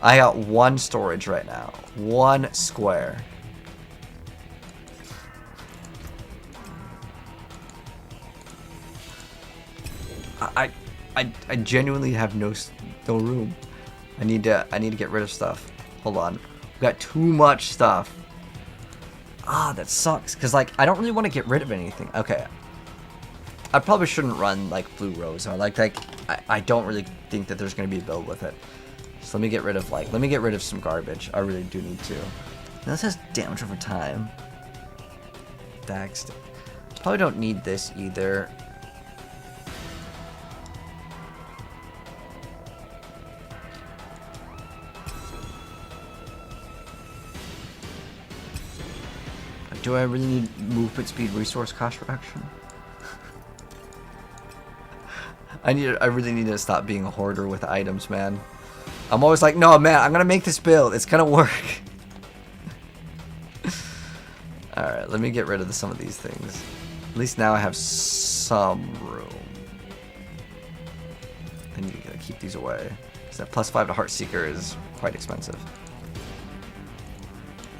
I got 1 storage right now. 1 square. I genuinely have no room. I need to get rid of stuff. Hold on. We've got too much stuff. Ah, that sucks. Cause like I don't really want to get rid of anything. Okay. I probably shouldn't run like Blue Rose. I don't really think that there's gonna be a build with it. So let me get rid of some garbage. I really do need to. Now this has damage over time. Dax. Probably don't need this either. Do I really need movement speed, resource cost reduction? I really need to stop being a hoarder with items, man. I'm always like, no, man, I'm gonna make this build. It's gonna work. All right, let me get rid of some of these things. At least now I have some room. I need to keep these away because that +5 to Heartseeker is quite expensive.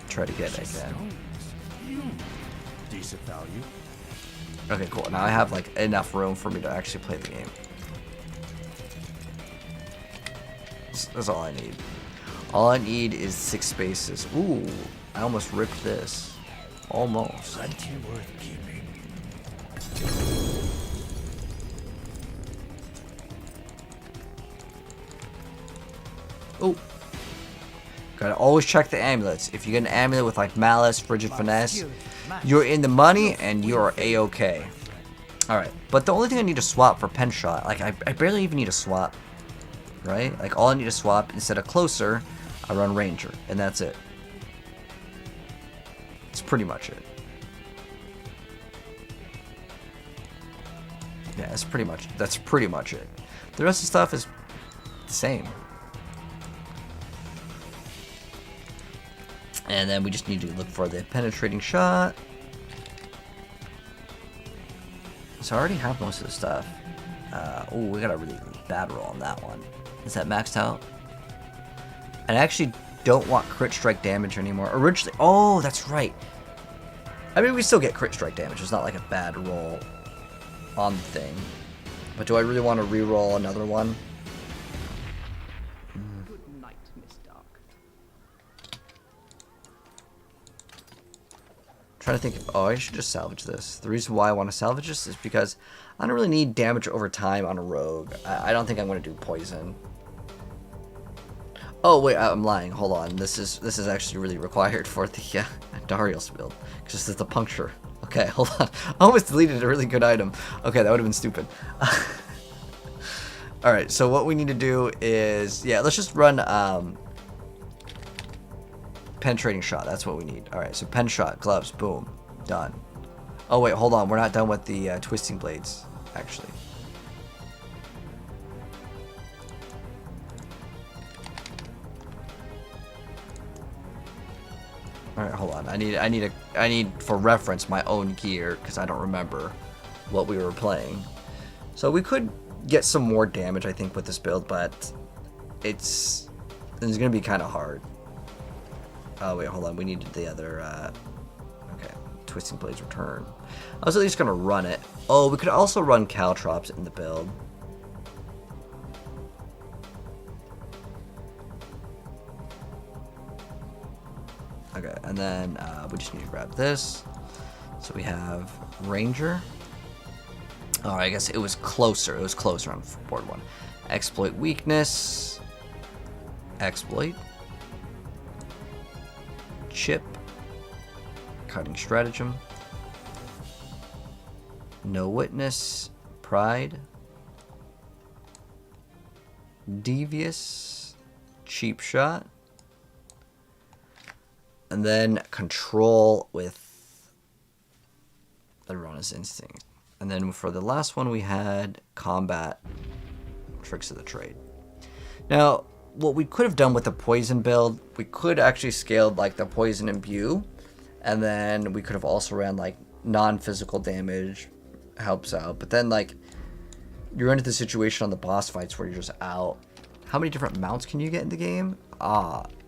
Try to get it again. Decent value. Okay, cool. Now I have like enough room for me to actually play the game. That's all I need. All I need is 6 spaces. Ooh, I almost ripped this. Almost. Plenty worth keeping. Oh. Gotta always check the amulets. If you get an amulet with like Malice, Frigid Finesse, you're in the money and you're A-okay. Alright, but the only thing I need to swap for Pen Shot, like I barely even need to swap. Right? Like all I need to swap, instead of Closer, I run Ranger, and that's it. That's pretty much it. Yeah, that's pretty much it. The rest of the stuff is the same. And then we just need to look for the penetrating shot. So I already have most of the stuff. Oh, we got a really bad roll on that one. Is that maxed out? And I actually don't want crit strike damage anymore. Originally, oh, that's right. I mean, we still get crit strike damage. It's not like a bad roll on the thing. But do I really want to re-roll another one? Good night, Miss Dark. Trying to think if, oh, I should just salvage this. The reason why I want to salvage this is because I don't really need damage over time on a rogue. I don't think I'm going to do poison. Oh wait, I'm lying. Hold on. This is actually really required for the Darius build. Just as the puncture. Okay, hold on. I almost deleted a really good item. Okay, that would have been stupid. All right, so what we need to do is, yeah, let's just run penetrating shot. That's what we need. All right, so pen shot, gloves, boom, done. Oh wait, hold on. We're not done with the twisting blades, actually. All right, hold on. I need for reference my own gear because I don't remember what we were playing. So we could get some more damage, I think, with this build, but it's gonna be kind of hard. Oh wait, hold on. We needed the other. Okay, Twisting Blades Return. I was at least gonna run it. Oh, we could also run Caltrops in the build. Okay, and then we just need to grab this. So we have Ranger. Oh, I guess it was closer. It was closer on board 1. Exploit Weakness. Exploit. Chip. Cutting Stratagem. No Witness. Pride. Devious. Cheap Shot. And then Control with Larona's Instinct. And then for the last one we had Combat, Tricks of the Trade. Now, what we could have done with the Poison build, we could actually scaled like the Poison Imbue, and then we could have also ran like non-physical damage, helps out. But then like you're into the situation on the boss fights where you're just out. How many different mounts can you get in the game?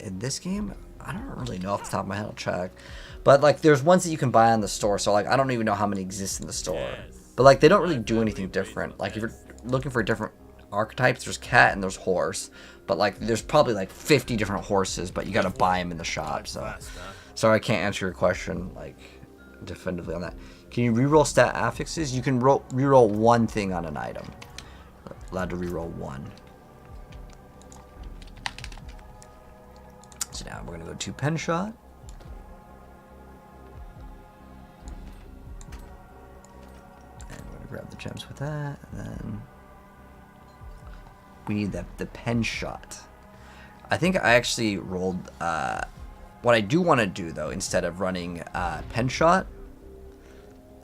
In this game, I don't really know off the top of my head. I'll check. But like there's ones that you can buy on the store, so like I don't even know how many exist in the store. But like they don't really do anything different. Like if you're looking for different archetypes, there's cat and there's horse. But like there's probably like 50 different horses, but you gotta buy them in the shop. So sorry, I can't answer your question like definitively on that. Can you reroll stat affixes? You can reroll one thing on an item. Allowed to reroll one. So now we're gonna go to Pen Shot. And we're gonna grab the gems with that, and then we need the Pen Shot. I think I actually rolled what I do want to do though, instead of running Pen Shot.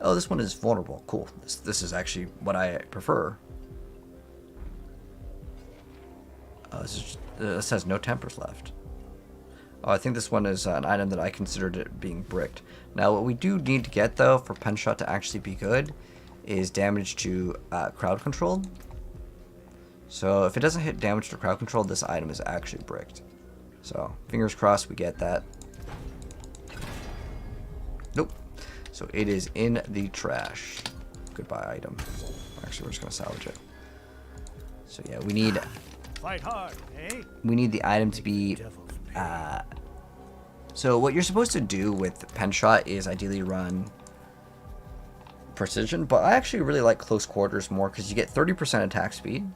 Oh, this one is vulnerable. Cool. This is actually what I prefer. Oh, this has no tempers left. Oh, I think this one is an item that I considered it being bricked. Now, what we do need to get, though, for Pen Shot to actually be good is damage to crowd control. So, if it doesn't hit damage to crowd control, this item is actually bricked. So, fingers crossed we get that. Nope. So, it is in the trash. Goodbye, item. Actually, we're just going to salvage it. So, yeah, we need... Fight hard, eh? We need the item to be... so what you're supposed to do with Pen Shot is ideally run Precision, but I actually really like Close Quarters more because you get 30% attack speed,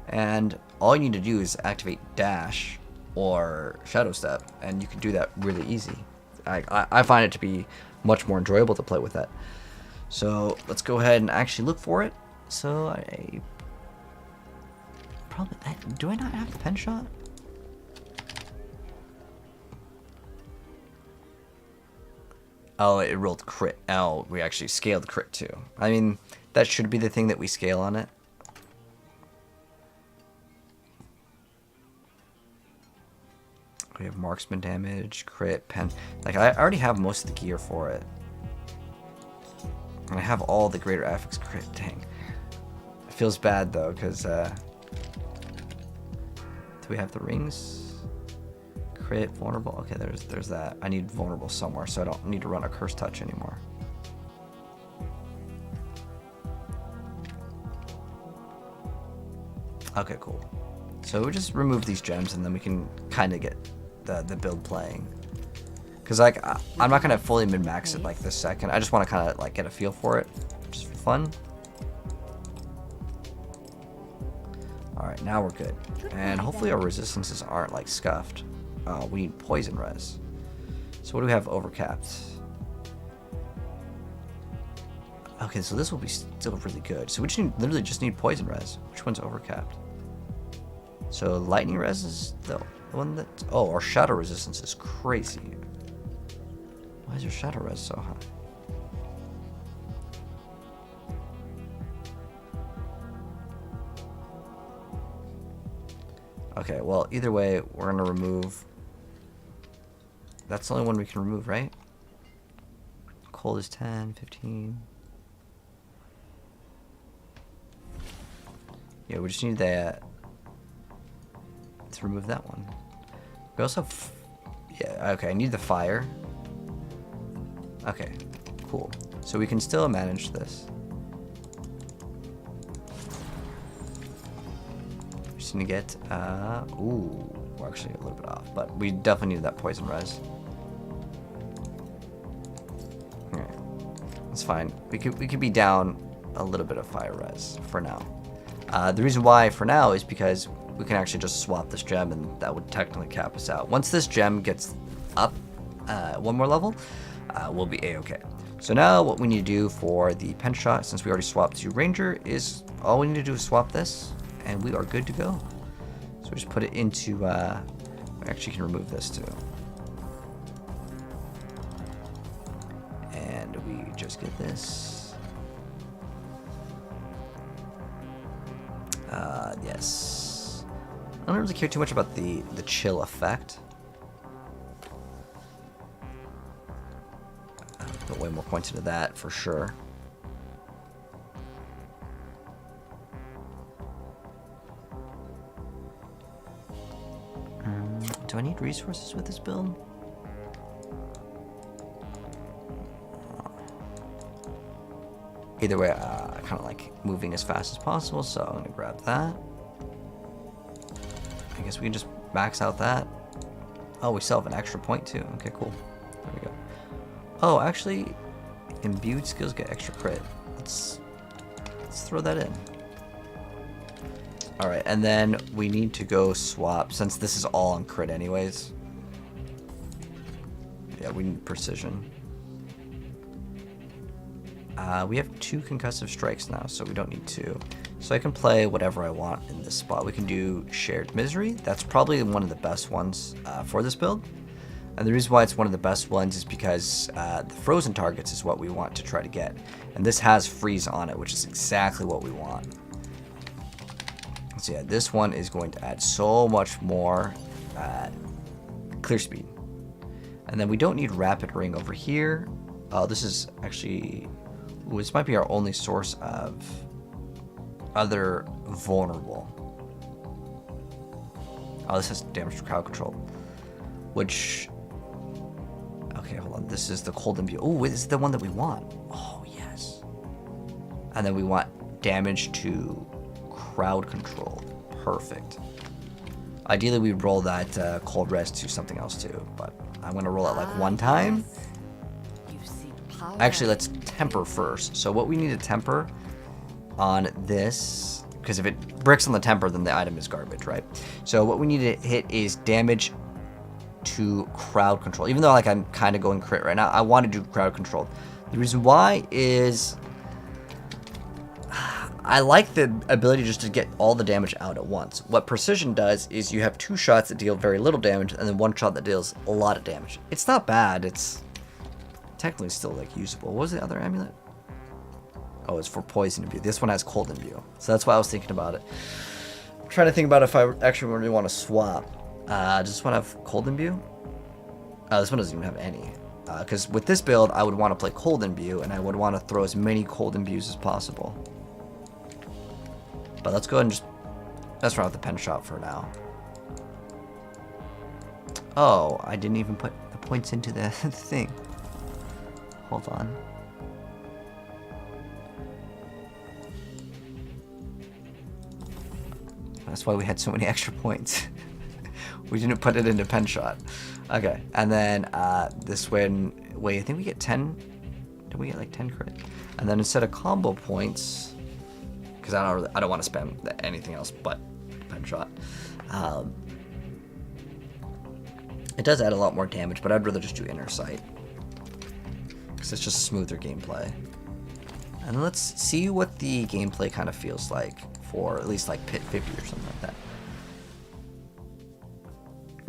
and all you need to do is activate Dash or Shadow Step, and you can do that really easy. I find it to be much more enjoyable to play with that. So let's go ahead and actually look for it. So I probably... do I not have the Pen Shot? Oh, it rolled crit. Oh, we actually scaled crit too. I mean, that should be the thing that we scale on it. We have marksman damage, crit, pen. Like, I already have most of the gear for it. And I have all the greater affix crit. Dang. It feels bad though, because, do we have the rings? Crit, vulnerable. Okay, there's that. I need vulnerable somewhere, so I don't need to run a curse touch anymore. Okay, cool. So we just remove these gems, and then we can kind of get the build playing. Cause like I'm not gonna fully min-max it like this second. I just want to kind of like get a feel for it, just for fun. All right, now we're good, and hopefully our resistances aren't like scuffed. We need poison res. So what do we have overcapped? Okay, so this will be still really good. So we literally just need poison res. Which one's overcapped? So lightning res is the one that... Oh, our shadow resistance is crazy. Why is your shadow res so high? Okay, well, either way, we're going to remove That's the only one we can remove, right? Cold is 10, 15. Yeah, we just need that to remove that one. We also have, yeah, okay, I need the fire. Okay, cool. So we can still manage this. We just need to get, ooh, we're actually a little bit off, but we definitely need that poison res. Okay, that's fine. We could be down a little bit of fire res for now. The reason why for now is because we can actually just swap this gem and that would technically cap us out. Once this gem gets up one more level, we'll be a-okay. So now what we need to do for the pen shot, since we already swapped to ranger, is all we need to do is swap this and we are good to go. So we just put it into, we actually can remove this too. And we just get this. Yes. I don't really care too much about the chill effect. Put way more points into that for sure. Do I need resources with this build? Either way, I kind of like moving as fast as possible, so I'm going to grab that. I guess we can just max out that. Oh, we still have an extra point too. Okay, cool. There we go. Oh, actually, imbued skills get extra crit. Let's throw that in. Alright, and then we need to go swap, since this is all on crit anyways. Yeah, we need precision. We have 2 concussive strikes now, so we don't need 2. So I can play whatever I want in this spot. We can do Shared Misery. That's probably one of the best ones for this build. And the reason why it's one of the best ones is because the frozen targets is what we want to try to get. And this has freeze on it, which is exactly what we want. So yeah, this one is going to add so much more clear speed. And then we don't need Rapid Ring over here. This is actually... Ooh, this might be our only source of other vulnerable. Oh, this has damage to crowd control. Which... Okay, hold on. This is the Cold Imbue. Oh, this is the one that we want. Oh, yes. And then we want damage to crowd control. Perfect. Ideally, we roll that Cold Res to something else too, but I'm going to roll it like one time. Actually, let's temper first. So what we need to temper on this, because if it bricks on the temper, then the item is garbage, right? So what we need to hit is damage to crowd control. Even though like I'm kind of going crit right now, I want to do crowd control. The reason why is I like the ability just to get all the damage out at once. What precision does is you have 2 shots that deal very little damage and then 1 shot that deals a lot of damage. It's not bad. It's technically still like usable. What was the other amulet? Oh, it's for poison imbue. This one has cold imbue. So that's why I was thinking about it. I'm trying to think about if I actually really want to swap. Does this one have cold imbue? This one doesn't even have any. Because with this build, I would want to play cold imbue, and I would want to throw as many cold imbues as possible. But let's go ahead and let's run with the pen shot for now. Oh, I didn't even put the points into the thing. Hold on. That's why we had so many extra points. We didn't put it into pen shot. Okay, and then this one, wait, I think we get 10. Did we get like 10 crit? And then instead of combo points, because I don't want to spam anything else but pen shot. It does add a lot more damage, but I'd rather just do inner sight. Because it's just smoother gameplay. And let's see what the gameplay kind of feels like for at least like Pit 50 or something like that.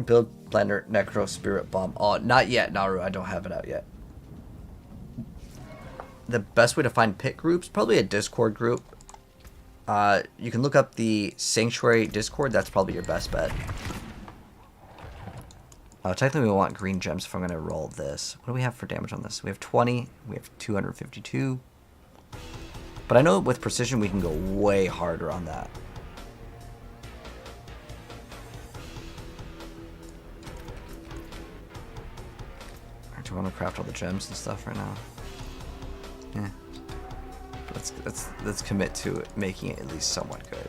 Build Blender Necro Spirit Bomb. Oh, not yet, Naru. I don't have it out yet. The best way to find pit groups, probably a Discord group. You can look up the Sanctuary Discord. That's probably your best bet. Technically we want green gems if I'm going to roll this. What do we have for damage on this? We have 20. We have 252. But I know with precision we can go way harder on that. Alright, do we want to craft all the gems and stuff right now? Yeah. Let's commit to making it at least somewhat good.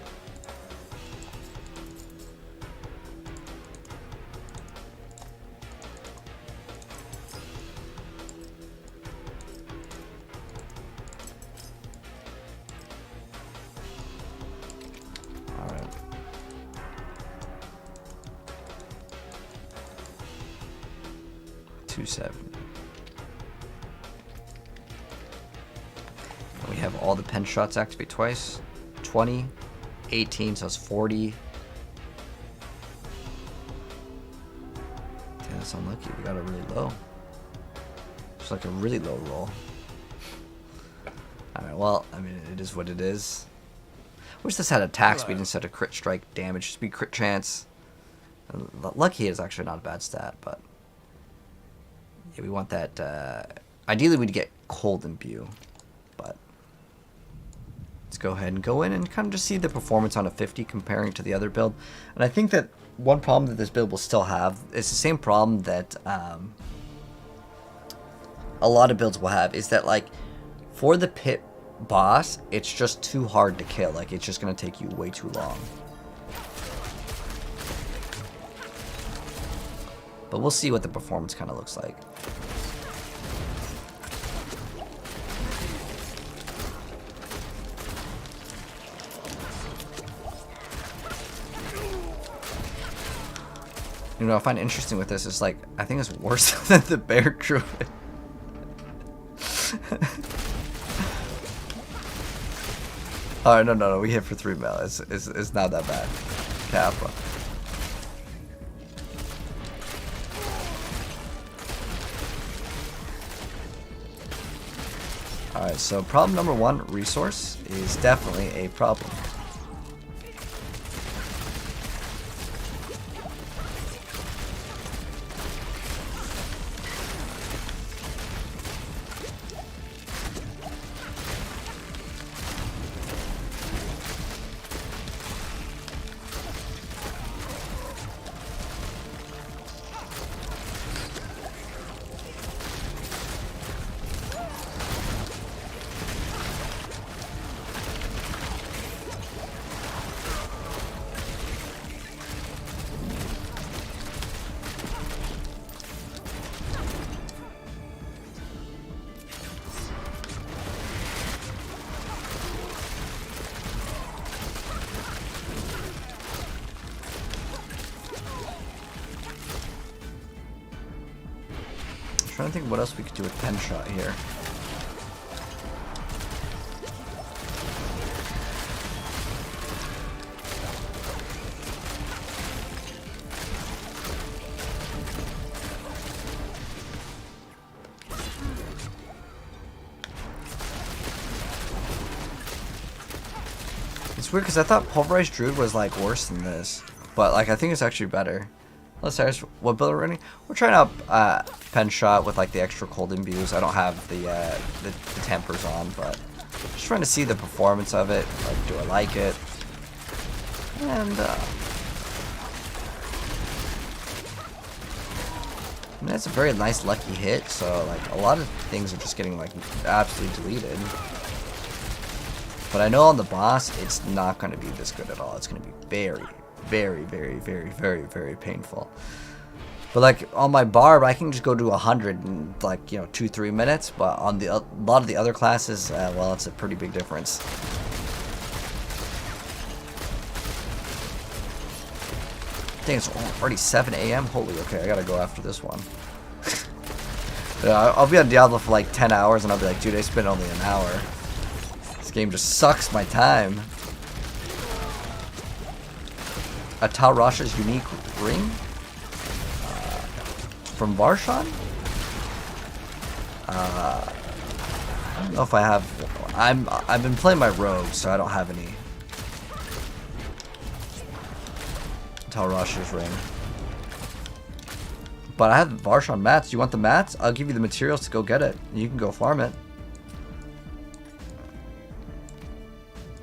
Alright. $270. We have all the pen shots activate twice. 20, 18, so it's 40. Damn, that's unlucky. We got a really low. It's like a really low roll. Alright, well, I mean, it is what it is. Wish this had attack speed instead of crit strike damage speed, crit chance. Lucky is actually not a bad stat, but yeah, we want that. Ideally, we'd get cold imbue, but let's go ahead and go in and kind of just see the performance on a 50 comparing to the other build. And I think that one problem that this build will still have is the same problem that a lot of builds will have, is that like for the pit boss, it's just too hard to kill. Like it's just gonna take you way too long. But we'll see what the performance kind of looks like. You know, I find interesting with this is like, I think it's worse than the bear druid. Alright, no, we hit for 3 mil. It's not that bad. Kappa. Alright, so problem number 1, resource, is definitely a problem. I'm trying to think what else we could do with pen shot here. It's weird because I thought Pulverized Druid was like worse than this, but like I think it's actually better. Let's start. What build are we running? We're trying out pen shot with like the extra cold imbues. I don't have the tempers on, but just trying to see the performance of it. Like, do I like it? And I mean, it's a very nice lucky hit. So like a lot of things are just getting like absolutely deleted. But I know on the boss, it's not going to be this good at all. It's going to be very, very, very, very, very, very painful. But like on my barb, I can just go to 100 in like, you know, 2-3 minutes. But on the a lot of the other classes, well, it's a pretty big difference. Dang, it's already 7 a.m. Holy, okay, I gotta go after this one. Yeah, I'll be on Diablo for like 10 hours, and I'll be like, dude, I spent only an hour. This game just sucks my time. A Tal Rasha's unique ring from Varshan. I don't know if I have. I've been playing my rogue, so I don't have any Tal Rasha's ring. But I have Varshan mats. You want the mats? I'll give you the materials to go get it. You can go farm it.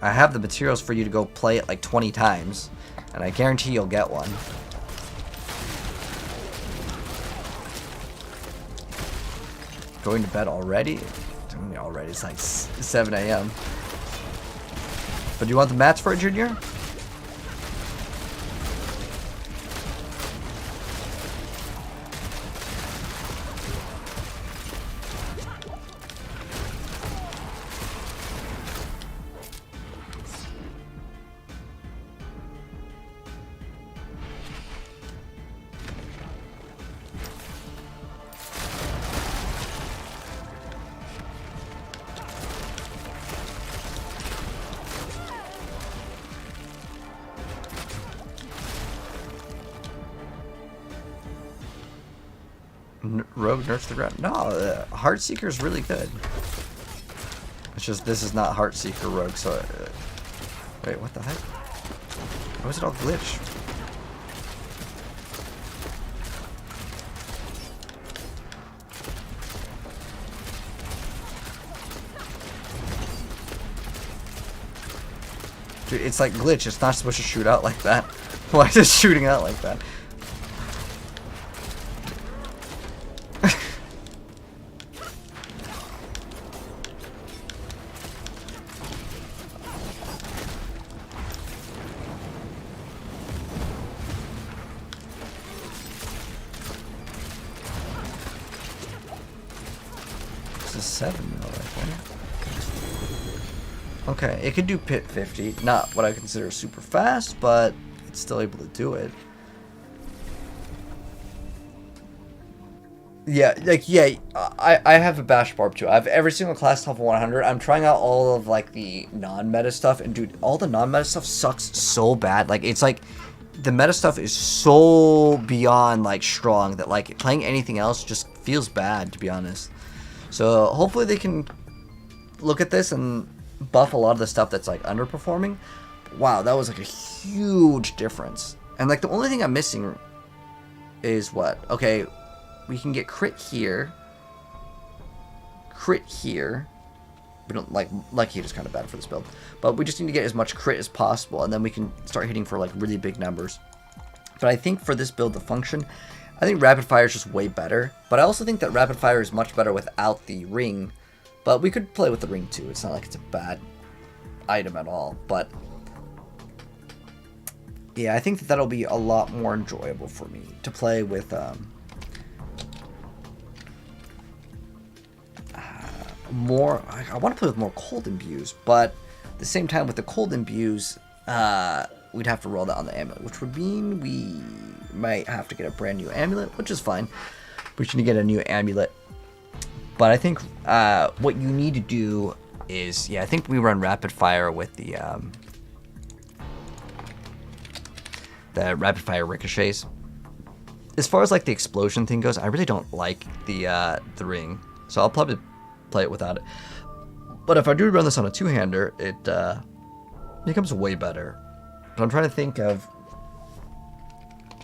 I have the materials for you to go play it like 20 times. And I guarantee you'll get one. Going to bed already? Already, it's like 7 a.m. But do you want the mats for it, Junior? Rogue nerfs the ground. No, Heartseeker is really good. It's just this is not Heartseeker Rogue, so... wait, what the heck? Why was it all glitched? Dude, it's like glitch. It's not supposed to shoot out like that. Why is it shooting out like that? This is 7 mil rifle. Okay, it could do pit 50. Not what I consider super fast, but it's still able to do it. Yeah, like, yeah, I have a Bash Barb too. I have every single class level 100. I'm trying out all of, like, the non-meta stuff, and dude, all the non-meta stuff sucks so bad. Like, it's like, the meta stuff is so beyond, like, strong that, like, playing anything else just feels bad, to be honest. So, hopefully they can look at this and buff a lot of the stuff that's, like, underperforming. Wow, that was, like, a huge difference. And, like, the only thing I'm missing is what? Okay, we can get crit here. Crit here. We don't like Lucky Hit is kind of bad for this build. But we just need to get as much crit as possible, and then we can start hitting for, like, really big numbers. But I think for this build to function, I think Rapid Fire is just way better. But I also think that Rapid Fire is much better without the ring. But we could play with the ring too. It's not like it's a bad item at all. But yeah, I think that that'll be a lot more enjoyable for me to play with more. I want to play with more cold imbues, but at the same time with the cold imbues, we'd have to roll that on the amulet, which would mean we might have to get a brand new amulet, which is fine. We should get a new amulet. But I think what you need to do is, yeah, I think we run Rapid Fire with the Rapid Fire ricochets. As far as like the explosion thing goes, I really don't like the ring, so I'll probably play it without it. But if I do run this on a two-hander, it becomes way better. But I'm trying to think of,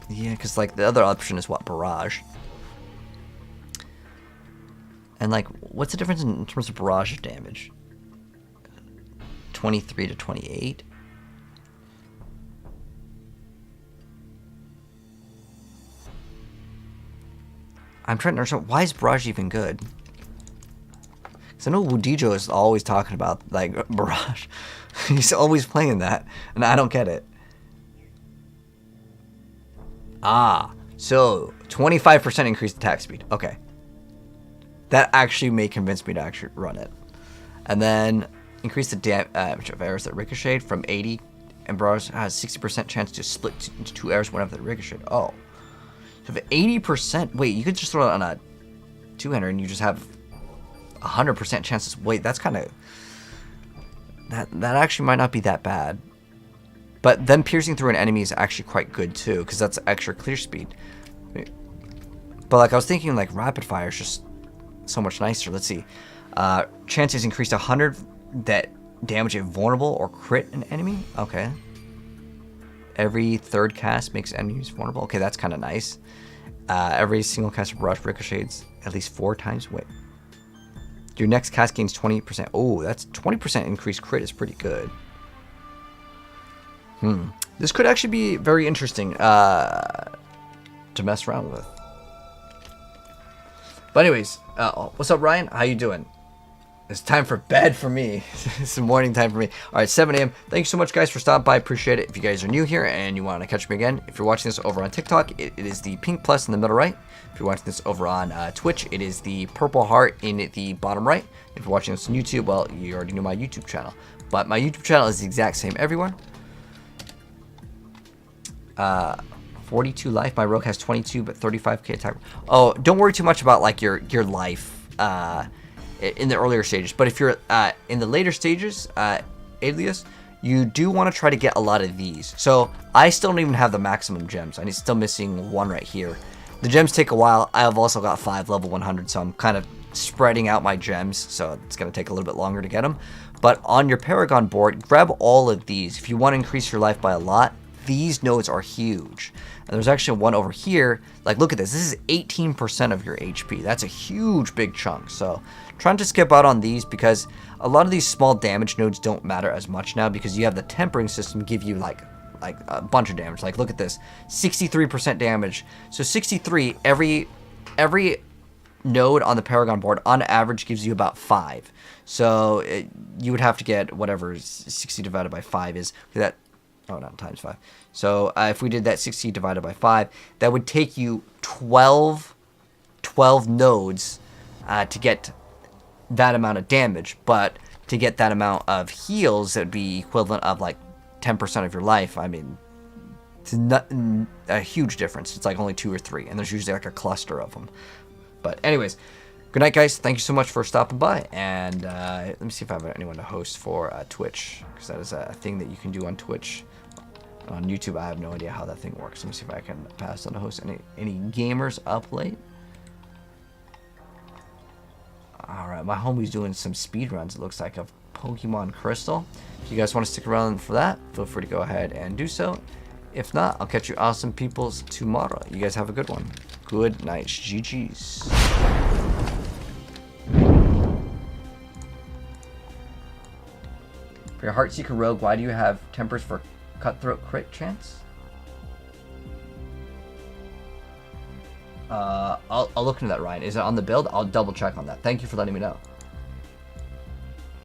yeah, because like the other option is what, barrage. And like, what's the difference in terms of barrage damage? 23 to 28? I'm trying to understand, why is barrage even good? Because I know Wudijo is always talking about, like, barrage. He's always playing that, and I don't get it. Ah, so 25% increased attack speed. Okay. That actually may convince me to actually run it. And then increase the damage of arrows that ricochet from 80, and barrage has 60% chance to split into 2 arrows whenever they ricochet. Oh. So if 80%, wait, you could just throw it on a 200 and you just have 100% chances. Wait, that's kind of, that actually might not be that bad. But then piercing through an enemy is actually quite good too, because that's extra clear speed. But like I was thinking, like Rapid Fire is just so much nicer. Let's see. Chances increased 100 that damage a vulnerable or crit an enemy. Okay. Every third cast makes enemies vulnerable. Okay, that's kind of nice. Every single cast of brush ricochets at least 4 times. Wait. Your next cast gains 20%. Oh, that's 20% increased crit is pretty good. This could actually be very interesting to mess around with. But anyways, what's up, Ryan? How you doing? It's time for bed for me. It's morning time for me. All right, 7 a.m. Thank you so much, guys, for stopping by. Appreciate it. If you guys are new here and you want to catch me again, if you're watching this over on TikTok, it is the pink plus in the middle right. If you're watching this over on Twitch, it is the purple heart in the bottom right. If you're watching this on YouTube, well, you already know my YouTube channel. But my YouTube channel is the exact same everywhere. 42 life. My rogue has 22, but 35k attack. Oh, don't worry too much about like your life in the earlier stages. But if you're in the later stages, Alias, you do want to try to get a lot of these. So I still don't even have the maximum gems. I'm still missing 1 right here. The gems take a while. I've also got 5 level 100, so I'm kind of spreading out my gems. So it's going to take a little bit longer to get them. But on your Paragon board, grab all of these. If you want to increase your life by a lot, these nodes are huge. And there's actually one over here. Like, look at this. This is 18% of your HP. That's a huge, big chunk. So trying to skip out on these because a lot of these small damage nodes don't matter as much now because you have the tempering system give you like a bunch of damage. Like, look at this, 63% damage. So 63, every node on the Paragon board on average gives you about 5. So you would have to get whatever 60 divided by 5 is. That, oh, not times 5. So if we did that 60 divided by 5, that would take you 12 nodes to get that amount of damage. But to get that amount of heals, that would be equivalent of like 10% of your life. I mean, it's not a huge difference. It's like only 2 or 3, and there's usually like a cluster of them. But anyways, good night, guys. Thank you so much for stopping by. And let me see if I have anyone to host for Twitch, because that is a thing that you can do on Twitch. On YouTube, I have no idea how that thing works. Let me see if I can pass on to host any gamers up late. Alright, my homie's doing some speed runs, it looks like, of Pokemon Crystal. If you guys want to stick around for that, feel free to go ahead and do so. If not, I'll catch you awesome peoples tomorrow. You guys have a good one. Good night. GG's. For your Heartseeker Rogue, why do you have tempers for Cutthroat crit chance? I'll look into that, Ryan. Is it on the build? I'll double check on that. Thank you for letting me know.